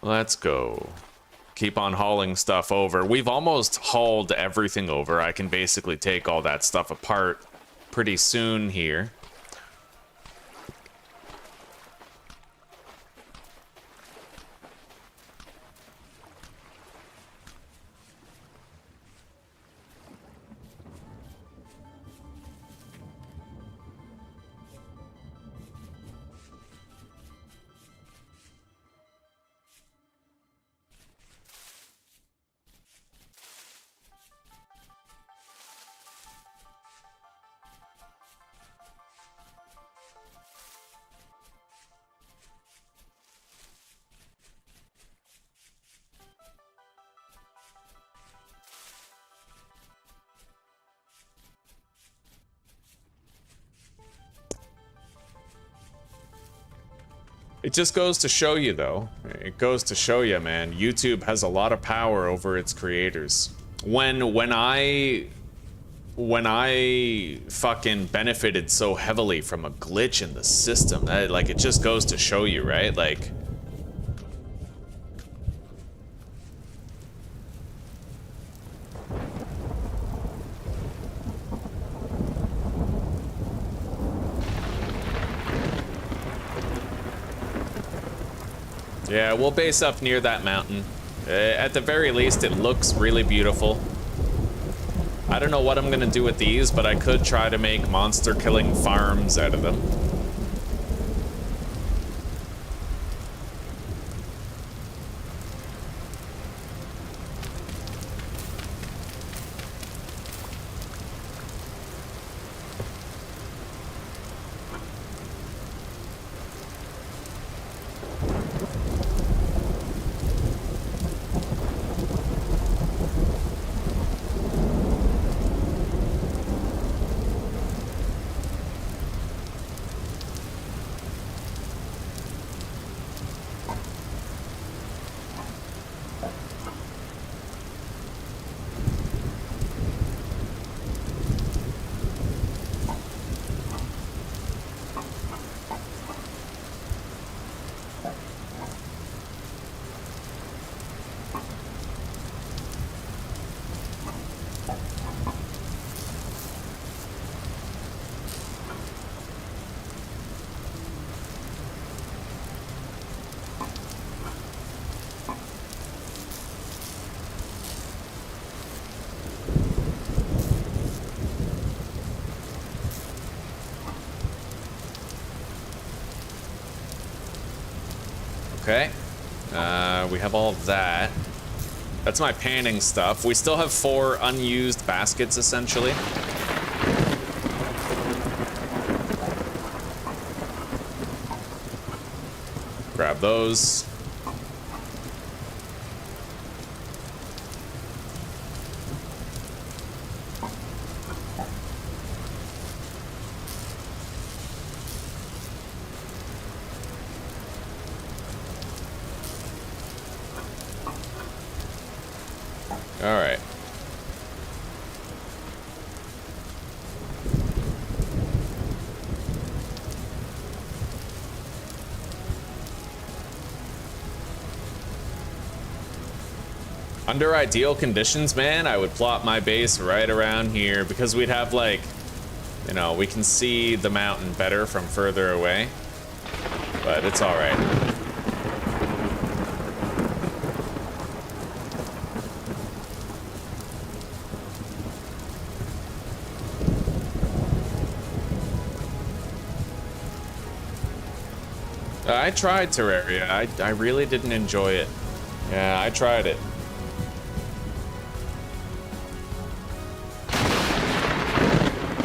Let's go. Keep on hauling stuff over. We've almost hauled everything over. I can basically take all that stuff apart pretty soon here. It just goes to show you, though. It goes to show you, man. YouTube has a lot of power over its creators. When I fucking benefited so heavily from a glitch in the system, like, it just goes to show you, right? Like, yeah, we'll base up near that mountain. At the very least, it looks really beautiful. I don't know what I'm gonna do with these, but I could try to make monster killing farms out of them. Okay, we have all of that. That's my panning stuff. We still have 4 unused baskets, essentially. Grab those. All right. Under ideal conditions, man, I would plot my base right around here because we'd have, like, you know, we can see the mountain better from further away. But it's all right. I tried Terraria. I really didn't enjoy it. Yeah, I tried it.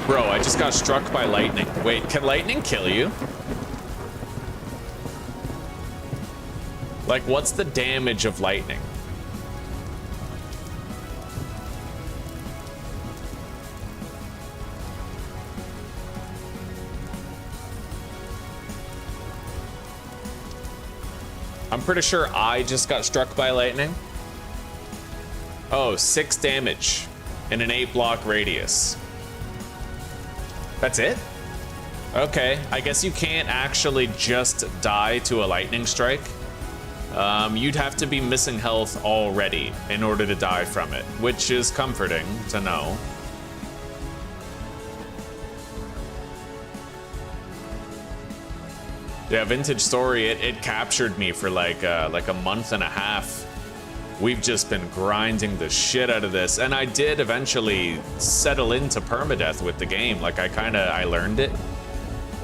Bro, I just got struck by lightning. Wait, can lightning kill you? Like, what's the damage of lightning? I'm pretty sure I just got struck by lightning. Oh, 6 damage in an 8-block radius. That's it? Okay, I guess you can't actually just die to a lightning strike. you'd have to be missing health already in order to die from it, which is comforting to know. Yeah, Vintage Story, it captured me for like a month and a half. We've just been grinding the shit out of this, and I did eventually settle into permadeath with the game. Like I learned it,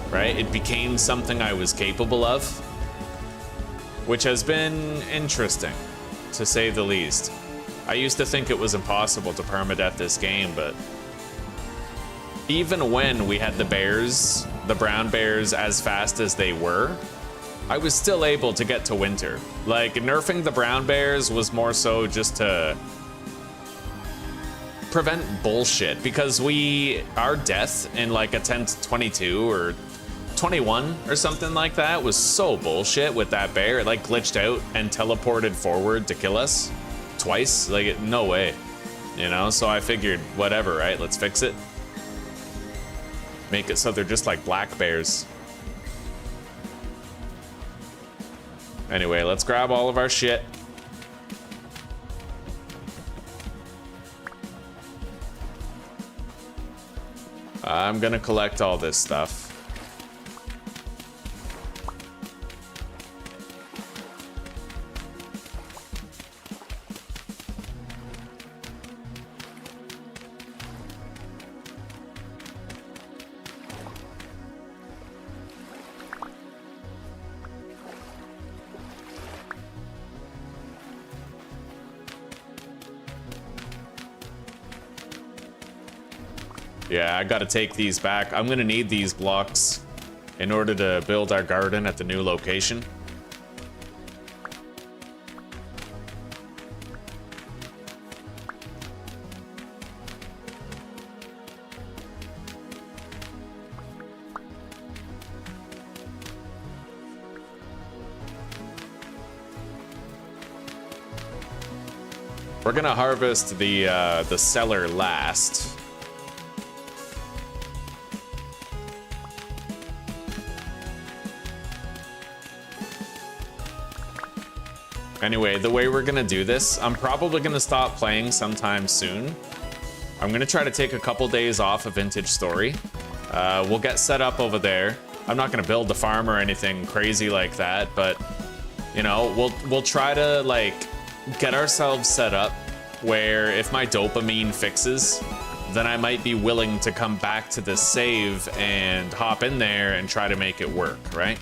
right? It became something I was capable of, which has been interesting, to say the least. I used to think it was impossible to permadeath this game, but even when we had the bears, the brown bears, as fast as they were, I was still able to get to winter. Like, nerfing the brown bears was more so just to prevent bullshit, because our death in like attempt 22 or 21 or something like that was so bullshit with that bear. It like glitched out and teleported forward to kill us twice. Like, no way, you know? So I figured, whatever, right? Let's fix it. Make it so they're just like black bears. Anyway, let's grab all of our shit. I'm gonna collect all this stuff. Yeah, I gotta take these back. I'm gonna need these blocks in order to build our garden at the new location. We're gonna harvest the cellar last. Anyway, the way we're gonna do this, I'm probably gonna stop playing sometime soon. I'm gonna try to take a couple days off of Vintage Story. We'll get set up over there. I'm not gonna build the farm or anything crazy like that, but you know, we'll try to like get ourselves set up where if my dopamine fixes, then I might be willing to come back to this save and hop in there and try to make it work, right?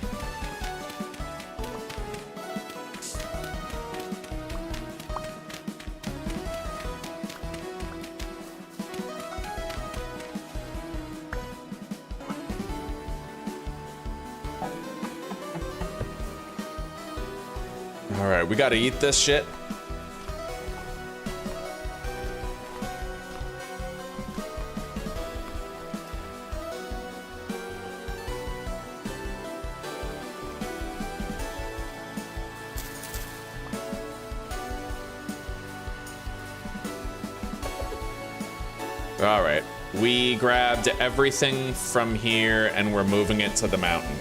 Alright, we gotta eat this shit. Alright, we grabbed everything from here and we're moving it to the mountain.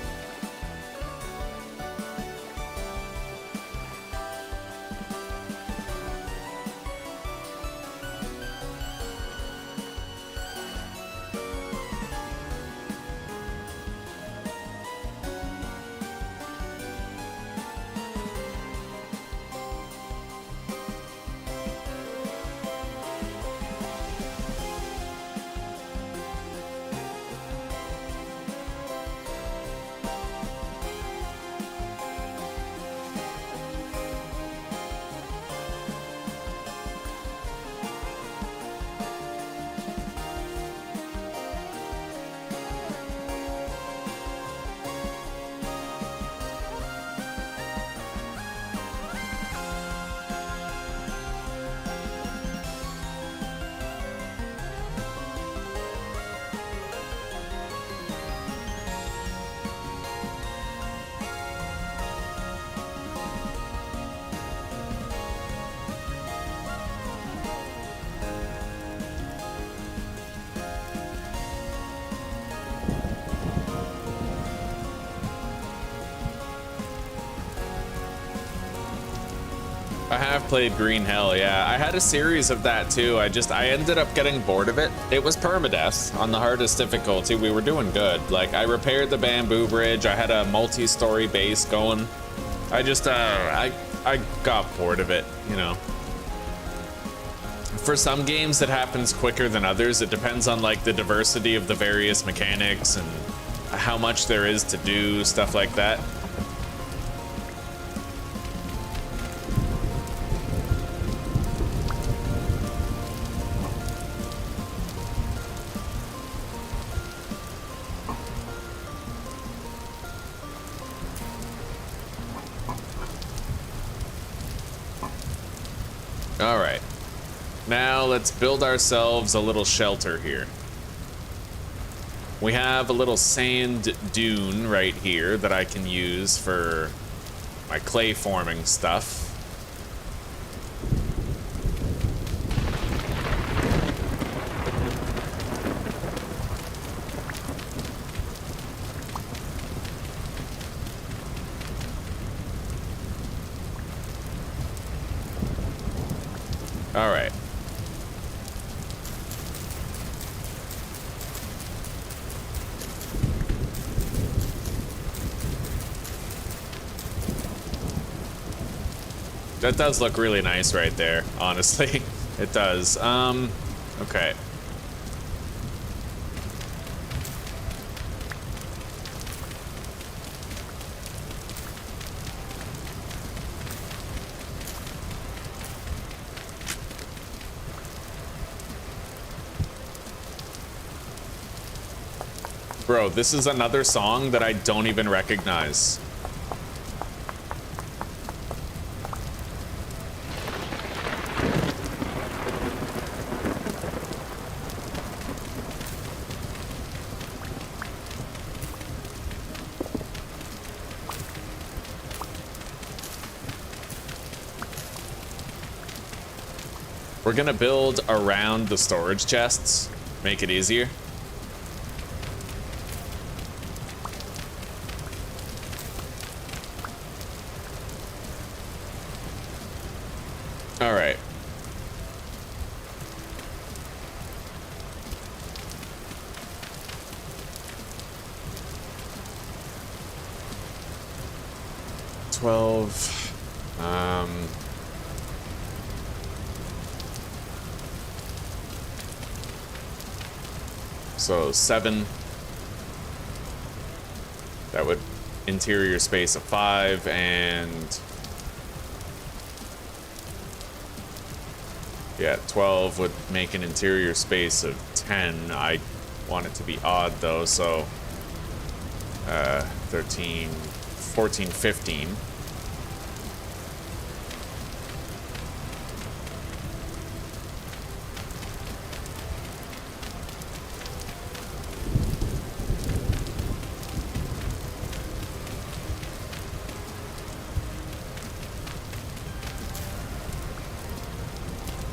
I have played Green Hell, yeah. I had a series of that too. I ended up getting bored of it. It was permadeath on the hardest difficulty. We were doing good. Like, I repaired the bamboo bridge. I had a multi-story base going. I just, I got bored of it, you know. For some games, it happens quicker than others. It depends on, like, the diversity of the various mechanics and how much there is to do, stuff like that. All right, now let's build ourselves a little shelter here. We have a little sand dune right here that I can use for my clay forming stuff. All right. That does look really nice right there, honestly. It does. Okay. Bro, this is another song that I don't even recognize. We're gonna build around the storage chests, make it easier. All right. So 7. That would interior space of 5 and yeah, 12 would make an interior space of 10. I want it to be odd though, so 13, 14, 15.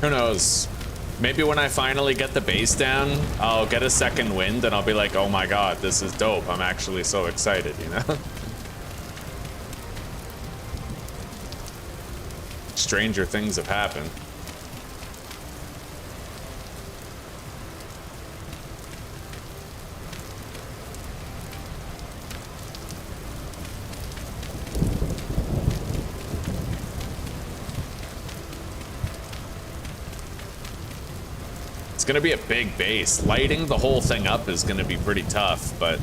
Who knows? Maybe when I finally get the base down, I'll get a second wind and I'll be like, oh my god, this is dope. I'm actually so excited, you know? Stranger things have happened. It's gonna be a big base. Lighting the whole thing up is gonna be pretty tough, but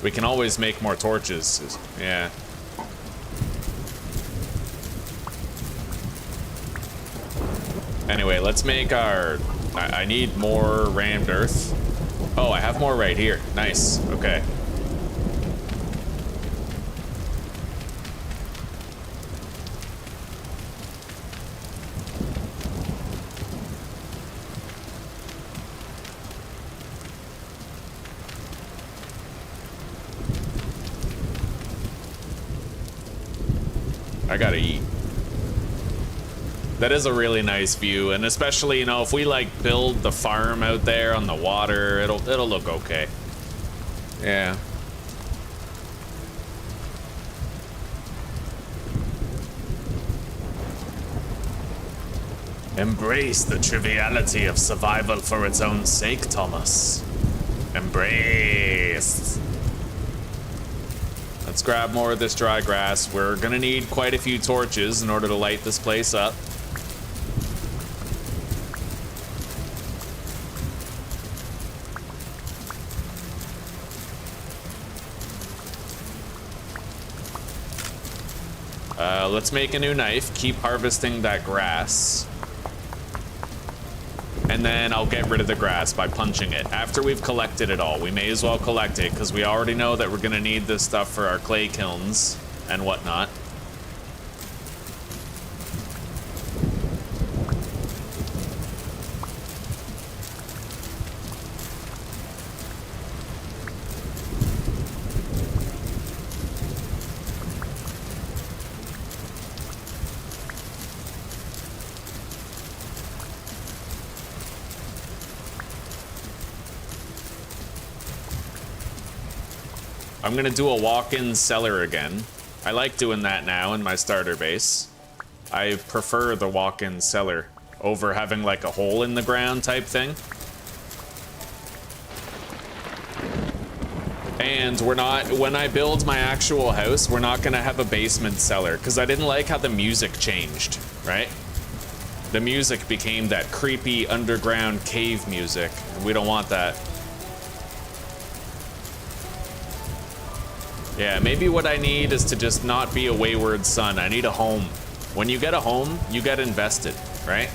we can always make more torches. Yeah. Anyway, let's make our... I need more rammed earth. Oh, I have more right here. Nice. Okay. I gotta eat. That is a really nice view, and especially, you know, if we like build the farm out there on the water, it'll look okay. Yeah. Embrace the triviality of survival for its own sake, Thomas. Embrace. Let's grab more of this dry grass. We're gonna need quite a few torches in order to light this place up. Let's make a new knife. Keep harvesting that grass. And then I'll get rid of the grass by punching it. After we've collected it all, we may as well collect it because we already know that we're gonna need this stuff for our clay kilns and whatnot. I'm gonna do a walk-in cellar again. I like doing that now in my starter base. I prefer the walk-in cellar over having like a hole in the ground type thing. And we're not, when I build my actual house, we're not gonna have a basement cellar because I didn't like how the music changed, right? The music became that creepy underground cave music, and we don't want that. Yeah, maybe what I need is to just not be a wayward son. I need a home. When you get a home, you get invested, right?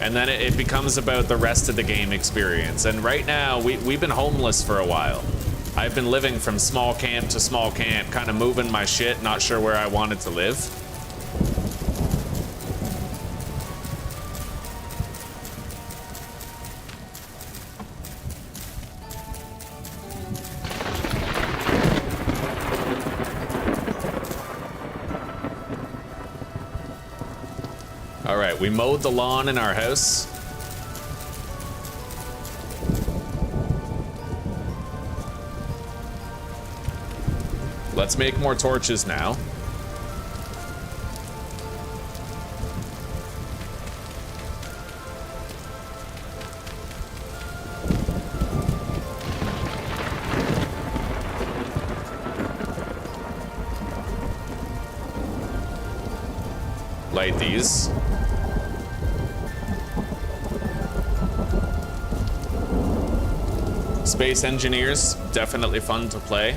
And then it becomes about the rest of the game experience. And right now, we've been homeless for a while. I've been living from small camp to small camp, kind of moving my shit, not sure where I wanted to live. All right, we mowed the lawn in our house. Let's make more torches now. Light these. Space Engineers, definitely fun to play.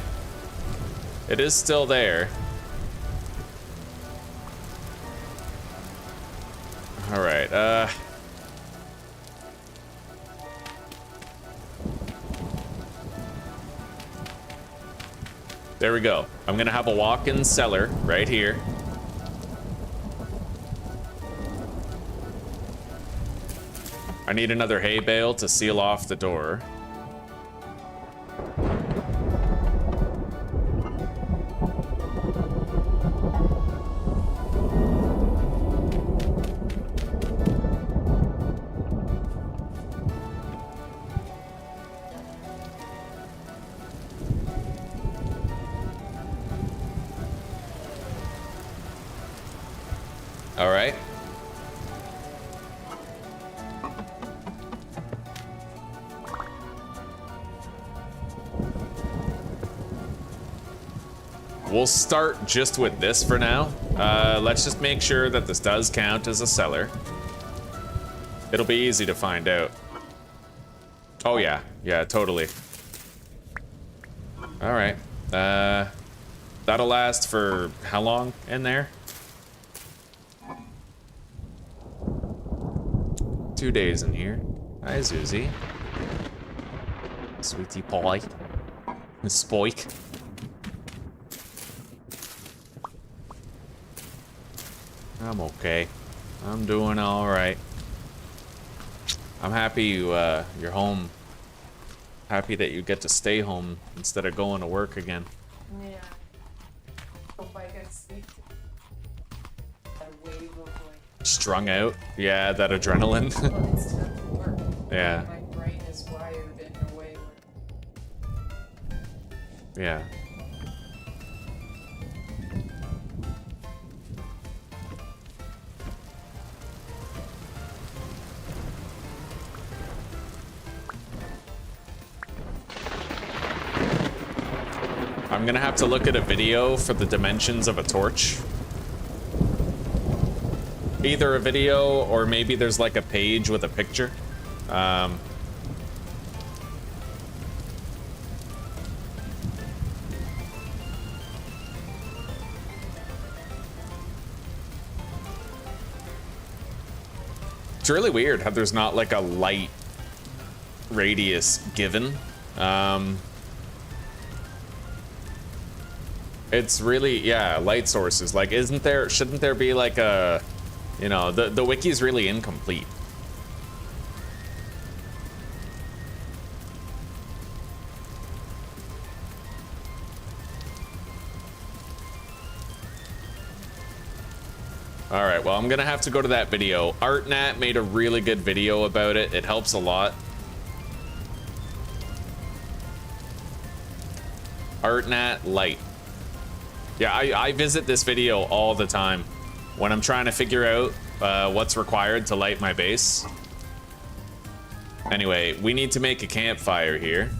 It is still there. All right, there we go. I'm gonna have a walk-in cellar right here. I need another hay bale to seal off the door. All right. We'll start just with this for now. Let's just make sure that this does count as a cellar. It'll be easy to find out. Oh yeah, yeah, totally. All right. That'll last for how long in there? 2 days in here. Hi, Zuzi. Sweetie pie. Spoik. I'm okay. I'm doing all right. I'm happy you're home. Happy that you get to stay home instead of going to work again. Yeah. Hope I get sleep. A wave of like. Strung out. Yeah, that adrenaline. Well, it's time to work. Yeah. My brain is wired in a way where. Yeah. I'm gonna have to look at a video for the dimensions of a torch. Either a video or maybe there's like a page with a picture. It's really weird how there's not like a light radius given. It's really, yeah, light sources. Like, shouldn't there be like a, you know, the wiki's really incomplete. All right, well, I'm gonna have to go to that video. ArtNat made a really good video about it. It helps a lot. ArtNat Light. Yeah, I visit this video all the time when I'm trying to figure out what's required to light my base. Anyway, we need to make a campfire here.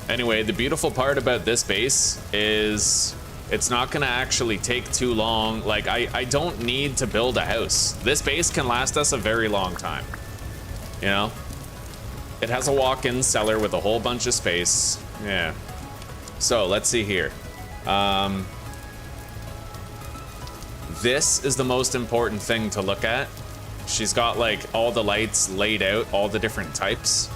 Anyway, the beautiful part about this base is it's not gonna actually take too long. Like, I don't need to build a house. This base can last us a very long time. You know? It has a walk-in cellar with a whole bunch of space. Yeah. So, let's see here. This is the most important thing to look at. She's got, like, all the lights laid out, all the different types.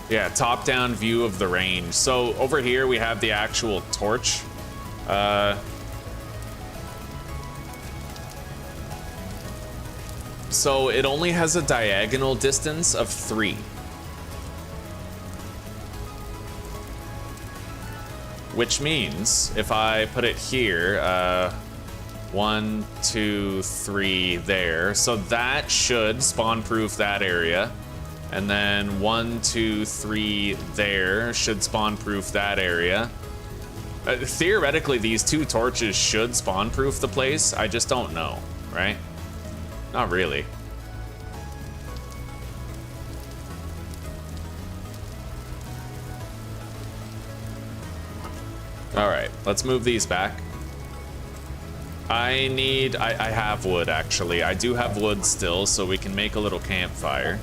Yeah, top-down view of the range. So over here we have the actual torch. So it only has a diagonal distance of 3. Which means if I put it here, 1, 2, 3 there. So that should spawn-proof that area. And then 1, 2, 3 there should spawn-proof that area. Theoretically, these 2 torches should spawn-proof the place. I just don't know, right? Not really. All right, let's move these back. I have wood, actually. I do have wood still, so we can make a little campfire.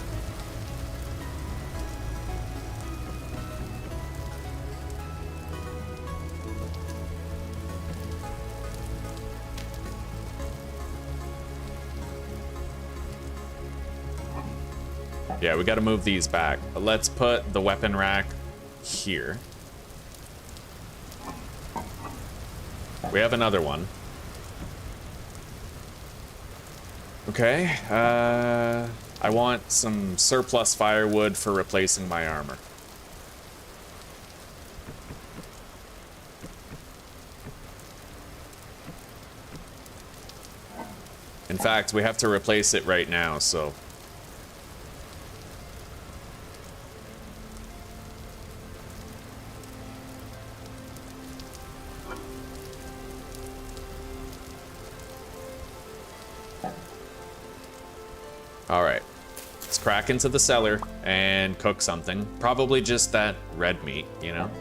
Yeah, we gotta move these back. But let's put the weapon rack here. We have another one. Okay, I want some surplus firewood for replacing my armor. In fact, we have to replace it right now, so... All right, let's crack into the cellar and cook something. Probably just that red meat, you know?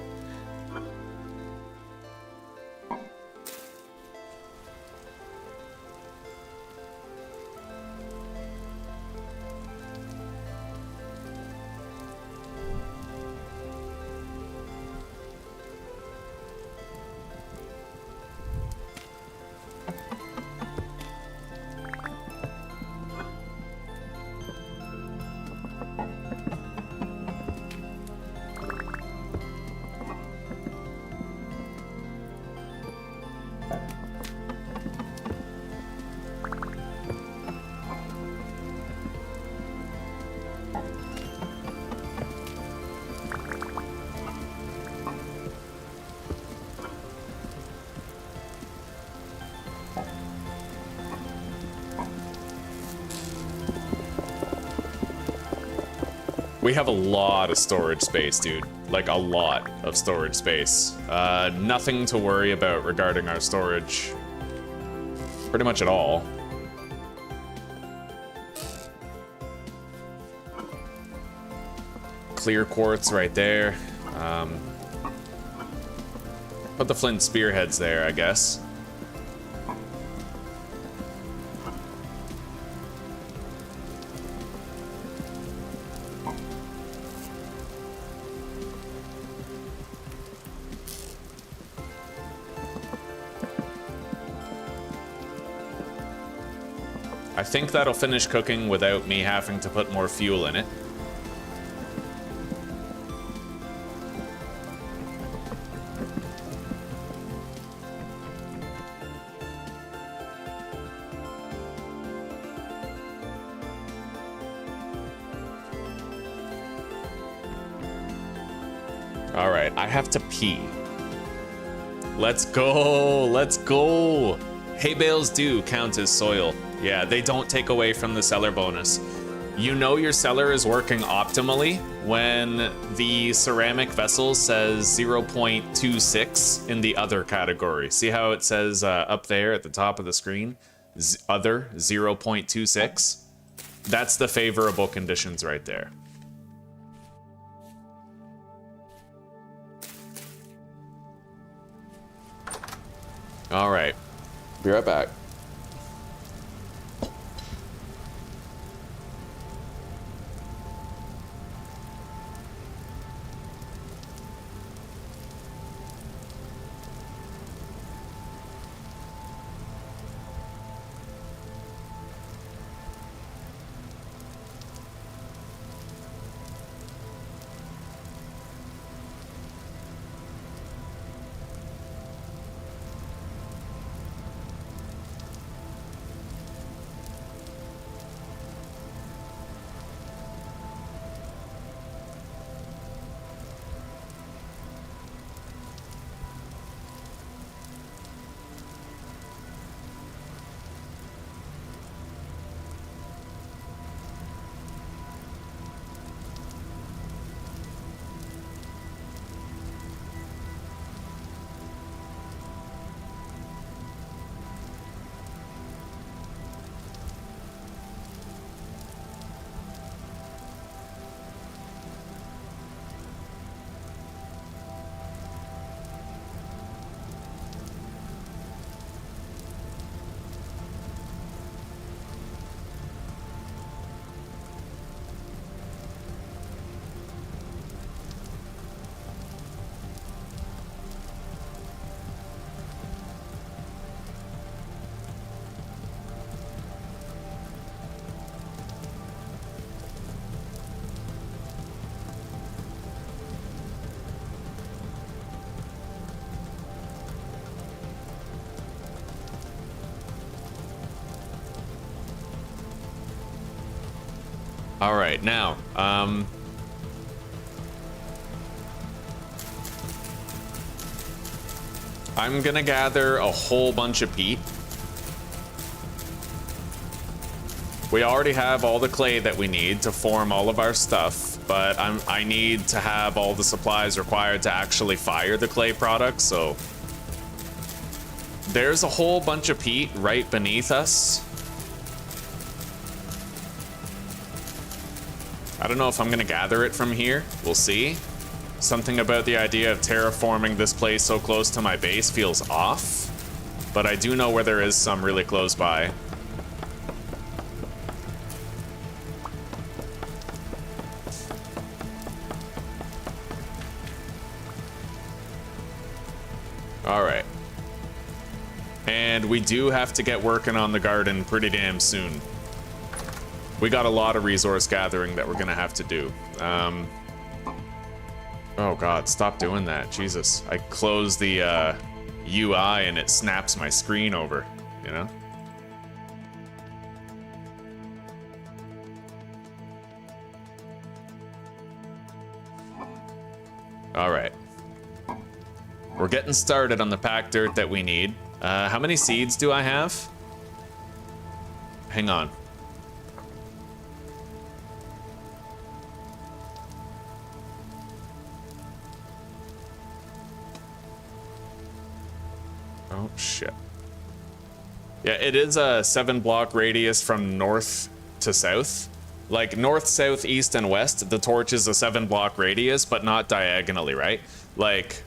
We have a lot of storage space, dude. Like, a lot of storage space. Nothing to worry about regarding our storage. Pretty much at all. Clear quartz right there. Put the flint spearheads there, I guess. I think that'll finish cooking without me having to put more fuel in it. All right, I have to pee. Let's go, let's go. Hay bales do count as soil. Yeah, they don't take away from the cellar bonus. You know your cellar is working optimally when the ceramic vessel says 0.26 in the other category. See how it says up there at the top of the screen? Other 0.26? That's the favorable conditions right there. All right, be right back. All right, now, I'm gonna gather a whole bunch of peat. We already have all the clay that we need to form all of our stuff, but I need to have all the supplies required to actually fire the clay products, so there's a whole bunch of peat right beneath us. I don't know if I'm gonna gather it from here. We'll see. Something about the idea of terraforming this place so close to my base feels off, but I do know where there is some really close by. All right. And we do have to get working on the garden pretty damn soon. We got a lot of resource gathering that we're gonna have to do. Oh God, stop doing that, Jesus. I close the UI and it snaps my screen over, you know? All right. We're getting started on the packed dirt that we need. How many seeds do I have? Hang on. Oh, shit. Yeah, it is a 7-block radius from north to south. Like, north, south, east, and west, the torch is a 7-block radius, but not diagonally, right? Like...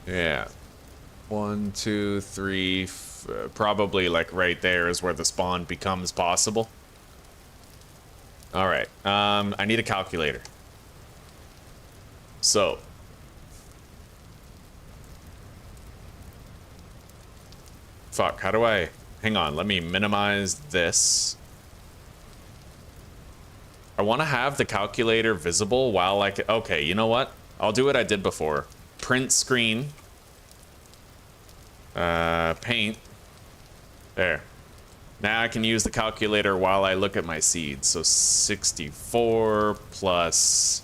Yeah. 1, 2, 3, probably, like, right there is where the spawn becomes possible. Alright, I need a calculator. So... Fuck, how do I... Hang on, let me minimize this. I want to have the calculator visible while I can... Okay, you know what? I'll do what I did before. Print screen. Paint. There. Now I can use the calculator while I look at my seeds. So 64 plus...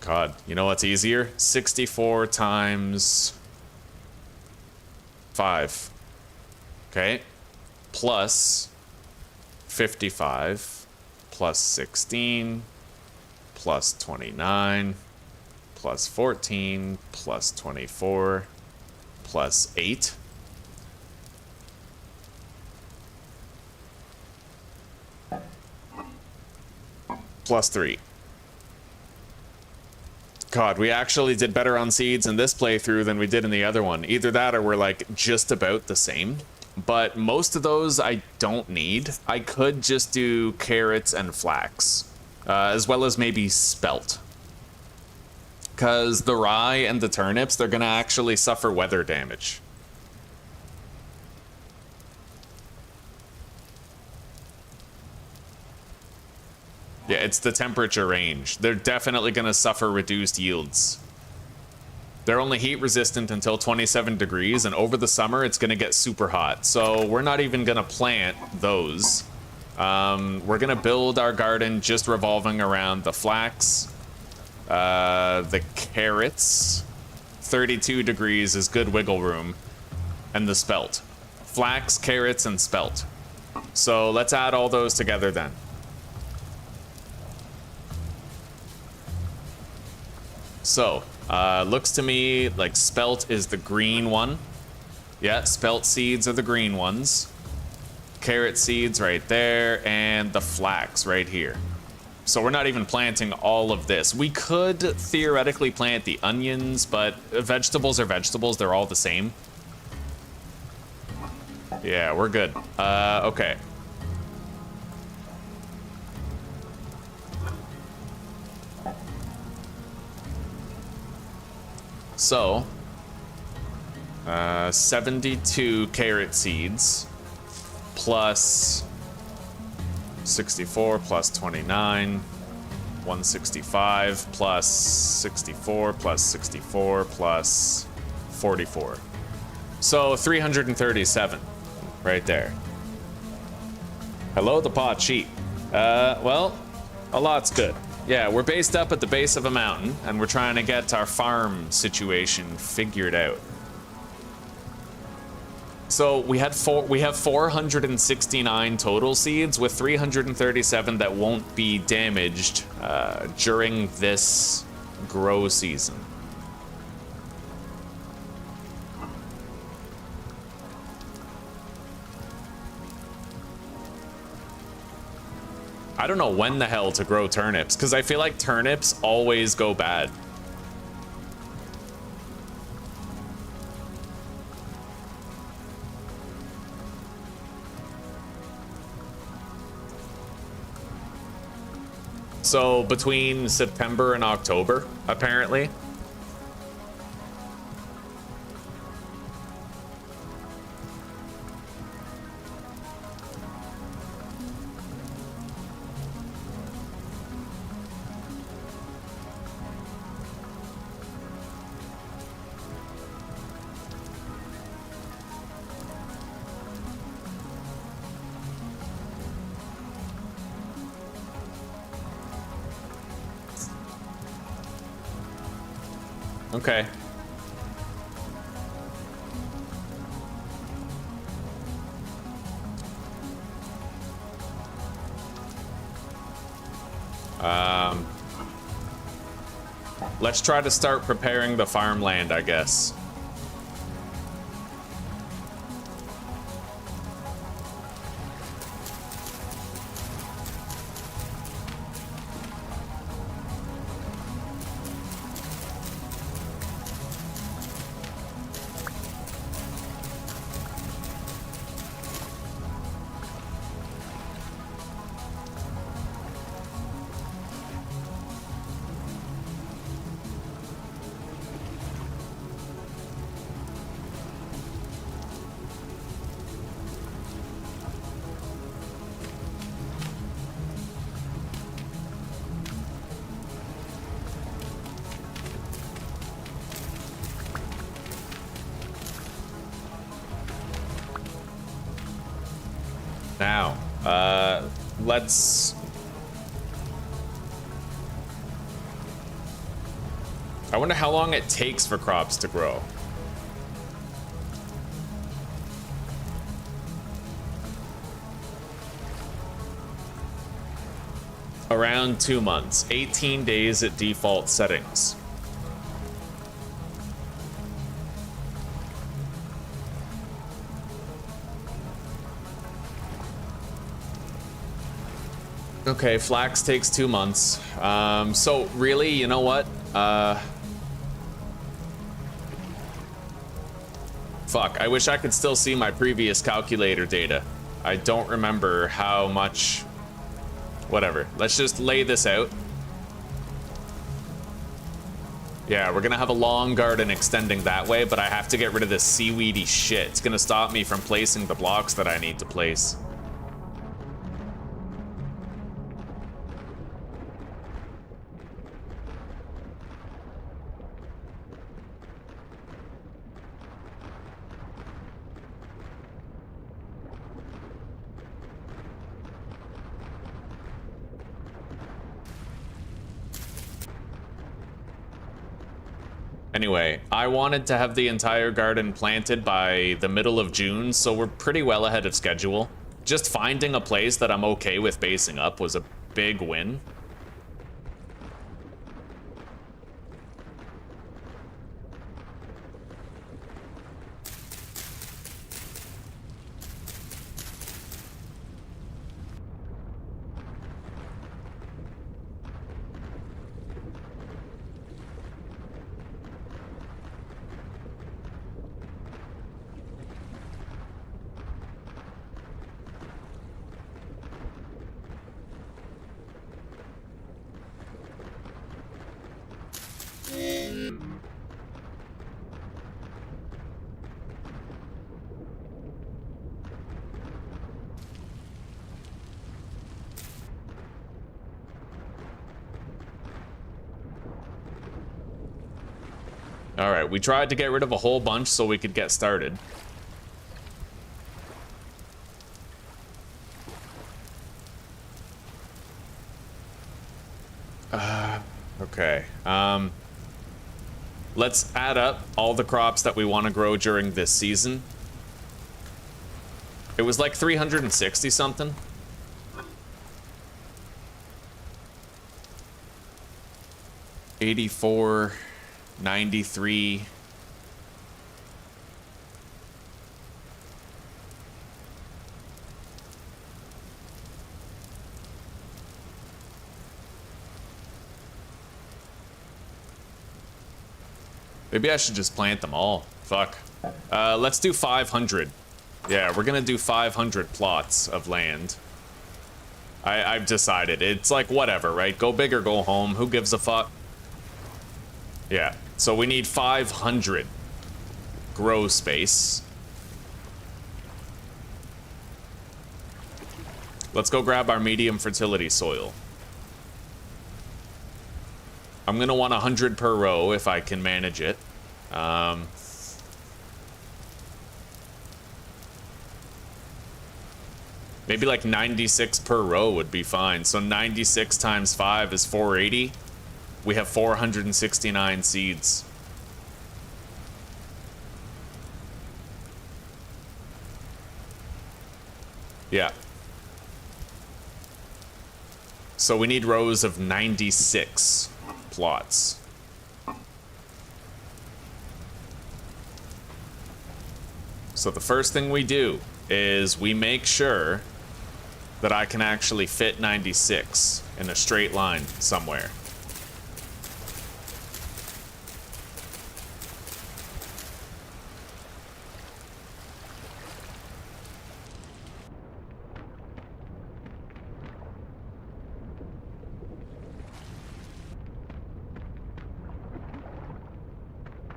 God, you know what's easier? 64 times... 5. Okay. Plus 55 plus 16 plus 29 plus 14 plus 24 plus 8. Plus 3. God, we actually did better on seeds in this playthrough than we did in the other one. Either that or we're like just about the same. But most of those I don't need. I could just do carrots and flax, as well as maybe spelt. Because the rye and the turnips, they're going to actually suffer weather damage. Yeah, it's the temperature range. They're definitely going to suffer reduced yields. They're only heat resistant until 27 degrees, and over the summer it's going to get super hot. So we're not even going to plant those. We're going to build our garden just revolving around the flax, the carrots. 32 degrees is good wiggle room, and the spelt. Flax, carrots, and spelt. So let's add all those together then. So, looks to me like spelt is the green one. Yeah, spelt seeds are the green ones. Carrot seeds right there, and the flax right here. So we're not even planting all of this. We could theoretically plant the onions, but vegetables are vegetables. They're all the same. Yeah, we're good. Okay. So, 72 carrot seeds plus 64 plus 29, 165 plus 64 plus 64 plus 44. So 337 right there. Hello, the pot sheet. Well, a lot's good. Yeah, we're based up at the base of a mountain, and we're trying to get our farm situation figured out. So we have 469 total seeds, with 337 that won't be damaged during this grow season. I don't know when the hell to grow turnips, because I feel like turnips always go bad. So between September and October, apparently. Okay. Let's try to start preparing the farmland, I guess. Now, let's... I wonder how long it takes for crops to grow. Around 2 months, 18 days at default settings. Okay, flax takes 2 months. So really, you know what? Fuck, I wish I could still see my previous calculator data. I don't remember how much... Whatever, let's just lay this out. Yeah, we're gonna have a long garden extending that way, but I have to get rid of this seaweedy shit. It's gonna stop me from placing the blocks that I need to place. Anyway, I wanted to have the entire garden planted by the middle of June, so we're pretty well ahead of schedule. Just finding a place that I'm okay with basing up was a big win. All right, we tried to get rid of a whole bunch so we could get started. Okay. Let's add up all the crops that we want to grow during this season. It was like 360 something. $84, $93. Maybe I should just plant them all. Fuck. Let's do 500. Yeah, we're gonna do 500 plots of land. I've decided. It's like, whatever, right? Go big or go home. Who gives a fuck? Yeah, so we need 500 grow space. Let's go grab our medium fertility soil. I'm gonna want 100 per row if I can manage it. Maybe like 96 per row would be fine. So 96 times 5 is 480. We have 469 seeds. Yeah. So we need rows of 96 plots. So the first thing we do is we make sure that I can actually fit 96 in a straight line somewhere.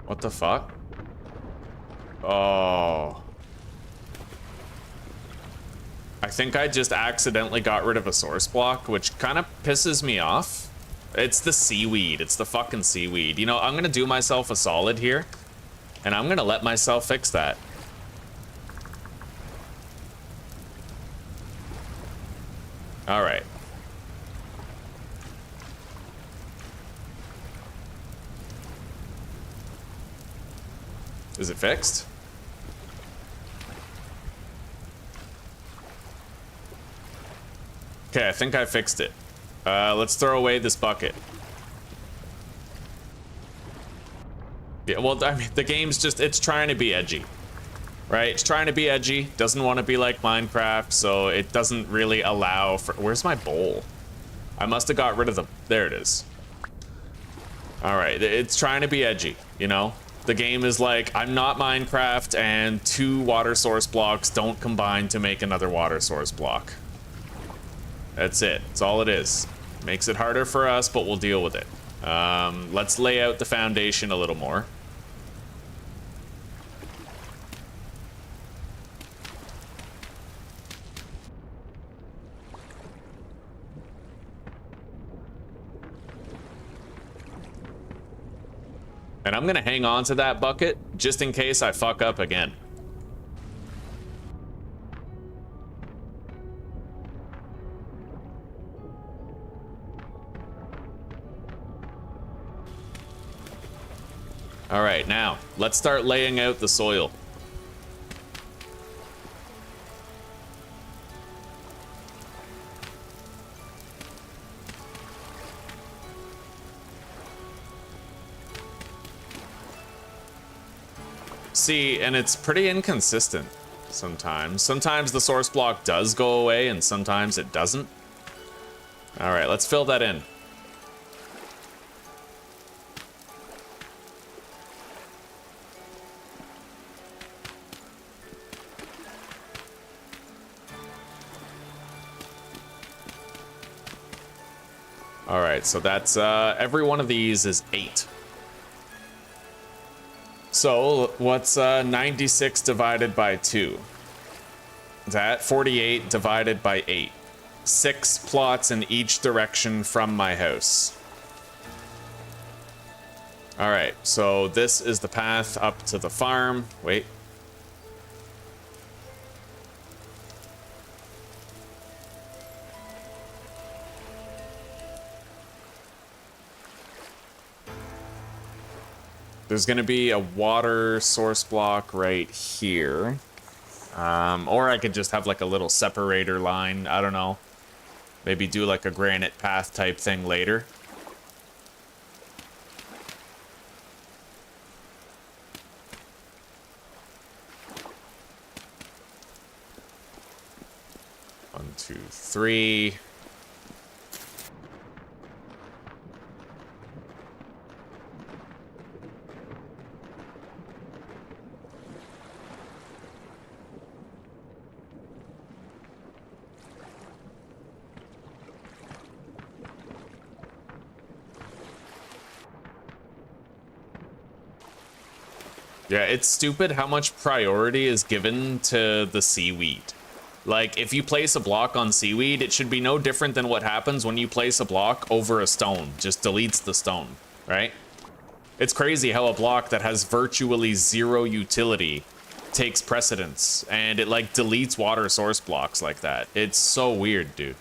What the fuck? Oh. I think I just accidentally got rid of a source block, which kind of pisses me off. It's the seaweed. It's the fucking seaweed. You know, I'm gonna do myself a solid here, and I'm gonna let myself fix that. All right. Is it fixed? Okay, I think I fixed it. Let's throw away this bucket. Yeah, well, I mean, the game's just, it's trying to be edgy. Right? It's trying to be edgy, doesn't want to be like Minecraft, so it doesn't really allow for... Where's my bowl? I must have got rid of the... There it is. Alright, it's trying to be edgy, you know? The game is like, I'm not Minecraft, and 2 water source blocks don't combine to make another water source block. That's it. That's all it is. Makes it harder for us, but we'll deal with it. Let's lay out the foundation a little more. And I'm gonna hang on to that bucket just in case I fuck up again. All right, now let's start laying out the soil. See, and it's pretty inconsistent sometimes. Sometimes the source block does go away and sometimes it doesn't. All right, let's fill that in. All right, so that's every one of these is 8. So what's 96 divided by 2? That 48 divided by 8. 6 plots in each direction from my house. All right, so this is the path up to the farm. Wait. There's gonna be a water source block right here. Or I could just have like a little separator line, I don't know. Maybe do like a granite path type thing later. One, two, three. Yeah, it's stupid how much priority is given to the seaweed. Like, if you place a block on seaweed, it should be no different than what happens when you place a block over a stone. Just deletes the stone, right? It's crazy how a block that has virtually 0 utility takes precedence, and it, like, deletes water source blocks like that. It's so weird, dude.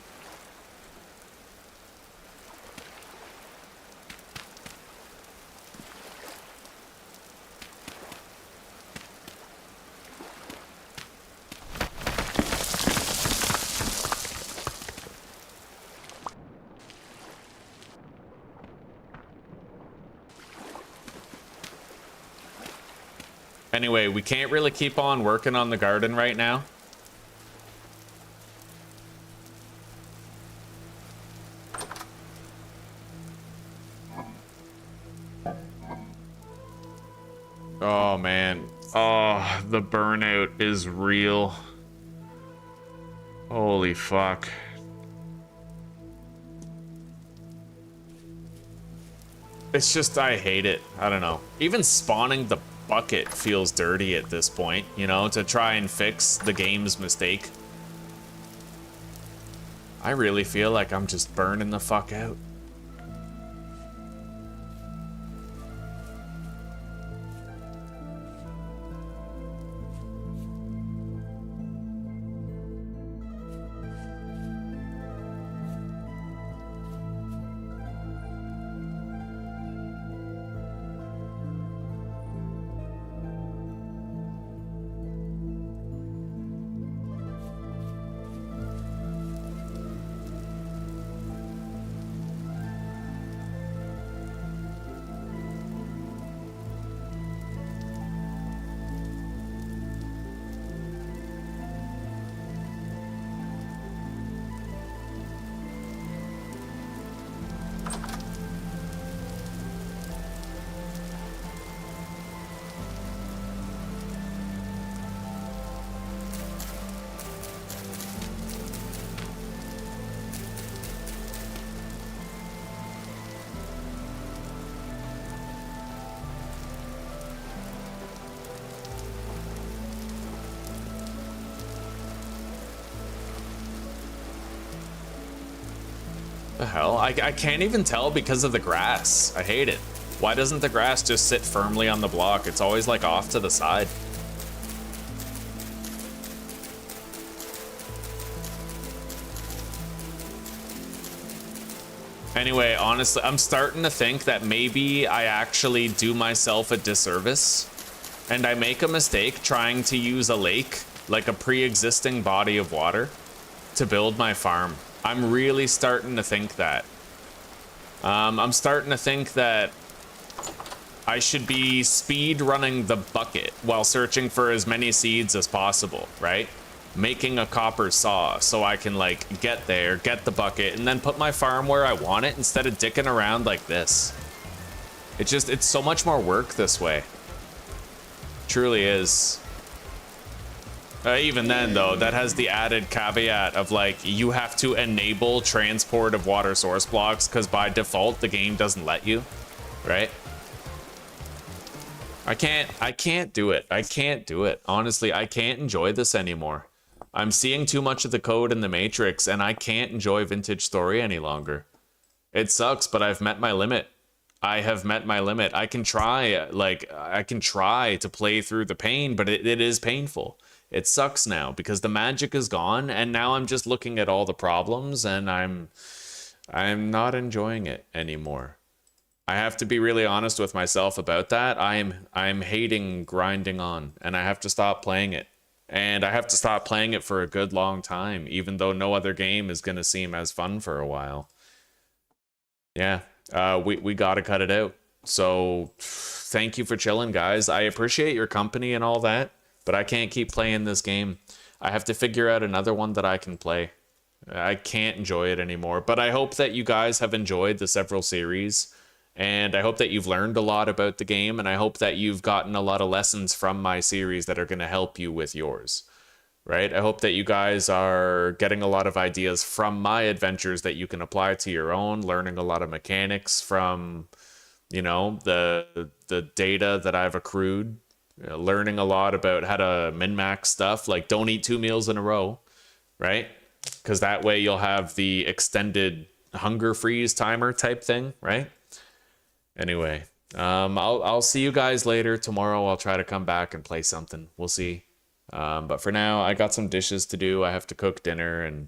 Anyway, we can't really keep on working on the garden right now. Oh, man. Oh, the burnout is real. Holy fuck. It's just, I hate it. I don't know. Even spawning the bucket feels dirty at this point, you know, to try and fix the game's mistake. I really feel like I'm just burning the fuck out. The hell? I can't even tell because of the grass. I hate it. Why doesn't the grass just sit firmly on the block? It's always like off to the side. Anyway, honestly, I'm starting to think that maybe I actually do myself a disservice and I make a mistake trying to use a lake, like a pre-existing body of water, to build my farm. I'm really starting to think that. I'm starting to think that I should be speed running the bucket while searching for as many seeds as possible, right? Making a copper saw so I can like get there, get the bucket, and then put my farm where I want it instead of dicking around like this. It's so much more work this way. Truly is. Even then, though, that has the added caveat of, like, you have to enable transport of water source blocks because by default, the game doesn't let you, right? I can't do it. I can't do it. Honestly, I can't enjoy this anymore. I'm seeing too much of the code in the Matrix, and I can't enjoy Vintage Story any longer. It sucks, but I've met my limit. I have met my limit. I can try, like, I can try to play through the pain, but it is painful. It sucks now because the magic is gone and now I'm just looking at all the problems and I'm not enjoying it anymore. I have to be really honest with myself about that. I'm hating grinding on and I have to stop playing it. And I have to stop playing it for a good long time, even though no other game is going to seem as fun for a while. Yeah, we got to cut it out. So thank you for chilling, guys. I appreciate your company and all that. But I can't keep playing this game. I have to figure out another one that I can play. I can't enjoy it anymore. But I hope that you guys have enjoyed the several series. And I hope that you've learned a lot about the game. And I hope that you've gotten a lot of lessons from my series that are going to help you with yours. Right? I hope that you guys are getting a lot of ideas from my adventures that you can apply to your own. Learning a lot of mechanics from, you know, the data that I've accrued. Learning a lot about how to min-max stuff, like don't eat 2 meals in a row, right? Because that way you'll have the extended hunger freeze timer type thing, right? Anyway, I'll see you guys later. Tomorrow I'll try to come back and play something. We'll see. But for now, I got some dishes to do. I have to cook dinner and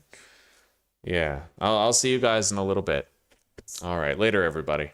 yeah, I'll see you guys in a little bit. All right, later, everybody.